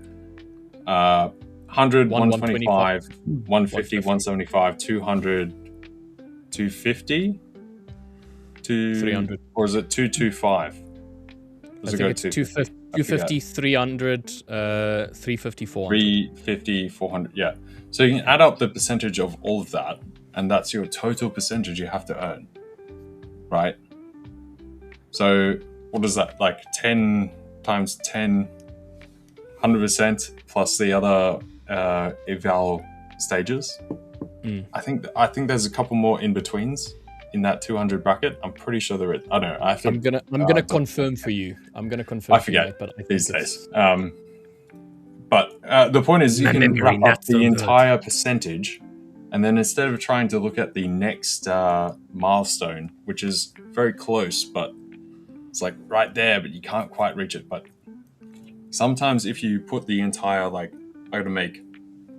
100, 125, 150, 175, 200, 250? 300. Or is it 225? Does it go to 250, 300, 350, 400. 350, 400, yeah. So you can add up the percentage of all of that, and that's your total percentage you have to earn, right? So what is that, like 10 times 10, 100% plus the other eval stages? I think there's a couple more in-betweens in that 200 bracket. I'm pretty sure there is. I don't know. I'm gonna confirm for you. I forget these days. But the point is, you can wrap up the entire percentage, and then instead of trying to look at the next milestone, which is very close, but it's like right there, but you can't quite reach it. But sometimes if you put the entire, like, I gotta make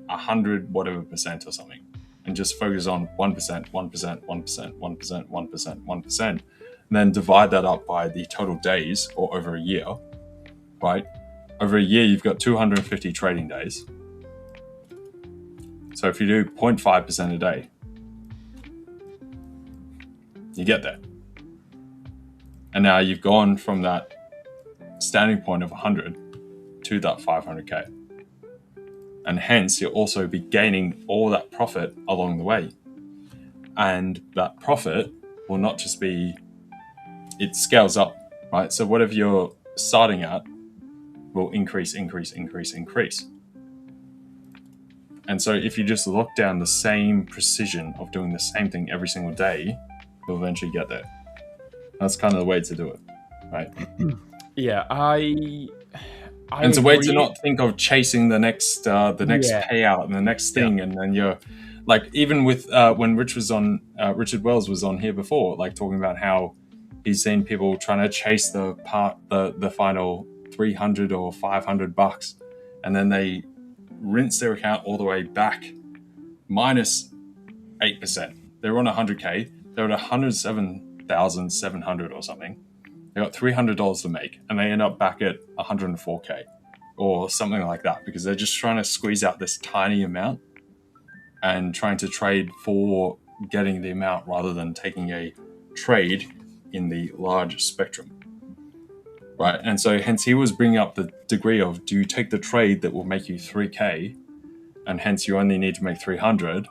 100 whatever percent or something, and just focus on 1%, 1%, 1%, 1%, 1%, 1%, and then divide that up by the total days, or over a year, right? Over a year, you've got 250 trading days. So if you do 0.5% a day, you get there. And now you've gone from that standing point of 100 to that 500K. And hence, you'll also be gaining all that profit along the way. And that profit will not just be, it scales up, right? So whatever you're starting at will increase. And so if you just lock down the same precision of doing the same thing every single day, you'll eventually get there. That's kind of the way to do it, right? Yeah, and it's a way to not think of chasing the next payout and the next thing, and then you're like, even with when Richard Wells was on here before, like talking about how he's seen people trying to chase the final 300 or $500, and then they rinse their account all the way back minus 8%. They were on 100K, they were at 107,700 or something. They got $300 to make, and they end up back at 104K or something like that, because they're just trying to squeeze out this tiny amount and trying to trade for getting the amount rather than taking a trade in the large spectrum. right? And so hence he was bringing up the degree of, do you take the trade that will make you 3K, and hence you only need to make 300,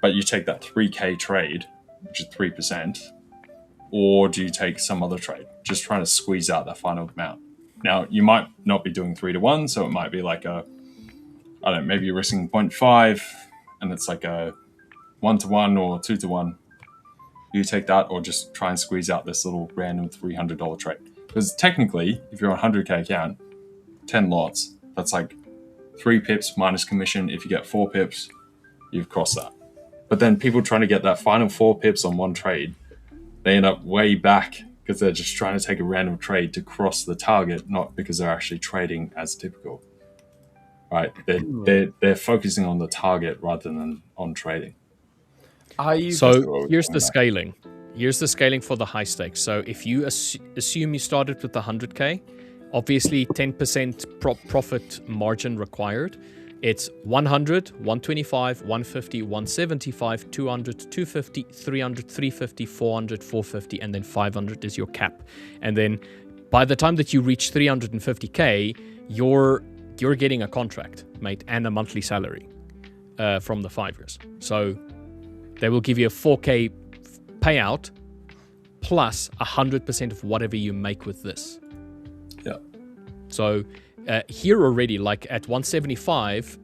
but you take that 3K trade, which is 3%, or do you take some other trade, just trying to squeeze out that final amount? Now, you might not be doing 3-to-1, so it might be like I don't know, maybe you're risking 0.5, and it's like a 1-to-1 or 2-to-1. You take that, or just try and squeeze out this little random $300 trade. Because technically, if you're on a 100K account, 10 lots, that's like 3 pips minus commission. If you get 4 pips, you've crossed that. But then people trying to get that final 4 pips on one trade, they end up way back because they're just trying to take a random trade to cross the target, not because they're actually trading as typical. Right? They're focusing on the target rather than on trading. So here's the scaling. Here's the scaling for the high stakes. So if you assume you started with the 100K, obviously 10% profit margin required. It's 100, 125, 150, 175, 200, 250, 300, 350, 400, 450, and then 500 is your cap. And then by the time that you reach 350K, you're getting a contract, mate, and a monthly salary from the 5ers. So they will give you a 4K payout plus 100% of whatever you make with this. Yeah. So here already, like at 175,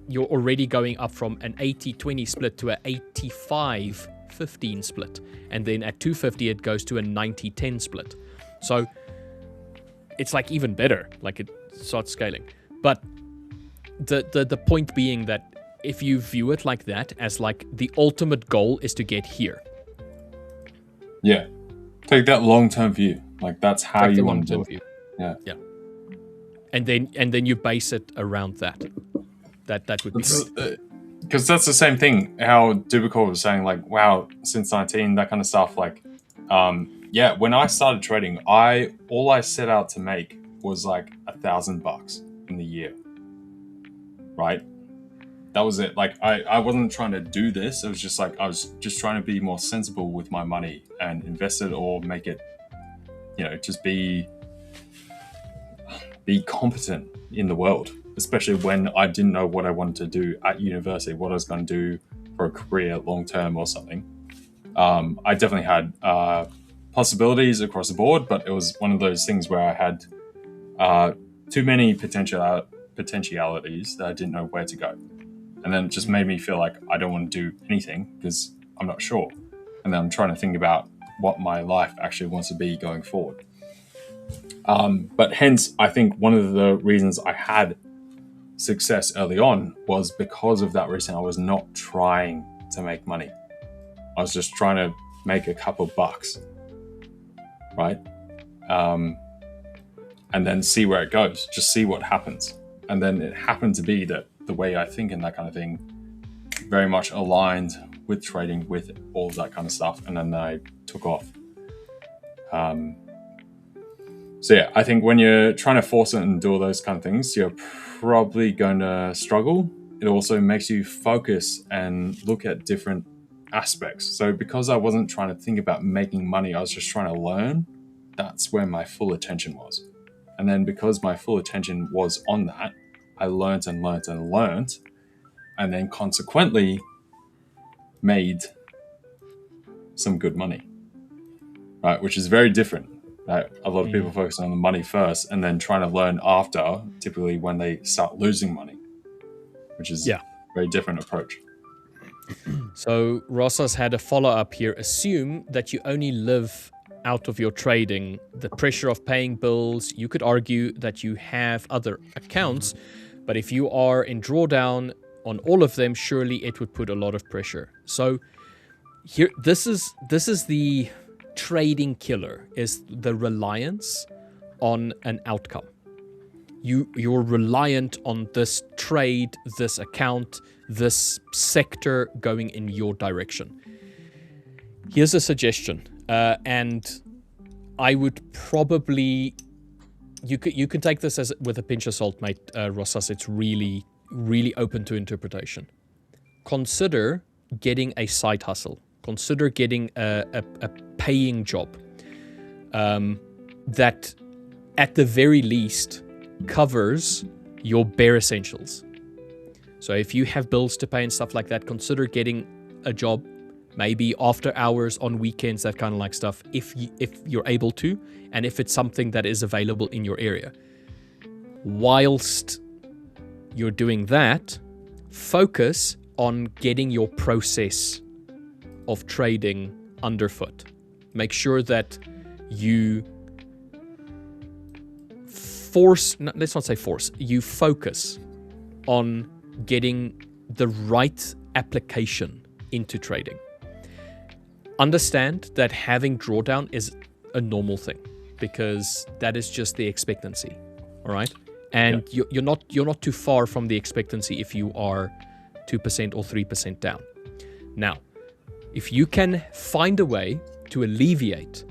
you're already going up from an 80-20 split to an 85-15 split. And then at 250, it goes to a 90-10 split. So it's like even better, like it starts scaling. But the point being that if you view it like that, as like the ultimate goal is to get here. Yeah. Take that long-term view. Like that's how you want to do it. Yeah. Yeah. And then you base it around that. That would be great. Because that's the same thing. How Dubicor was saying, like, wow, since 19, that kind of stuff. Like, yeah, when I started trading, all I set out to make was like $1,000 in the year. Right? That was it. Like, I wasn't trying to do this. It was just like I was just trying to be more sensible with my money and invest it or make it, just be competent in the world, especially when I didn't know what I wanted to do at university, what I was going to do for a career long term or something. I definitely had possibilities across the board, but it was one of those things where I had too many potentialities that I didn't know where to go. And then it just made me feel like I don't want to do anything because I'm not sure. And then I'm trying to think about what my life actually wants to be going forward. But hence, I think one of the reasons I had success early on was because of that reason. I was not trying to make money. I was just trying to make a couple bucks, right? And then see where it goes, just see what happens. And then it happened to be that the way I think and that kind of thing very much aligned with trading, with all of that kind of stuff. And then I took off. So yeah, I think when you're trying to force it and do all those kind of things, you're probably going to struggle. It also makes you focus and look at different aspects. So because I wasn't trying to think about making money, I was just trying to learn. That's where my full attention was. And then because my full attention was on that, I learned and learned and learned, and then consequently made some good money, right? Which is very different. A lot of people focus on the money first and then trying to learn after, typically when they start losing money, which is a very different approach. So Rossas had a follow-up here. Assume that you only live out of your trading, the pressure of paying bills. You could argue that you have other accounts, but if you are in drawdown on all of them, surely it would put a lot of pressure. So here, this is the trading killer, is the reliance on an outcome. You're reliant on this trade, this account, this sector going in your direction. Here's a suggestion, and I would probably you can take this as with a pinch of salt, mate, Rossas. It's really, really open to interpretation. Consider getting a side hustle. Consider getting a paying job. that at the very least covers your bare essentials. So if you have bills to pay and stuff like that, consider getting a job, maybe after hours, on weekends, that kind of like stuff, if you're able to, and if it's something that is available in your area. Whilst you're doing that, focus on getting your process of trading underfoot. Make sure that you you focus on getting the right application into trading. Understand that having drawdown is a normal thing, because that is just the expectancy, all right? And you're not too far from the expectancy if you are 2% or 3% down. Now, if you can find a way to alleviate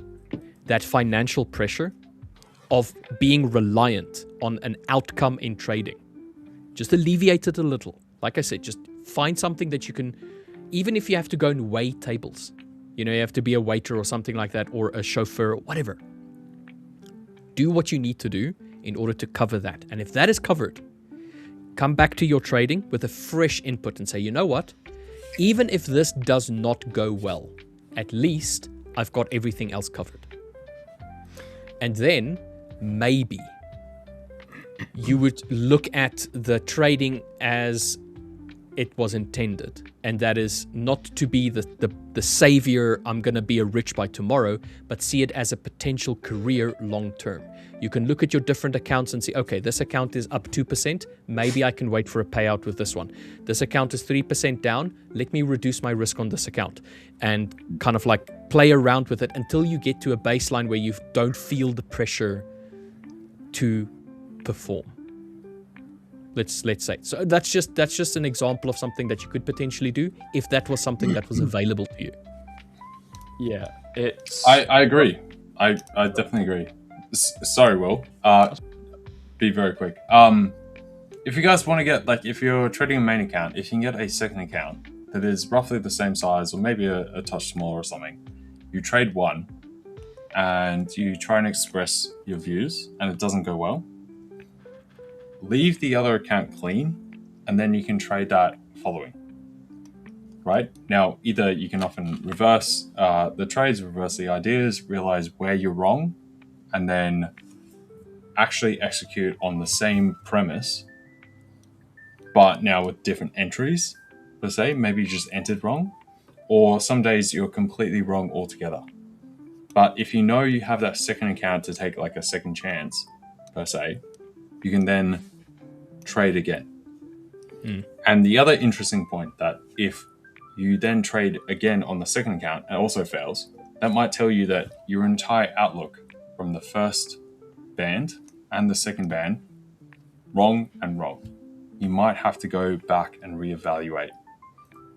that financial pressure of being reliant on an outcome in trading, just alleviate it a little. Like I said, just find something that you can, even if you have to go and weigh tables, you have to be a waiter or something like that, or a chauffeur, whatever. Do what you need to do in order to cover that. And if that is covered, come back to your trading with a fresh input and say, you know what? Even if this does not go well, at least I've got everything else covered. And then maybe you would look at the trading as it was intended, and that is not to be the savior, I'm going to be a rich by tomorrow, but see it as a potential career long term. You can look at your different accounts and see, okay, this account is up 2%, maybe I can wait for a payout with this one. This account is 3% down, let me reduce my risk on this account, and kind of like play around with it until you get to a baseline where you don't feel the pressure to perform. Let's say. So that's just an example of something that you could potentially do if that was something that was available to you. Yeah, it's. I agree. I definitely agree. Sorry, Will. Be very quick. If you guys want to get, like, if you're trading a main account, if you can get a second account that is roughly the same size or maybe a touch smaller or something, you trade one and you try and express your views and it doesn't go well, leave the other account clean, and then you can trade that following. Right? Now, either you can often reverse the trades, reverse the ideas, realize where you're wrong, and then actually execute on the same premise, but now with different entries, per se. Maybe you just entered wrong, or some days you're completely wrong altogether. But if you know you have that second account to take like a second chance, per se, you can then trade again. And the other interesting point, that if you then trade again on the second account and it also fails, that might tell you that your entire outlook from the first band and the second band, wrong and wrong. You might have to go back and reevaluate,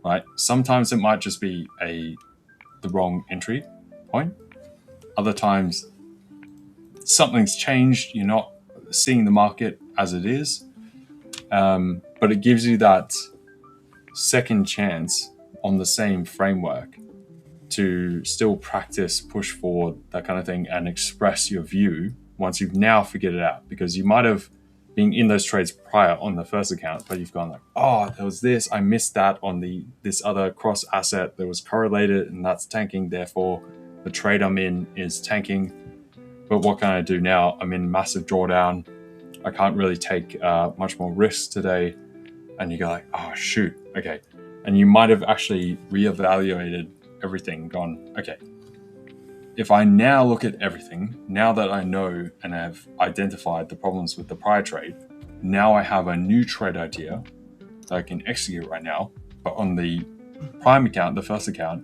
right? Sometimes it might just be the wrong entry point. Other times something's changed, you're not seeing the market as it is, but it gives you that second chance on the same framework to still practice, push forward, that kind of thing, and express your view once you've now figured it out. Because you might have been in those trades prior on the first account, but you've gone like, oh, there was this, I missed that on this other cross asset that was correlated and that's tanking, therefore the trade I'm in is tanking. But what can I do now? I'm in massive drawdown. I can't really take much more risk today. And you go like, oh shoot, okay. And you might have actually reevaluated everything, gone, okay, if I now look at everything, now that I know and have identified the problems with the prior trade, now I have a new trade idea that I can execute right now. But on the prime account, the first account,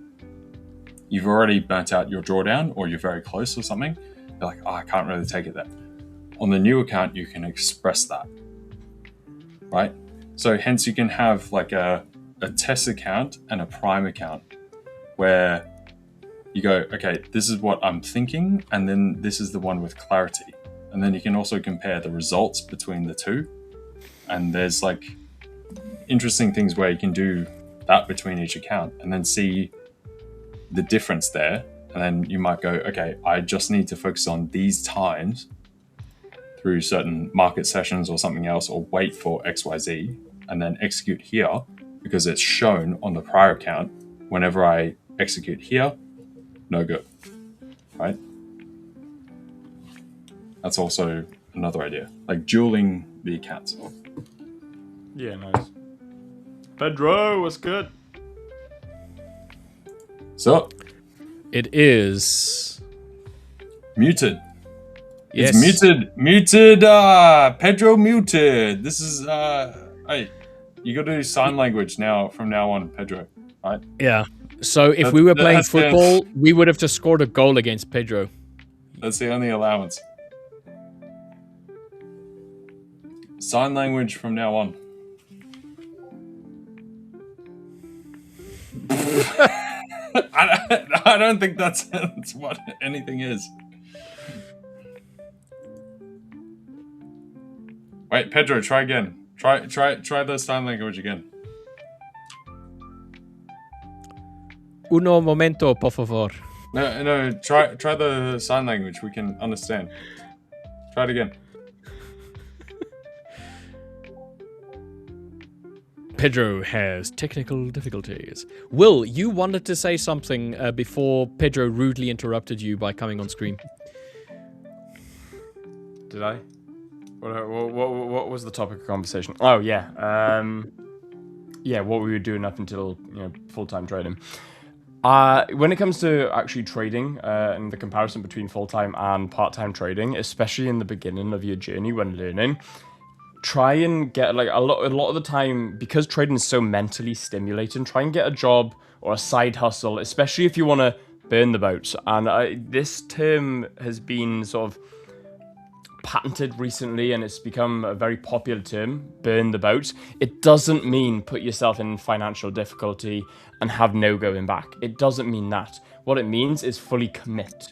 you've already burnt out your drawdown, or you're very close or something. You're like, oh, I can't really take it there. On the new account, you can express that, right? So hence you can have like a test account and a prime account where you go, okay, this is what I'm thinking, and then this is the one with clarity. And then you can also compare the results between the two. And there's like interesting things where you can do that between each account and then see the difference there, and And then you might go, okay, I just need to focus on these times through certain market sessions or something else, or wait for XYZ and then execute here because it's shown on the prior account. Whenever I execute here, no good, right? That's also another idea, like dueling the accounts. Yeah, nice. Pedro, what's good? So It is muted. yes. It's muted. Pedro muted. This is hey, you got to do sign language now from now on, Pedro. Right? Yeah. So if we were playing that's fair. football, we would have just scored a goal against Pedro. That's the only allowance. Sign language from now on. I don't think that's what anything is. Wait, Pedro, try again. Try the sign language again. Uno momento, por favor. No, try the sign language we can understand. Try it again. Pedro has technical difficulties. Will, you wanted to say something before Pedro rudely interrupted you by coming on screen. Did I? What was the topic of conversation? Oh yeah, yeah, what we were doing up until full-time trading. When it comes to actually trading and the comparison between full-time and part-time trading, especially in the beginning of your journey when learning, try and get like a lot of the time, because trading is so mentally stimulating, try and get a job or a side hustle, especially if you want to burn the boats. And this term has been sort of patented recently, and it's become a very popular term, burn the boats. It doesn't mean put yourself in financial difficulty and have no going back. It doesn't mean that. What it means is fully commit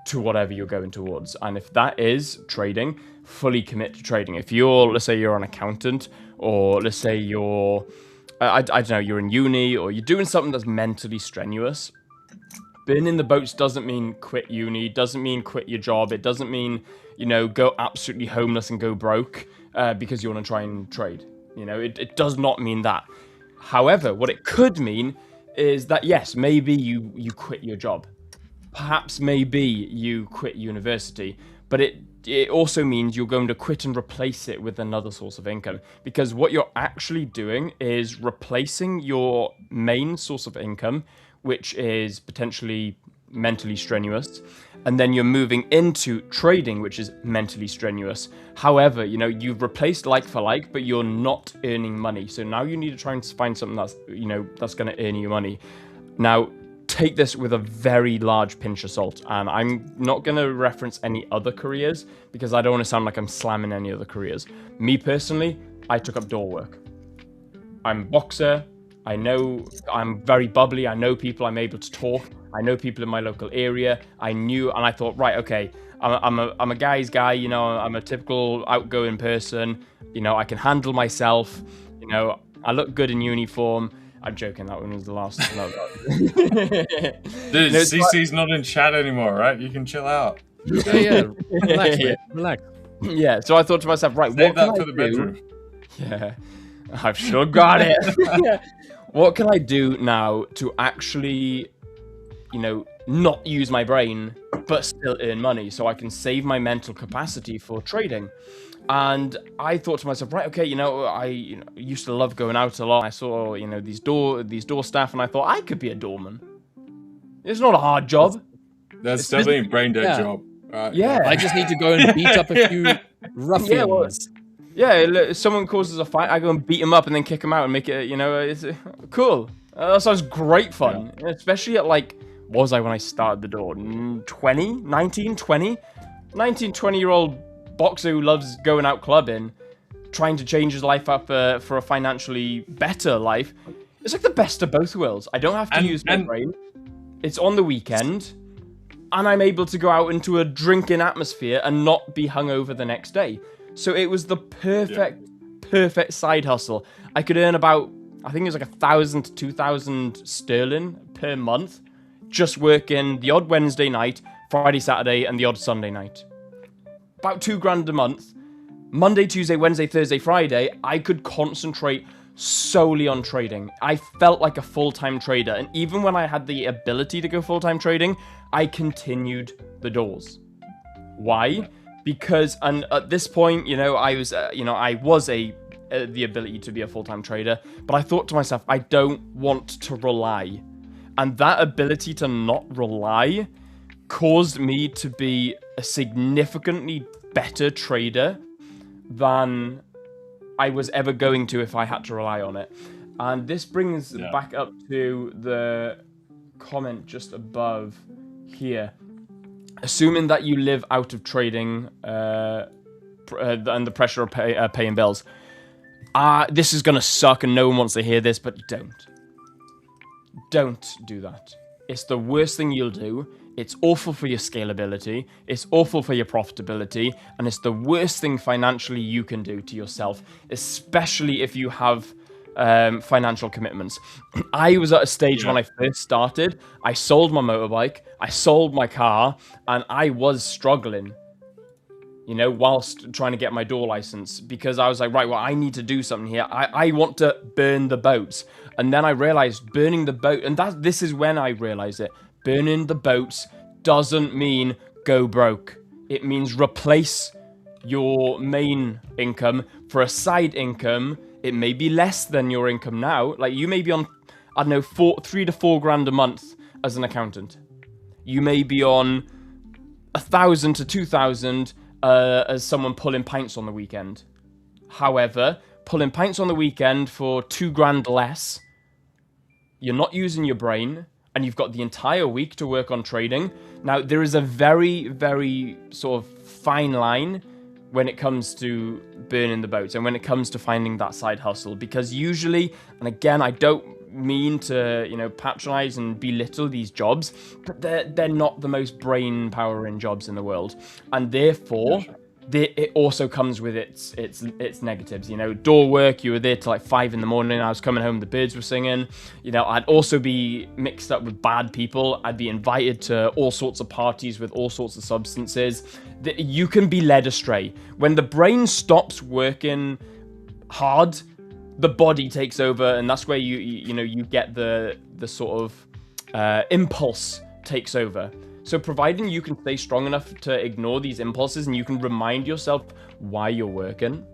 to whatever you're going towards. And if that is trading, fully commit to trading. If you're, let's say you're an accountant, or let's say you're, I don't know, you're in uni, or you're doing something that's mentally strenuous, burning the boats doesn't mean quit uni, doesn't mean quit your job, it doesn't mean, go absolutely homeless and go broke because you want to try and trade. It does not mean that. However, what it could mean is that, yes, maybe you quit your job. Perhaps maybe you quit university, but it also means you're going to quit and replace it with another source of income, because what you're actually doing is replacing your main source of income, which is potentially mentally strenuous, and then you're moving into trading, which is mentally strenuous. However, you've replaced like for like, but you're not earning money. So now you need to try and find something that's, that's going to earn you money. Now, take this with a very large pinch of salt, and I'm not going to reference any other careers because I don't want to sound like I'm slamming any other careers. Me personally, I took up door work. I'm a boxer. I know I'm very bubbly. I know people. I'm able to talk. I know people in my local area. And I thought, right, okay, I'm a guy's guy. I'm a typical outgoing person. I can handle myself. I look good in uniform. I'm joking. That one was the last. No, Dude, CC's not in chat anymore, right? You can chill out. Yeah. Relax, mate. Relax. Yeah. So I thought to myself, right, Save what can that for I the do? bedroom. Yeah, I've sure got it. What can I do now to actually, not use my brain but still earn money, so I can save my mental capacity for trading? And I thought to myself, right, okay, I used to love going out a lot. I saw, these door staff, and I thought I could be a doorman. It's not a hard job. That's definitely a brain dead job. Yeah. I just need to go and beat up a few ruffians. If someone causes a fight, I go and beat them up and then kick them out and make it, it's cool. That sounds great fun. Yeah. Especially at what was I when I started the door? 20? 19, 20? 19, 20-year-old boxer who loves going out clubbing, trying to change his life up for a financially better life. It's like the best of both worlds. I don't have to use my brain. It's on the weekend, and I'm able to go out into a drinking atmosphere and not be hungover the next day. So it was the perfect side hustle. I could earn about, I think it was like 1,000 to 2,000 sterling per month. just working the odd Wednesday night, Friday, Saturday, and the odd Sunday night. About $2,000 a month. Monday, Tuesday, Wednesday, Thursday, Friday, I could concentrate solely on trading. I felt like a full-time trader. And even when I had the ability to go full-time trading, I continued the doors. Why? Because, and at this point, I was the ability to be a full-time trader, but I thought to myself, I don't want to rely. And that ability to not rely caused me to be a significantly better trader than I was ever going to if I had to rely on it. And this brings back up to the comment just above here. Assuming that you live out of trading and the pressure of paying bills. This is going to suck and no one wants to hear this, but don't. Don't do that. It's the worst thing you'll do. It's awful for your scalability. It's awful for your profitability. And it's the worst thing financially you can do to yourself, especially if you have financial commitments. I was at a stage when I first started. I sold my motorbike. I sold my car. And I was struggling, whilst trying to get my door license, because I was like, right, well, I need to do something here. I want to burn the boats. And then I realized burning the boat, and this is when I realized it. Burning the boats doesn't mean go broke. It means replace your main income for a side income. It may be less than your income now. Like you may be on, I don't know, $3,000 to $4,000 a month as an accountant. You may be on $1,000 to $2,000 as someone pulling pints on the weekend. However, pulling pints on the weekend for $2,000 less, you're not using your brain, and you've got the entire week to work on trading. Now, there is a very, very sort of fine line when it comes to burning the boats and when it comes to finding that side hustle, because usually, and again, I don't mean to, patronize and belittle these jobs, but they're not the most brain powering jobs in the world. And therefore, it also comes with its negatives. Door work, you were there till like 5 a.m. I was coming home, the birds were singing. I'd also be mixed up with bad people. I'd be invited to all sorts of parties with all sorts of substances. You can be led astray. When the brain stops working hard, the body takes over, and that's where you get the sort of impulse takes over. So providing you can stay strong enough to ignore these impulses and you can remind yourself why you're working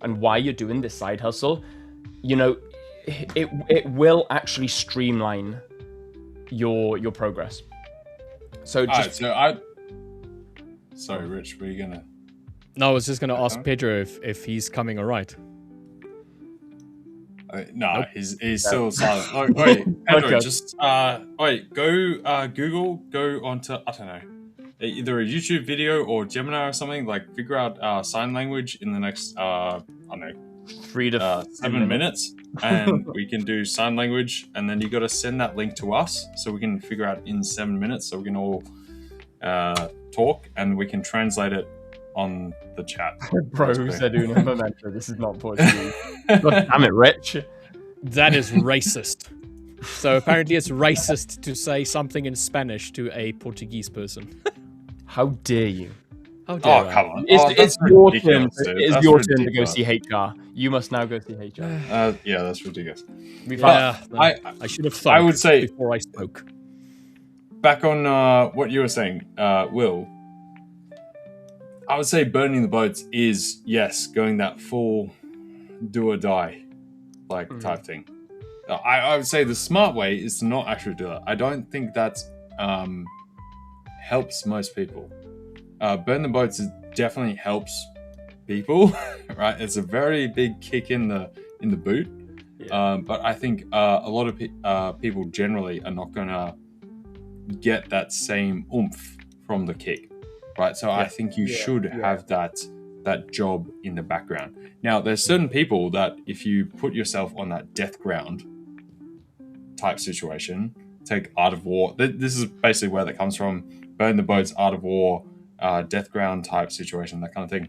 and why you're doing this side hustle, it will actually streamline your progress. So just sorry, Rich, were you gonna? No, I was just gonna ask Pedro if he's coming all right. No, nope. He's still silent. Oh, wait, Pedro, okay. Just go Google, go onto, I don't know, either a YouTube video or Gemini or something. Like figure out sign language in the next I don't know, 3 to 7 minutes, and we can do sign language. And then you got to send that link to us so we can figure out in 7 minutes, so we can all talk and we can translate it on the chat. Bros are doing a memento. This is not Portuguese. God damn it, Rich. That is racist. So apparently it's racist to say something in Spanish to a Portuguese person. How dare you? How dare come on. It's your turn. It's your turn to go see HR. You must now go see HR. Yeah, that's ridiculous. I should have thought I would say before I spoke. Back on what you were saying, Will, I would say burning the boats is, yes, going that full do or die type thing. I would say the smart way is to not actually do that. I don't think that helps most people. Burn the boats definitely helps people, right? It's a very big kick in the boot. Yeah. But I think a lot of people generally are not going to get that same oomph from the kick. Right, so I think you should have that job in the background. Now, there's certain people that if you put yourself on that death ground type situation, take Art of War. This is basically where that comes from. Burn the boats, Art of War, death ground type situation, that kind of thing.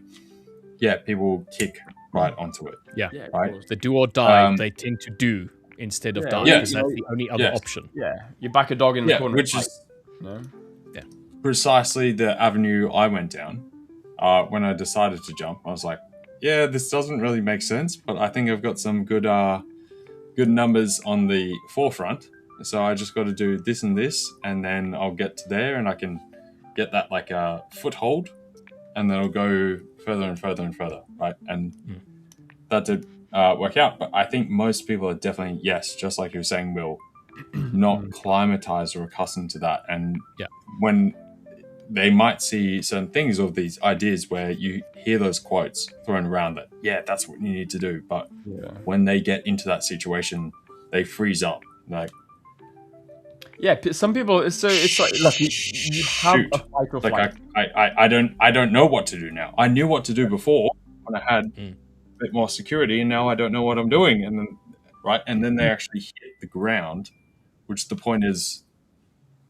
Yeah, people kick right onto it. Yeah, right. The do or die they tend to do instead of Yeah, die, yeah, because that's the only other option. Yeah, you back a dog in the corner. Which is Yeah. precisely the avenue I went down when I decided to jump. I was like, yeah, this doesn't really make sense, but I think I've got some good numbers on the forefront. So I just got to do this and this, and then I'll get to there, and I can get that like a foothold, and then I'll go further and further and further, right? And that did work out. But I think most people are definitely, yes, just like you were saying, Will, not climatized or accustomed to that. And when they might see certain things of these ideas where you hear those quotes thrown around that, yeah, that's what you need to do. But when they get into that situation, they freeze up. Like, yeah, some people. It's like, look, you have a fight or flight. I don't know what to do now. I knew what to do before when I had a bit more security, and now I don't know what I'm doing. And then they actually hit the ground, which the point is,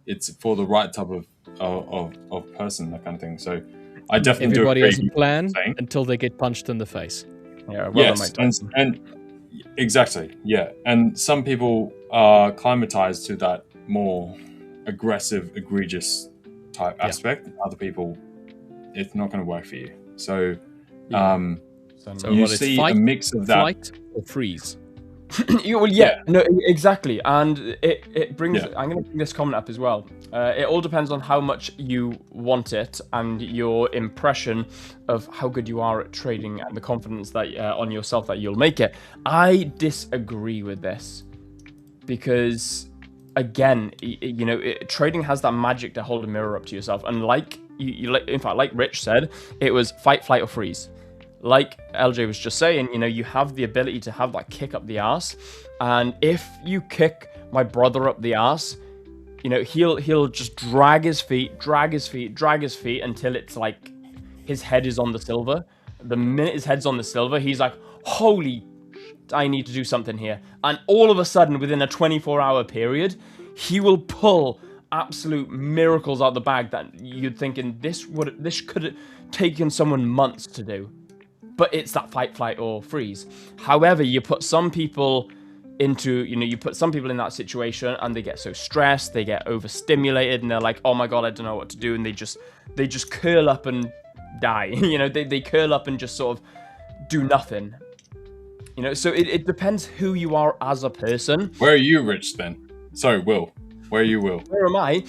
it's for the right type of person, that kind of thing. So I definitely everybody do has a plan until they get punched in the face. Yeah, well, yes, and exactly, yeah. And some people are climatized to that more aggressive, egregious type aspect. Other people, it's not going to work for you. So, so you see fight, a mix of that. Flight or freeze. No, exactly, and it brings. I'm going to bring this comment up as well. It all depends on how much you want it and your impression of how good you are at trading and the confidence that on yourself that you'll make it. I disagree with this because, again, trading has that magic to hold a mirror up to yourself, and in fact, like Rich said, it was fight, flight, or freeze. Like LJ was just saying, you have the ability to have that kick up the arse, and if you kick my brother up the arse, he'll just drag his feet until it's like his head is on the silver. The minute his head's on the silver, he's like, holy, I need to do something here. And all of a sudden, within a 24-hour period, he will pull absolute miracles out of the bag that you'd thinking this could have taken someone months to do. But it's that fight, flight, or freeze. However, you put some people into, you put some people in that situation and they get so stressed, they get overstimulated, and they're like, oh my God, I don't know what to do. And they just curl up and die. They curl up and just sort of do nothing. So it depends who you are as a person. Where are you, Rich, then? Sorry, Will. Where are you, Will? Where am I?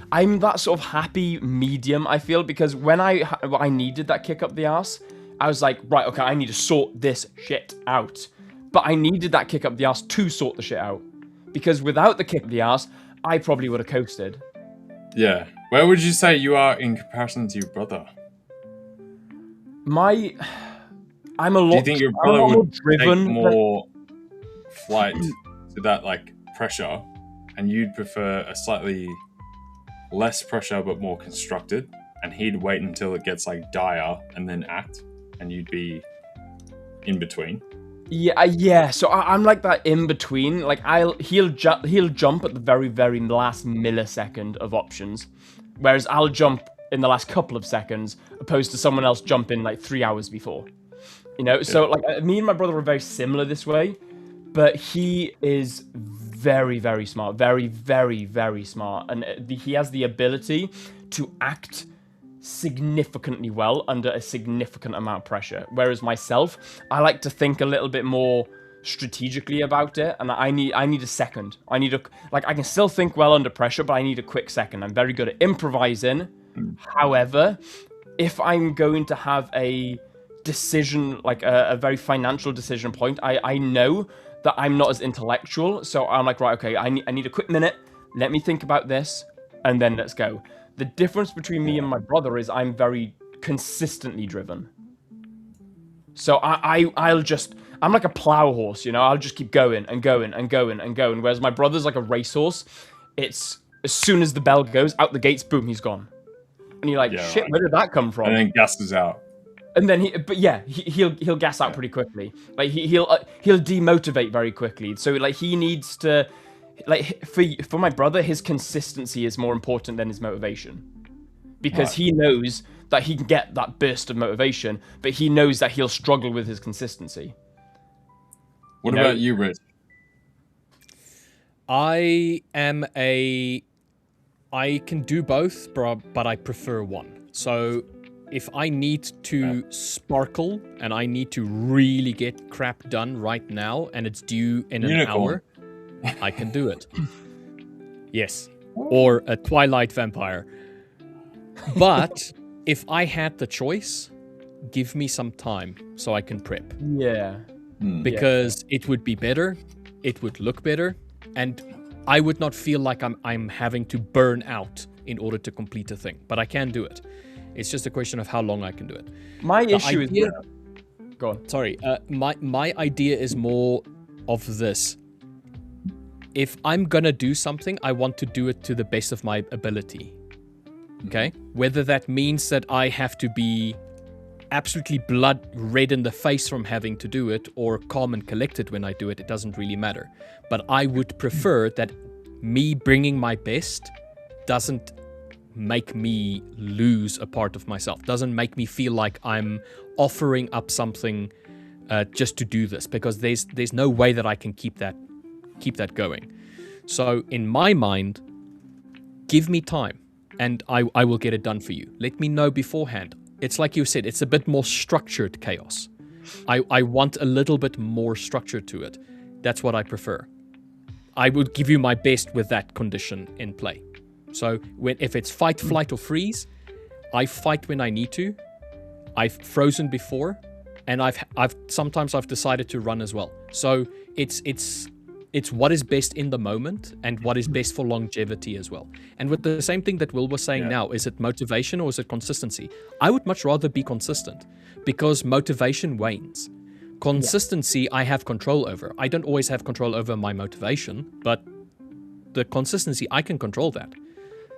I'm that sort of happy medium, I feel, because when I needed that kick up the arse, I was like, right, okay, I need to sort this shit out. But I needed that kick up the arse to sort the shit out. Because without the kick up the arse, I probably would have coasted. Yeah. Where would you say you are in comparison to your brother? I'm a lot. Do you think your brother would driven, take more flight to that like pressure, and you'd prefer a slightly less pressure but more constructed, and he'd wait until it gets like dire and then act, and you'd be in between? Yeah. So I'm like that in between. Like he'll jump at the very, very last millisecond of options, whereas I'll jump in the last couple of seconds, opposed to someone else jumping like 3 hours before. So like me and my brother are very similar this way, but he is very, very smart, very, very, very smart, and he has the ability to act significantly well under a significant amount of pressure. Whereas myself, I like to think a little bit more strategically about it, and I need a second. I can still think well under pressure, but I need a quick second. I'm very good at improvising. However, if I'm going to have a decision, like a very financial decision point, I know that I'm not as intellectual, so I'm like, right, okay, I need a quick minute, let me think about this, and then let's go. The difference between me and my brother is I'm very consistently driven. So I'm like a plow horse, I'll just keep going and going and going and going, whereas my brother's like a racehorse. It's as soon as the bell goes, out the gates, boom, he's gone. And you're like, shit, right. Where did that come from? And then gasses out. And then he'll gas out pretty quickly. Like he'll demotivate very quickly. So like he needs to, like for my brother, his consistency is more important than his motivation, because he knows that he can get that burst of motivation, but he knows that he'll struggle with his consistency. What about you, Rich? I can do both, but I prefer one. So if I need to sparkle and I need to really get crap done right now and it's due in an hour, I can do it. Yes. Or a Twilight vampire. But if I had the choice, give me some time so I can prep. Yeah. Because it would be better, it would look better, and I would not feel like I'm having to burn out in order to complete a thing. But I can do it. It's just a question of how long I can do it. My issue is... Go on. Sorry. My idea is more of this. If I'm gonna do something, I want to do it to the best of my ability. Okay? Whether that means that I have to be absolutely blood red in the face from having to do it or calm and collected when I do it, it doesn't really matter. But I would prefer that me bringing my best doesn't make me lose a part of myself, doesn't make me feel like I'm offering up something just to do this, because there's no way that I can keep that going. So in my mind, give me time and I will get it done for you. Let me know beforehand. It's like you said, it's a bit more structured chaos. I want a little bit more structure to it. That's what I prefer. I would give you my best with that condition in play. So if it's fight, flight, or freeze, I fight when I need to. I've frozen before, and sometimes I've decided to run as well. So it's what is best in the moment and what is best for longevity as well. And with the same thing that Will was saying now, is it motivation or is it consistency? I would much rather be consistent, because motivation wanes. Consistency, I have control over. I don't always have control over my motivation, but the consistency, I can control that.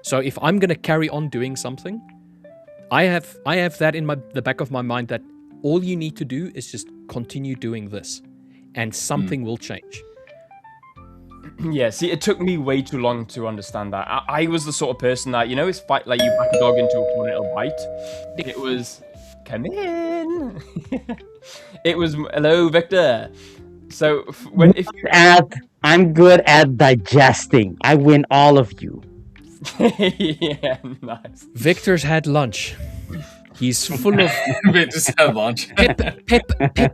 So if I'm going to carry on doing something, I have that in the back of my mind that all you need to do is just continue doing this, and something will change. Yeah, see, it took me way too long to understand that. I was the sort of person that, it's fight, like you back a dog into a corner, it'll bite. It was, come in. It was, hello, Victor. So I'm good at digesting. I win all of you. Yeah, nice. Victor's had lunch. He's full of just had lunch. pep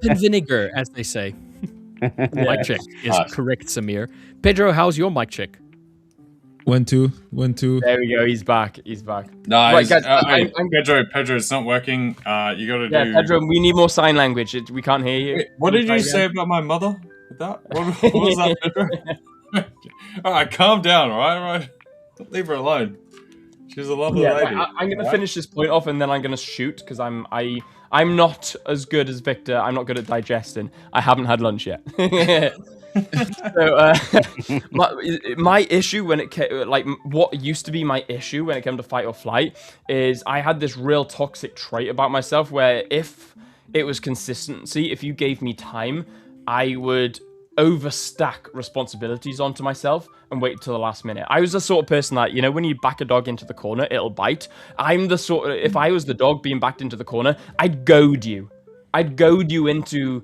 and vinegar, as they say. Mic check is correct, Samir. Pedro, how's your mic check? 1 2 1 2. There we go. He's back. No, right, guys, Pedro, it's not working. You got to do. Pedro, we need more sign language. We can't hear you. Wait, what did you say about my mother? With that? What was that, Pedro? All right, calm down. All right. Don't leave her alone. She's a lovely lady. I'm gonna finish this point off, and then I'm gonna shoot, because I'm not as good as Victor. I'm not good at digesting. I haven't had lunch yet. So my issue when it came, like what used to be my issue when it came to fight or flight, is I had this real toxic trait about myself where if it was consistency, if you gave me time, I would overstack responsibilities onto myself and wait till the last minute. I was the sort of person that, when you back a dog into the corner, it'll bite. I'm the sort of, if I was the dog being backed into the corner, I'd goad you into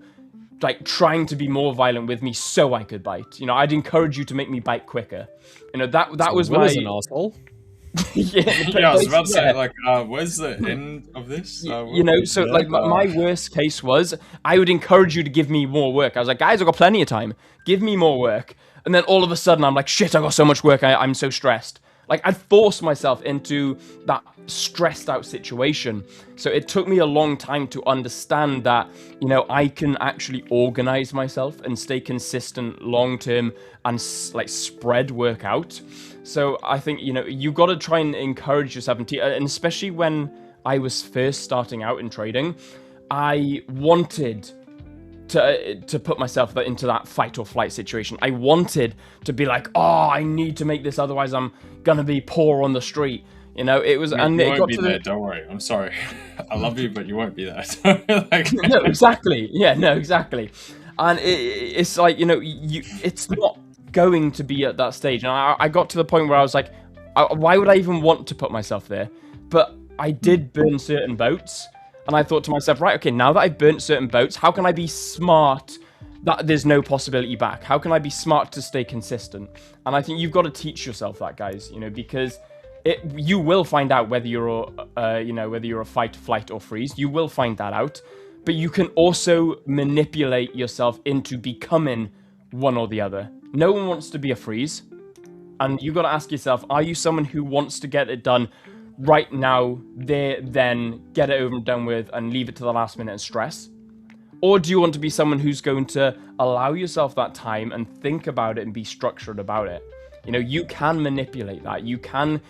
like trying to be more violent with me so I could bite. I'd encourage you to make me bite quicker. That was my... an asshole. Yeah, I was about to say, like, where's the end of this? My worst case was I would encourage you to give me more work. I was like, guys, I've got plenty of time. Give me more work. And then all of a sudden, I'm like, shit, I got so much work. I'm so stressed. Like, I'd force myself into that stressed out situation. So it took me a long time to understand that, I can actually organize myself and stay consistent long term and like spread work out. So I think, you got to try and encourage yourself, and especially when I was first starting out in trading, I wanted to put myself into that fight or flight situation. I wanted to be like, I need to make this, otherwise I'm gonna be poor on the street. It was, and you it won't got be to there. Don't worry. I'm sorry. I love you, but you won't be there. No, exactly. Yeah, no, exactly. And it's like, it's not going to be at that stage. And I got to the point where I was like, why would I even want to put myself there? But I did burn certain boats, and I thought to myself, right, okay, now that I've burnt certain boats, how can I be smart that there's no possibility back? How can I be smart to stay consistent? And I think you've got to teach yourself that, guys, because you will find out whether you're whether you're a fight, flight, or freeze. You will find that out, but you can also manipulate yourself into becoming one or the other. No one wants to be a freeze, and you've got to ask yourself, are you someone who wants to get it done right now, there, then, get it over and done with, and leave it to the last minute and stress? Or do you want to be someone who's going to allow yourself that time and think about it and be structured about it? You can manipulate that. You can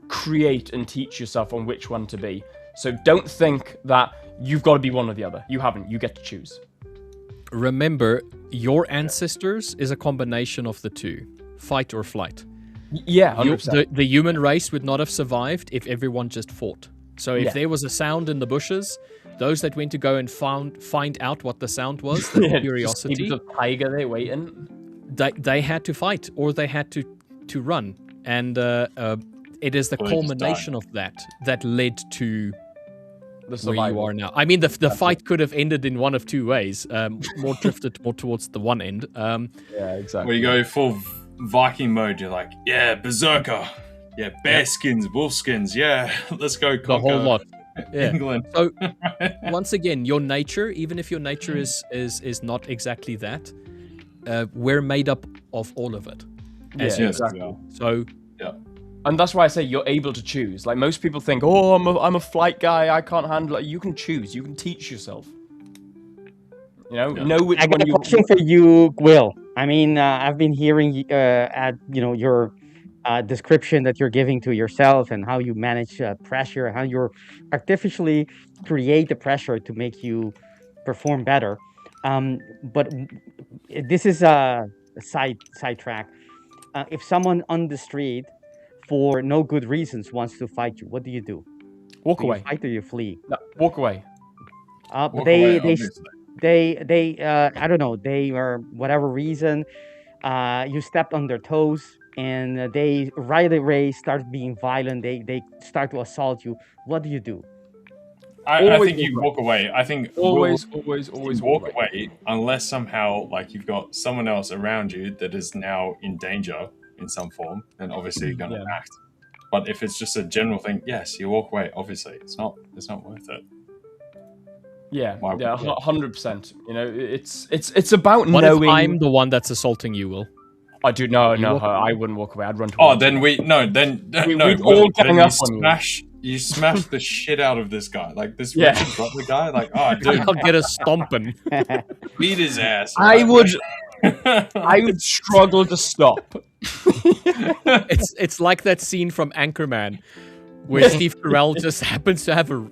create and teach yourself on which one to be. So don't think that you've got to be one or the other. You haven't. You get to choose. Remember, your ancestors is a combination of the two, fight or flight. Yeah, 100%. The human race would not have survived if everyone just fought. So if there was a sound in the bushes, those that went to go and find out what the sound was, the curiosity, the tiger there waiting, they had to fight or they had to run, and it is the culmination of that led to where you are now. I mean, the fight could have ended in one of two ways. More drifted more towards the one end. Yeah, exactly. Where you go full Viking mode, you're like, yeah, berserker, yeah, bear skins, wolf skins, yeah, let's go conquer the whole lot. Yeah. England. So once again, your nature, even if your nature is not exactly that, we're made up of all of it. Exactly. So yeah. And that's why I say you're able to choose. Like, most people think, oh, I'm a flight guy, I can't handle it. You can choose. You can teach yourself. Know which I got one a question for you, Will. I mean, I've been hearing your description that you're giving to yourself and how you manage pressure, how you're artificially create the pressure to make you perform better. But this is a sidetrack. If someone on the street, for no good reasons, wants to fight you, what do you do? Walk Do you away. fight or you flee? No, walk away. Walk away, They I don't know, they are whatever reason, you stepped on their toes and they right away start being violent, they start to assault you. What do you do? I think you walk away. I think Always walk away unless somehow like you've got someone else around you that is now in danger in some form, then obviously you're going to act. But if it's just a general thing, yes, you walk away. Obviously, it's not worth it. Yeah, Why would you? 100%. It's about what knowing. if I'm the one that's assaulting you, Will? I do no, I wouldn't walk away. I'd run Oh, towards then you. we'd all gang up on you. You smash the shit out of this guy, like this Richard Butler guy. Like, oh, dude, I'll get a stomping. beat his ass. I would struggle to stop. It's like that scene from Anchorman where Steve Carell just happens to have a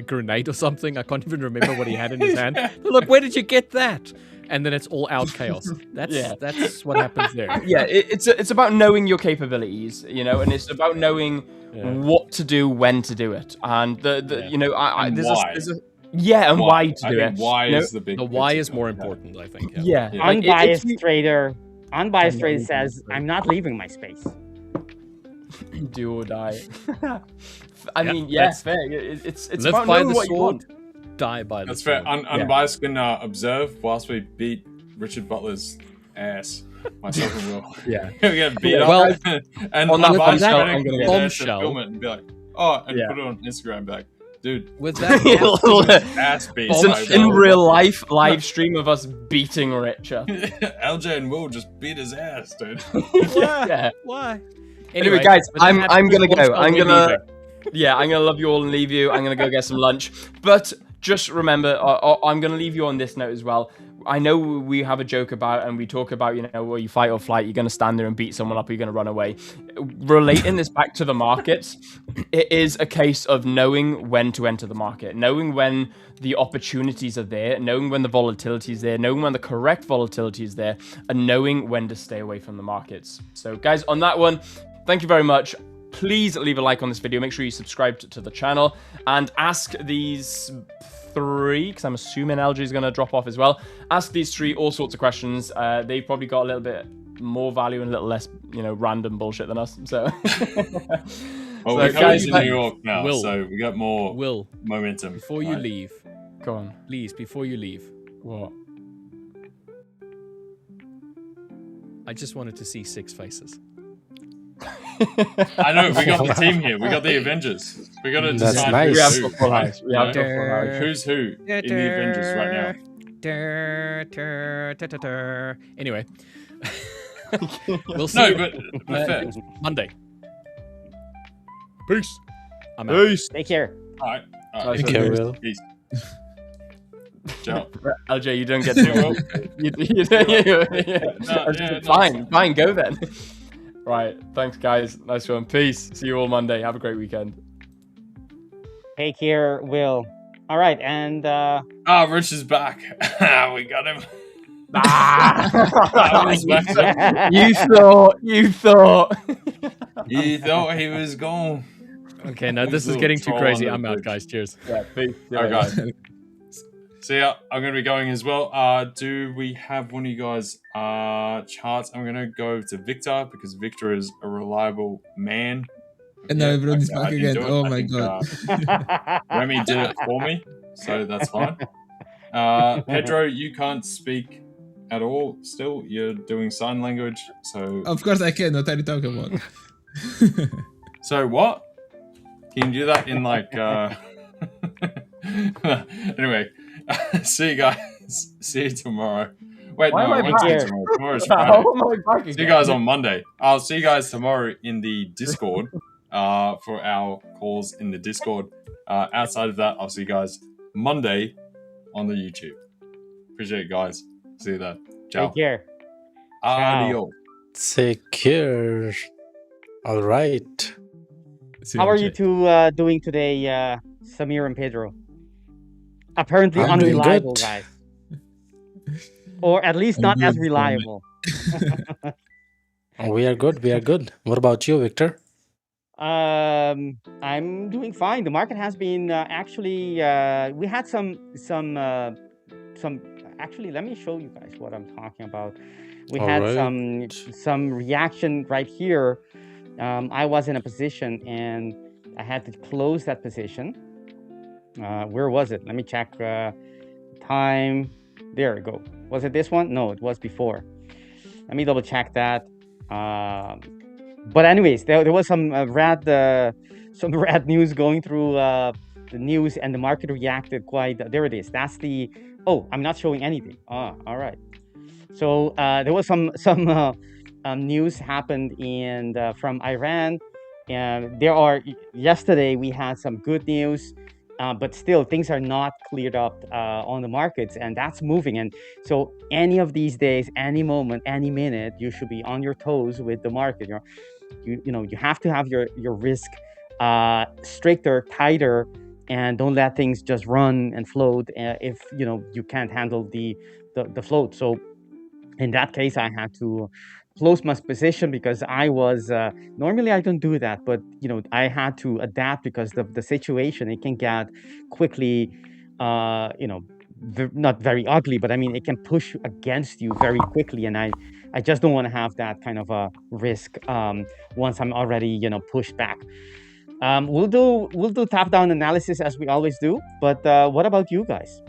grenade or something. I can't even remember what he had in his hand. Look, where did you get that? And then it's all out chaos. That's what happens there. Yeah, it's about knowing your capabilities, and it's about knowing what to do, when to do it, and why to do it. Why is the big? The why is more important, I think. Yeah. Unbiased trader says, I'm not leaving my space. Do or die. I mean, that's fair. It's live about by knowing the what you sword, want. die by the That's sword. fair. Unbiased can observe whilst we beat Richard Butler's ass. Myself and Will. Yeah. We get beat Well, up. And on that Unbiased bombshell, can I'm gonna get bombshell. film it and be like, oh, and Yeah. put it on Instagram back. Dude, With that, ass beat. It's by in Will. real life live stream of us beating Richard. LJ and Will just beat his ass, dude. Yeah. why? Anyway, guys, with that I'm gonna happening, go. I'm gonna leaving. I'm gonna love you all and leave you. I'm gonna go get some lunch. But just remember, I'm gonna leave you on this note as well. I know we have a joke about and we talk about, where you fight or flight, you're going to stand there and beat someone up, or you're going to run away. Relating this back to the markets, it is a case of knowing when to enter the market, knowing when the opportunities are there, knowing when the volatility is there, knowing when the correct volatility is there, and knowing when to stay away from the markets. So guys, on that one, thank you very much. Please leave a like on this video. Make sure you subscribe to the channel and ask these three, because I'm assuming LG is going to drop off as well. Ask these three all sorts of questions. They've probably got a little bit more value and a little less, random bullshit than us. So, Well, we're coming to New York now, so we got more momentum. Before you leave, go on. please, before you leave, What? I just wanted to see six faces. I know, we got the team here. We got the Avengers. We got to That's decide nice. We who's have who. to full right? house. We have to You know? full house. Who's who in the Avengers right now? Anyway. We'll see. No, you but fair. Monday. Peace. I'm out. Peace. Take care. All right. Take care, Will. Peace. Ciao. LJ, you don't get to. Fine, go then. Right, thanks guys. Nice one. Peace. See you all Monday. Have a great weekend. Take care, Will. All right, and Rich is back. We got him. You thought. He thought he was gone. Okay, no, this is Little getting too troll crazy. under the I'm out, bridge. guys. Cheers. Yeah, peace. All right, guys. See ya. I'm going to be going as well. Do we have one of you guys charts? I'm going to go to Victor because Victor is a reliable man. And now everyone's okay, I back can again. do it. Oh I my think, god. Remy did it for me, so that's fine. Pedro, you can't speak at all still. You're doing sign language, so... Of course I can. What are you talking about? So what? Can you do that in like... Anyway, see you guys. See you tomorrow. Wait, Why no, am I I won't see you back? tomorrow. Tomorrow's Friday. How am I back See you again? guys on Monday. I'll see you guys tomorrow in the Discord for our calls in the Discord. Outside of that, I'll see you guys Monday on the YouTube. Appreciate it, guys. See you there. Ciao. Take care. Adios. Take care. All right. How are you two doing today, Samir and Pedro? Apparently I'm doing unreliable, good. guys. Or at least I'm not as good, reliable. We are good. We are good. What about you, Victor? I'm doing fine. The market has been actually. We had some. Actually, let me show you guys what I'm talking about. We All had right. some reaction right here. I was in a position and I had to close that position. Where was it? Let me check. Time. There we go. Was it this one? No, it was before. Let me double check that. But anyways, there was some rad news going through the news, and the market reacted quite. There it is. That's the. Oh, I'm not showing anything. All right. So there was some news happened from Iran, and yesterday we had some good news. But still, things are not cleared up on the markets, and that's moving. And so, any of these days, any moment, any minute, you should be on your toes with the market. You have to have your risk stricter, tighter, and don't let things just run and float if you can't handle the float. So, in that case, I had to close my position because I was normally I don't do that, but I had to adapt because the situation, it can get quickly not very ugly, but I mean it can push against you very quickly, and I just don't want to have that kind of a risk once I'm already pushed back. We'll do top down analysis as we always do, but what about you guys?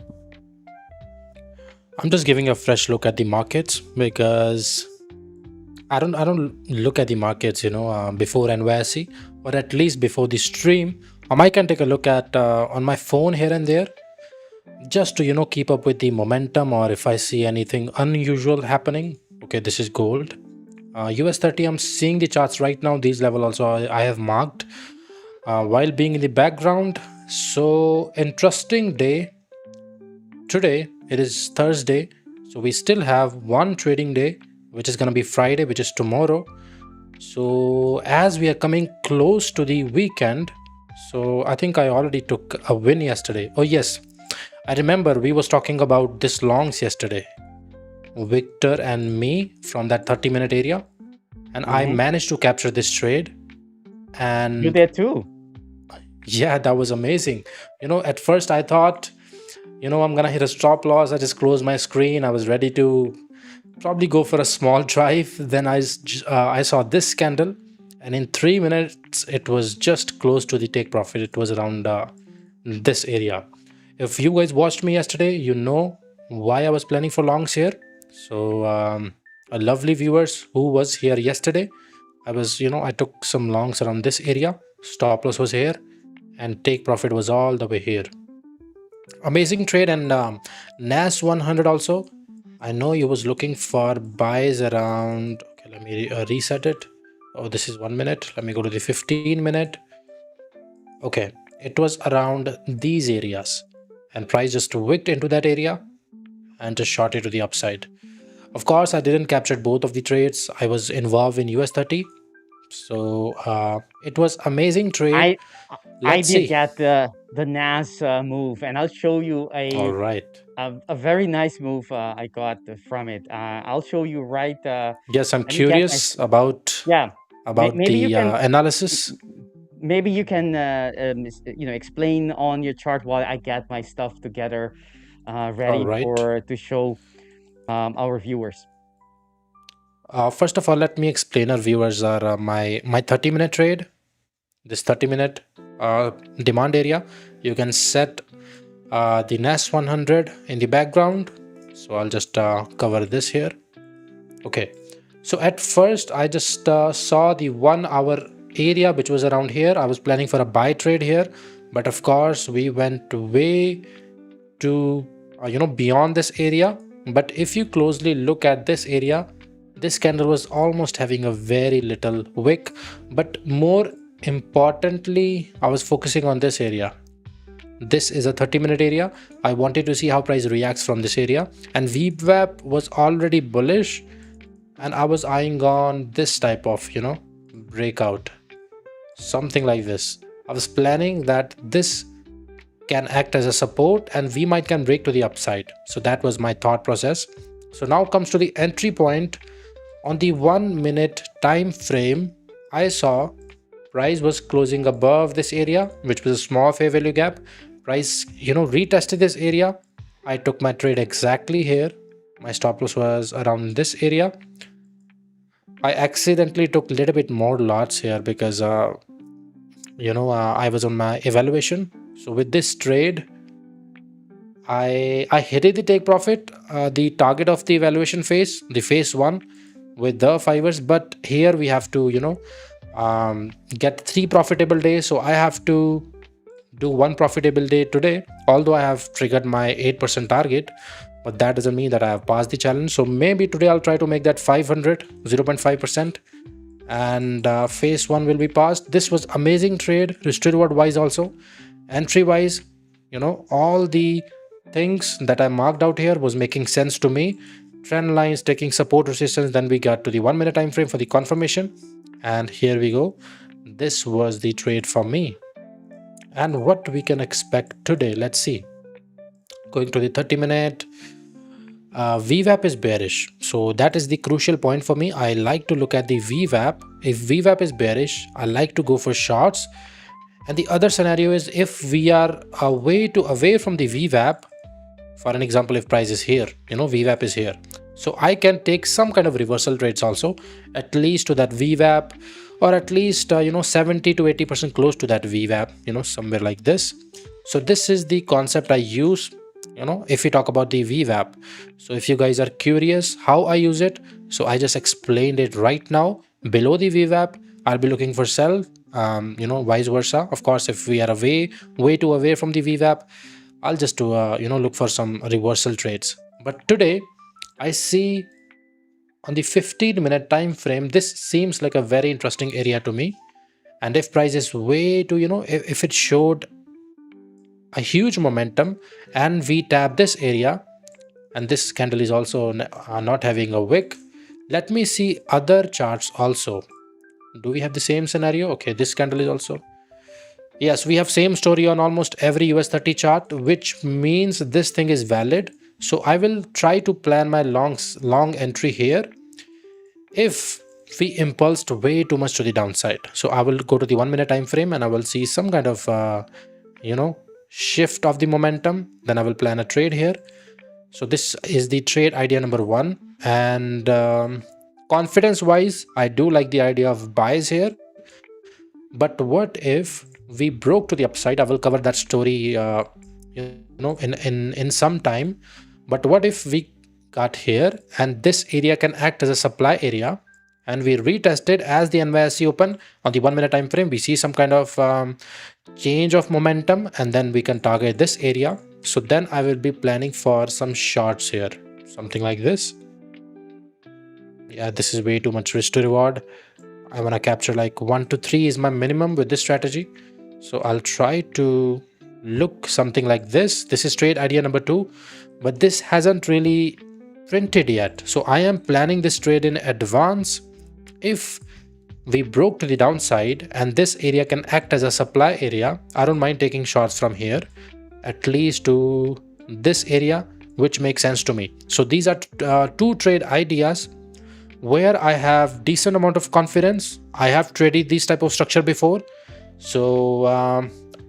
I'm just giving a fresh look at the markets because I don't look at the markets, before NYSE, or at least before the stream. I can take a look at on my phone here and there, just to keep up with the momentum, or if I see anything unusual happening. Okay, this is gold. US 30. I'm seeing the charts right now. These level also I have marked while being in the background. So interesting day today. It is Thursday, so we still have one trading day, which is going to be Friday, which is tomorrow. So as we are coming close to the weekend, so I think I already took a win yesterday. Oh yes, I remember we was talking about this longs yesterday, Victor and me, from that 30-minute area, and I managed to capture this trade. And You did too. yeah, that was amazing. At first I thought, I'm gonna hit a stop loss. I just closed my screen. I was ready to probably go for a small drive. Then I saw this candle, and in 3 minutes it was just close to the take profit. It was around this area. If you guys watched me yesterday, you know why I was planning for longs here. So a lovely viewers who was here yesterday. I took some longs around this area. Stop loss was here, and take profit was all the way here. Amazing trade. And NAS 100 also. I know you was looking for buys around. Okay, let me reset it. Oh, this is 1 minute. Let me go to the 15-minute. Okay, it was around these areas, and price just wicked into that area and just shot it to the upside. Of course, I didn't capture both of the trades. I was involved in US 30. So it was amazing trade. I did get the NAS move, and I'll show you All right. a very nice move I got from it. I'll show you right. Yes, I'm let me get curious about maybe you the can analysis. maybe you can explain on your chart while I get my stuff together, ready All right. to show our viewers. First of all, let me explain our viewers my 30-minute trade. This 30-minute demand area, you can set the NAS 100 in the background. So I'll just cover this here. Okay, so at first I just saw the 1 hour area which was around here. I was planning for a buy trade here, but of course we went way to beyond this area. But if you closely look at this area, this candle was almost having a very little wick. But more importantly, I was focusing on this area. This is a 30-minute area. I wanted to see how price reacts from this area, and VWAP was already bullish, and I was eyeing on this type of breakout, something like this. I was planning that this can act as a support and we might can break to the upside. So that was my thought process. So now comes to the entry point. On the 1 minute time frame, I saw price was closing above this area, which was a small fair value gap. Price retested this area. I took my trade exactly here. My stop loss was around this area. I accidentally took a little bit more lots here because I was on my evaluation. So with this trade, I hit the take profit, the target of the evaluation phase, the phase 1 with the 5ers. But here we have to get 3 profitable days. So I have to do 1 profitable day today, although I have triggered my 8% target, but that doesn't mean that I have passed the challenge. So maybe today I'll try to make that 500, 0.5%, and phase 1 will be passed. This was amazing trade, risk reward wise also. Entry wise, all the things that I marked out here was making sense to me. Trend lines taking support, resistance. Then we got to the 1 minute time frame for the confirmation, and here we go. This was the trade for me. And what we can expect today, let's see. Going to the 30-minute, VWAP is bearish, so that is the crucial point for me. I like to look at the VWAP. If VWAP is bearish, I like to go for shorts. And the other scenario is if we are away from the VWAP. For an example, if price is here, VWAP is here, so I can take some kind of reversal trades also, at least to that VWAP, or at least 70 to 80% close to that VWAP, somewhere like this. So this is the concept I use, if we talk about the VWAP. So if you guys are curious how I use it, so I just explained it right now. Below the VWAP, I'll be looking for sell, vice versa. Of course, if we are way too away from the VWAP, I'll just do look for some reversal trades. But today I see on the 15-minute time frame, this seems like a very interesting area to me. And if price is way too, if it showed a huge momentum and we tap this area, and this candle is also not having a wick. Let me see other charts also. Do we have the same scenario? Okay, this candle is also. Yes, we have same story on almost every US 30 chart, which means this thing is valid. So I will try to plan my long entry here if we impulsed way too much to the downside. So I will go to the 1 minute time frame and I will see some kind of shift of the momentum. Then I will plan a trade here. So this is the trade idea number 1. And confidence wise, I do like the idea of buys here. But what if we broke to the upside? I will cover that story in some time. But what if we got here, and this area can act as a supply area, and we retested as the NYSE open on the 1 minute time frame. We see some kind of change of momentum, and then we can target this area. So then I will be planning for some shorts here, something like this. Yeah, this is way too much risk to reward. I want to capture like 1 to 3 is my minimum with this strategy. So I'll try to look something like this. This is trade idea number 2, but this hasn't really printed yet. So I am planning this trade in advance. If we broke to the downside and this area can act as a supply area, I don't mind taking shots from here, at least to this area, which makes sense to me. So these are 2 trade ideas where I have decent amount of confidence. I have traded this type of structure before, so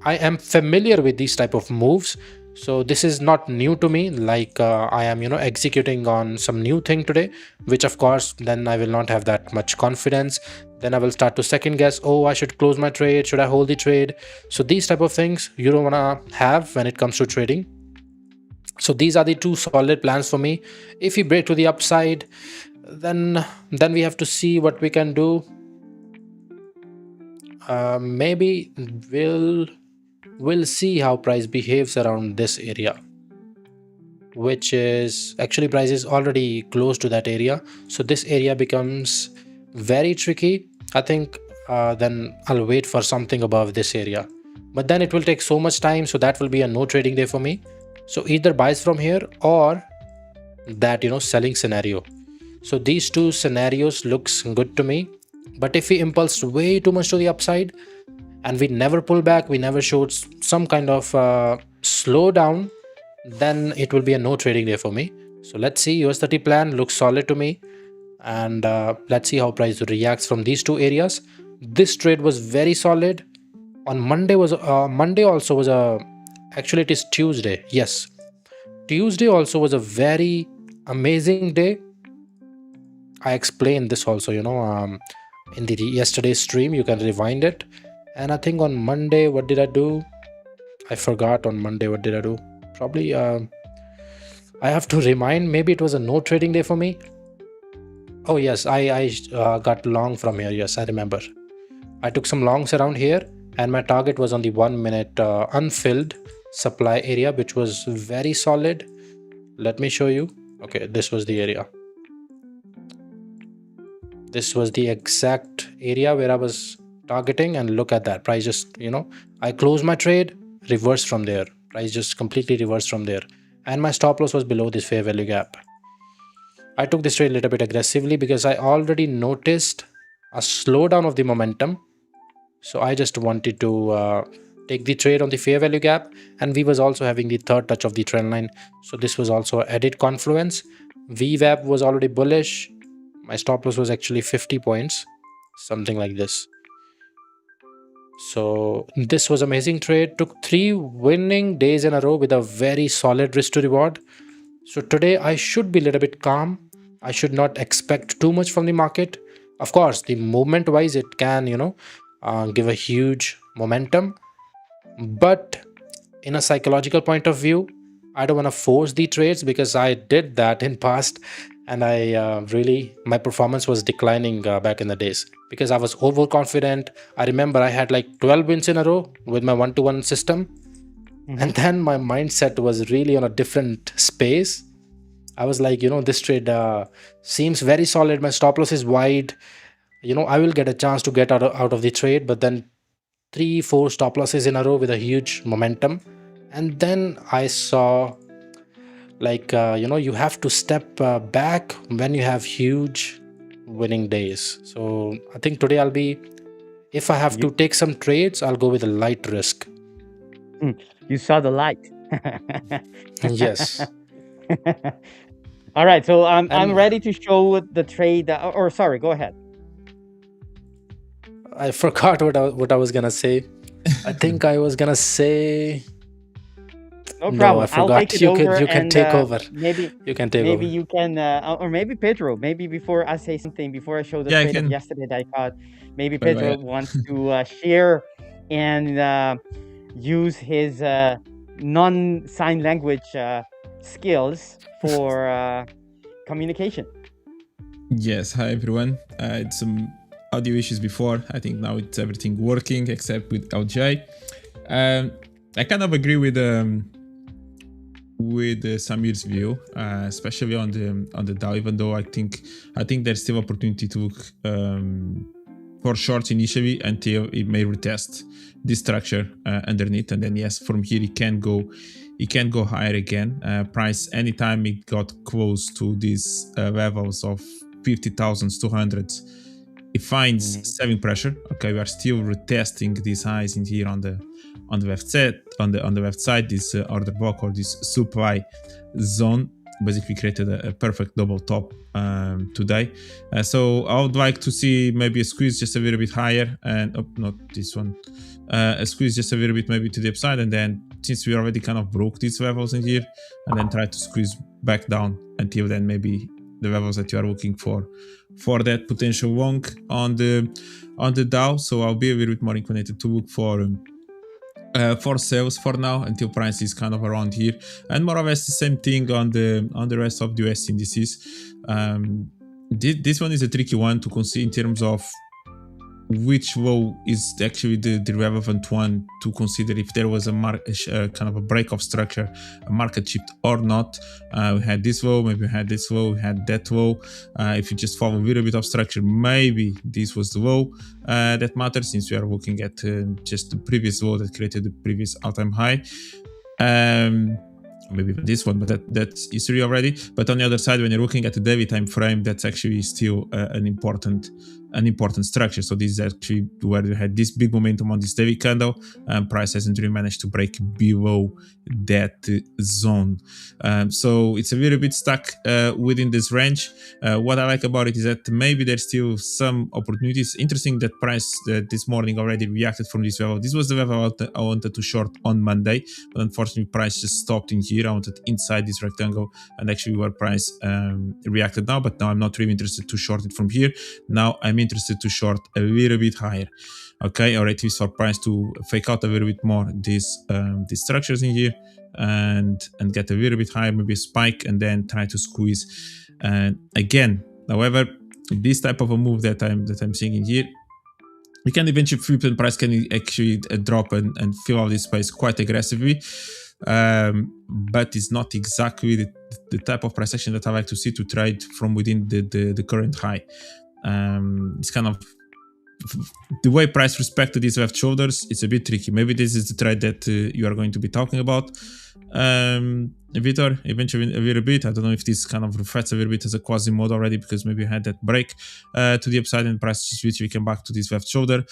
I am familiar with these type of moves. So this is not new to me, like I am executing on some new thing today, which of course then I will not have that much confidence. Then I will start to second guess, oh, I should close my trade, should I hold the trade? So these type of things you don't want to have when it comes to trading. So these are the 2 solid plans for me. If we break to the upside, then we have to see what we can do. Maybe we'll see how price behaves around this area, which is actually price is already close to that area. So this area becomes very tricky. I think then I'll wait for something above this area, but then it will take so much time, so that will be a no trading day for me. So either buys from here or that selling scenario. So these 2 scenarios looks good to me. But if we impulse way too much to the upside and we never pull back, we never showed some kind of slowdown, then it will be a no trading day for me. So let's see. US30 plan looks solid to me, and let's see how price reacts from these 2 areas. This trade was very solid. On Monday also was a, actually it is Tuesday. Yes, Tuesday also was a very amazing day. I explained this also, in the yesterday's stream. You can rewind it. And I think on Monday, what did I do? I forgot on Monday what did I do. Probably I have to remind. Maybe it was a no trading day for me. Oh yes, I got long from here. Yes, I remember. I took some longs around here, and my target was on the 1 minute unfilled supply area, which was very solid. Let me show you. Okay, this was the area. This was the exact area where I was targeting, and look at that. Price just, I closed my trade, reversed from there. Price just completely reversed from there. And my stop loss was below this fair value gap. I took this trade a little bit aggressively because I already noticed a slowdown of the momentum. So I just wanted to take the trade on the fair value gap, and we was also having the third touch of the trend line. So this was also an added confluence. VWAP was already bullish. My stop loss was actually 50 points, something like this. So this was amazing trade. Took 3 winning days in a row with a very solid risk to reward. So today I should be a little bit calm. I should not expect too much from the market. Of course, the movement wise, it can, give a huge momentum. But in a psychological point of view, I don't want to force the trades, because I did that in past, and I my performance was declining back in the days because I was overconfident. I remember I had like 12 wins in a row with my 1-to-1 system. And then my mindset was really on a different space. I was like, this trade seems very solid. My stop loss is wide. I will get a chance to get out of the trade, but then 3-4 stop losses in a row with a huge momentum. And then I saw like, you have to step back when you have huge winning days. So I think today if I have to take some trades, I'll go with a light risk. You saw the light. Yes. All right, so I'm ready to show the trade. Or sorry, go ahead. I forgot what I was gonna say. I think I was gonna say. No problem. No, I forgot. I'll take it over. You can take over. Maybe you can take over. Maybe you can, or maybe Pedro. Maybe before I say something, before I show the trade of yesterday that I caught, maybe Pedro wants to share and use his non-sign language skills for communication. Yes, hi everyone. I had some audio issues before. I think now it's everything working except with LJ. I kind of agree with Samir's view, especially on the Dow. Even though I think there's still opportunity to look for shorts initially until it may retest this structure underneath, and then yes, from here it can go higher again. Price anytime it got close to these levels of 50,000s, 200s, it finds selling pressure. Okay, we are still retesting these highs in here on the left side, on the left side. This order block or this supply zone basically created a perfect double top today. So I would like to see maybe a squeeze just a little bit higher, and not this one, a squeeze just a little bit maybe to the upside, and then since we already kind of broke these levels in here, and then try to squeeze back down until then maybe the levels that you are looking for that potential long on the Dow. So I'll be a little bit more inclined to look for sales for now until price is kind of around here, and more or less the same thing on the rest of the US indices. This one is a tricky one to consider in terms of which low is actually the relevant one to consider if there was a kind of a break of structure, a market shift or not. We had this low, maybe we had this low, we had that low. If you just follow a little bit of structure, maybe this was the low that matters, since we are looking at just the previous low that created the previous all-time high. Maybe this one, but that's history already. But on the other side, when you're looking at the daily time frame, that's actually still an important structure. So this is actually where we had this big momentum on this daily candle, and price hasn't really managed to break below that zone. So it's a little bit stuck within this range. What I like about it is that maybe there's still some opportunities. Interesting that price this morning already reacted from this level. This was the level I wanted to short on Monday, but unfortunately price just stopped in here. I wanted inside this rectangle, and actually where price reacted now, but now I'm not really interested to short it from here. Now I'm interested to short a little bit higher, okay, or at least for price to fake out a little bit more these structures in here and get a little bit higher, maybe a spike, and then try to squeeze again. However, this type of a move that I'm seeing in here, we can eventually flip, and price can actually drop and fill out this space quite aggressively. But it's not exactly the type of price action that I like to see to trade from within the current high. It's kind of the way price respected these left shoulders. It's a bit tricky. Maybe this is the trade that you are going to be talking about, Vitor, eventually a little bit. I don't know if this kind of reflects a little bit as a quasi mode already, because maybe we had that break to the upside and price just literally came back to this left shoulder.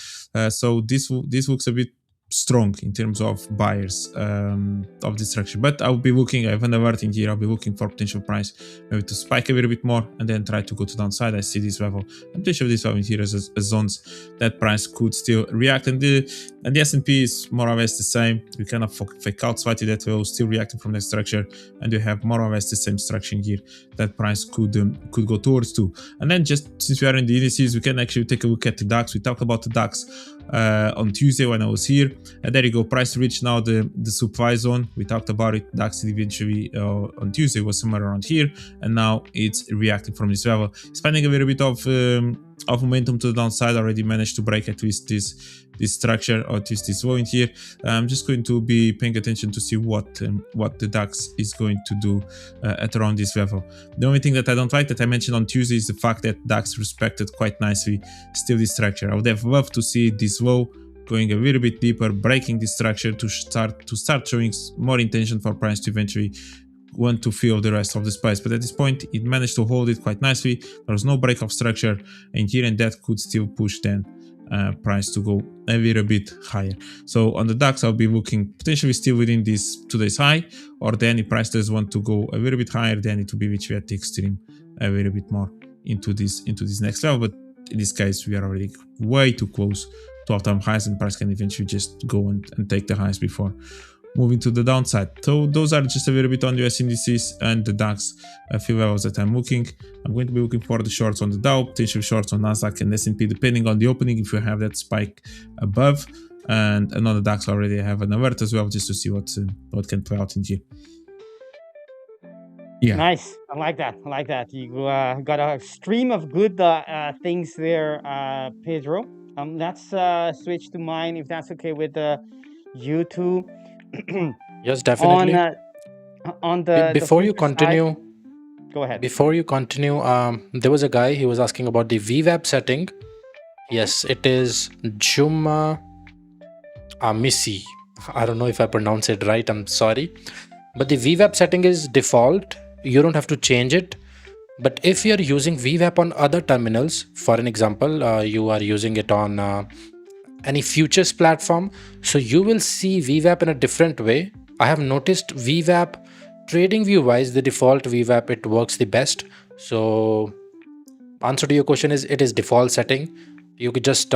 So this looks a bit strong in terms of buyers of this structure, but I'll be looking, I have an alert in here, I'll be looking for potential price maybe to spike a little bit more and then try to go to downside. I see this level, I'm pretty sure this level in here as zones that price could still react, and the S&P is more or less the same. We kind of fake out slightly that level, still reacting from the structure, and we have more or less the same structure in here that price could go towards too. And then just since we are in the indices, we can actually take a look at the DAX. We talked about the DAX on Tuesday when I was here, and there you go, price reached now the supply zone. We talked about it. DAX eventually on Tuesday was somewhere around here, and now it's reacting from this level. It's finding a little bit of momentum to the downside, already managed to break at least this structure, or at least this low in here. I'm just going to be paying attention to see what the DAX is going to do at around this level. The only thing that I don't like that I mentioned on Tuesday is the fact that DAX respected quite nicely still this structure. I would have loved to see this low going a little bit deeper, breaking this structure to start showing more intention for price to eventually want to fill the rest of the space. But at this point, it managed to hold it quite nicely. There was no break of structure in here, and that could still push then price to go a little bit higher. So on the DAX, I'll be looking potentially still within this today's high, or then if price does want to go a little bit higher, then it will be literally at the extreme a little bit more into this next level. But in this case, we are already way too close to all-time highs, and price can eventually just go and take the highs before moving to the downside. So those are just a little bit on the US indices and the DAX, a few levels that I'm looking. I'm going to be looking for the shorts on the Dow, potential shorts on Nasdaq and S&P, depending on the opening, if you have that spike above. And on the DAX already I have an alert as well, just to see what can play out in here. Yeah. Nice. I like that. I like that. You got a stream of good things there, Pedro. Let's switch to mine if that's okay with you two. Yes, definitely. On the Before you future side, continue, go ahead. there was a guy, he was asking about the VWAP setting. Yes, it is Juma Missy. I don't know if I pronounce it right, I'm sorry. But the VWAP setting is default. You don't have to change it. But if you're using VWAP on other terminals, for an example, you are using it on any futures platform, so you will see VWAP in a different way. I have noticed VWAP trading view wise, the default VWAP, it works the best. So answer to your question is, it is default setting. You could just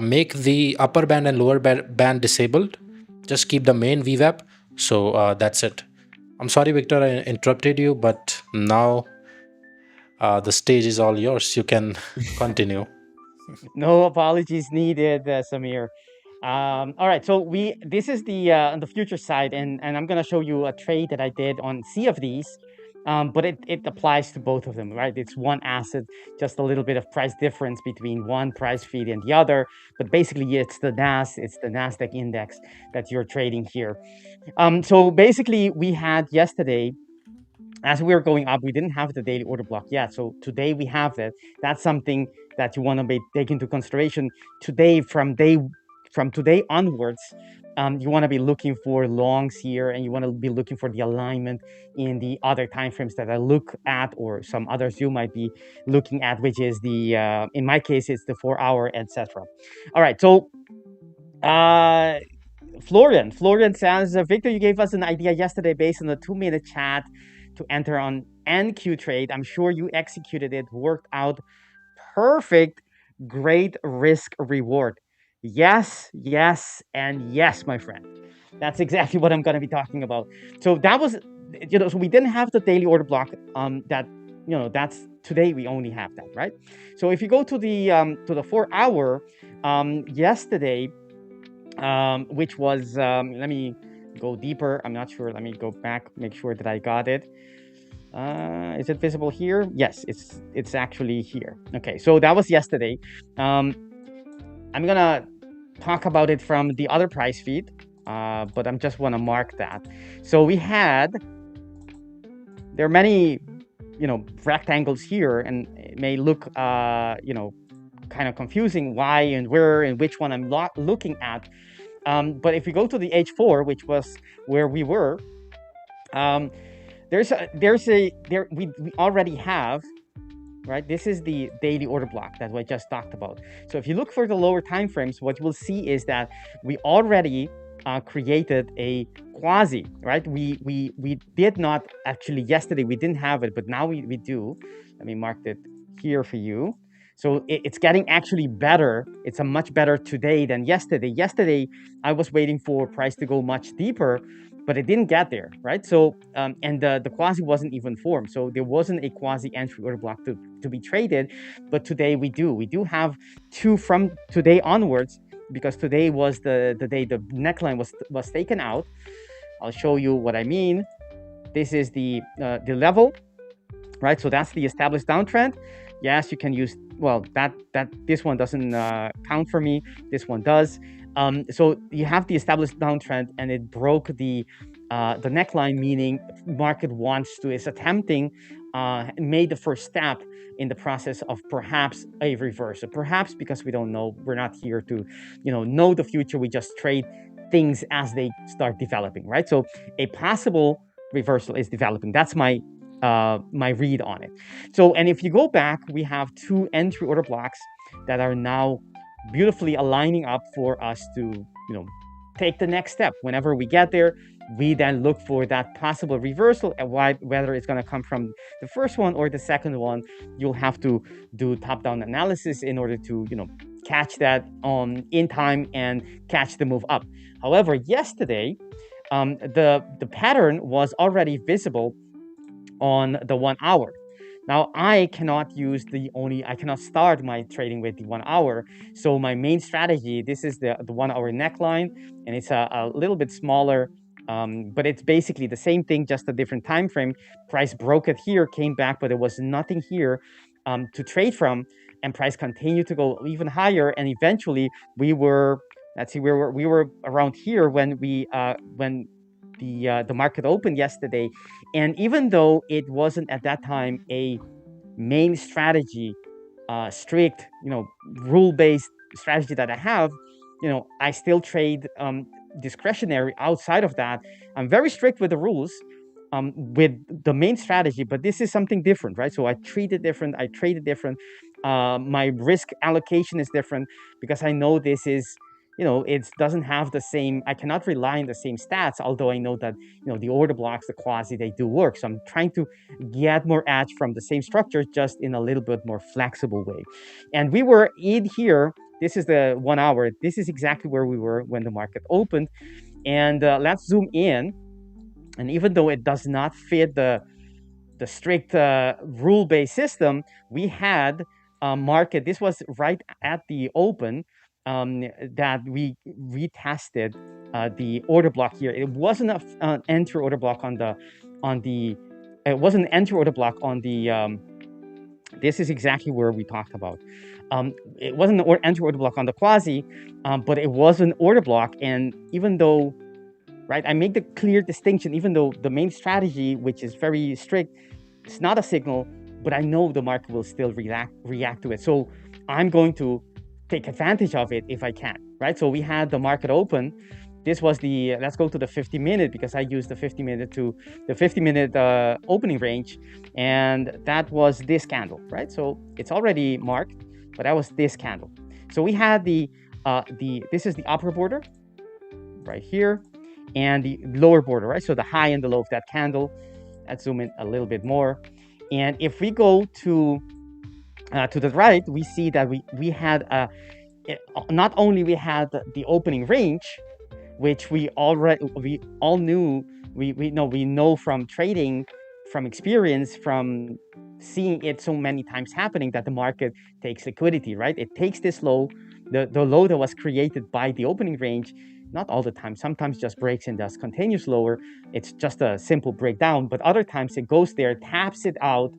make the upper band and lower band disabled. Just keep the main VWAP. So that's it. I'm sorry, Victor, I interrupted you, but now the stage is all yours. You can continue. No apologies needed, Samir. All right, so this is the on the future side, and I'm gonna show you a trade that I did on CFDs. But it applies to both of them, right? It's one asset, just a little bit of price difference between one price feed and the other. But basically, it's the Nasdaq index that you're trading here. So basically, we had yesterday, as we were going up, we didn't have the daily order block yet. So today we have that. That's something that you want to take into consideration today. From today onwards, you want to be looking for longs here, and you want to be looking for the alignment in the other timeframes that I look at, or some others you might be looking at, which is the in my case it's the 4-hour, etc. All right, so Florian says, Victor, you gave us an idea yesterday based on the 2-minute chat to enter on NQ trade. I'm sure you executed it, worked out perfect, great risk reward. Yes, and yes, my friend. That's exactly what I'm going to be talking about. So that was, so we didn't have the daily order block. That's today we only have that, right? So if you go to the 4-hour, yesterday, which was, let me go deeper. I'm not sure. Let me go back, make sure that I got it. Is it visible here? Yes, it's actually here. Okay, so that was yesterday. I'm gonna talk about it from the other price feed, but I'm just want to mark that. So there are many, rectangles here, and it may look, kind of confusing why and where and which one I'm looking at. But if you go to the H4, which was where we were, we already have, right? This is the daily order block that I just talked about. So if you look for the lower time frames, what you will see is that we already created a quasi, right? We did not actually yesterday, we didn't have it, but now we do. Let me mark it here for you. So it's getting actually better. It's a much better today than yesterday. Yesterday, I was waiting for price to go much deeper, but it didn't get there, right? So, and the quasi wasn't even formed. So there wasn't a quasi entry order block to be traded, but today we do. We do have two from today onwards, because today was the day the neckline was taken out. I'll show you what I mean. This is the level, right? So that's the established downtrend. Yes, you can use, well, this one doesn't count for me. This one does. So you have the established downtrend, and it broke the neckline, meaning market is attempting, made the first step in the process of perhaps a reversal. Perhaps, because we don't know, we're not here to, know the future. We just trade things as they start developing, right? So a possible reversal is developing. That's my read on it. So, and if you go back, we have two entry order blocks that are now beautifully aligning up for us to, take the next step. Whenever we get there, we then look for that possible reversal, and whether it's going to come from the first one or the second one, you'll have to do top-down analysis in order to, catch that in time and catch the move up. However, yesterday, the pattern was already visible on the 1 hour. Now I cannot start my trading with the 1 hour. So my main strategy, this is the 1 hour neckline, and it's a little bit smaller But it's basically the same thing, just a different time frame. Price broke it here, came back, but there was nothing here to trade from, and price continued to go even higher, and eventually we were, let's see, we were around here when the market opened yesterday. And even though it wasn't at that time a main strategy, strict, rule-based strategy that I have, I still trade discretionary outside of that. I'm very strict with the rules, with the main strategy, but this is something different, right? So I treat it different, I trade it different. My risk allocation is different because I know this is, it doesn't have the same, I cannot rely on the same stats, although I know that, the order blocks, the quasi, they do work. So I'm trying to get more edge from the same structure, just in a little bit more flexible way. And we were in here, this is the 1 hour, this is exactly where we were when the market opened. And let's zoom in. And even though it does not fit the strict rule-based system, we had a market, this was right at the open, that we retested the order block here. It wasn't an entry order block on the it wasn't an entry order block on the this is exactly where we talked about. It wasn't an entry order block on the quasi, but it was an order block. And even though, right, I make the clear distinction, even though the main strategy, which is very strict, it's not a signal, but I know the market will still react to it. So I'm going to take advantage of it if I can, right? So we had the market open. This was the, let's go to the 50-minute, because I used the 50-minute to the 50-minute opening range. And that was this candle, right? So it's already marked, but that was this candle. So we had this is the upper border right here, and the lower border, right? So the high and the low of that candle. Let's zoom in a little bit more. And if we go to the right, we see that we had not only we had the opening range, which we all knew, we know from trading, from experience, from seeing it so many times happening, that the market takes liquidity, right? It takes this low, the low that was created by the opening range. Not all the time, sometimes just breaks and does continuous lower. It's just a simple breakdown, but other times it goes there, taps it out,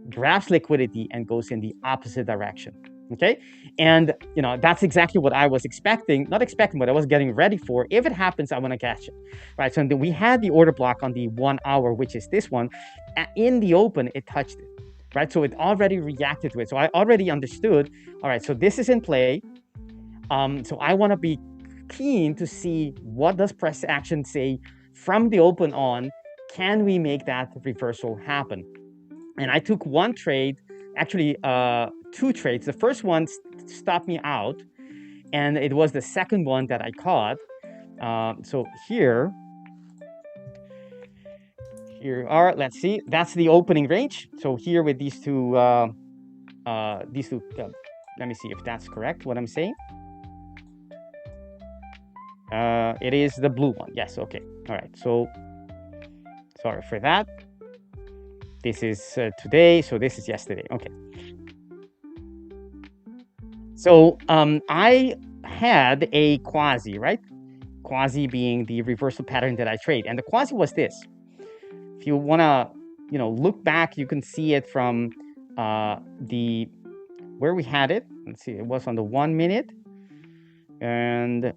grabs liquidity, and goes in the opposite direction. Okay, and that's exactly what I was expecting, not expecting, but I was getting ready for. If it happens, I want to catch it, right? So we had the order block on the 1 hour, which is this one. In the open, it touched it, right? So it already reacted to it. So I already understood, all right, so this is in play. So I want to be keen to see, what does price action say from the open on? Can we make that reversal happen? And I took one trade, actually 2 trades. The first one stopped me out, and it was the second one that I caught. So here are, let's see, that's the opening range. So here with these two, let me see if that's correct, what I'm saying. It is the blue one. Yes, okay. All right, so sorry for that. This is today, so this is yesterday. Okay. So I had a quasi, right? Quasi being the reversal pattern that I trade. And the quasi was this. If you want to, look back, you can see it from where we had it. Let's see, it was on the 1 minute. And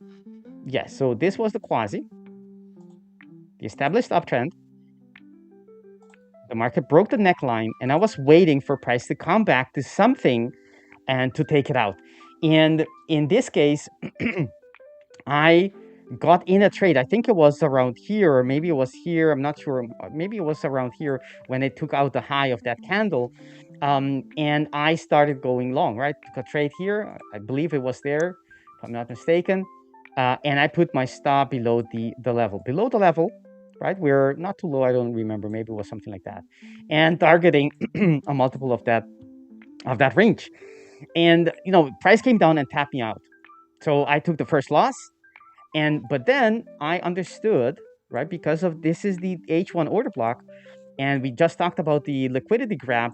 yes, so this was the quasi, the established uptrend. The market broke the neckline, and I was waiting for price to come back to something and to take it out. And in this case, I got in a trade. I think it was around here, or maybe it was here. I'm not sure. Maybe it was around here when it took out the high of that candle. And I started going long, right? Took a trade here. I believe it was there, if I'm not mistaken. And I put my stop below the level. Below the level, right? We're not too low. I don't remember. Maybe it was something like that. And targeting a multiple of that range. And, price came down and tapped me out. So I took the first loss. But then I understood, right? Because of this is the H1 order block. And we just talked about the liquidity grab.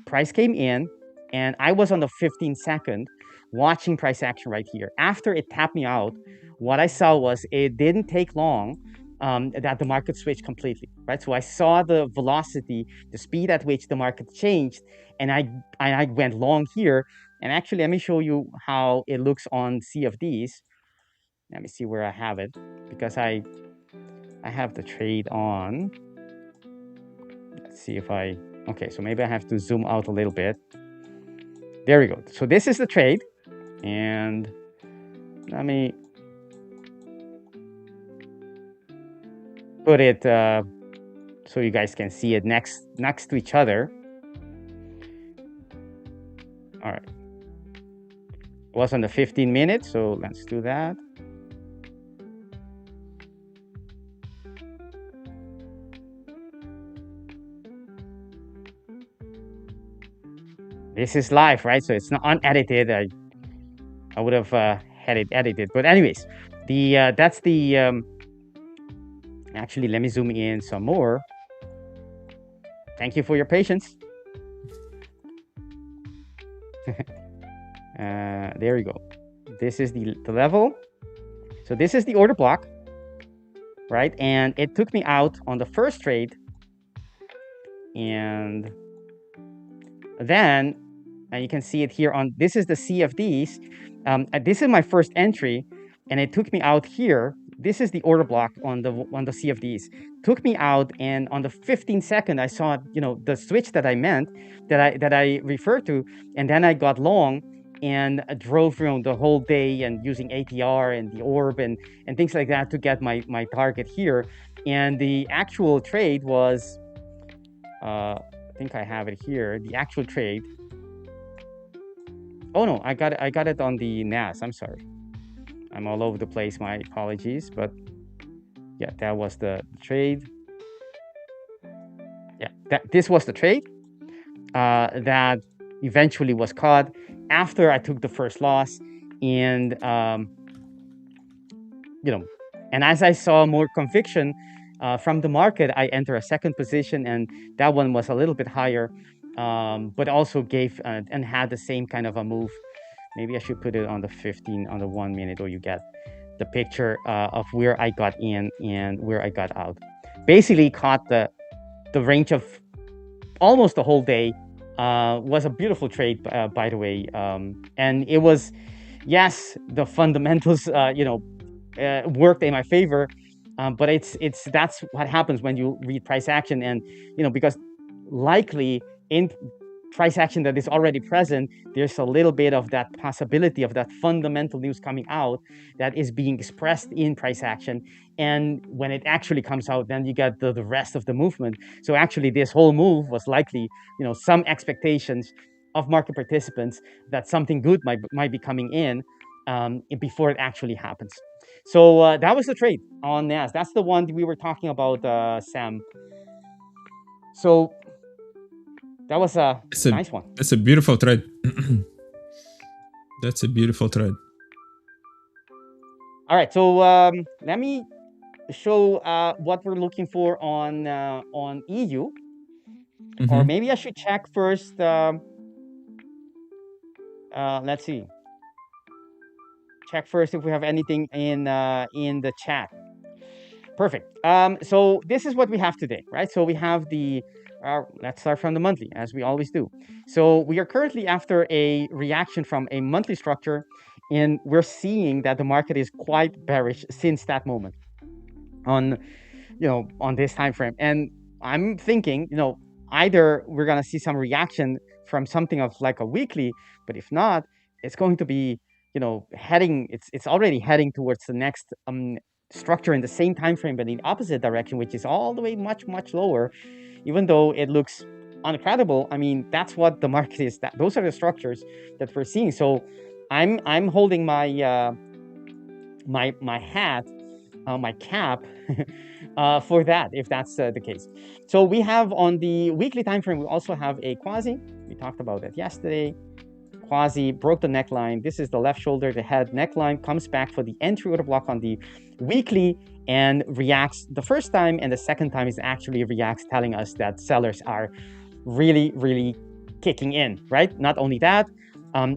Price came in, and I was on the 15-second watching price action right here. After it tapped me out, what I saw was it didn't take long that the market switched completely, right? So I saw the velocity, the speed at which the market changed, and I went long here. And actually, let me show you how it looks on CFDs. Let me see where I have it, because I have the trade on. Let's see if okay, so maybe I have to zoom out a little bit. There we go. So this is the trade, and let me put it so you guys can see it next to each other. All right. It was on the 15 minutes, so let's do that. This is live, right? So it's not unedited. I would have had it edited, but anyways, that's the. Actually, let me zoom in some more. Thank you for your patience. There we go. This is the level. So this is the order block, right? And it took me out on the first trade, and then you can see it here on, this is the CFDs. This is my first entry, and it took me out here. This is the order block on the CFDs. Took me out, and on the 15-second, I saw, the switch that I meant, that I referred to, and then I got long and drove the whole day, and using ATR and the orb and things like that to get my target here. And the actual trade was, I think I have it here. The actual trade. Oh no, I got it on the NAS. I'm sorry. I'm all over the place. My apologies, but yeah, that was the trade. Yeah, this was the trade that eventually was caught after I took the first loss, and and as I saw more conviction from the market, I enter a second position, and that one was a little bit higher, but also gave and had the same kind of a move. Maybe I should put it on the 15, on the 1 minute, or you get the picture of where I got in and where I got out. Basically caught the range of almost the whole day. Was a beautiful trade, by the way. And it was, yes, the fundamentals, worked in my favor. But that's what happens when you read price action, and, because likely in price action that is already present, there's a little bit of that possibility of that fundamental news coming out that is being expressed in price action. And when it actually comes out, then you get the rest of the movement. So actually this whole move was likely, some expectations of market participants that something good might be coming in before it actually happens. So that was the trade on NAS. That's the one we were talking about, Sam. So that was a nice one. That's a beautiful trade. That's a beautiful trade. All right, so let me show what we're looking for on EU, or maybe I should check first. Let's see. Check first if we have anything in the chat. Perfect. So this is what we have today, right? So we have the. Let's start from the monthly, as we always do. So we are currently after a reaction from a monthly structure, and we're seeing that the market is quite bearish since that moment on this time frame. And I'm thinking, either we're gonna see some reaction from something of like a weekly, but if not, it's going to be, heading. It's already heading towards the next structure in the same time frame, but in the opposite direction, which is all the way much lower. Even though it looks incredible, I mean, that's what the market is. Those are the structures that we're seeing. So I'm holding my my hat, my cap for that, if that's the case. So we have on the weekly time frame, we also have a quasi. We talked about that yesterday. Quasi broke the neckline. This is the left shoulder, the head neckline, comes back for the entry order block on the weekly, and reacts the first time, and the second time is actually reacts, telling us that sellers are really kicking in, right? Not only that,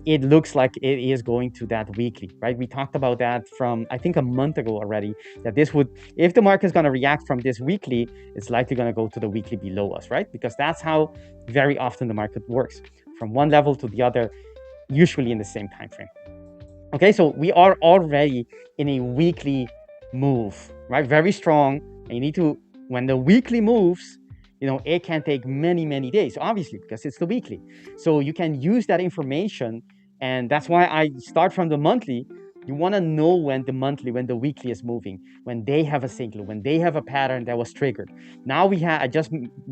it looks like it is going to that weekly, right? We talked about that from, I think, a month ago already, that this would, if the market is going to react from this weekly, it's likely going to go to the weekly below us, right? Because that's how very often the market works, from one level to the other, usually in the same time frame. Okay, so we are already in a weekly move, right? Very strong. And you need to, when the weekly moves, it can take many, many days, obviously, because it's the weekly. So you can use that information. And that's why I start from the monthly. You want to know when the weekly is moving, when they have a signal, when they have a pattern that was triggered. Now I just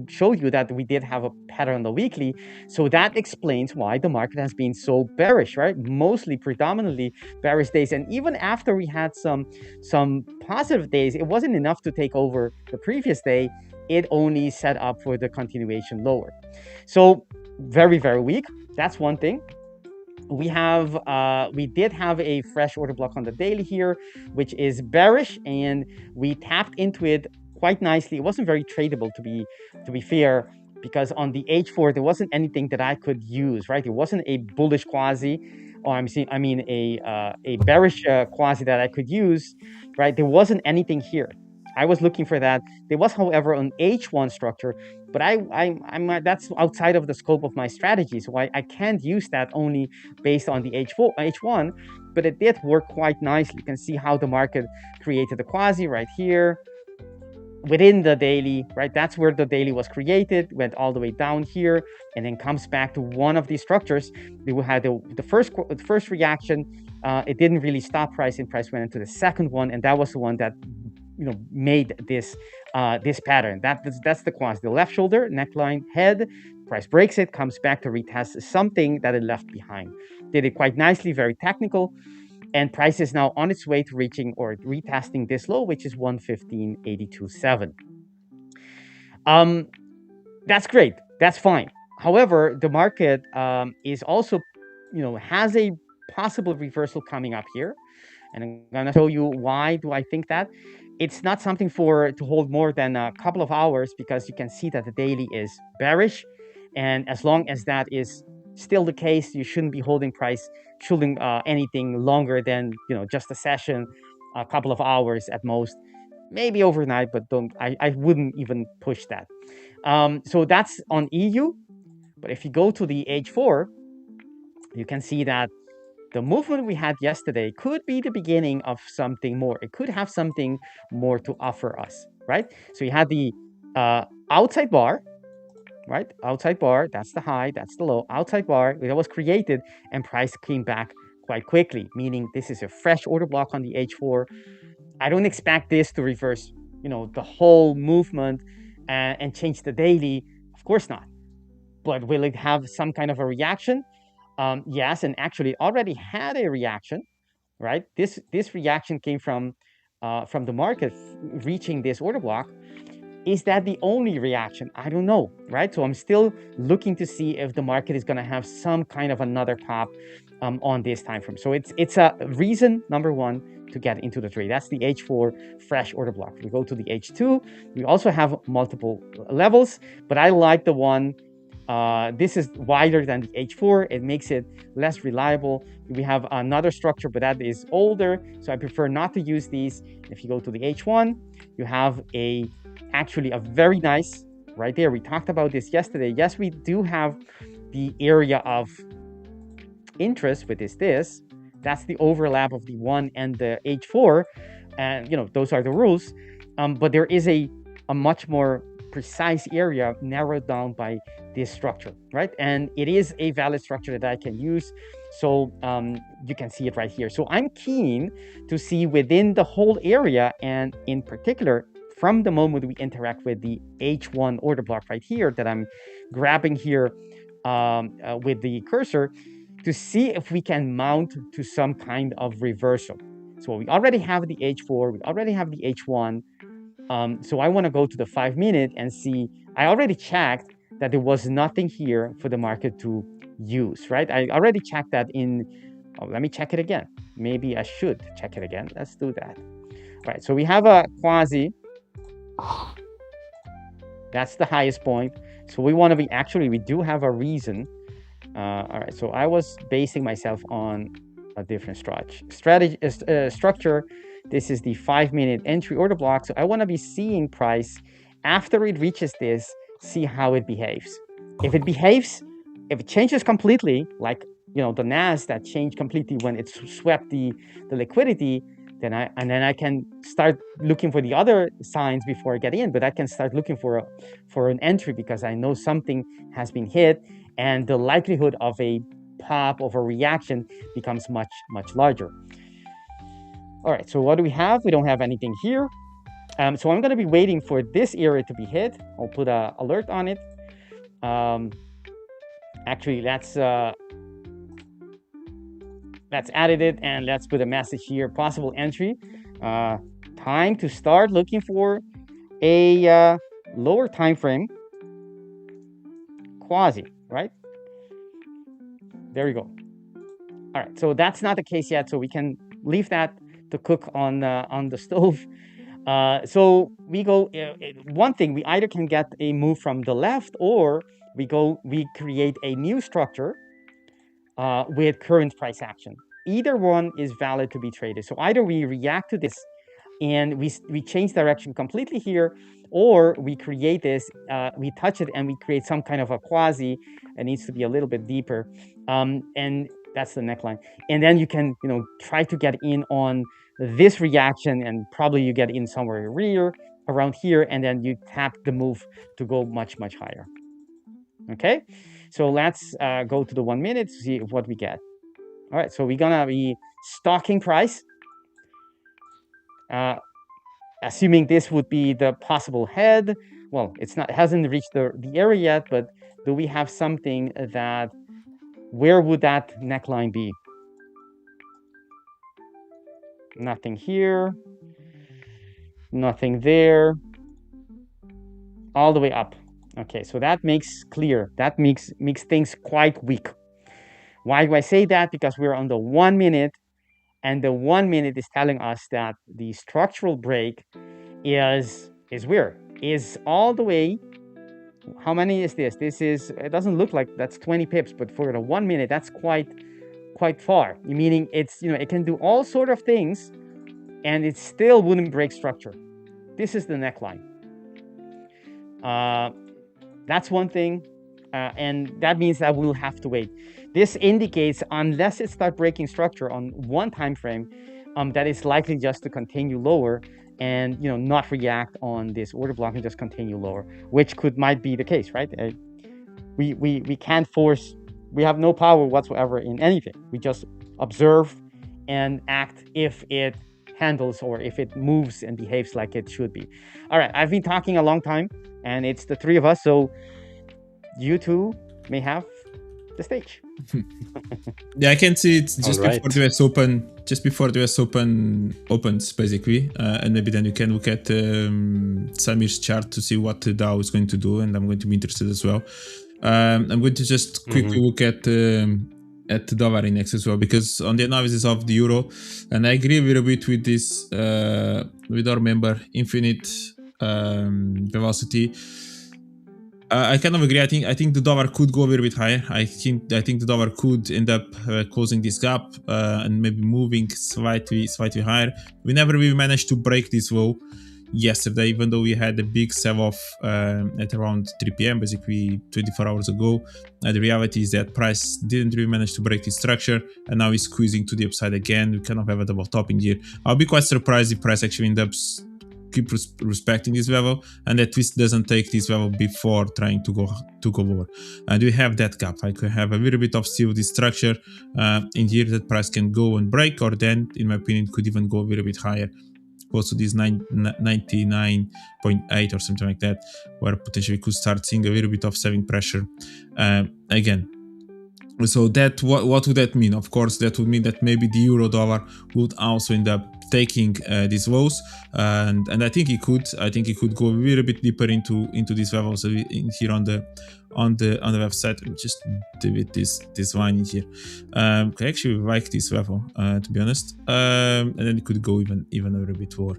showed you that we did have a pattern on the weekly. So that explains why the market has been so bearish, right? Mostly, predominantly bearish days. And even after we had some positive days, it wasn't enough to take over the previous day. It only set up for the continuation lower. So very, very weak. That's one thing. We did have a fresh order block on the daily here, which is bearish, and we tapped into it quite nicely. It wasn't very tradable, to be fair, because on the H4 there wasn't anything that I could use, right? It wasn't a bullish quasi, or a bearish quasi that I could use, right? There wasn't anything here. I was looking for that. There was, however, an H1 structure, but that's outside of the scope of my strategy, so I can't use that only based on the H1, but it did work quite nicely. You can see how the market created the quasi right here within the daily, right? That's where the daily was created, went all the way down here, and then comes back to one of these structures. We had the first reaction. It didn't really stop price, and price went into the second one, and that was the one that made this pattern. That's the quasi. The left shoulder, neckline, head. Price breaks it, comes back to retest something that it left behind. Did it quite nicely, very technical. And price is now on its way to reaching or retesting this low, which is 115.82.7. That's great. That's fine. However, the market is also, has a possible reversal coming up here. And I'm going to show you why do I think that. It's not something to hold more than a couple of hours, because you can see that the daily is bearish. And as long as that is still the case, you shouldn't be holding anything longer than just a session, a couple of hours at most, maybe overnight, but I wouldn't even push that. So that's on EU. But if you go to the H4, you can see that the movement we had yesterday could be the beginning of something more. It could have something more to offer us, right? So you had the outside bar, right? Outside bar, that's the high, that's the low. Outside bar that was created, and price came back quite quickly, meaning this is a fresh order block on the H4. I don't expect this to reverse, the whole movement and change the daily. Of course not. But will it have some kind of a reaction? Yes, and actually already had a reaction, right? This reaction came from the market reaching this order block. Is that the only reaction? I don't know, right? So I'm still looking to see if the market is going to have some kind of another pop on this time frame. So it's a reason, number one, to get into the trade. That's the H4 fresh order block. We go to the H2. We also have multiple levels, but I like the one. This is wider than the H4. It makes it less reliable. We have another structure, but that is older, so I prefer not to use these. If you go to the H1, you have actually a very nice, right there. We talked about this yesterday. Yes, we do have the area of interest with this. That's the overlap of the 1 and the H4, and those are the rules. But there is a much more precise area narrowed down by this structure, right? And it is a valid structure that I can use. So you can see it right here. So I'm keen to see within the whole area, and in particular, from the moment we interact with the H1 order block right here that I'm grabbing here with the cursor, to see if we can mount to some kind of reversal. So we already have the H4, we already have the H1. So I want to go to the 5-minute and see. I already checked that there was nothing here for the market to use, right? I already checked that let me check it again. Maybe I should check it again. Let's do that. All right, so we have a quasi. That's the highest point. So we want to we do have a reason All right, so I was basing myself on a different structure. This is the 5-minute entry order block. So I want to be seeing price after it reaches this, see how it behaves. If it changes completely, like the NAS that changed completely when it swept the liquidity, then I can start looking for the other signs before I get in. But I can start looking for an entry because I know something has been hit, and the likelihood of a pop of a reaction becomes much larger. All right, so what do we have? We don't have anything here. So I'm going to be waiting for this area to be hit. I'll put an alert on it. Actually, let's edit it and let's put a message here. Possible entry. Time to start looking for a lower time frame. Quasi, right? There we go. All right, so that's not the case yet, so we can leave that to cook on the stove. So we go, one thing, we either can get a move from the left, or we create a new structure with current price action. Either one is valid to be traded. So either we react to this and we change direction completely here, or we create this, we touch it and we create some kind of a quasi. It needs to be a little bit deeper. And that's the neckline. And then you can, try to get in on this reaction, and probably you get in somewhere around here, and then you tap the move to go much higher. Okay, so let's go to the 1 minute to see what we get. All right, so we're gonna be stalking price, assuming this would be the possible head. Well, it hasn't reached the area yet, but do we have something that, where would that neckline be? Nothing here, nothing there, all the way up. Okay, so that makes things quite weak. Why do I say that? Because we're on the 1 minute, and the 1 minute is telling us that the structural break is where? Is all the way. How many is this? It doesn't look like that's 20 pips, but for the 1 minute, that's quite far. Meaning it can do all sort of things, and it still wouldn't break structure. This is the neckline. That's one thing, and that means that we'll have to wait. This indicates, unless it starts breaking structure on one time frame, that it's likely just to continue lower and not react on this order block and just continue lower, which might be the case, right? We can't force. We have no power whatsoever in anything. We just observe and act if it handles or if it moves and behaves like it should be. All right, I've been talking a long time, and it's the three of us, so you two may have the stage. Yeah, I can see it just All right. before the US Open. Just before the US Open opens, basically, and maybe then you can look at Samir's chart to see what the Dow is going to do, and I'm going to be interested as well. I'm going to just quickly look at the dollar index as well, because on the analysis of the euro, and I agree a little bit with this, with our member Infinite Velocity. I kind of agree. I think the dollar could go a little bit higher. I think the dollar could end up closing this gap and maybe moving slightly higher. We never really managed to break this low yesterday, even though we had a big sell-off at around 3 p.m, basically 24 hours ago. The reality is that price didn't really manage to break this structure, and now it's squeezing to the upside again. We kind of have a double topping here. I'll be quite surprised if price actually ends up keep respecting this level, and at least doesn't take this level before trying to go lower. And we have that gap. I could have a little bit of still this structure in here that price can go and break, or then, in my opinion, could even go a little bit higher, close to this 99.8 or something like that, where potentially could start seeing a little bit of selling pressure again. So that what would that mean? Of course, that would mean that maybe the euro dollar would also end up taking these lows, and I think it could. I think it could go a little bit deeper into these levels in here on the website. Let me just delete this line in here. I actually like this level, to be honest, and then it could go even a little bit lower.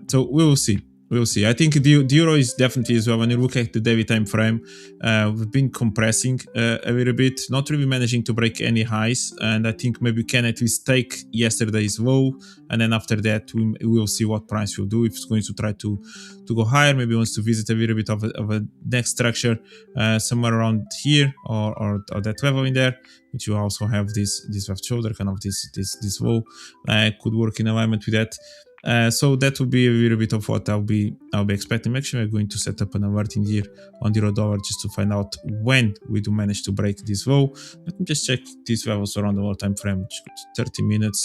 So we will see. We'll see. I think the euro is definitely as well. When you look at the daily time frame, we've been compressing a little bit, not really managing to break any highs. And I think maybe we can at least take yesterday's low, and then after that we will see what price will do. If it's going to try to go higher, maybe wants to visit a little bit of a next structure somewhere around here or that level in there, which you also have this left shoulder, kind of this low could work in alignment with that. So that will be a little bit of what I'll be expecting. Actually, we're going to set up an alert in here on the euro dollar just to find out when we do manage to break this low. Let me just check these levels around the time frame, 30 minutes.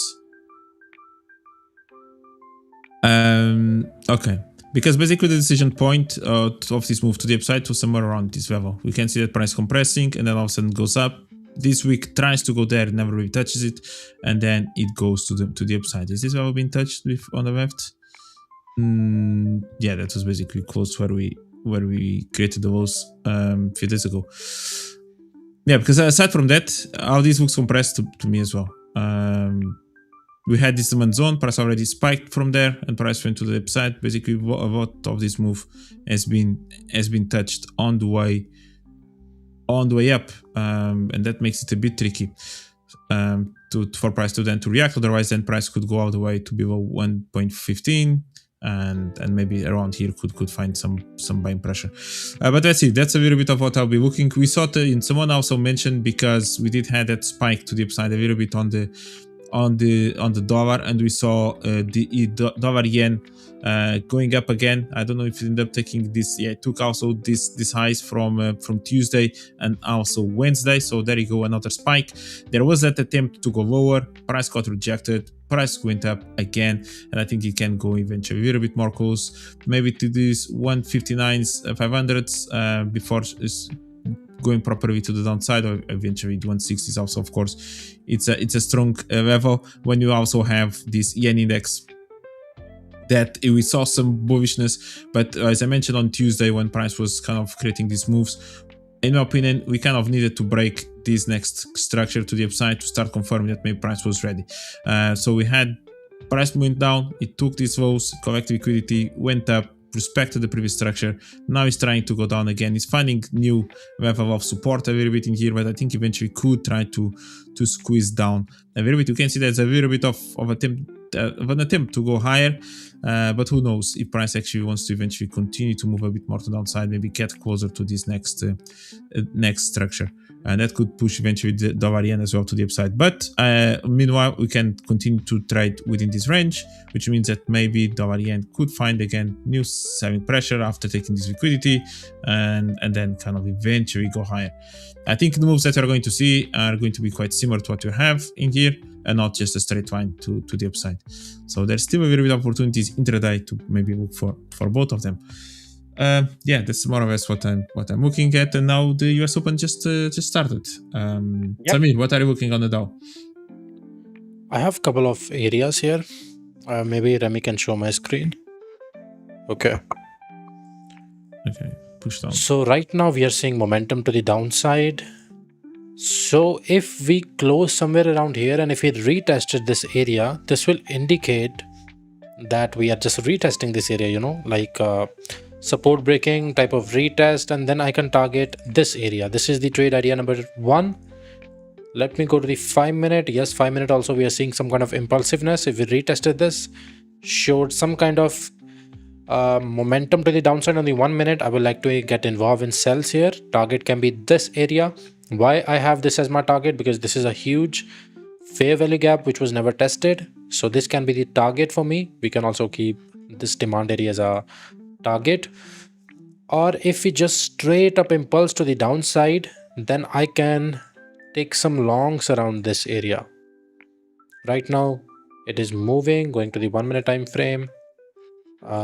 Okay, because basically the decision point of this move to the upside was somewhere around this level. We can see that price compressing and then all of a sudden goes up. This week tries to go there, never really touches it, and then it goes to the upside. Is this level being touched with on the left? Yeah, that was basically close where we created the lows a few days ago. Yeah, because aside from that, all these looks compressed to me as well. We had this demand zone, price already spiked from there, and price went to the upside. Basically, a lot of this move has been touched on the way up, and that makes it a bit tricky for price to then to react. Otherwise, then price could go all the way to below 1.15, and maybe around here could find some buying pressure. But that's it. That's a little bit of what I'll be looking. We saw someone also mentioned, because we did have that spike to the upside a little bit on the dollar, and we saw the dollar yen going up again. I don't know if it ended up taking this. Yeah, it took also this highs from Tuesday and also Wednesday. So there you go, another spike. There was that attempt to go lower. Price got rejected. Price went up again, and I think it can go eventually a little bit more close, maybe to these 159s, 500s before going properly to the downside, or eventually the 160s also. Of course, it's a strong level. When you also have this yen index, that we saw some bullishness, but as I mentioned on Tuesday, when price was kind of creating these moves, in my opinion, we kind of needed to break this next structure to the upside to start confirming that maybe price was ready. So we had price went down, it took these lows, collective liquidity went up, respected the previous structure. Now it's trying to go down again. It's finding new level of support a little bit in here, but I think eventually could try to squeeze down a little bit. You can see there's a little bit of an attempt to go higher, but who knows if price actually wants to eventually continue to move a bit more to the downside, maybe get closer to this next structure. And that could push eventually the dollar yen as well to the upside. But meanwhile, we can continue to trade within this range, which means that maybe dollar yen could find again new selling pressure after taking this liquidity, and then kind of eventually go higher. I think the moves that we're going to see are going to be quite similar to what you have in here, and not just a straight line to the upside. So there's still a little bit of opportunities intraday to maybe look for both of them. Yeah, that's more or less what I'm looking at. And now the US Open just started. Samir, what are you looking on the Dow? I have a couple of areas here. Maybe Remy can show my screen. Okay, push down. So right now we are seeing momentum to the downside. So if we close somewhere around here, and if we retested this area, this will indicate that we are just retesting this area, like support breaking type of retest, and then I can target this area. This is the trade idea number 1. Let me go to the 5-minute. Yes, 5-minute also we are seeing some kind of impulsiveness. If we retested this, showed some kind of momentum to the downside on the 1-minute, I would like to get involved in sells here. Target can be this area. Why I have this as my target? Because this is a huge fair value gap which was never tested. So this can be the target for me. We can also keep this demand area as a target. Or if we just straight up impulse to the downside, then I can take some longs around this area. Right now it is moving, going to the 1-minute time frame.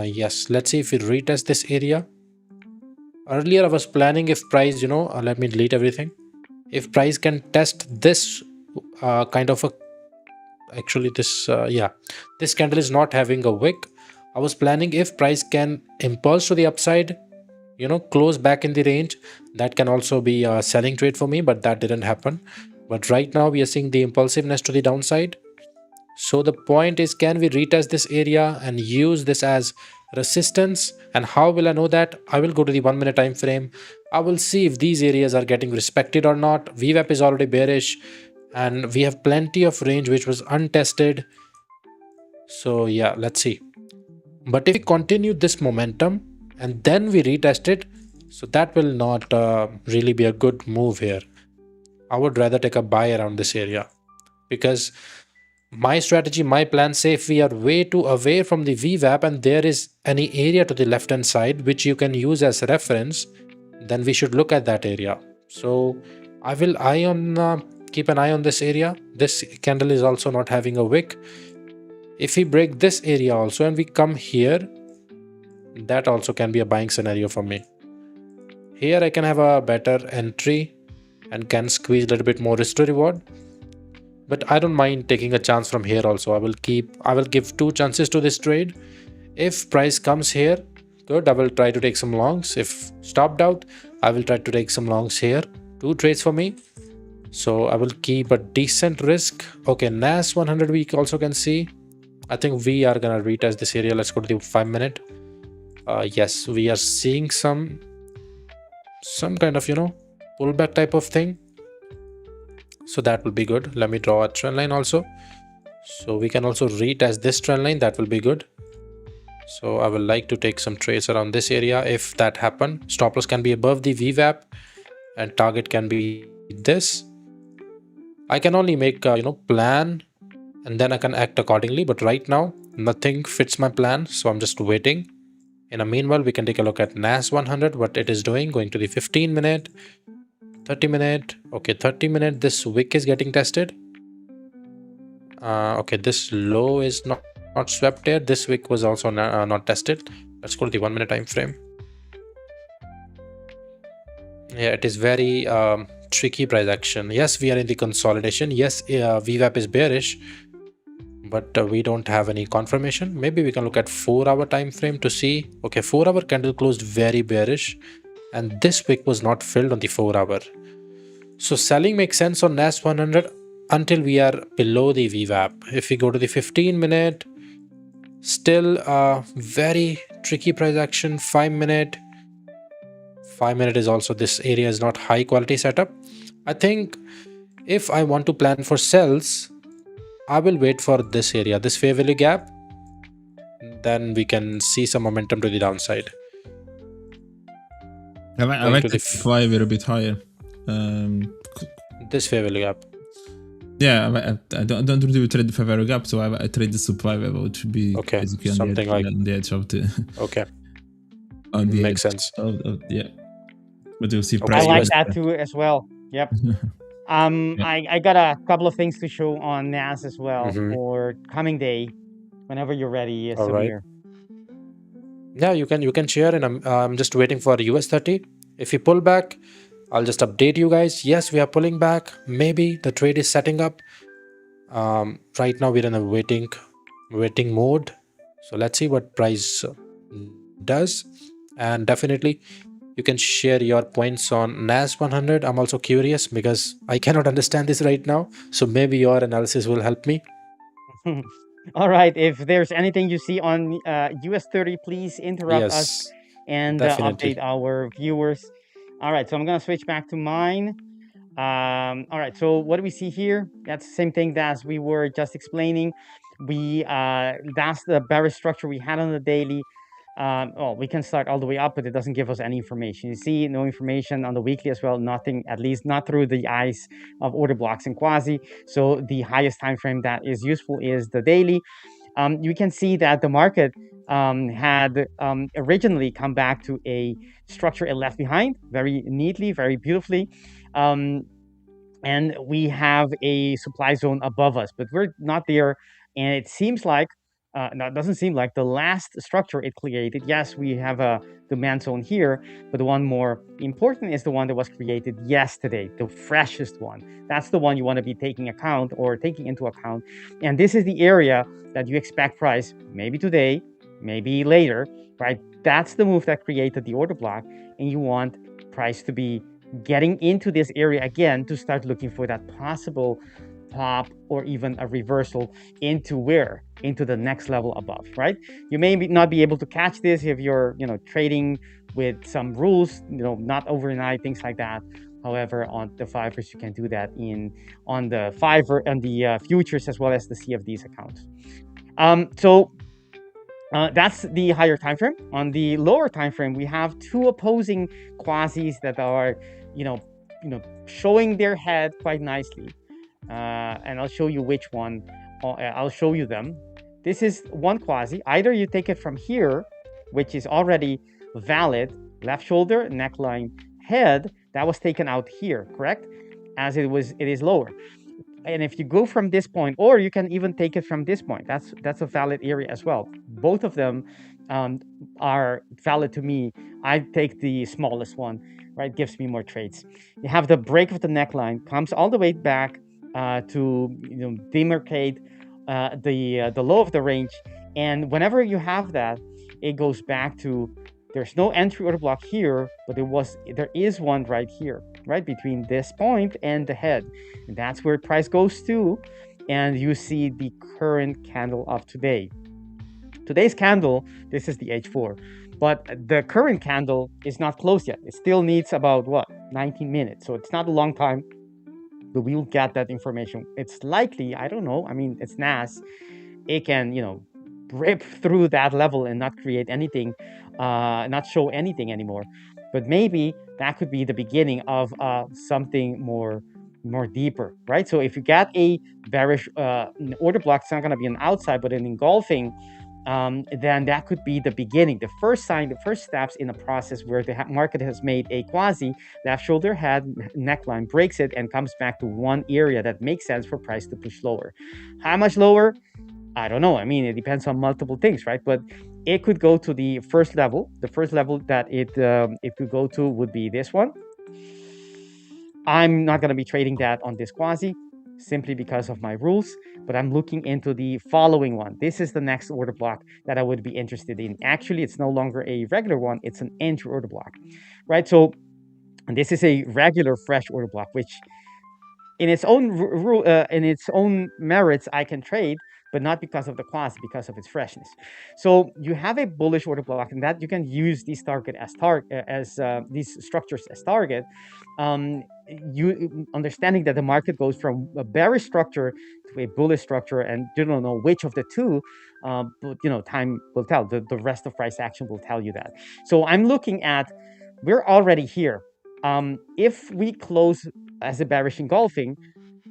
Yes, let's see if we retest this area. Earlier I was planning if price, let me delete everything. If price can test this kind of a, actually this, this candle is not having a wick. I was planning if price can impulse to the upside, close back in the range, that can also be a selling trade for me, but that didn't happen. But right now we are seeing the impulsiveness to the downside. So the point is, can we retest this area and use this as resistance. And how will I know that? I will go to the 1 minute time frame. I will see if these areas are getting respected or not. VWAP is already bearish, and we have plenty of range which was untested. So yeah, let's see. But if we continue this momentum and then we retest it, so that will not really be a good move here. I would rather take a buy around this area, because my strategy, my plan, say if we are way too away from the VWAP and there is any area to the left hand side which you can use as reference, then we should look at that area. So I will keep an eye on this area. This candle is also not having a wick. If we break this area also and we come here, that also can be a buying scenario for me. Here I can have a better entry and can squeeze a little bit more risk to reward. But I don't mind taking a chance from here also. I will give 2 chances to this trade. If price comes here, good, I will try to take some longs. If stopped out, I will try to take some longs here. 2 trades for me. So I will keep a decent risk. Okay, NAS 100 we also can see. I think we are gonna retest this area. Let's go to the 5 minute. Yes, we are seeing some kind of, pullback type of thing. So that will be good. Let me draw a trend line also. So we can also retest this trend line. That will be good. So I will like to take some trades around this area. If that happen, stop loss can be above the VWAP and target can be this. I can only make plan, and then I can act accordingly. But right now, nothing fits my plan. So I'm just waiting. In the meanwhile, we can take a look at NAS 100, what it is doing, going to the 15 minute, 30 minute. Okay, 30 minute, this wick is getting tested. Okay, this low is not swept here. This wick was also not tested. Let's go to the 1 minute time frame. Yeah, it is very tricky price action. Yes, we are in the consolidation. Yes, VWAP is bearish, but we don't have any confirmation. Maybe we can look at 4-hour time frame to see. Okay, 4-hour candle closed very bearish, and this wick was not filled on the 4-hour. So selling makes sense on NAS 100 until we are below the VWAP. If we go to the 15 minute, still very tricky price action. 5 minute is also, this area is not high quality setup. I think if I want to plan for sells, I will wait for this area, this fair value gap. Then we can see some momentum to the downside. I like the 5 a bit higher. This fair value gap. Yeah, I don't really trade the fair value gap, so I trade the supply level, which would be basically something on the edge of the. Okay. On the makes sense. Yeah. But you'll see price. I like that too as well. Yep. I got a couple of things to show on NAS as well for coming day. Whenever you're ready, Samir. Yeah, you can share, and I'm just waiting for US 30. If you pull back, I'll just update you guys. Yes, we are pulling back. Maybe the trade is setting up. Right now we're in a waiting mode. So let's see what price does. And definitely you can share your points on NAS 100. I'm also curious because I cannot understand this right now. So maybe your analysis will help me. All right. If there's anything you see on US 30, please interrupt us and update our viewers. All right. So I'm going to switch back to mine. All right. So what do we see here? That's the same thing as we were just explaining. That's the bearish structure we had on the daily. Well, we can start all the way up, but it doesn't give us any information. You see, no information on the weekly as well. Nothing, at least not through the eyes of order blocks and quasi. So the highest time frame that is useful is the daily. You can see that the market had originally come back to a structure it left behind very neatly, very beautifully. And we have a supply zone above us, but we're not there. And it seems like no, it doesn't seem like the last structure it created. Yes, we have a demand zone here, but the one more important is the one that was created yesterday, the freshest one. That's the one you want to be taking into account. And this is the area that you expect price, maybe today, maybe later, right? That's the move that created the order block. And you want price to be getting into this area again to start looking for that possible pop or even a reversal into where? Into the next level above, right? You may not be able to catch this if you're, trading with some rules, not overnight, things like that. However, on the 5ers, you can do that on the futures as well as the CFDs accounts. So that's the higher time frame. On the lower time frame, we have two opposing quasis that are, showing their head quite nicely. And I'll show you which one. I'll show you them. This is one quasi. Either you take it from here, which is already valid, left shoulder, neckline, head, that was taken out here, correct? As it is lower. And if you go from this point, or you can even take it from this point, that's a valid area as well. Both of them are valid to me. I take the smallest one, right? Gives me more trades. You have the break of the neckline, comes all the way back to demarcate the low of the range. And whenever you have that, it goes back to, there's no entry order block here, but there is one right here, right between this point and the head. And that's where price goes to. And you see the current candle of today. Today's candle, this is the H4, but the current candle is not closed yet. It still needs about 19 minutes. So it's not a long time, but we'll get that information. It's likely, I don't know. I mean, it's NAS. It can, rip through that level and not create anything, not show anything anymore. But maybe that could be the beginning of something more deeper, right? So if you get a bearish order block, it's not going to be an outside, but an engulfing, then that could be the beginning, the first sign, the first steps in a process where the market has made a quasi left shoulder head neckline, breaks it, and comes back to one area that makes sense for price to push lower. How much lower? I don't know. I mean, it depends on multiple things, right? But it could go to the first level. The first level that it could go to would be this one. I'm not going to be trading that on this quasi simply because of my rules, but I'm looking into the following one. This is the next order block that I would be interested in. Actually, it's no longer a regular one. It's an entry order block, right? So this is a regular fresh order block, which in its own merits, I can trade, but not because of the quasi, because of its freshness. So you have a bullish order block, and that you can use these these structures as target. You understanding that the market goes from a bearish structure to a bullish structure, and you don't know which of the two, but time will tell. The rest of price action will tell you that. So I'm looking at, we're already here. If we close as a bearish engulfing,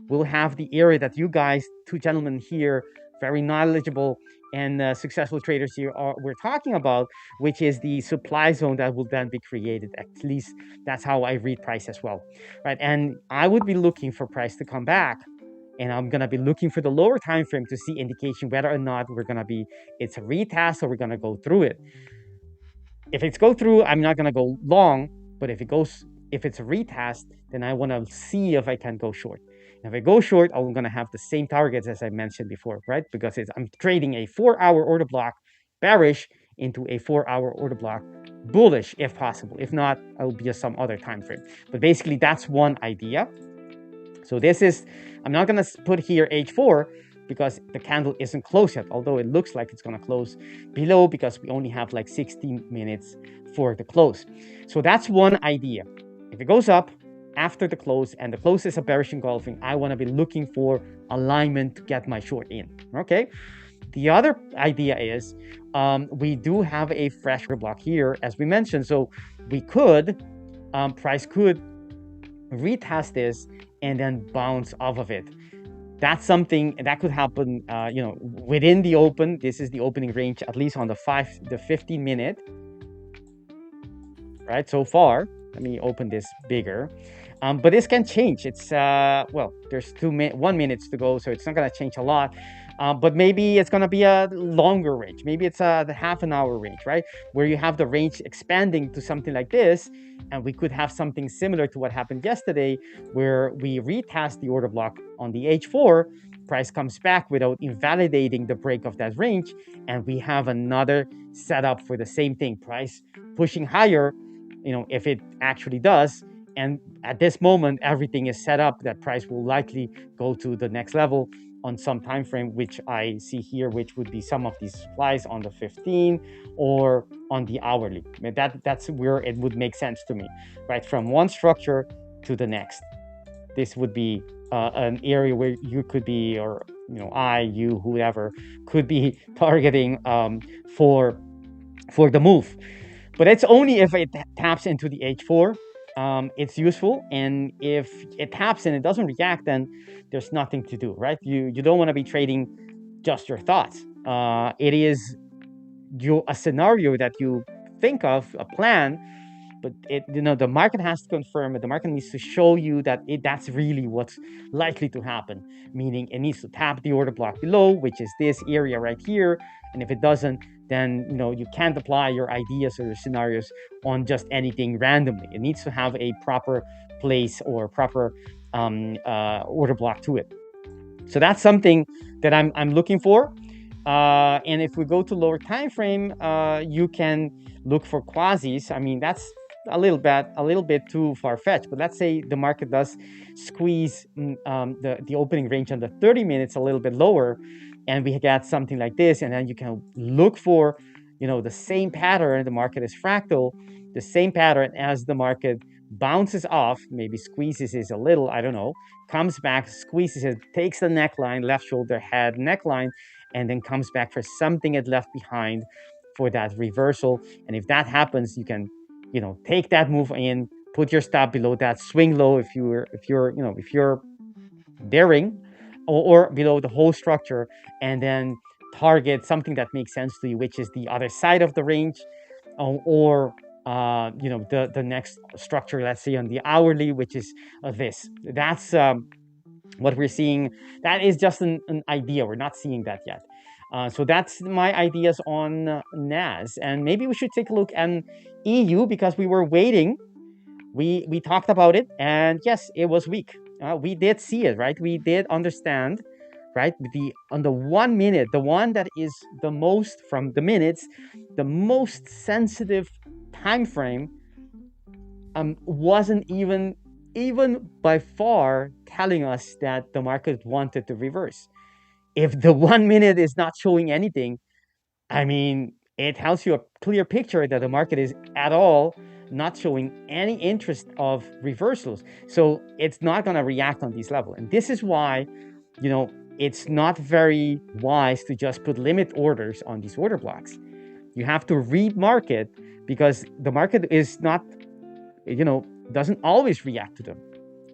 we'll have the area that you guys, two gentlemen here, very knowledgeable and successful traders here we're talking about, which is the supply zone that will then be created. At least that's how I read price as well, right? And I would be looking for price to come back, and I'm going to be looking for the lower time frame to see indication whether or not it's a retest or we're going to go through it. If it's go through, I'm not going to go long, but if it's a retest, then I want to see if I can go short. If I go short, I'm going to have the same targets as I mentioned before, right? Because I'm trading a 4-hour order block bearish into a 4-hour order block bullish, if possible. If not, I'll be at some other time frame. But basically, that's one idea. So I'm not going to put here H4 because the candle isn't closed yet, although it looks like it's going to close below because we only have like 16 minutes for the close. So that's one idea. If it goes up after the close, and the close is a bearish engulfing, I want to be looking for alignment to get my short in, okay? The other idea is we do have a fresh block here, as we mentioned, so we could, price could retest this and then bounce off of it. That's something that could happen, within the open. This is the opening range, at least on the 15 minute, right? So far, let me open this bigger. But this can change. It's, there's 1 minute to go, so it's not going to change a lot. But maybe it's going to be a longer range. Maybe it's the half an hour range, right? Where you have the range expanding to something like this. And we could have something similar to what happened yesterday, where we retest the order block on the H4, price comes back without invalidating the break of that range. And we have another setup for the same thing, price pushing higher, if it actually does, And at this moment, everything is set up that price will likely go to the next level on some time frame, which I see here, which would be some of these supplies on the 15 or on the hourly. I mean, that's where it would make sense to me, right? From one structure to the next. This would be an area where you could be, or you, whoever, could be targeting for the move. But it's only if it taps into the H4. It's useful, and if it taps and it doesn't react, then there's nothing to do, right? You don't want to be trading just your thoughts. It is a scenario that you think of, a plan, but the market has to confirm it. The market needs to show you that that's really what's likely to happen, meaning it needs to tap the order block below, which is this area right here. And if it doesn't, then you can't apply your ideas or your scenarios on just anything randomly. It needs to have a proper place or proper order block to it. So that's something that I'm looking for. And if we go to lower time frame, you can look for quasis. I mean, that's a little bit too far-fetched, but let's say the market does squeeze the opening range on the 30 minutes a little bit lower, and we get something like this, and then you can look for the same pattern. The market is fractal, the same pattern as the market bounces off, maybe squeezes it a little, I don't know, comes back, squeezes it, takes the neckline, left shoulder, head, neckline, and then comes back for something it left behind for that reversal. And if that happens, you can take that move in, put your stop below that, swing low if you're daring, or below the whole structure, and then target something that makes sense to you, which is the other side of the range, or the next structure, let's say on the hourly, which is this. That's what we're seeing. That is just an idea. We're not seeing that yet. So that's my ideas on NAS, and maybe we should take a look at EU, because we were waiting. We talked about it, and yes, it was weak. We did see it, right? We did understand, right? On the 1 minute, the one that is the most from the minutes, the most sensitive time frame, wasn't even by far telling us that the market wanted to reverse. If the 1 minute is not showing anything, I mean, it tells you a clear picture that the market is at all not showing any interest of reversals. So it's not going to react on this level. And this is why, it's not very wise to just put limit orders on these order blocks. You have to read market, because the market is not, doesn't always react to them.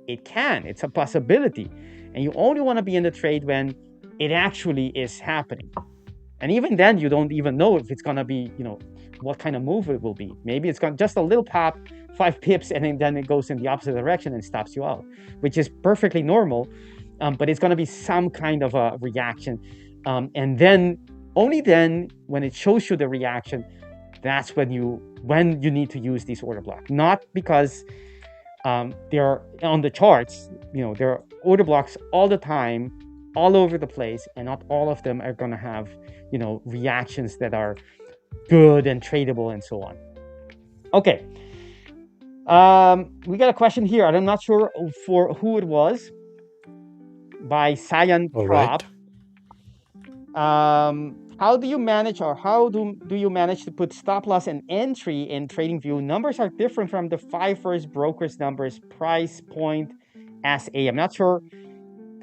It can, it's a possibility. And you only want to be in the trade when it actually is happening. And even then, you don't even know if it's going to be, what kind of move it will be. Maybe it's got just a little pop, 5 pips, and then it goes in the opposite direction and stops you out, which is perfectly normal. But it's going to be some kind of a reaction. And then, only then, when it shows you the reaction, that's when you need to use these order blocks. Not because they're on the charts, there are order blocks all the time, all over the place, and not all of them are going to have, reactions that are good and tradable and so on. Okay. We got a question here. I'm not sure for who it was. By Cyan Prop. Right. How do you manage, or how do you manage to put stop loss and entry in TradingView? Numbers are different from the 5ers brokers numbers. Price point SA. I'm not sure.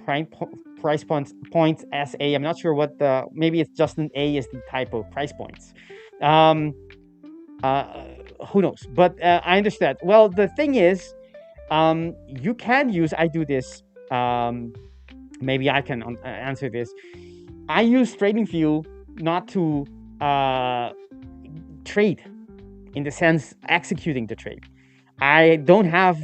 Price points SA. I'm not sure what maybe it's just an A is the type of price points. Who knows? But I understand. Well, the thing is, you can use. I do this. Maybe I can answer this. I use TradingView not to trade, in the sense executing the trade. I don't have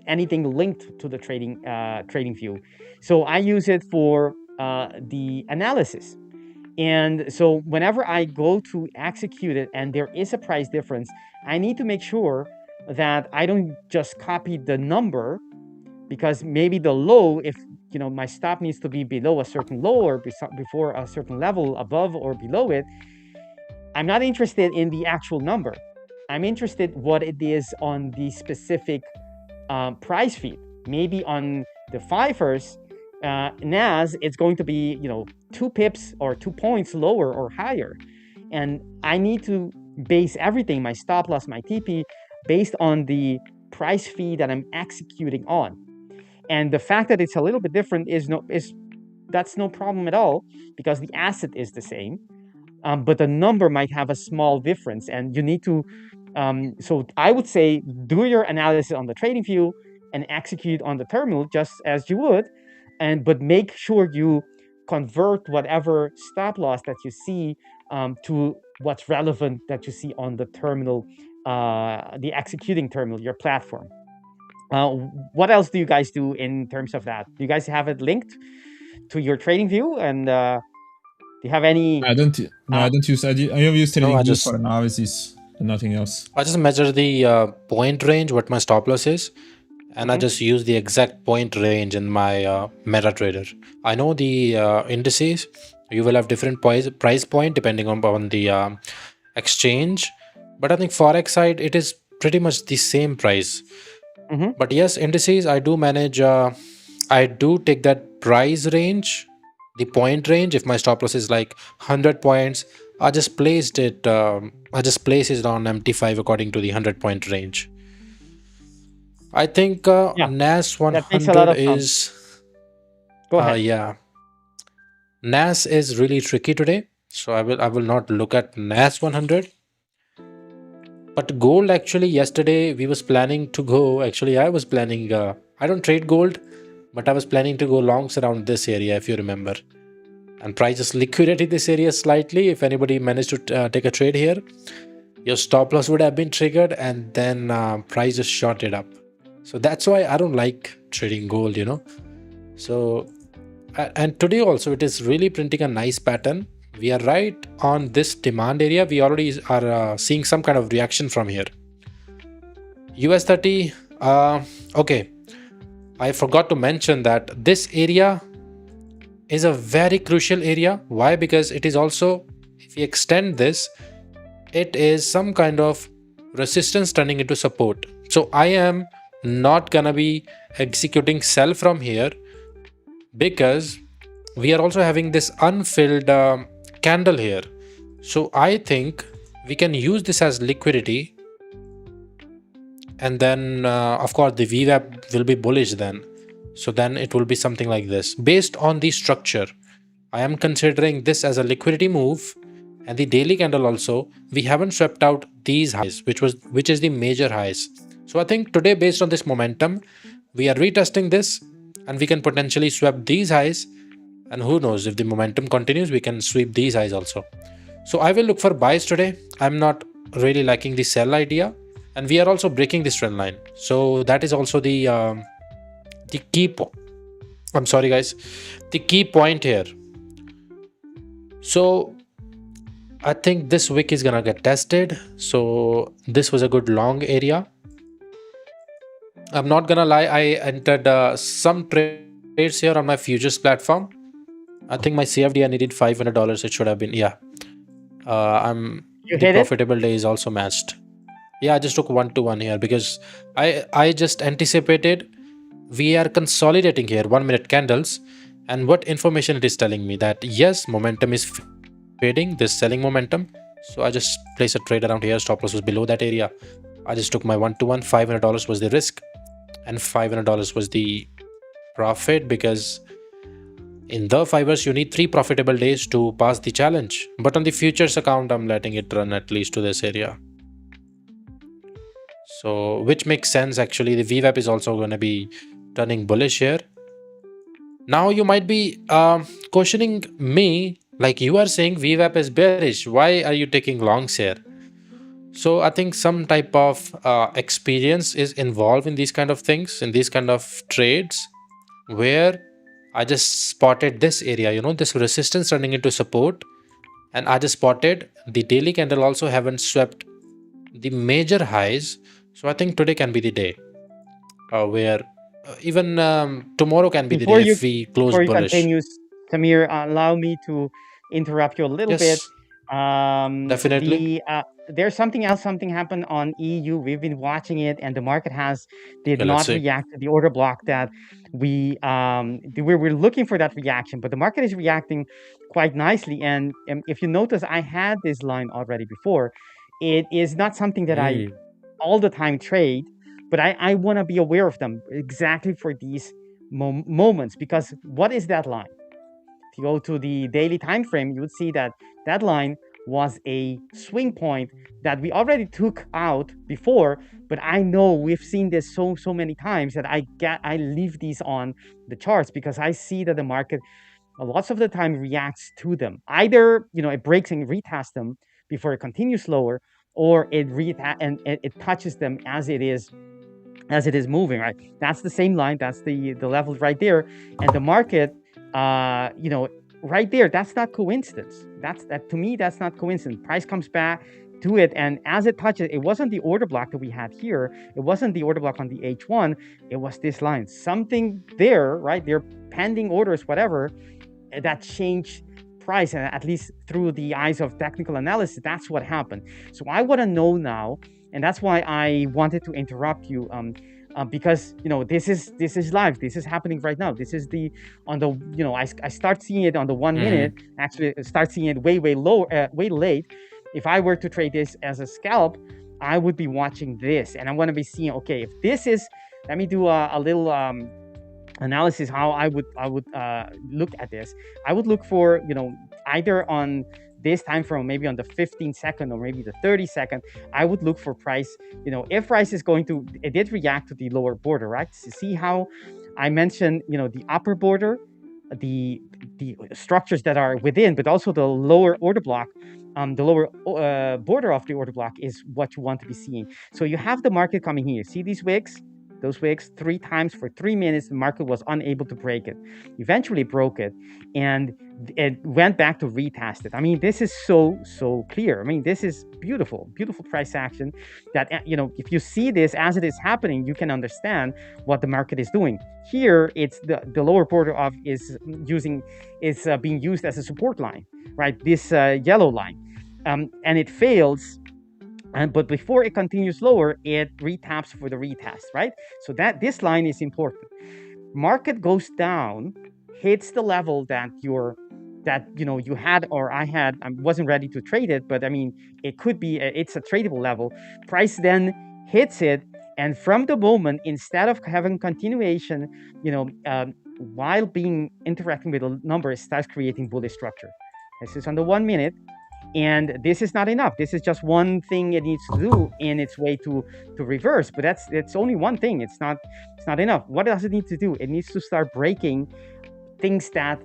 anything linked to the TradingView, so I use it for the analysis. And so whenever I go to execute it and there is a price difference, I need to make sure that I don't just copy the number, because maybe the low, if my stop needs to be below a certain low or before a certain level, above or below it, I'm not interested in the actual number. I'm interested what it is on the specific price feed. Maybe on the 5ers, NAS, it's going to be 2 pips or 2 points lower or higher, and I need to base everything, my stop loss, my TP, based on the price feed that I'm executing on. And the fact that it's a little bit different that's no problem at all, because the asset is the same, but the number might have a small difference, and you need to. So I would say do your analysis on the trading view and execute on the terminal just as you would, but make sure you convert whatever stop loss that you see to what's relevant that you see on the terminal, the executing terminal, your platform. What else do you guys do in terms of that? Do you guys have it linked to your trading view? And do you have any? I don't use. I have used trading view for analysis and nothing else. I just measure the point range, what my stop loss is, and I just use the exact point range in my MetaTrader. I know the indices, you will have different price point depending on the exchange, but I think Forex side, it is pretty much the same price. But yes, indices, I do manage, I do take that price range, the point range. If my stop loss is like 100 points, I just place it on MT5 according to the 100-point range. I think NAS 100 is... Go ahead. Yeah. NAS is really tricky today, so I will not look at NAS 100. But gold, actually, yesterday we was planning to go. Actually, I was planning. I don't trade gold, but I was planning to go longs around this area, if you remember. And price just liquidated this area slightly. If anybody managed to take a trade here, your stop loss would have been triggered, and then price just shot it up. So that's why I don't like trading gold, So, and today also it is really printing a nice pattern. We are right on this demand area. We already are seeing some kind of reaction from here. US 30, okay. I forgot to mention that this area is a very crucial area. Why? Because it is also, if we extend this, it is some kind of resistance turning into support. So I am not gonna be executing sell from here, because we are also having this unfilled candle here. So I think we can use this as liquidity, and then of course the VWAP will be bullish then. So then it will be something like this. Based on the structure, I am considering this as a liquidity move, and the daily candle also, we haven't swept out these highs, which is the major highs. So I think today, based on this momentum, we are retesting this, and we can potentially sweep these highs. And who knows, if the momentum continues, we can sweep these highs also. So I will look for buys today. I'm not really liking the sell idea, and we are also breaking this trend line. So that is also the key point. I'm sorry guys, the key point here. So I think this wick is gonna get tested. So this was a good long area. I'm not gonna lie, I entered some trades here on my futures platform. I think my CFD, I needed $500. It should have been, yeah. The profitable day is also matched. Yeah, I just took 1-to-1 here because I just anticipated we are consolidating here 1 minute candles, and what information it is telling me that yes, momentum is fading, this selling momentum. So I just placed a trade around here. Stop loss was below that area. I just took my 1-to-1. $500 was the risk, and $500 was the profit, because in the 5ers you need 3 profitable days to pass the challenge. But on the futures account, I'm letting it run at least to this area. So which makes sense actually. The VWAP is also going to be turning bullish here. Now you might be questioning me, like you are saying VWAP is bearish. Why are you taking longs here? So I think some type of experience is involved in these kind of things, in these kind of trades, where I just spotted this area, this resistance turning into support, and I just spotted the daily candle also haven't swept the major highs. So I think today can be the day where even tomorrow can be the day if we close bullish. Before you continue, Samir, allow me to interrupt you a little bit. Definitely. There's something else. Something happened on EU. We've been watching it, and the market did Okay, let's not see. react to the order block that we're looking for that reaction. But the market is reacting quite nicely. And if you notice, I had this line already before. It is not something that I all the time trade, but I want to be aware of them exactly for these moments, because what is that line? If you go to the daily time frame, you would see that that line was a swing point that we already took out before, but I know we've seen this so many times that I leave these on the charts because I see that the market lots of the time reacts to them. Either it breaks and retests them before it continues lower, or it touches them as it is moving, right? That's the same line. That's the level right there. And the market, right there, that's not coincidence. That to me, that's not coincidence. Price comes back to it, and as it touches, it wasn't the order block that we had here. It wasn't the order block on the H1. It was this line. Something there, right? They're pending orders, whatever, that changed price, and at least through the eyes of technical analysis, that's what happened. So I want to know now, and that's why I wanted to interrupt you, because this is live. This is happening right now. This is I start seeing it on the 1 minute. Actually, start seeing it way low, way late. If I were to trade this as a scalp, I would be watching this, and I want to be seeing, okay, if this is, let me do a little analysis how I would look at this. I would look for either on this time frame, maybe on the 15-second or maybe the 30-second. I would look for price. If price is going to, it did react to the lower border, right? See how I mentioned the upper border, the structures that are within, but also the lower order block. The lower border of the order block is what you want to be seeing. So you have the market coming here. See these wicks? Those wicks 3 times for 3 minutes. The market was unable to break it. Eventually broke it, and it went back to retest it. I mean, this is so clear. I mean, this is beautiful price action. That if you see this as it is happening, you can understand what the market is doing. Here, it's the lower border of is being used as a support line, right? This yellow line, and it fails. But before it continues lower, it retaps for the retest, right? So that this line is important. Market goes down, hits the level that you had or I had. I wasn't ready to trade it, but I mean, it could be. It's a tradable level. Price then hits it, and from the moment, instead of having continuation, while being interacting with the number, it starts creating bullish structure. This is on the 1 minute. And this is not enough. This is just one thing it needs to do in its way to reverse. But it's only one thing. It's not enough. What does it need to do? It needs to start breaking things that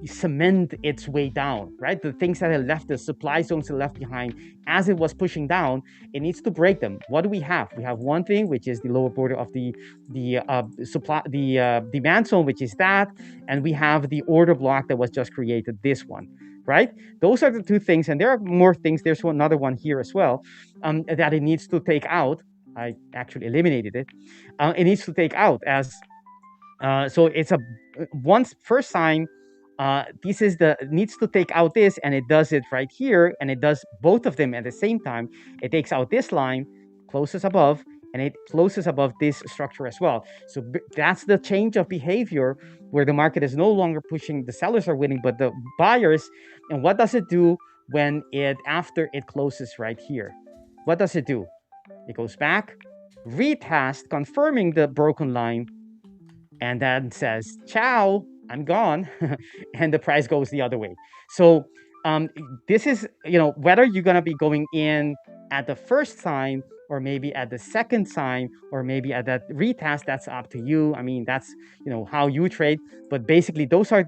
cement its way down, right? The things that are left, the supply zones are left behind as it was pushing down. It needs to break them. What do we have? We have one thing, which is the lower border of the demand zone, which is that, and we have the order block that was just created. This one. Right? Those are the 2 things, and there are more things. There's another one here as well that it needs to take out. I actually eliminated it. It needs to take out as so it's a first sign. This is needs to take out this, and it does it right here, and it does both of them at the same time. It takes out this line, closes above, and it closes above this structure as well. So that's the change of behavior where the market is no longer pushing. The sellers are winning, but the buyers. And what does it do when after it closes right here? What does it do? It goes back, retest, confirming the broken line, and then says, ciao, I'm gone. And the price goes the other way. So this is, whether you're going to be going in at the first sign, or maybe at the second sign, or maybe at that retest, that's up to you. I mean, that's how you trade. But basically, those are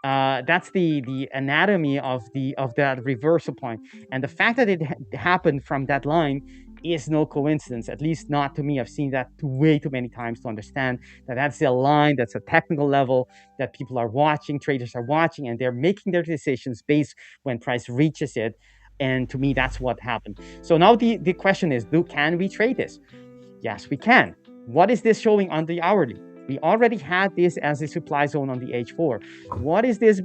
that's the anatomy of that reversal point. And the fact that it happened from that line is no coincidence, at least not to me. I've seen that way too many times to understand that that's a line, that's a technical level that people are watching, traders are watching, and they're making their decisions based when price reaches it. And to me, that's what happened. So now the question is, can we trade this? Yes, we can. What is this showing on the hourly? We already had this as a supply zone on the H4. What is this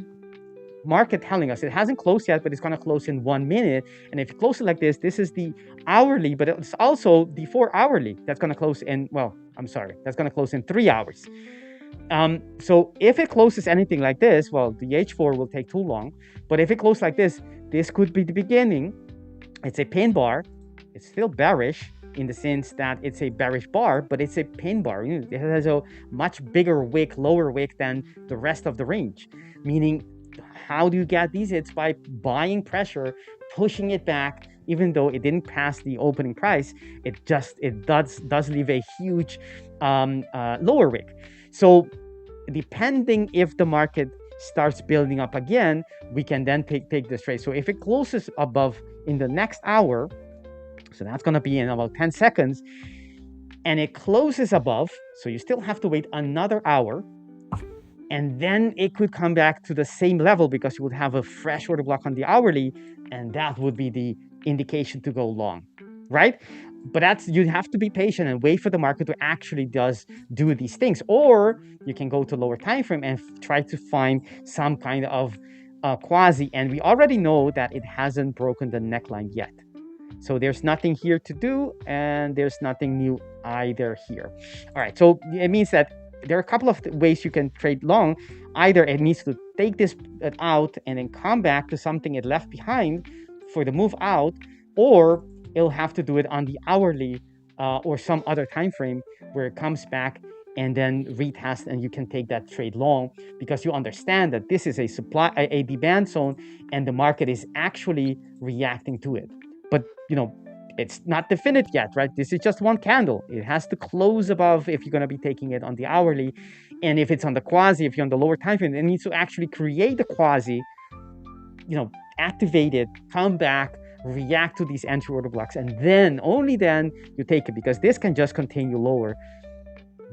market telling us? It hasn't closed yet, but it's going to close in 1 minute. And if you close it like this is the hourly, but it's also the 4-hourly that's going to close in, that's going to close in 3 hours. So if it closes anything like this, well, the H4 will take too long. But if it closes like this could be the beginning. It's a pin bar. It's still bearish in the sense that it's a bearish bar, but it's a pin bar. It has a much bigger wick, lower wick than the rest of the range. Meaning, how do you get these? It's by buying pressure, pushing it back. Even though it didn't pass the opening price, it does leave a huge lower wick. So depending if the market starts building up again, we can then take this trade. So if it closes above in the next hour, so that's going to be in about 10 seconds, and it closes above, so you still have to wait another hour, and then it could come back to the same level because you would have a fresh order block on the hourly, and that would be the indication to go long, right? But you have to be patient and wait for the market to actually do these things. Or you can go to lower time frame and try to find some kind of quasi. And we already know that it hasn't broken the neckline yet. So there's nothing here to do, and there's nothing new either here. All right, so it means that there are a couple of ways you can trade long. Either it needs to take this out and then come back to something it left behind for the move out, or it'll have to do it on the hourly or some other time frame where it comes back and then retest, and you can take that trade long because you understand that this is a demand zone and the market is actually reacting to it. But it's not definite yet, right? This is just one candle. It has to close above if you're going to be taking it on the hourly. And if it's on the quasi, if you're on the lower time frame, it needs to actually create the quasi, activate it, come back, react to these entry order blocks, and then, only then, you take it, because this can just continue lower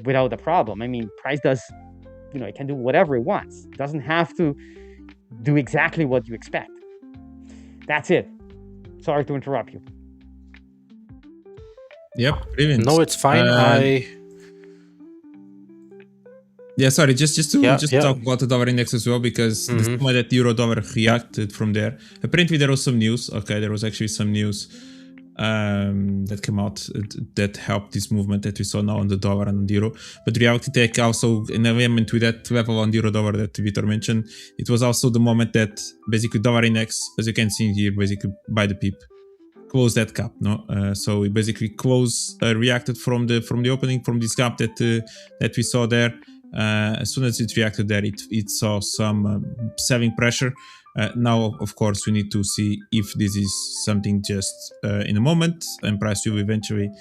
without a problem. I mean, price does, it can do whatever it wants. It doesn't have to do exactly what you expect. That's it. Sorry to interrupt you. Yep, brilliant. No, it's fine. Sorry, just to talk about the dollar index as well, because the moment that euro dollar reacted from there, apparently there was some news. Okay, there was actually some news that came out that helped this movement that we saw now on the dollar and on the euro. But reality tech also, in alignment with that level on the euro dollar that Vitor mentioned, it was also the moment that basically dollar index, as you can see here, basically by the pip, closed that gap. So it basically reacted from the opening, from this gap that we saw there. As soon as it reacted there, it saw some selling pressure. Now, of course, we need to see if this is something just in a moment and price will eventually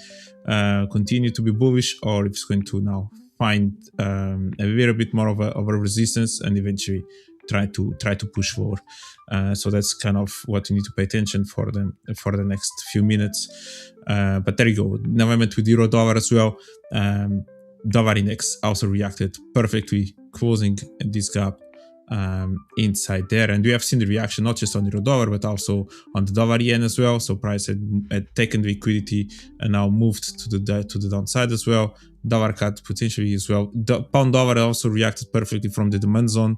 continue to be bullish, or if it's going to now find a little bit more of a resistance and eventually try to push lower. So that's kind of what you need to pay attention for the next few minutes. But there you go. Now I went with euro dollar as well. Dollar index also reacted perfectly, closing this gap inside there, and we have seen the reaction not just on euro dollar but also on the dollar yen as well. So price had taken the liquidity and now moved to the downside as well. Dollar cut potentially as well. The pound dollar also reacted perfectly from the demand zone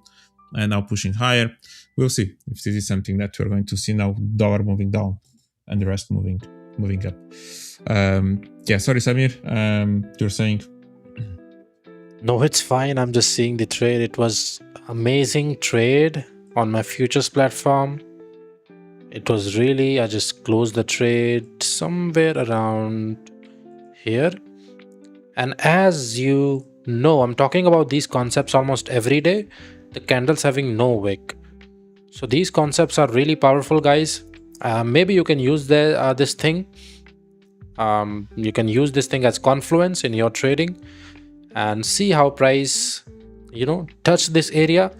and now pushing higher. We'll see if this is something that we're going to see now. Dollar moving down and the rest moving up. Sorry, Samir, you're saying? No, it's fine. I'm just seeing the trade. It was amazing trade on my futures platform. It was really, I just closed the trade somewhere around here. And as you know, I'm talking about these concepts almost every day. The candles having no wick. So these concepts are really powerful, guys. Maybe you can use this thing. You can use this thing as confluence in your trading and see how price, touch this area.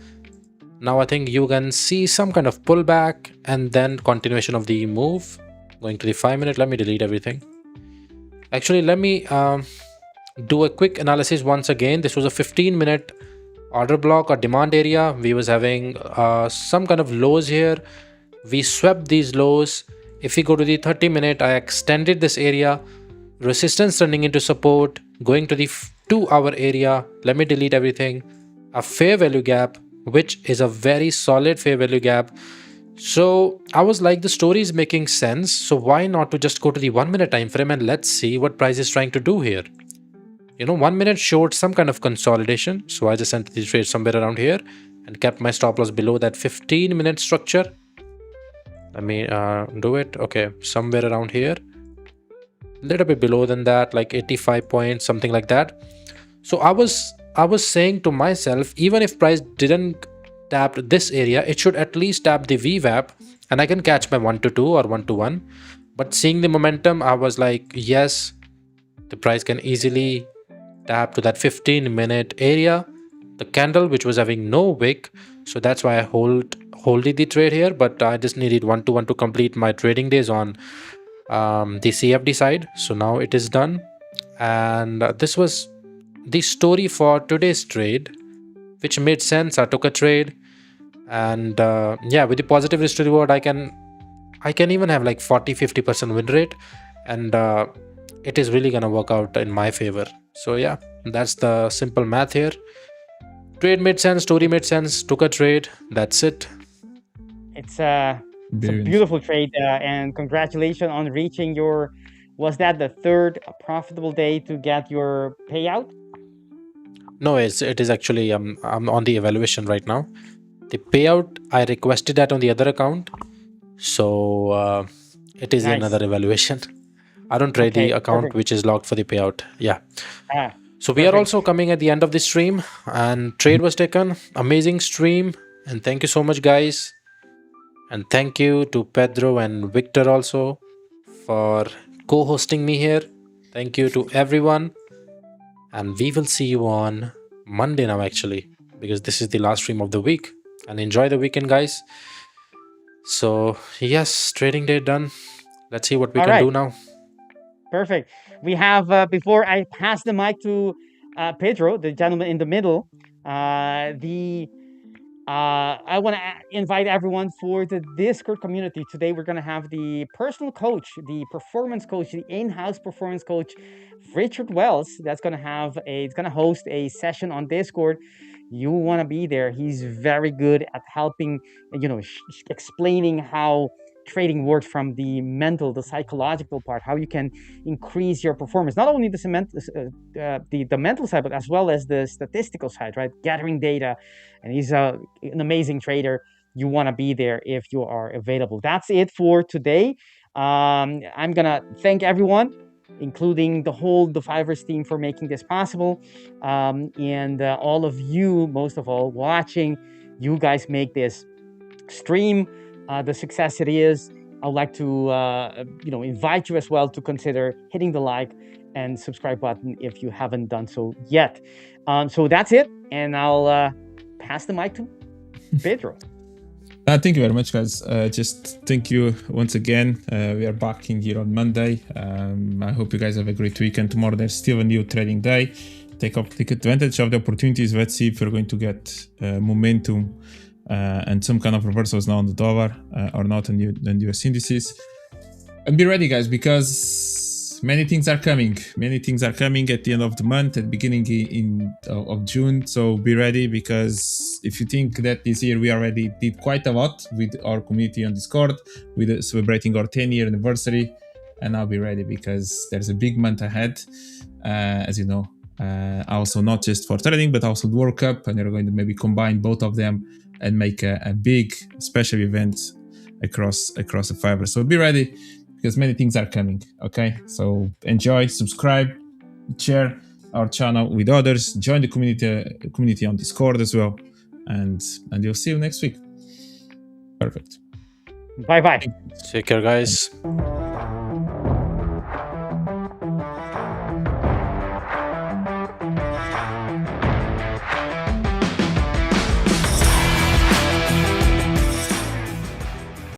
Now I think you can see some kind of pullback and then continuation of the move. Going to the 5 minute, let me delete everything. Actually, let me do a quick analysis once again. This was a 15-minute order block or demand area. We was having some kind of lows here. We swept these lows. If we go to the 30-minute, I extended this area. Resistance turning into support. Going to the 2-hour area. Let me delete everything. A fair value gap. which is a very solid fair value gap. So I was like, the story is making sense. So why not to just go to the 1 minute time frame and let's see what price is trying to do here. 1 minute showed some kind of consolidation. So I just entered the trade somewhere around here and kept my stop loss below that 15-minute structure. Let me do it. Okay, somewhere around here. A little bit below than that, like 85 points, something like that. So I was saying to myself, even if price didn't tap this area, it should at least tap the VWAP and I can catch my 1 to 2 or 1 to 1. But seeing the momentum, I was like, yes, the price can easily tap to that 15-minute area, the candle which was having no wick. So that's why I holded the trade here, but I just needed 1 to 1 to complete my trading days on the CFD side. So now it is done, and this was the story for today's trade, which made sense. I took a trade, and yeah, with the positive risk to reward, I can even have like 40-50% win rate, and it is really gonna work out in my favor. So yeah, that's the simple math here. Trade made sense, story made sense, took a trade, that's it. It's a beautiful trade, and congratulations on reaching your, was that the third profitable day to get your payout? No, it is actually, I'm on the evaluation right now. The payout, I requested that on the other account. So it is Nice. another evaluation. I don't trade the account perfect. which is locked for the payout. Yeah. Ah, So we are perfect. also coming at the end of the stream, and trade was taken. Amazing stream. And thank you so much, guys. And thank you to Pedro and Victor also for co-hosting me here. Thank you to everyone. And we will see you on Monday now, actually, because this is the last stream of the week. And enjoy the weekend, guys. So yes, trading day done. Let's see what we All can right. do now. Perfect. We have, before I pass the mic to Pedro, the gentleman in the middle, I want to invite everyone for the Discord community. Today, we're going to have the personal coach, the performance coach, the in-house performance coach, Richard Wells. That's going to host a session on Discord. You want to be there. He's very good at helping, explaining how trading works from the mental, the psychological part, how you can increase your performance, not only the mental side, but as well as the statistical side, right? Gathering data. And he's an amazing trader. You want to be there if you are available. That's it for today. I'm going to thank everyone, including the whole The5ers team, for making this possible. And all of you, most of all, watching. You guys make this stream the success it is. I would like to invite you as well to consider hitting the like and subscribe button if you haven't done so yet. So that's it, and I'll pass the mic to Pedro. Thank you very much, guys. Just thank you once again. We are back in here on Monday. I hope you guys have a great weekend. Tomorrow there's still a new trading day. Take advantage of the opportunities. Let's see if we're going to get momentum and some kind of reversals now on the dollar or not on the US indices. And be ready, guys, because many things are coming. Many things are coming at the end of the month, at the beginning of June. So be ready, because if you think that this year we already did quite a lot with our community on Discord, with celebrating our 10-year anniversary, and now be ready because there's a big month ahead, as you know. Also not just for trading, but also the World Cup, and they're going to maybe combine both of them and make a big special event across the The5ers. So be ready, because many things are coming. Okay, so enjoy, subscribe, share our channel with others, join the community on Discord as well, and you'll see you next week. Perfect. Bye. Take care, guys.